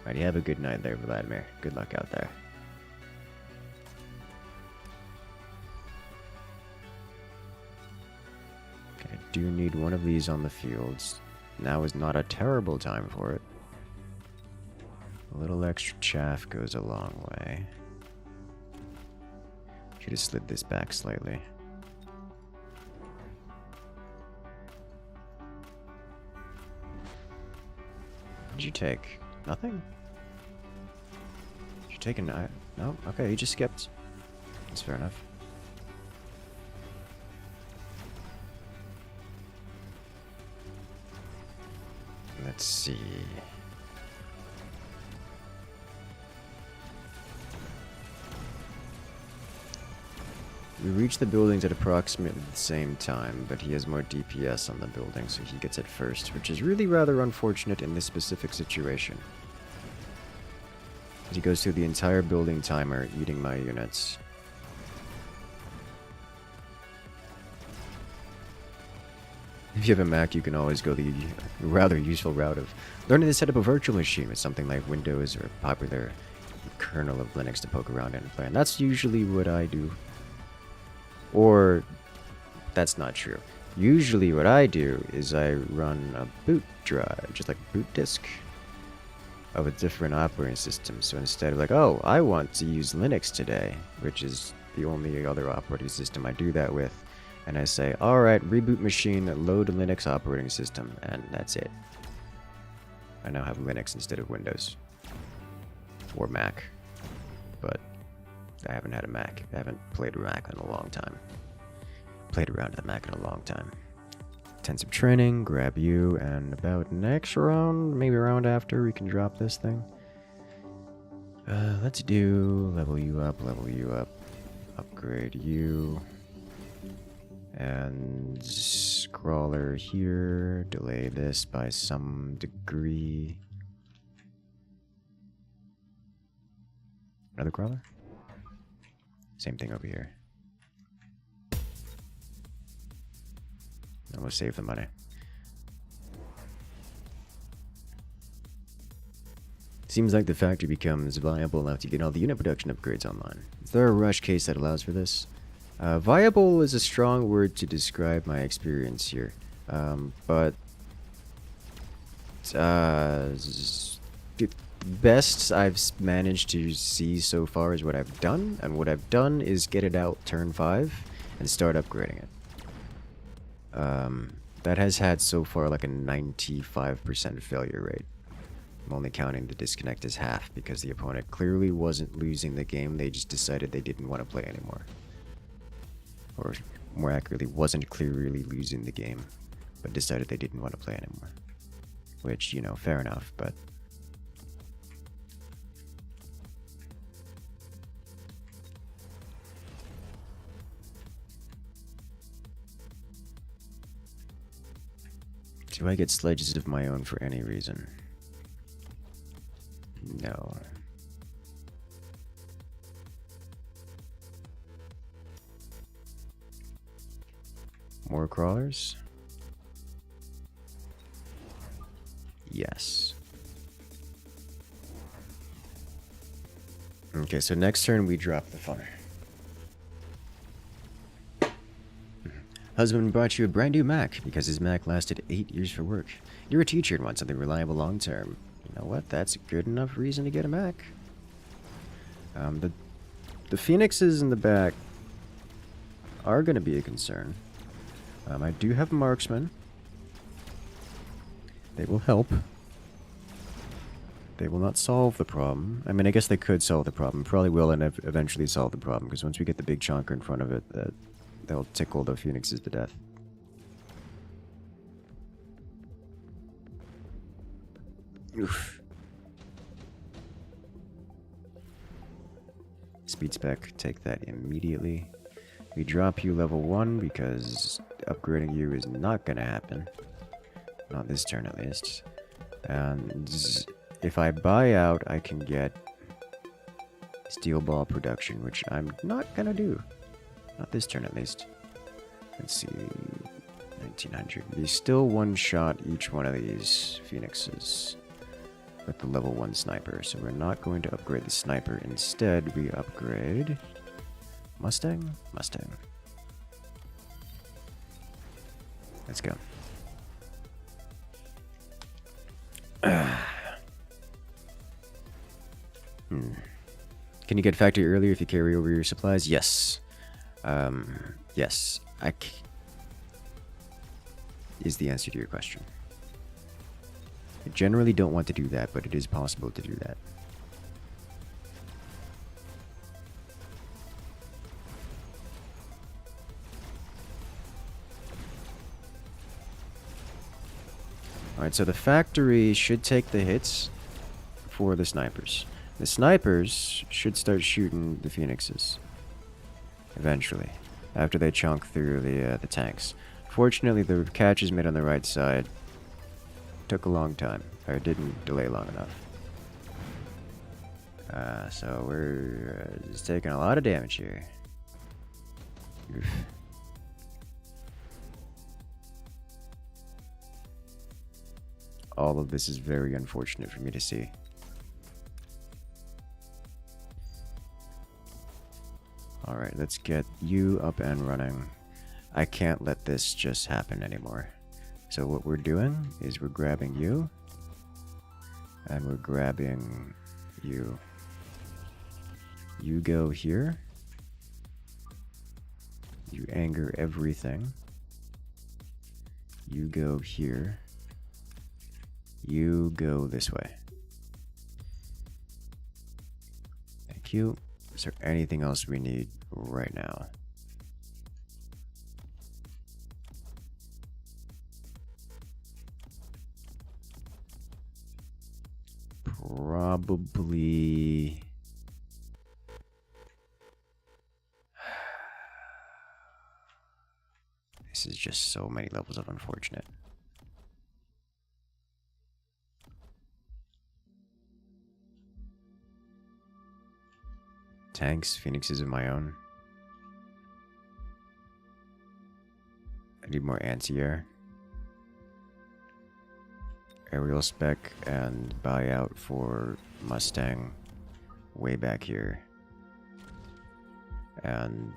Alright, you have a good night there, Vladimir. Good luck out there. Okay, I do need one of these on the fields. Now is not a terrible time for it. A little extra chaff goes a long way. Should have slid this back slightly. What did you take? Nothing? Did you take a knife? No? Okay, you just skipped. That's fair enough. Let's see. We reach the buildings at approximately the same time, but he has more DPS on the building, so he gets it first, which is really rather unfortunate in this specific situation. He goes through the entire building timer, eating my units. If you have a Mac, you can always go the rather useful route of learning to set up a virtual machine with something like Windows or a popular kernel of Linux to poke around in and play. And that's usually what I do. Or, that's not true. Usually what I do is I run a boot drive, just like boot disk, of a different operating system. So instead of like, oh, I want to use Linux today, which is the only other operating system I do that with, and I say, alright, reboot machine, load Linux operating system, and that's it. I now have Linux instead of Windows. Or Mac. But I haven't had a Mac. I haven't played a Mac in a long time. Played around with a Mac in a long time. Intensive training, grab you, and about next round, maybe round after, we can drop this thing. Let's do level you up, upgrade you. And scrawler here, delay this by some degree. Another crawler? Same thing over here. And we'll save the money. Seems like the factory becomes viable enough to get all the unit production upgrades online. Is there a rush case that allows for this? Viable is a strong word to describe my experience here. But the best I've managed to see so far is what I've done, and what I've done is get it out turn 5 and start upgrading it. That has had so far like a 95% failure rate. I'm only counting the disconnect as half because the opponent clearly wasn't losing the game, they just decided they didn't want to play anymore. Or more accurately, wasn't clearly losing the game, but decided they didn't want to play anymore. Which, you know, fair enough, but... Do I get sledges of my own for any reason? No. More crawlers? Yes. Okay, so next turn we drop the fire. Husband brought you a brand new Mac because his Mac lasted 8 years for work. You're a teacher and want something reliable long term. You know what? That's a good enough reason to get a Mac. The Phoenixes in the back are going to be a concern. I do have marksmen. They will help. They will not solve the problem. I mean, I guess they could solve the problem. Probably will and eventually solve the problem, because once we get the big chonker in front of it, they'll tickle the Phoenixes to death. Oof. Speed spec, take that immediately. We drop you level 1 because upgrading you is not gonna happen. Not this turn at least. And if I buy out, I can get steel ball production, which I'm not gonna do. Not this turn at least. Let's see. 1900. We still one-shot each one of these phoenixes with the level 1 sniper. So we're not going to upgrade the sniper. Instead, we upgrade Mustang? Mustang. Let's go. Can you get factory earlier if you carry over your supplies? Yes. Yes. Is the answer to your question. I generally don't want to do that, but it is possible to do that. Alright, so the factory should take the hits for the snipers. The snipers should start shooting the phoenixes eventually, after they chunk through the tanks. Fortunately, the catch is made on the right side. Took a long time, or didn't delay long enough. So we're just taking a lot of damage here. Oof. All of this is very unfortunate for me to see. Alright, let's get you up and running. I can't let this just happen anymore. So what we're doing is we're grabbing you. And we're grabbing you. You go here. You anger everything. You go here. You go this way. Thank you. Is there anything else we need right now? Probably... This is just so many levels of unfortunate. Tanks, phoenixes of my own. I need more anti-air. Aerial spec and buyout for Mustang way back here. And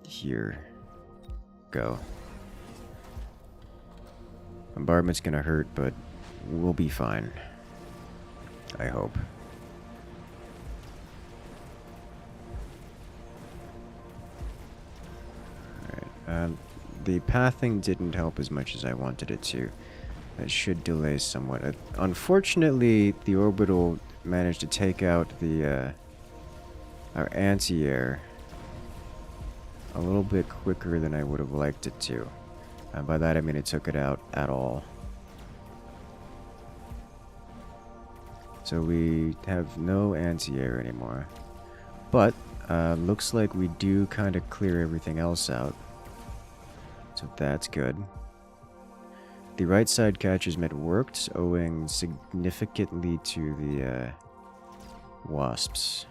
here. Go. Bombardment's gonna hurt, but we'll be fine. I hope. Alright, the pathing didn't help as much as I wanted it to. That should delay somewhat. Unfortunately, the orbital managed to take out the our anti-air a little bit quicker than I would have liked it to. And by that I mean it took it out at all. So we have no anti-air anymore. But looks like we do kind of clear everything else out. So that's good. The right side catcher's mitt worked, owing significantly to the wasps.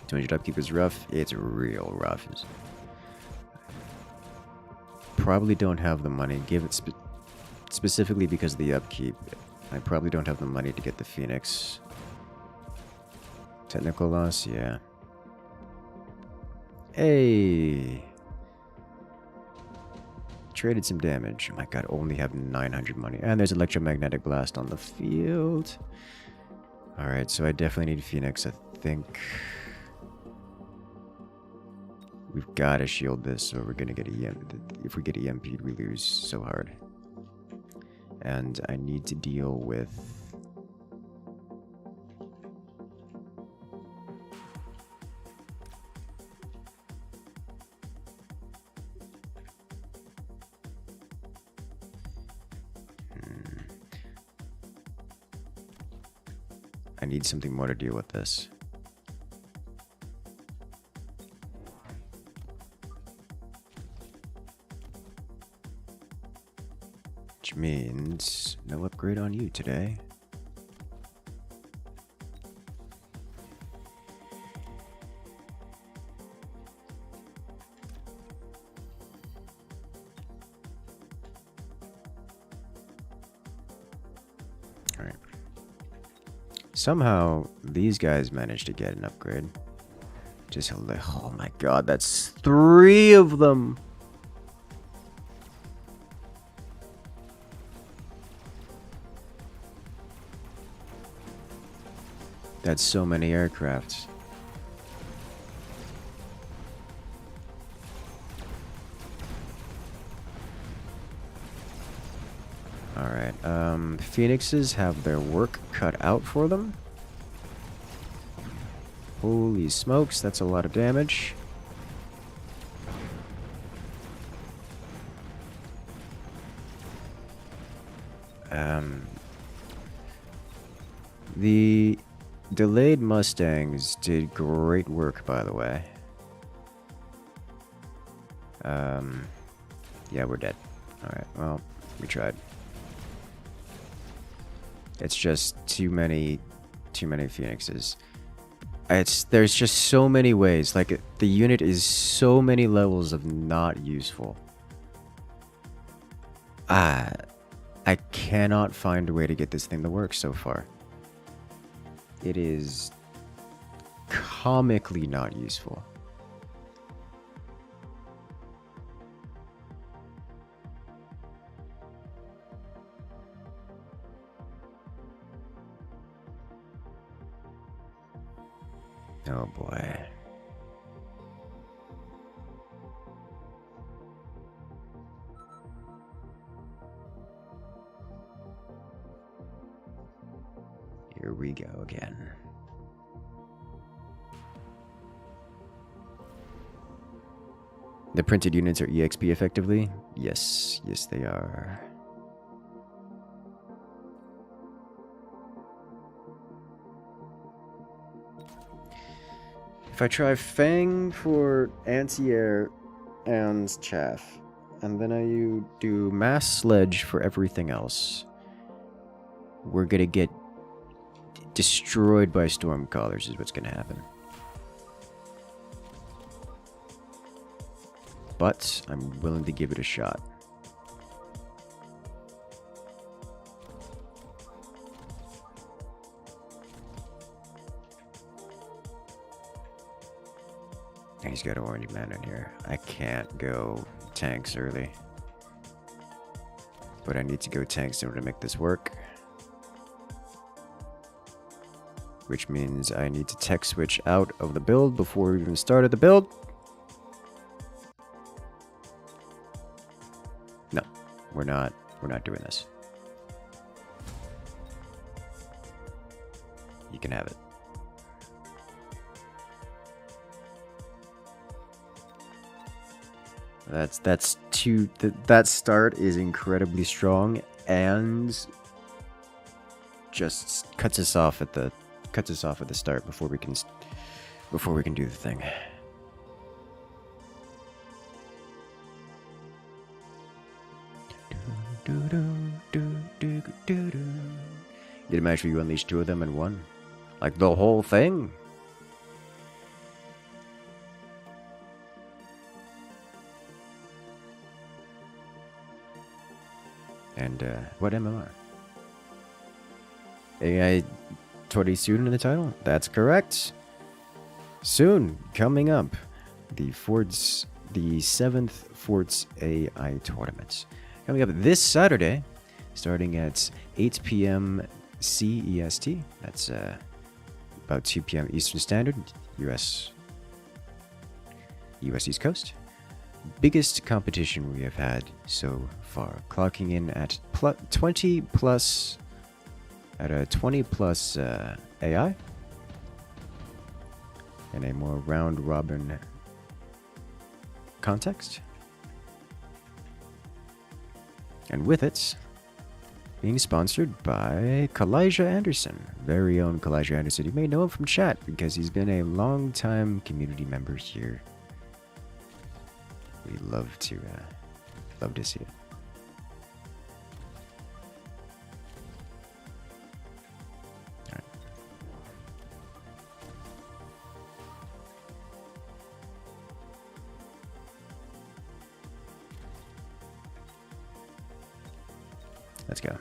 $200 upkeep is rough. It's real rough. Probably don't have the money. Give it specifically because of the upkeep. I probably don't have the money to get the Phoenix. Technical loss, yeah. Hey! Traded some damage. Oh my god, only have 900 money. And there's electromagnetic blast on the field. Alright, so I definitely need Phoenix, I think. We've got to shield this, or we're gonna get if we get EMP'd, we lose so hard. And I need to deal with... I need something more to deal with this. Which means no upgrade on you today. Alright. Somehow these guys managed to get an upgrade. Just, oh my god, that's 3 of them! That's so many aircrafts. Alright, Phoenixes have their work cut out for them. Holy smokes, that's a lot of damage. The delayed Mustangs did great work, by the way. Yeah, we're dead. Alright, well, we tried. It's just too many Phoenixes. There's just so many ways. Like, the unit is so many levels of not useful. I cannot find a way to get this thing to work so far. It is comically not useful. Oh boy. Here we go again. The printed units are EXP effectively? Yes, yes they are. If I try Fang for anti-air and chaff, and then I do mass sledge for everything else, we're gonna get destroyed by storm callers is what's gonna happen. But I'm willing to give it a shot. He's got orange man in here. I can't go tanks early. But I need to go tanks in order to make this work. Which means I need to tech switch out of the build before we even started the build. No, we're not doing this. You can have it. That start is incredibly strong and just cuts us off at the start before we can do the thing. You'd imagine you unleash 2 of them in one, like the whole thing. And what MMR? AI Tourney soon in the title? That's correct. Soon, coming up, the 7th Forts AI tournament. Coming up this Saturday, starting at 8 p.m. CEST. That's about 2 p.m. Eastern Standard, US East Coast. Biggest competition we have had so far, clocking in at 20 plus AI in a more round robin context. And with it, Being sponsored by Kalijah Anderson, very own Kalijah Anderson. You may know him from chat because he's been a long-time community member here. We love to see it. All right. Let's go.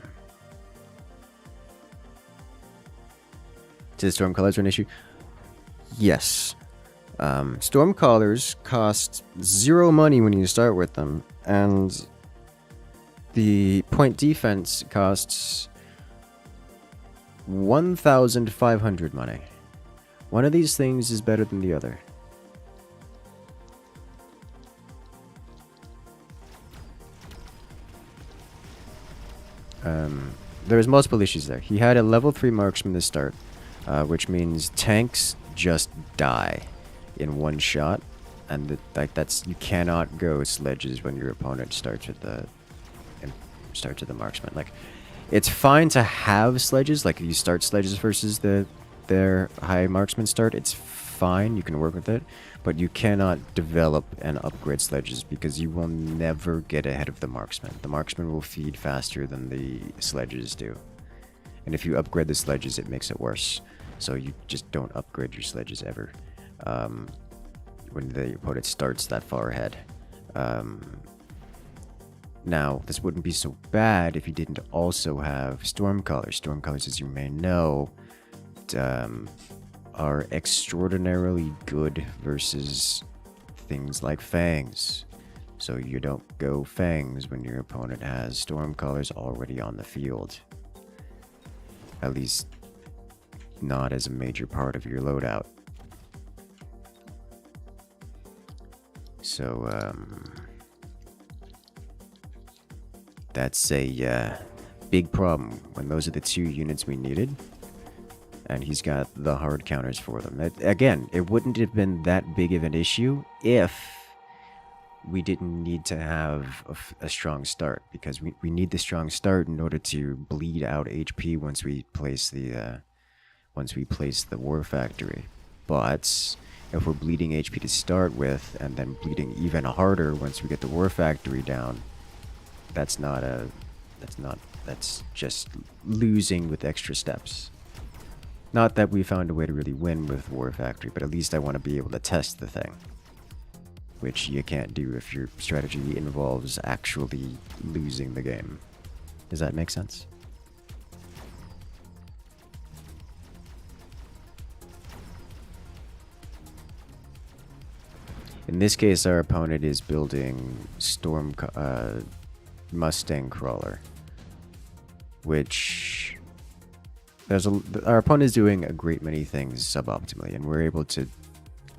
Does Stormcallers an issue? Yes. Stormcallers cost 0 money when you start with them, and the point defense costs 1,500 money. One of these things is better than the other. There's multiple issues there. He had a level 3 marksman to start, which means tanks just die in one shot, and that's you cannot go sledges when your opponent starts with the marksman. Like, it's fine to have sledges, like if you start sledges versus their high marksman start, it's fine, you can work with it, but you cannot develop and upgrade sledges because you will never get ahead of the marksman. The marksman will feed faster than the sledges do, and if you upgrade the sledges, it makes it worse. So you just don't upgrade your sledges ever when the opponent starts that far ahead. Now, this wouldn't be so bad if you didn't also have Stormcallers. Stormcallers, as you may know, are extraordinarily good versus things like Fangs. So you don't go Fangs when your opponent has Stormcallers already on the field. At least not as a major part of your loadout. So, that's a big problem when those are the 2 units we needed. And he's got the hard counters for them. Again, it wouldn't have been that big of an issue if we didn't need to have a strong start, because we need the strong start in order to bleed out HP once we place the war factory. But if we're bleeding HP to start with and then bleeding even harder once we get the war factory down, that's just losing with extra steps. Not that we found a way to really win with war factory, but at least I want to be able to test the thing, which you can't do if your strategy involves actually losing the game. Does that make sense? In this case, our opponent is building Mustang Crawler, which our opponent is doing a great many things suboptimally, and we're able to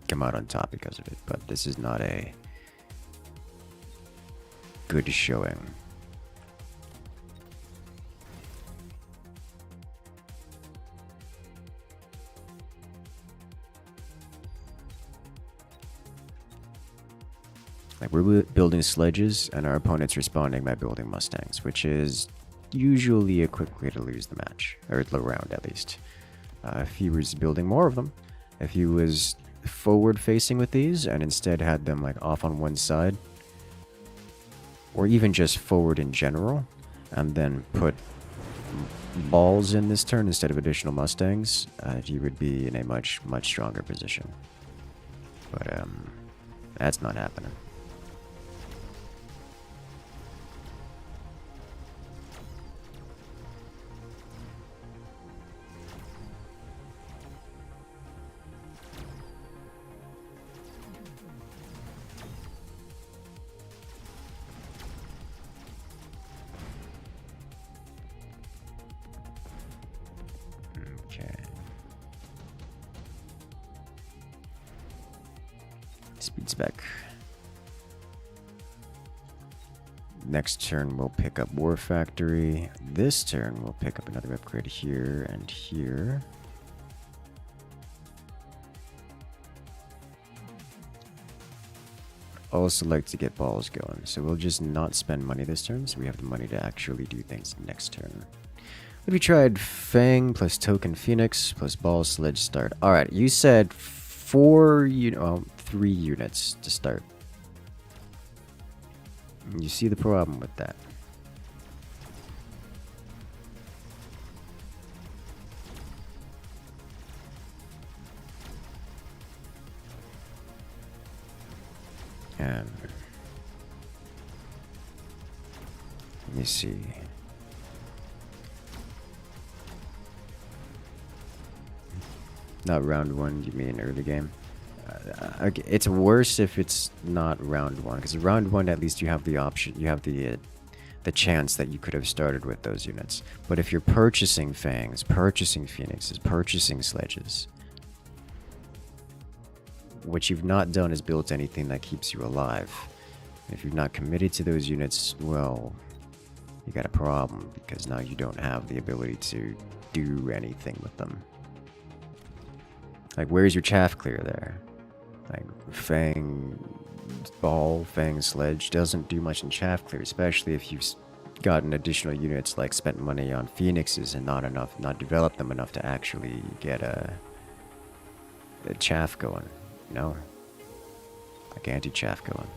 come out on top because of it. But this is not a good showing. Like, we're building sledges, and our opponent's responding by building Mustangs, which is usually a quick way to lose the match, or the round at least. If he was building more of them, if he was forward facing with these and instead had them like off on one side, or even just forward in general, and then put balls in this turn instead of additional Mustangs, he would be in a much stronger position. But that's not happening. Speed spec. Next turn we'll pick up War Factory. This turn we'll pick up another upgrade here and here. also like to get balls going, so we'll just not spend money this turn, so we have the money to actually do things next turn. But we tried Fang plus Token Phoenix plus Ball Sledge start. Alright, you said 3 units to start. You see the problem with that. And you see. Not round 1, you mean early game? It's worse if it's not round 1, because round 1 at least you have the option, you have the chance that you could have started with those units. But if you're purchasing Fangs, purchasing Phoenixes, purchasing Sledges, what you've not done is built anything that keeps you alive. If you're not committed to those units, well, you got a problem, because now you don't have the ability to do anything with them. Like, where's your chaff clear there? Like, Fang Ball, Fang Sledge doesn't do much in chaff clear, especially if you've gotten additional units, like spent money on Phoenixes and not developed them enough to actually get a chaff going, you know? Like anti-chaff going.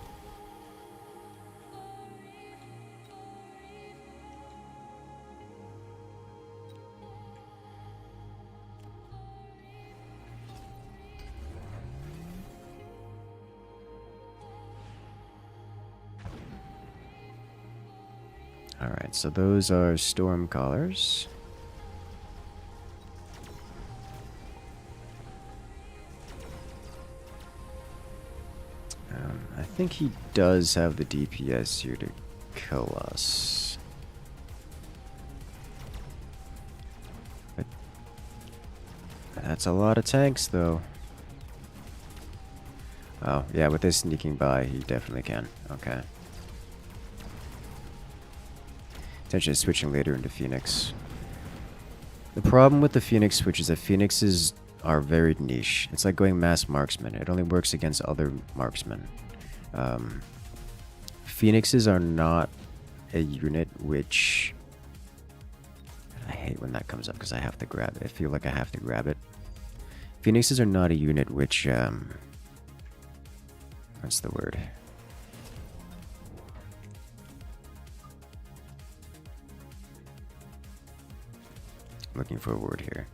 Alright, so those are storm callers. I think he does have the DPS here to kill us. But that's a lot of tanks, though. Oh, yeah, with this sneaking by, he definitely can. Okay. Potentially switching later into Phoenix. The problem with the Phoenix switch is that Phoenixes are very niche. It's like going mass marksman. It only works against other marksmen. Phoenixes are not a unit which... I hate when that comes up because I have to grab it. I feel like I have to grab it. Phoenixes are not a unit which... what's the word? Looking for a word here.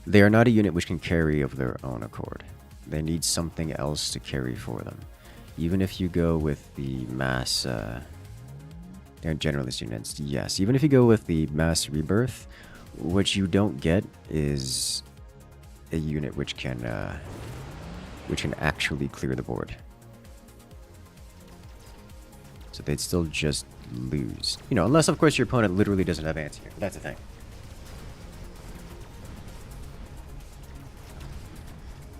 They are not a unit which can carry of their own accord. They need something else to carry for them. Even if you go with the mass... they're generalist units, yes. Even if you go with the mass rebirth, what you don't get is a unit which can actually clear the board. So they'd still just lose. You know, unless of course your opponent literally doesn't have anti-air. That's the thing.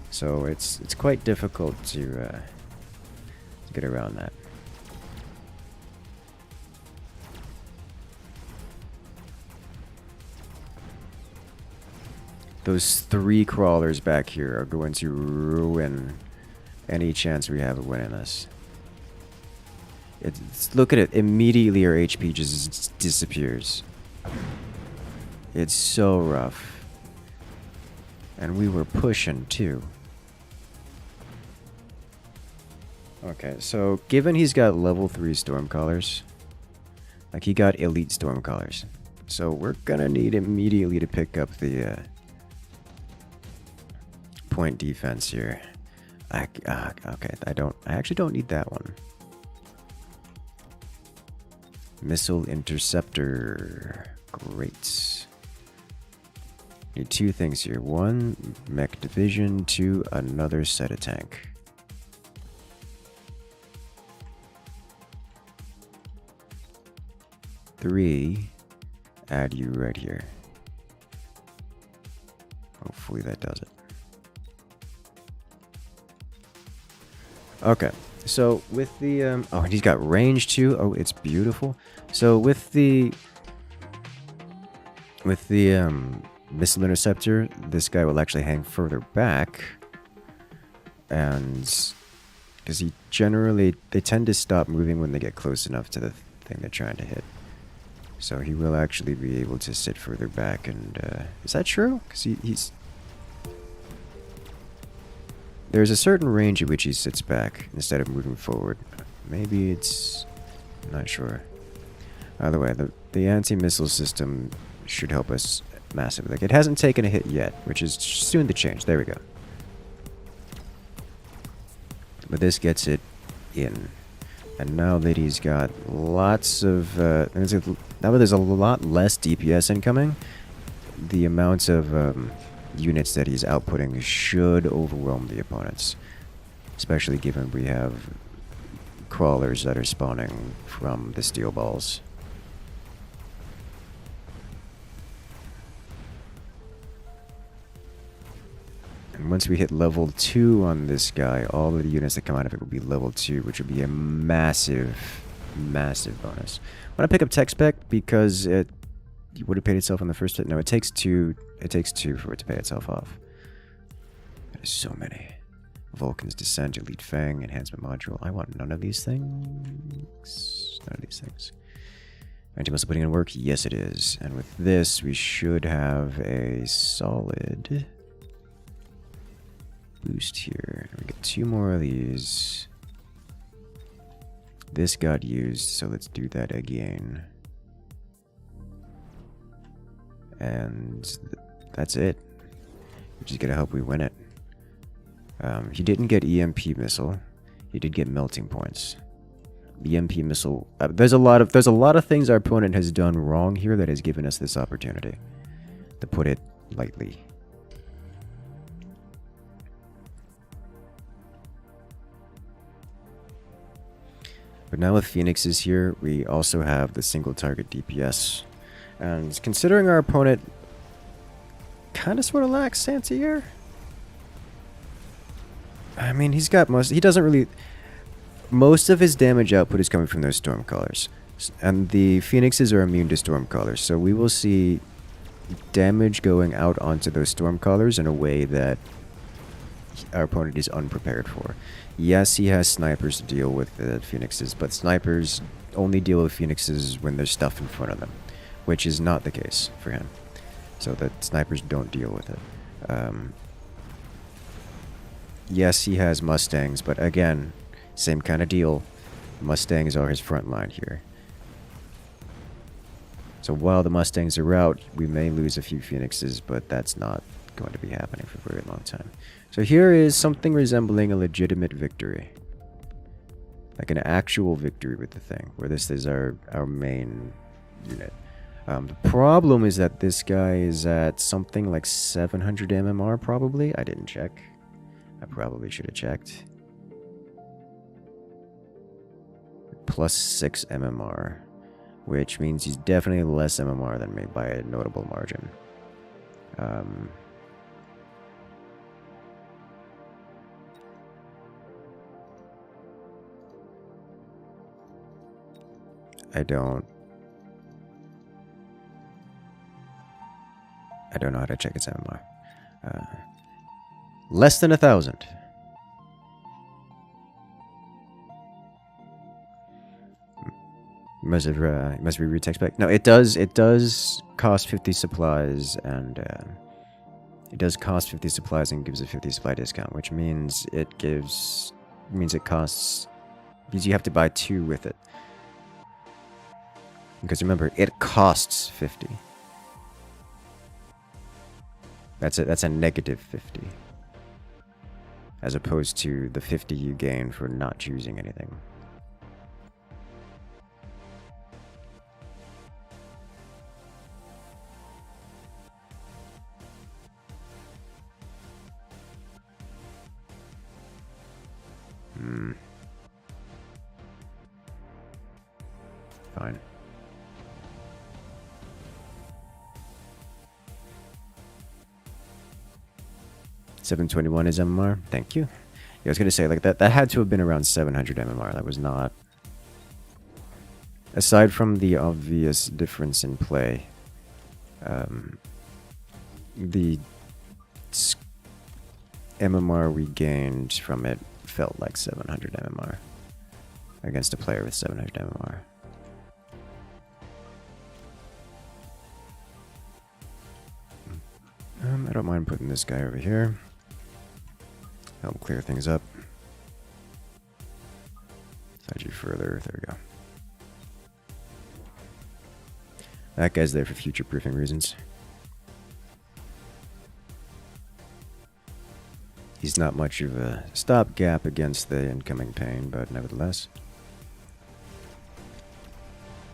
So it's quite difficult to get around that. Those 3 crawlers back here are going to ruin any chance we have of winning this. Look at it. Immediately our HP just disappears. It's so rough. And we were pushing too. Okay, so given he's got level 3 Stormcallers, like he got elite Stormcallers, so we're gonna need immediately to pick up the point defense here. Okay, I actually don't need that one. Missile Interceptor, great. Need 2 things here. 1, mech division. 2, another set of tank. Three, add you right here. Hopefully that does it. Okay, so with the oh, and he's got range too. Oh, it's beautiful. So with the missile interceptor, this guy will actually hang further back, and Because they tend to stop moving when they get close enough to the thing they're trying to hit. So he will actually be able to sit further back and, is that true? Because he's... There's a certain range at which he sits back instead of moving forward. Maybe it's... I'm not sure. Either way, the anti-missile system should help us massively. Like, it hasn't taken a hit yet, which is soon to change. There we go. But this gets it in. And now that he's got lots of... now that there's a lot less DPS incoming, the amount of units that he's outputting should overwhelm the opponents. Especially given we have crawlers that are spawning from the steel balls. And once we hit level 2 on this guy, all of the units that come out of it will be level 2, which would be a massive, massive bonus. When I pick up tech spec, because it would have paid itself on the first hit. No, it takes 2. It takes 2 for it to pay itself off. There's so many. Vulcan's Descent, Elite Fang, Enhancement Module. I want none of these things. None of these things. Anti-missile putting in work? Yes, it is. And with this, we should have a solid boost here. We get 2 more of these. This got used, so let's do that again. And that's it. We just gotta hope we win it. He didn't get EMP missile. He did get melting points. EMP missile. There's a lot of things our opponent has done wrong here that has given us this opportunity, to put it lightly. But now with Phoenixes here, we also have the single target DPS. And considering our opponent kind of sort of lacks anti-air, I mean, he doesn't really... Most of his damage output is coming from those Stormcallers. And the Phoenixes are immune to Stormcallers, so we will see damage going out onto those Stormcallers in a way that our opponent is unprepared for. Yes, he has snipers to deal with the Phoenixes, but snipers only deal with Phoenixes when there's stuff in front of them, which is not the case for him. So that snipers don't deal with it. Yes, he has Mustangs, but again, same kind of deal. Mustangs are his front line here. So while the Mustangs are out, we may lose a few Phoenixes, but that's not going to be happening for a very long time. So here is something resembling a legitimate victory. Like an actual victory with the thing, where this is our main unit. The problem is that this guy is at something like 700 MMR probably. I didn't check. I probably should have checked. Plus 6 MMR, which means he's definitely less MMR than me by a notable margin. I don't know how to check its MMR. Less than 1,000. Must be retext back. No, it does cost 50 supplies, and it does cost 50 supplies and gives a 50 supply discount, which means it costs, because you have to buy 2 with it. Because remember, it costs 50. That's a negative 50. As opposed to the 50 you gain for not choosing anything. Fine. $721 is MMR. Thank you. Yeah, I was gonna say, like, that had to have been around 700 MMR. That was not. Aside from the obvious difference in play, the MMR we gained from it felt like 700 MMR against a player with 700 MMR. I don't mind putting this guy over here. Help clear things up. Side you further. There we go. That guy's there for future-proofing reasons. He's not much of a stopgap against the incoming pain, but nevertheless.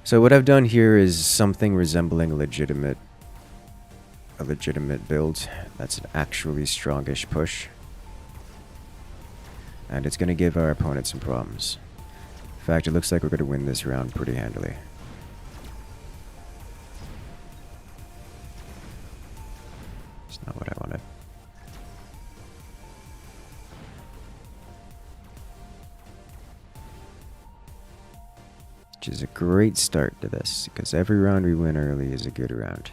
So what I've done here is something resembling a legitimate build. That's an actually strongish push. And it's going to give our opponent some problems. In fact, it looks like we're going to win this round pretty handily. It's not what I wanted. Which is a great start to this, because every round we win early is a good round.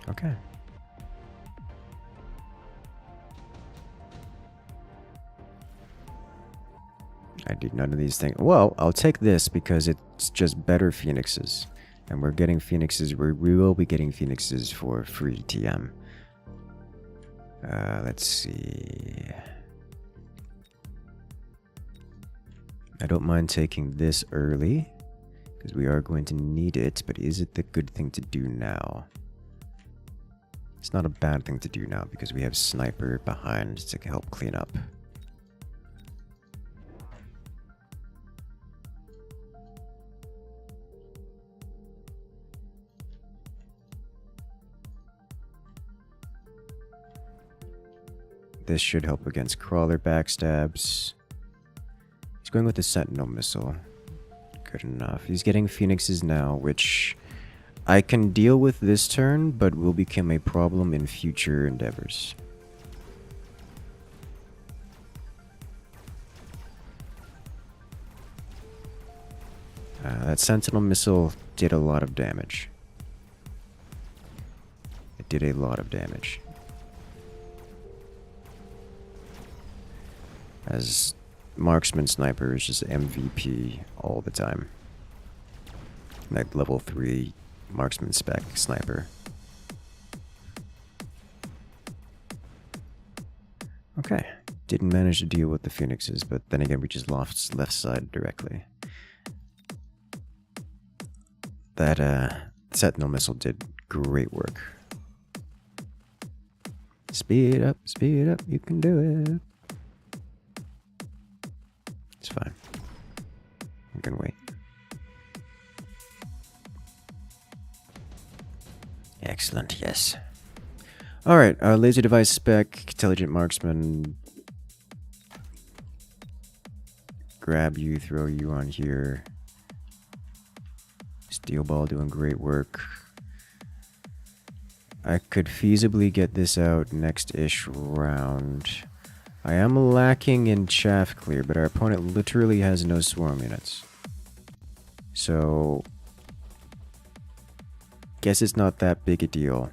Okay. I did none of these things. Well, I'll take this because it's just better Phoenixes. And we're getting Phoenixes, we will be getting Phoenixes for free TM. Let's see. I don't mind taking this early, because we are going to need it, but is it the good thing to do now? It's not a bad thing to do now, because we have Sniper behind to help clean up. This should help against crawler backstabs. He's going with the Sentinel missile. Good enough. He's getting Phoenixes now, which I can deal with this turn, but will become a problem in future endeavors. That Sentinel missile did a lot of damage. It did a lot of damage. As marksman sniper is just MVP all the time. Like level 3 marksman spec sniper. Okay. Didn't manage to deal with the Phoenixes, but then again we just lost left side directly. That Sentinel missile did great work. Speed up, you can do it. It's fine. I'm gonna wait. Excellent, yes. Alright, laser device spec, intelligent marksman. Grab you, throw you on here. Steel ball doing great work. I could feasibly get this out next-ish round. I am lacking in chaff clear, but our opponent literally has no swarm units. So, guess it's not that big a deal.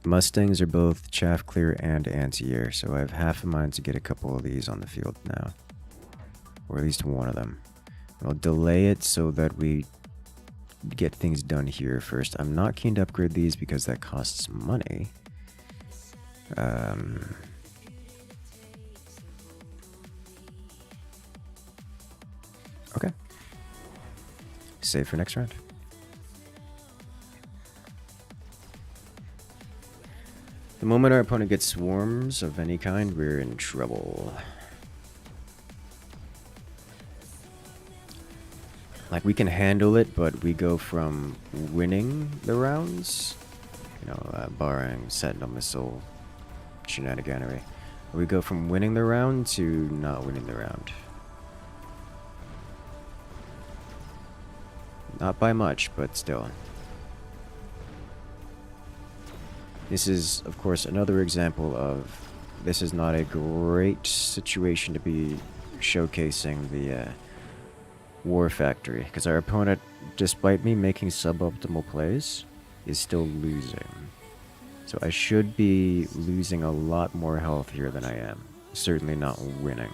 Mustangs are both chaff clear and anti-air, so I have half a mind to get a couple of these on the field now. Or at least one of them. I'll delay it so that we get things done here first. I'm not keen to upgrade these because that costs money. Okay. Save for next round. The moment our opponent gets swarms of any kind, we're in trouble. Like, we can handle it, but we go from winning the rounds, you know, barring Sentinel missile shenaniganery. We go from winning the round to not winning the round. Not by much, but still. This is, of course, another example of this is not a great situation to be showcasing the War Factory, because our opponent, despite me making suboptimal plays, is still losing. So I should be losing a lot more health here than I am. Certainly not winning.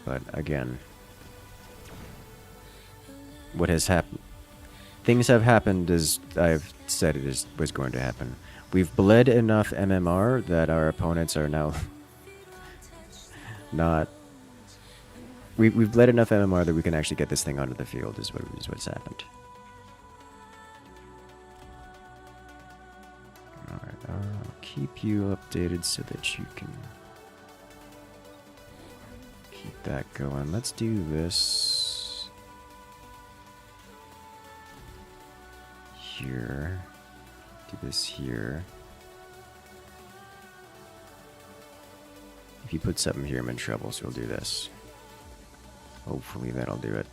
But again, what has happened? Things have happened as I've said was going to happen. We've bled enough MMR that our opponents are now not... We've bled enough MMR that we can actually get this thing onto the field, is what's happened. Alright, I'll keep you updated so that you can keep that going. Let's do this here. Do this here. If you put something here, I'm in trouble, so we'll do this. Hopefully that'll do it.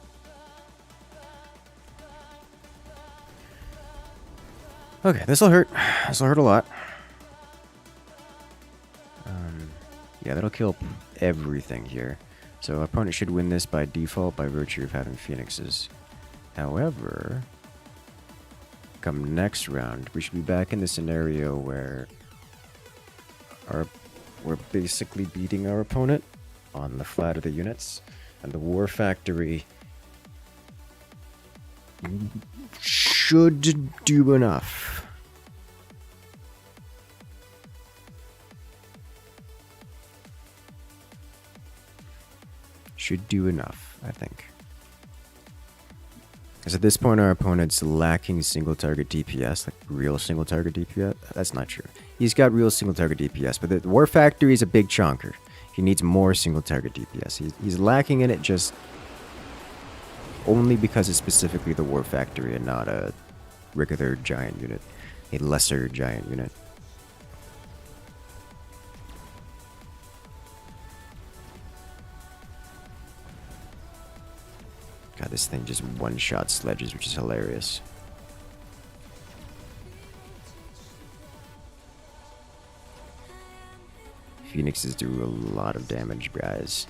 Okay, this'll hurt. This'll hurt a lot. Yeah, that'll kill everything here. So our opponent should win this by default by virtue of having phoenixes. However, come next round, we should be back in the scenario where we're basically beating our opponent on the flat of the units, and the War Factory should do enough. Should do enough, I think. Because at this point our opponent's lacking single target DPS, like real single target DPS. That's not true. He's got real single target DPS, but the War Factory is a big chunker. He needs more single target DPS. He's lacking in it just only because it's specifically the War Factory and not a regular giant unit, a lesser giant unit. God, this thing just one-shot sledges, which is hilarious. Phoenixes do a lot of damage, guys.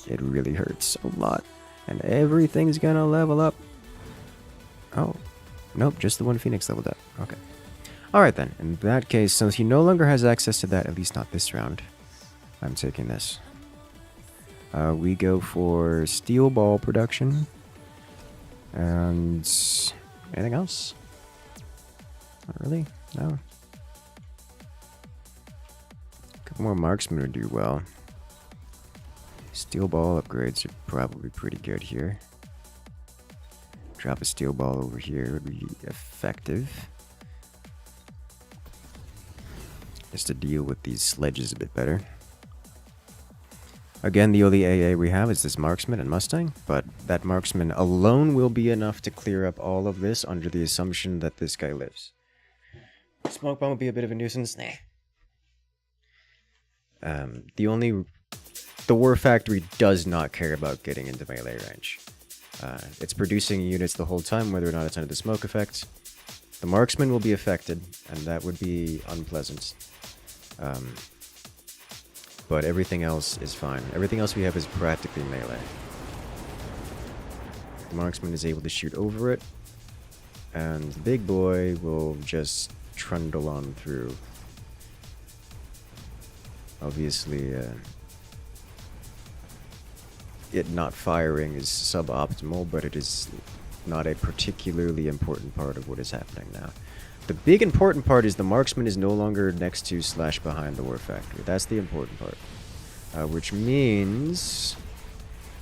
It really hurts a lot. And everything's gonna level up. Oh. Nope, just the one Phoenix leveled up. Okay. Alright then. In that case, since he no longer has access to that, at least not this round, I'm taking this. We go for steel ball production. And anything else? Not really? No. A couple more marksmen would do well. Steel ball upgrades are probably pretty good here. Drop a steel ball over here would be effective. Just to deal with these sledges a bit better. Again, the only AA we have is this marksman and Mustang, but that marksman alone will be enough to clear up all of this under the assumption that this guy lives. Smoke bomb will be a bit of a nuisance. Nah. The War Factory does not care about getting into melee range. It's producing units the whole time, whether or not it's under the smoke effect. The marksman will be affected, and that would be unpleasant. But everything else is fine. Everything else we have is practically melee. The marksman is able to shoot over it, and the big boy will just trundle on through. Obviously, it not firing is suboptimal, but it is not a particularly important part of what is happening now. The big important part is the marksman is no longer next to / behind the War Factory. That's the important part. Which means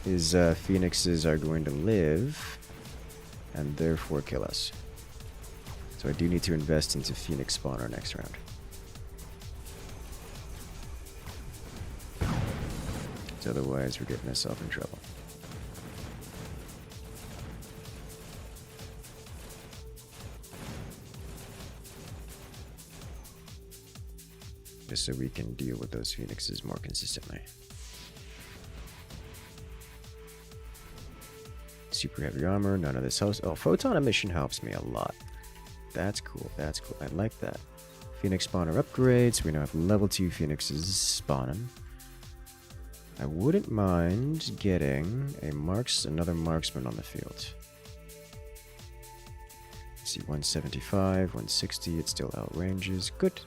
his phoenixes are going to live and therefore kill us. So I do need to invest into phoenix spawner next round. Otherwise, we're getting ourselves in trouble. Just so we can deal with those phoenixes more consistently. Super heavy armor, none of this helps. Oh, photon emission helps me a lot. That's cool, that's cool. I like that. Phoenix spawner upgrades. We now have level 2 phoenixes spawning. I wouldn't mind getting another marksman on the field. Let's see, 175, 160, it still outranges. Good.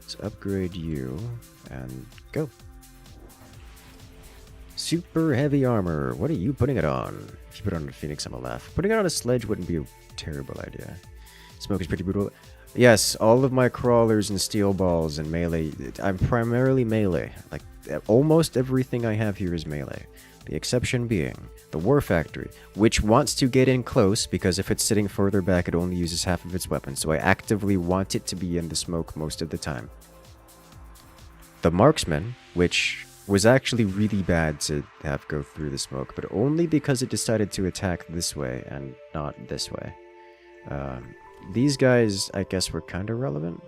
Let's upgrade you and go. Super heavy armor. What are you putting it on? If you put it on a Phoenix, I'm a laugh. Putting it on a sledge wouldn't be a terrible idea. Smoke is pretty brutal. Yes, all of my crawlers and steel balls and melee. I'm primarily melee. Like, almost everything I have here is melee. The exception being the War Factory, which wants to get in close because if it's sitting further back, it only uses half of its weapons. So I actively want it to be in the smoke most of the time. The Marksman, which was actually really bad to have go through the smoke, but only because it decided to attack this way and not this way. These guys, I guess, were kind of relevant.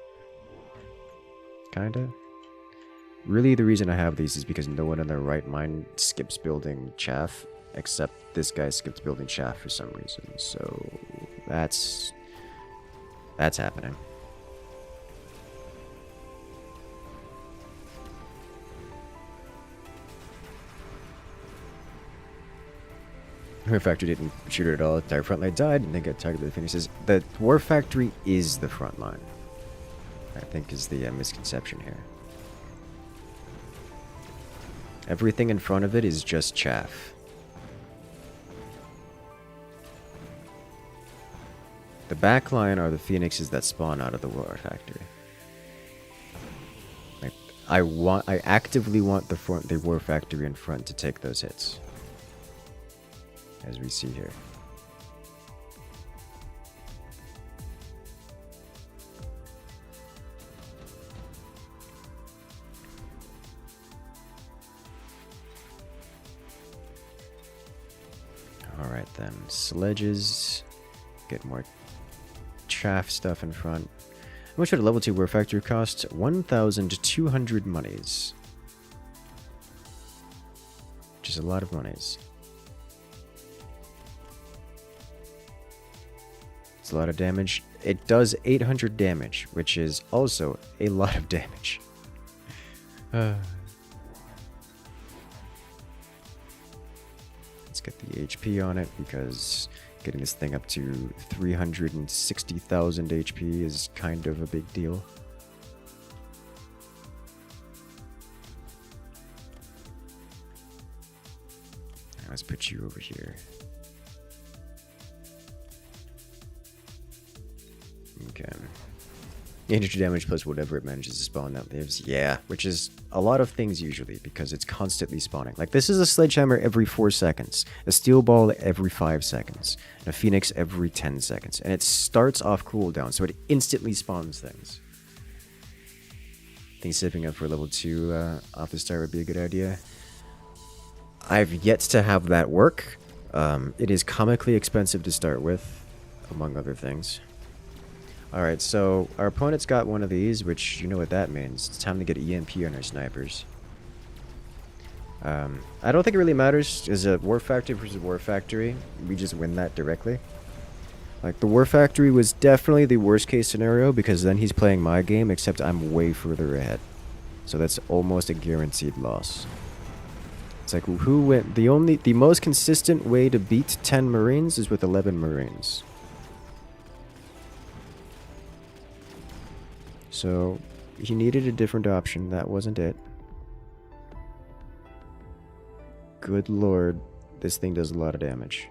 Kinda. Really, the reason I have these is because no one in their right mind skips building chaff, except this guy skips building chaff for some reason. So that's happening. War Factory didn't shoot it at all. The entire front line died, and they got targeted by the Phoenixes. The War Factory is the front line, I think, is the misconception here. Everything in front of it is just chaff. The back line are the Phoenixes that spawn out of the War Factory. Like, I actively want the War Factory in front to take those hits. As we see here. Alright then, sledges, get more chaff stuff in front. How much would a level 2 War Factory cost? 1,200 monies. Which is a lot of monies. It's a lot of damage. It does 800 damage, which is also a lot of damage. Let's get the HP on it, because getting this thing up to 360,000 HP is kind of a big deal. Let's put you over here. Okay. 800 damage plus whatever it manages to spawn that lives. Yeah, which is a lot of things usually, because it's constantly spawning. Like, this is a sledgehammer every 4 seconds, a steel ball every 5 seconds, and a phoenix every 10 seconds. And it starts off cooldown, so it instantly spawns things. I think saving up for level 2 off the start would be a good idea. I've yet to have that work. It is comically expensive to start with, among other things. Alright, so our opponent's got one of these, which you know what that means. It's time to get EMP on our snipers. I don't think it really matters. Is a War Factory versus War Factory. We just win that directly. Like, the War Factory was definitely the worst case scenario, because then he's playing my game, except I'm way further ahead. So that's almost a guaranteed loss. It's like, who went? The most consistent way to beat 10 Marines is with 11 Marines. So, he needed a different option. That wasn't it. Good lord, this thing does a lot of damage.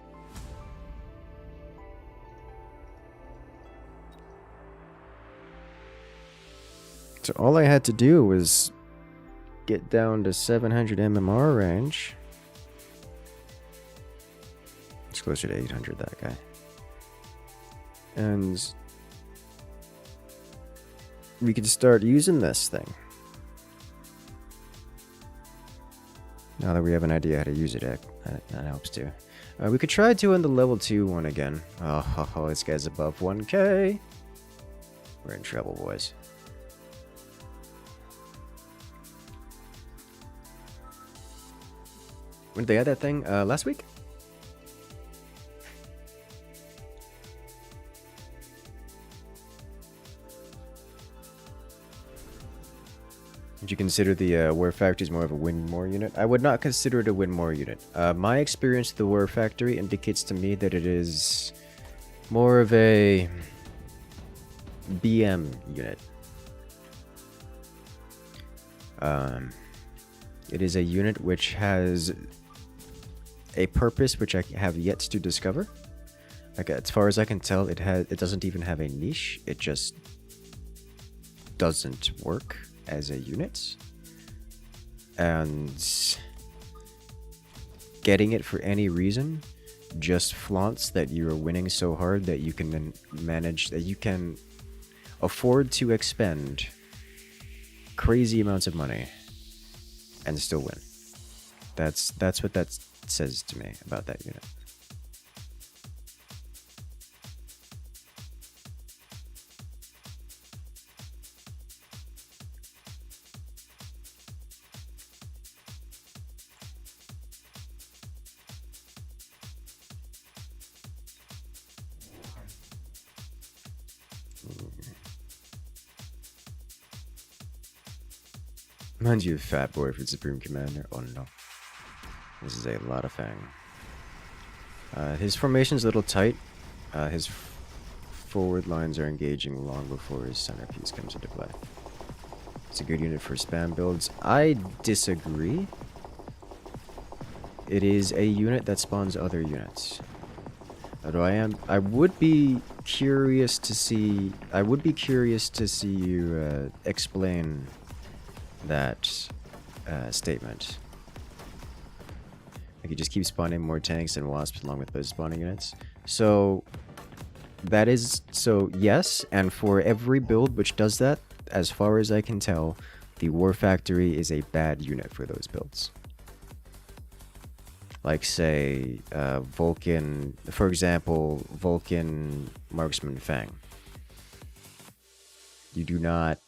So all I had to do was get down to 700 MMR range. It's closer to 800, that guy. And we could start using this thing. Now that we have an idea how to use it, that helps too. We could try doing the level 2 one again. Oh, this guy's above 1k. We're in trouble, boys. When did they add that thing? Last week? Would you consider the War Factory more of a win more unit? I would not consider it a win more unit. My experience with the War Factory indicates to me that it is more of a BM unit. It is a unit which has a purpose which I have yet to discover. Like, as far as I can tell, it doesn't even have a niche. It just doesn't work as a unit. And getting it for any reason just flaunts that you're winning so hard that you can manage, that you can afford to expend crazy amounts of money and still win. That's what that says to me about that unit. Mind you, Fat Boy for Supreme Commander. Oh no. This is a lot of Fang. His formation's a little tight. His forward lines are engaging long before his centerpiece comes into play. It's a good unit for spam builds. I disagree. It is a unit that spawns other units. Although I would be curious to see you explain that statement. Like, you just keep spawning more tanks and wasps along with those spawning units. So that is, so yes, and for every build which does that, as far as I can tell, the War Factory is a bad unit for those builds. Like, say, Vulcan, for example, Vulcan Marksman Fang. You do not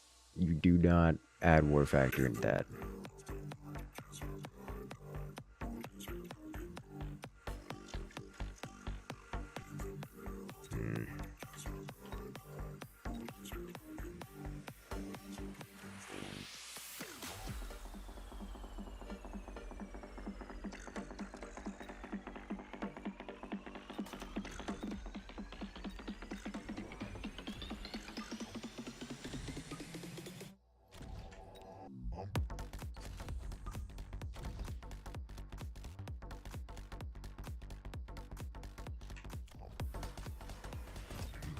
add War Factor into that.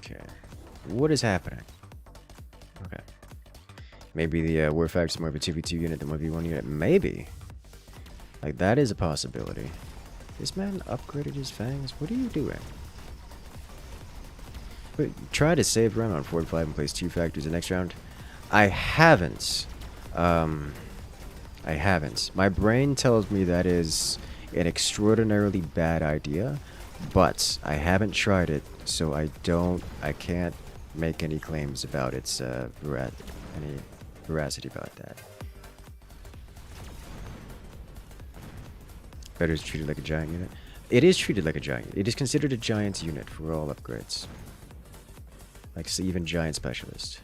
Okay, what is happening? Okay, maybe the War Factor is more of a 2v2 unit than 1v1 unit. Maybe, like, that is a possibility. This man upgraded his fangs. What are you doing? But try to save run on 4-5 and place 2 factors the next round. I haven't. I haven't. My brain tells me that is an extraordinarily bad idea, but I haven't tried it, so I can't make any claims about its any veracity about that. Better is treated like a giant unit. It is treated like a giant. It is considered a giant unit for all upgrades. Like, so even giant specialist.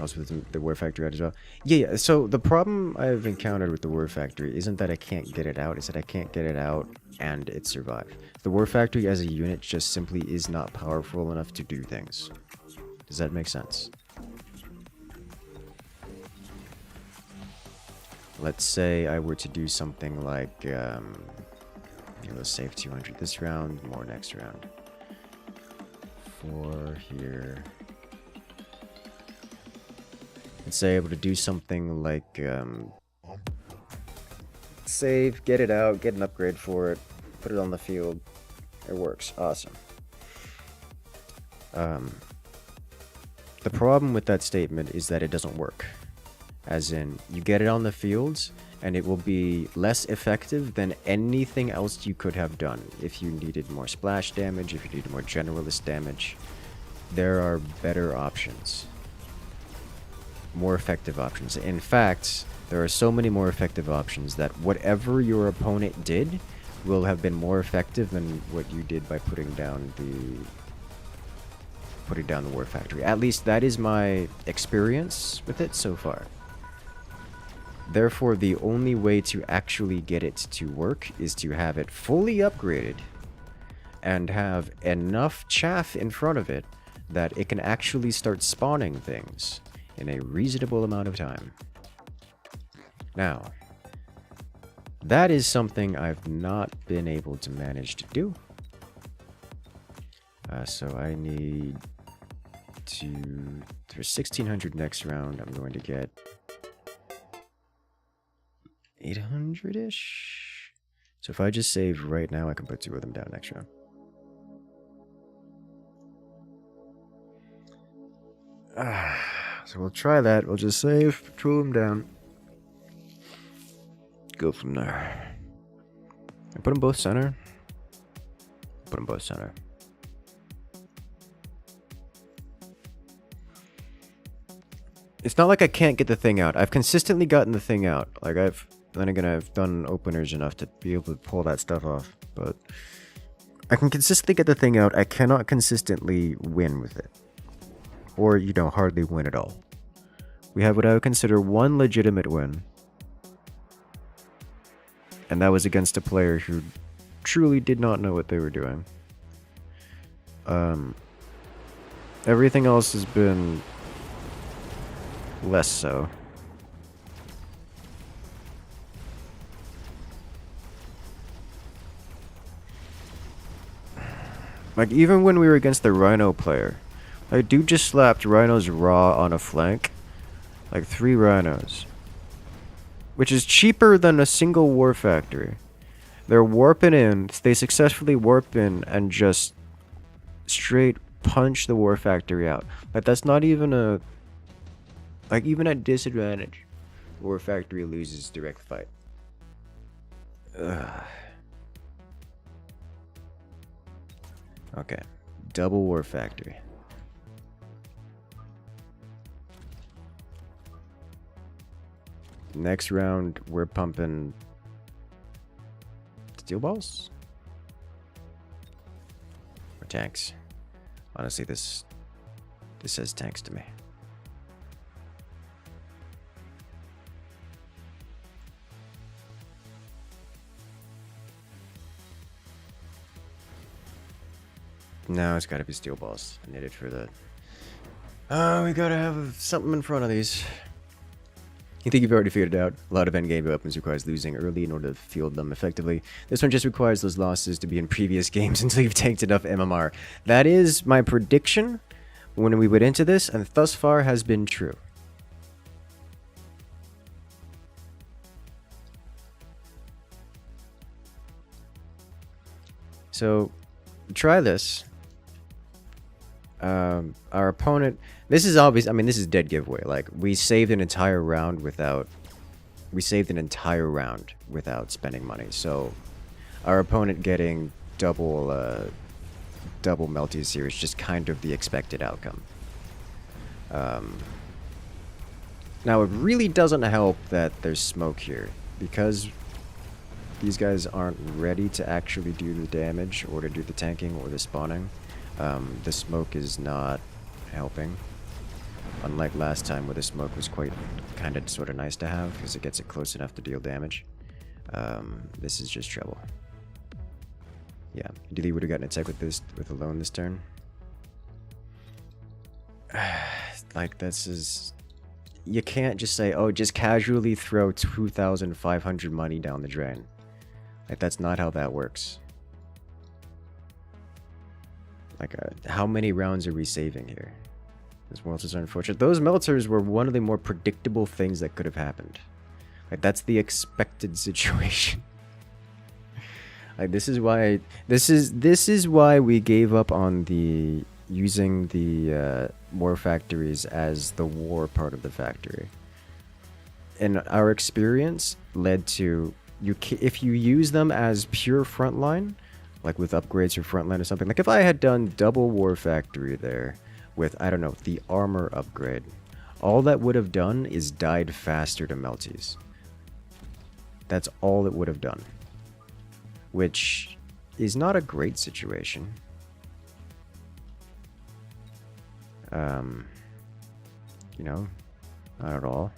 Also with the War Factory out as well. Yeah, so the problem I've encountered with the War Factory isn't that I can't get it out, it's that I can't get it out and it survived. The War Factory as a unit just simply is not powerful enough to do things. Does that make sense? Let's say I were to do something like, let's save 200 this round, more next round. 4 here. Let's say able to do something like, save, get it out, get an upgrade for it, put it on the field. It works. Awesome. The problem with that statement is that it doesn't work. As in, you get it on the fields, and it will be less effective than anything else you could have done. If you needed more splash damage, if you needed more generalist damage, there are better options. More effective options. In fact, there are so many more effective options that whatever your opponent did will have been more effective than what you did by putting down putting down the war factory. At least that is my experience with it so far. Therefore, the only way to actually get it to work is to have it fully upgraded and have enough chaff in front of it that it can actually start spawning things in a reasonable amount of time. Now, that is something I've not been able to manage to do. So I need to, for 1600 next round, I'm going to get 800-ish. So if I just save right now, I can put 2 of them down next round. So we'll try that. We'll just save, 2 of them down. Go from there. I put them both center. Put them both center. It's not like I can't get the thing out. I've consistently gotten the thing out. Like then again, I've done openers enough to be able to pull that stuff off. But I can consistently get the thing out. I cannot consistently win with it. Or, you know, hardly win at all. We have what I would consider one legitimate win. And that was against a player who truly did not know what they were doing. Everything else has been less so. Like, even when we were against the Rhino player, like, dude just slapped Rhinos raw on a flank. Like, 3 Rhinos. Which is cheaper than a single war factory. They're warping in, they successfully warp in and just straight punch the war factory out. Like, that's not even a... Like, even at disadvantage, war factory loses direct fight. Ugh. Okay, double war factory. Next round, we're pumping steel balls or tanks. Honestly, this says tanks to me. No, it's gotta be steel balls. I need it for the... Oh, we gotta have something in front of these. You think you've already figured it out? A lot of endgame weapons requires losing early in order to field them effectively. This one just requires those losses to be in previous games until you've tanked enough MMR. That is my prediction when we went into this, and thus far has been true. So, try this. Our opponent... This is obvious. I mean, this is dead giveaway. Like, we saved an entire round without... We saved an entire round without spending money. So, our opponent getting double melties here is just kind of the expected outcome. Now, it really doesn't help that there's smoke here. Because these guys aren't ready to actually do the damage or to do the tanking or the spawning. The smoke is not helping. Unlike last time where the smoke was quite kind of sort of nice to have because it gets it close enough to deal damage. This is just trouble. Yeah, Dilly would have gotten a tech with this alone this turn. Like, this is... You can't just say, oh, just casually throw 2,500 money down the drain. Like, that's not how that works. Like, how many rounds are we saving here? Those melters are unfortunate. Those melters were one of the more predictable things that could have happened. Like, that's the expected situation. Like, this is why we gave up on the using the war factories as the war part of the factory. And our experience led to if you use them as pure frontline, like with upgrades or frontline or something. Like if I had done double war factory there with, I don't know, the armor upgrade, all that would have done is died faster to melties. That's all it would have done. Which is not a great situation. You know, not at all.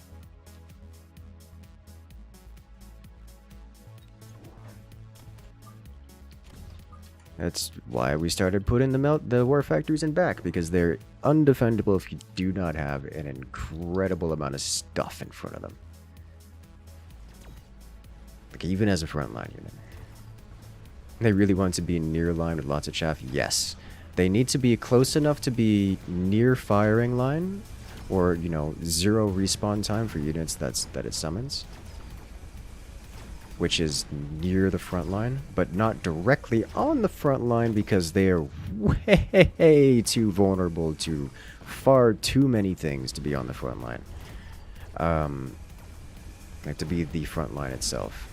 That's why we started putting the war factories in back, because they're undefendable if you do not have an incredible amount of stuff in front of them. Like, even as a frontline unit. They really want to be near line with lots of chaff? Yes. They need to be close enough to be near firing line, or, you know, 0 respawn time for units that it summons, which is near the front line, but not directly on the front line, because they are way too vulnerable to far too many things to be on the front line. Like, to be the front line itself.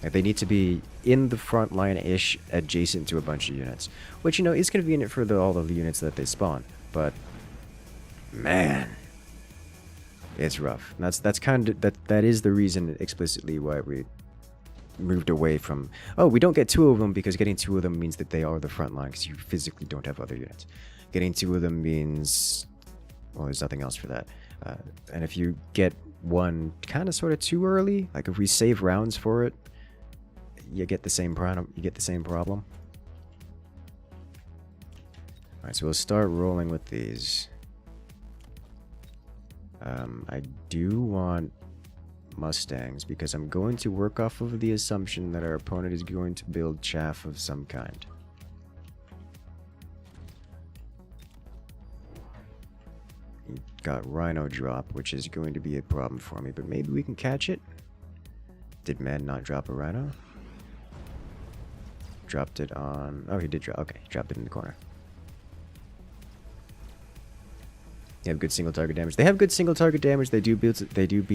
Like, they need to be in the front line-ish, adjacent to a bunch of units, which, you know, is convenient for all of the units that they spawn, but man, it's rough. And that's kind of that is the reason explicitly why we moved away from, oh, we don't get 2 of them, because getting 2 of them means that they are the front line, because you physically don't have other units. Getting 2 of them means, well, there's nothing else for that. And if you get one kind of sort of too early, like if we save rounds for it, you get the same problem. Alright, so we'll start rolling with these. I do want Mustangs, because I'm going to work off of the assumption that our opponent is going to build chaff of some kind. He got Rhino drop, which is going to be a problem for me, but maybe we can catch it. Did man not drop a Rhino? Dropped it on... oh, he did drop... okay, dropped it in the corner. They have good single target damage. They have good single target damage. They do beat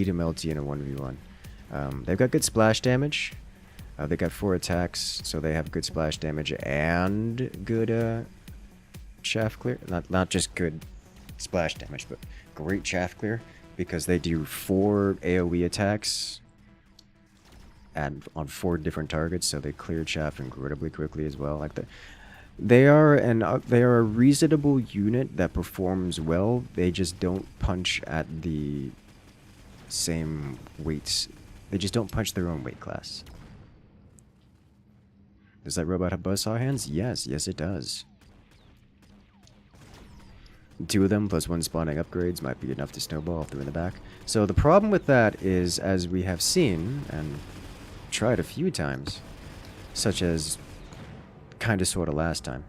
him LT in a 1v1. They've got good splash damage. They got 4 attacks, so they have good splash damage and good chaff clear. Not just good splash damage, but great chaff clear, because they do 4 AoE attacks on 4 different targets, so they clear chaff incredibly quickly as well. Like they are a reasonable unit that performs well. They just don't punch at the same weights. They just don't punch their own weight class. Does that robot have buzzsaw hands? Yes, it does. 2 of them plus 1 spawning upgrades might be enough to snowball if they're in the back. So the problem with that is, as we have seen and tried a few times, such as kind of sort of last time,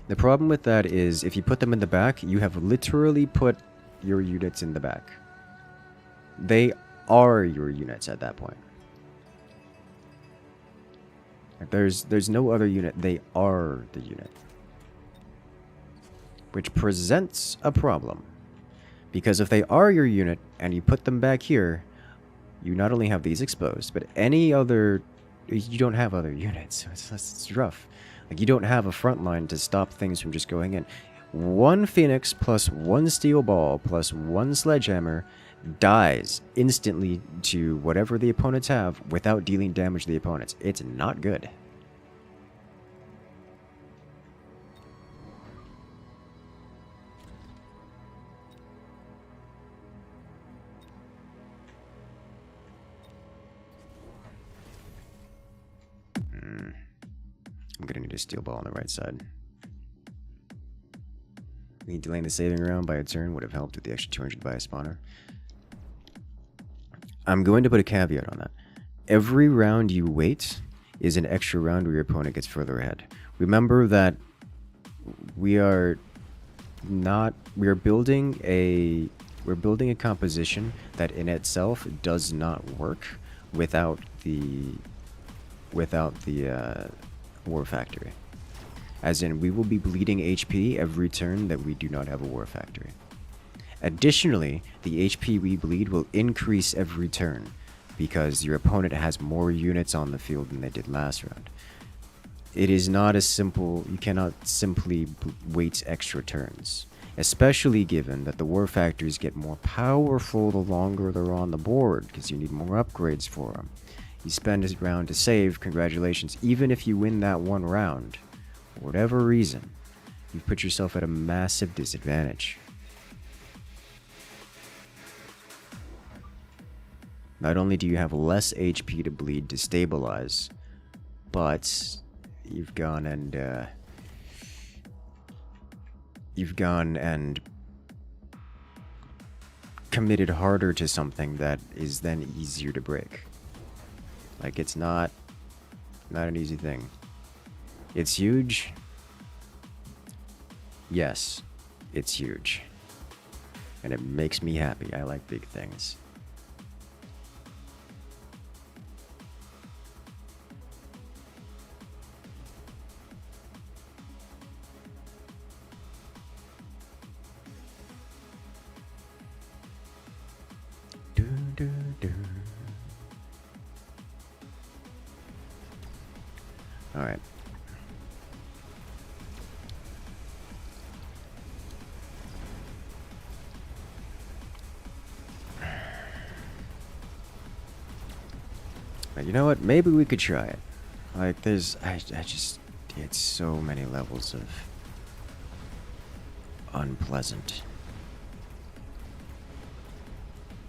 the problem with that is if you put them in the back, you have literally put your units in the back. They are your units at that point. Like, there's no other unit. They are the unit, which presents a problem, because if they are your unit and you put them back here, you not only have these exposed, but any other... you don't have other units, so it's rough. Like, you don't have a front line to stop things from just going in. 1 Phoenix plus 1 Steel Ball plus 1 Sledgehammer dies instantly to whatever the opponents have without dealing damage to the opponents. It's not good. I'm gonna need a Steel Ball on the right side. Me delaying the saving round by a turn would have helped with the extra 200 by a spawner. I'm going to put a caveat on that. Every round you wait is an extra round where your opponent gets further ahead. Remember that we are building a composition that in itself does not work without the war factory. As in, we will be bleeding HP every turn that we do not have a war factory. Additionally, the HP we bleed will increase every turn, because your opponent has more units on the field than they did last round. It is not as simple. You cannot simply wait extra turns, especially given that the war factories get more powerful the longer they're on the board, because you need more upgrades for them. You spend a round to save, congratulations. Even if you win that one round, for whatever reason, You've put yourself at a massive disadvantage. Not only do you have less HP to bleed to stabilize, but you've gone and committed harder to something that is then easier to break. Like, it's not an easy thing. It's huge. Yes, it's huge. And it makes me happy. I like big things. Alright. You know what? Maybe we could try it. Like, I just did so many levels of unpleasant.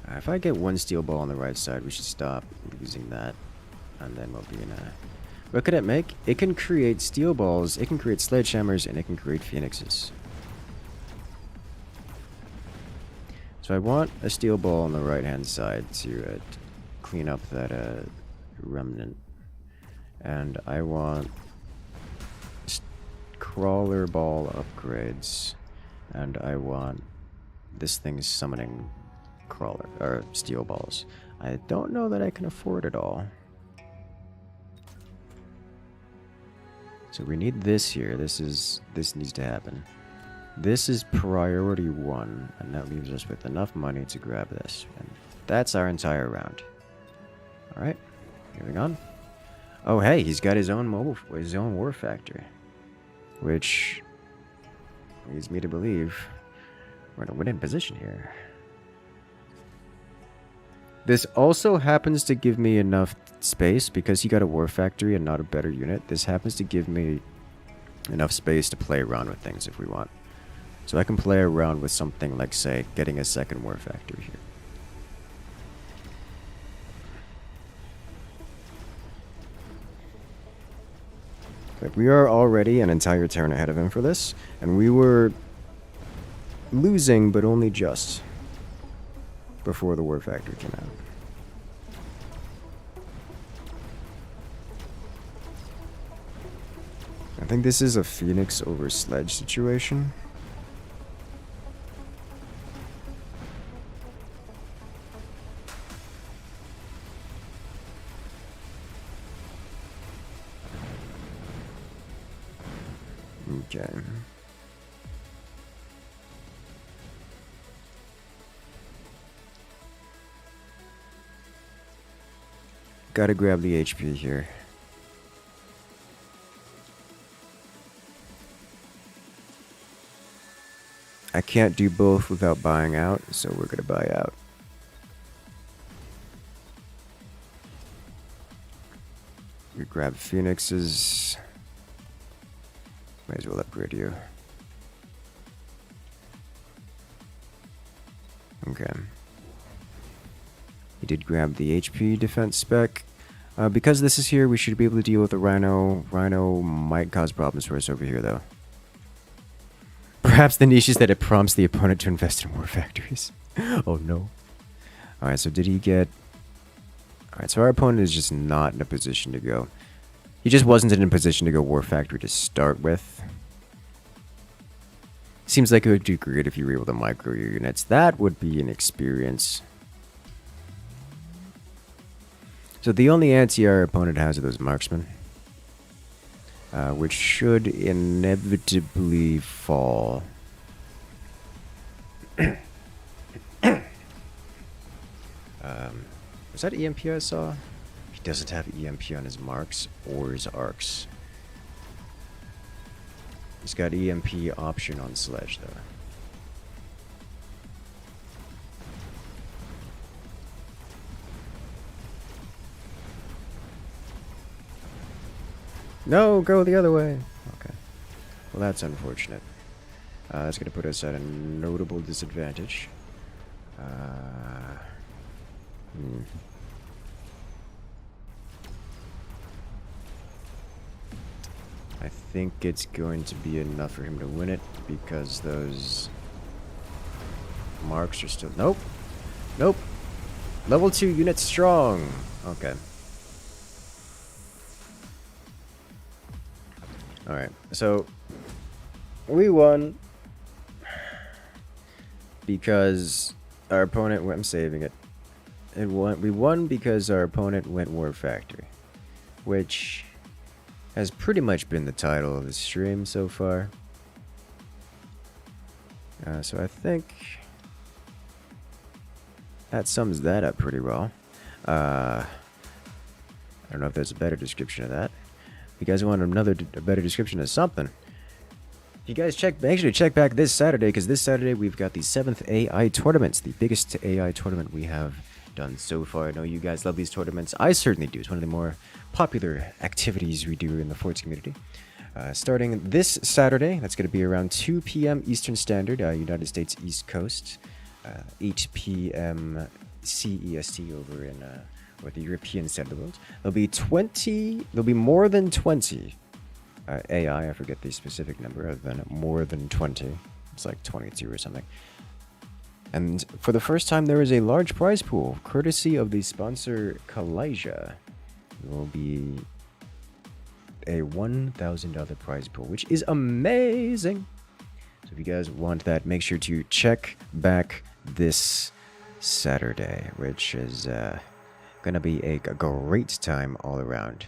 If I get one steel ball on the right side, we should stop using that. And then we'll be in a... What could it make? It can create steel balls, it can create sledgehammers, and it can create phoenixes. So I want a steel ball on the right-hand side to clean up that remnant. And I want crawler ball upgrades. And I want this thing summoning crawler or steel balls. I don't know that I can afford it all. So we need this here. This needs to happen. This is priority 1, and that leaves us with enough money to grab this. And that's our entire round. Alright, moving on. Oh hey, he's got his own war factor. Which leads me to believe we're in a winning position here. This also happens to give me enough space, because he got a war factory and not a better unit. This happens to give me enough space to play around with things if we want. So I can play around with something like, say, getting a second war factory here. But we are already an entire turn ahead of him for this, and we were losing, but only just before the war factory came out. I think this is a Phoenix over Sledge situation. Okay. Gotta grab the HP here. I can't do both without buying out, so we're gonna buy out. We grab Phoenixes. Might as well upgrade you. Okay. He did grab the HP defense spec. Because this is here, we should be able to deal with the Rhino. Rhino might cause problems for us over here, though. Perhaps the niche is that it prompts the opponent to invest in war factories. Oh no. Alright, so did he get... Alright, so our opponent is just not in a position to go. He just wasn't in a position to go war factory to start with. Seems like it would do great if you were able to micro your units. That would be an experience. So the only anti our opponent has are those marksmen. Which should inevitably fall. Was that EMP I saw? He doesn't have EMP on his marks or his arcs. He's got EMP option on Sledge, though. No, go the other way. Okay. Well, that's unfortunate. That's going to put us at a notable disadvantage. I think it's going to be enough for him to win it because those marks are still... Nope. Nope. Level 2 unit strong. Okay. Alright, so we won because our opponent went... I'm saving it. We won because our opponent went War Factory, which has pretty much been the title of the stream so far. So I think that sums that up pretty well. I don't know if there's a better description of that. If you guys want a better description of something, if you guys make sure to check back this Saturday, because this Saturday we've got the 7th AI tournaments, the biggest AI tournament we have done so far. I know you guys love these tournaments. I certainly do. It's one of the more popular activities we do in the Forts community. Starting this Saturday, that's going to be around 2 p.m. Eastern Standard, United States East Coast, 8 p.m. CEST over in or the European side of the world. There'll be more than 20 AI. I forget the specific number, other than more than 20. It's like 22 or something. And for the first time, there is a large prize pool, courtesy of the sponsor Kalijah. It will be a $1,000 prize pool, which is amazing. So if you guys want that, make sure to check back this Saturday, which is gonna be a great time all around.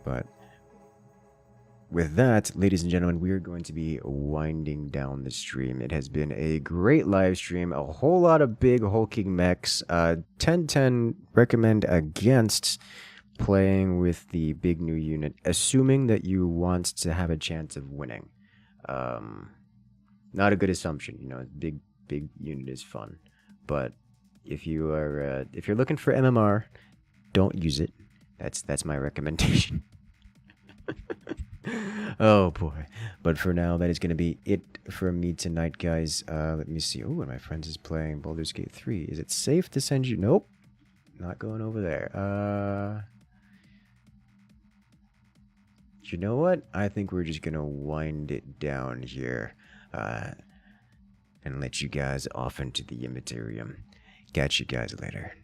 But with that, ladies and gentlemen, we are going to be winding down the stream. It has been a great live stream, a whole lot of big hulking mechs. 1010 recommend against playing with the big new unit, assuming that you want to have a chance of winning. Not a good assumption, you know. Big unit is fun, but if you're looking for MMR, don't use it. That's my recommendation. Oh boy. But for now, that is going to be it for me tonight, guys. Let me see. Oh, one of my friends is playing Baldur's Gate 3. Is it safe to send you? Nope. Not going over there. You know what? I think we're just going to wind it down here. And let you guys off into the Immaterium. Catch you guys later.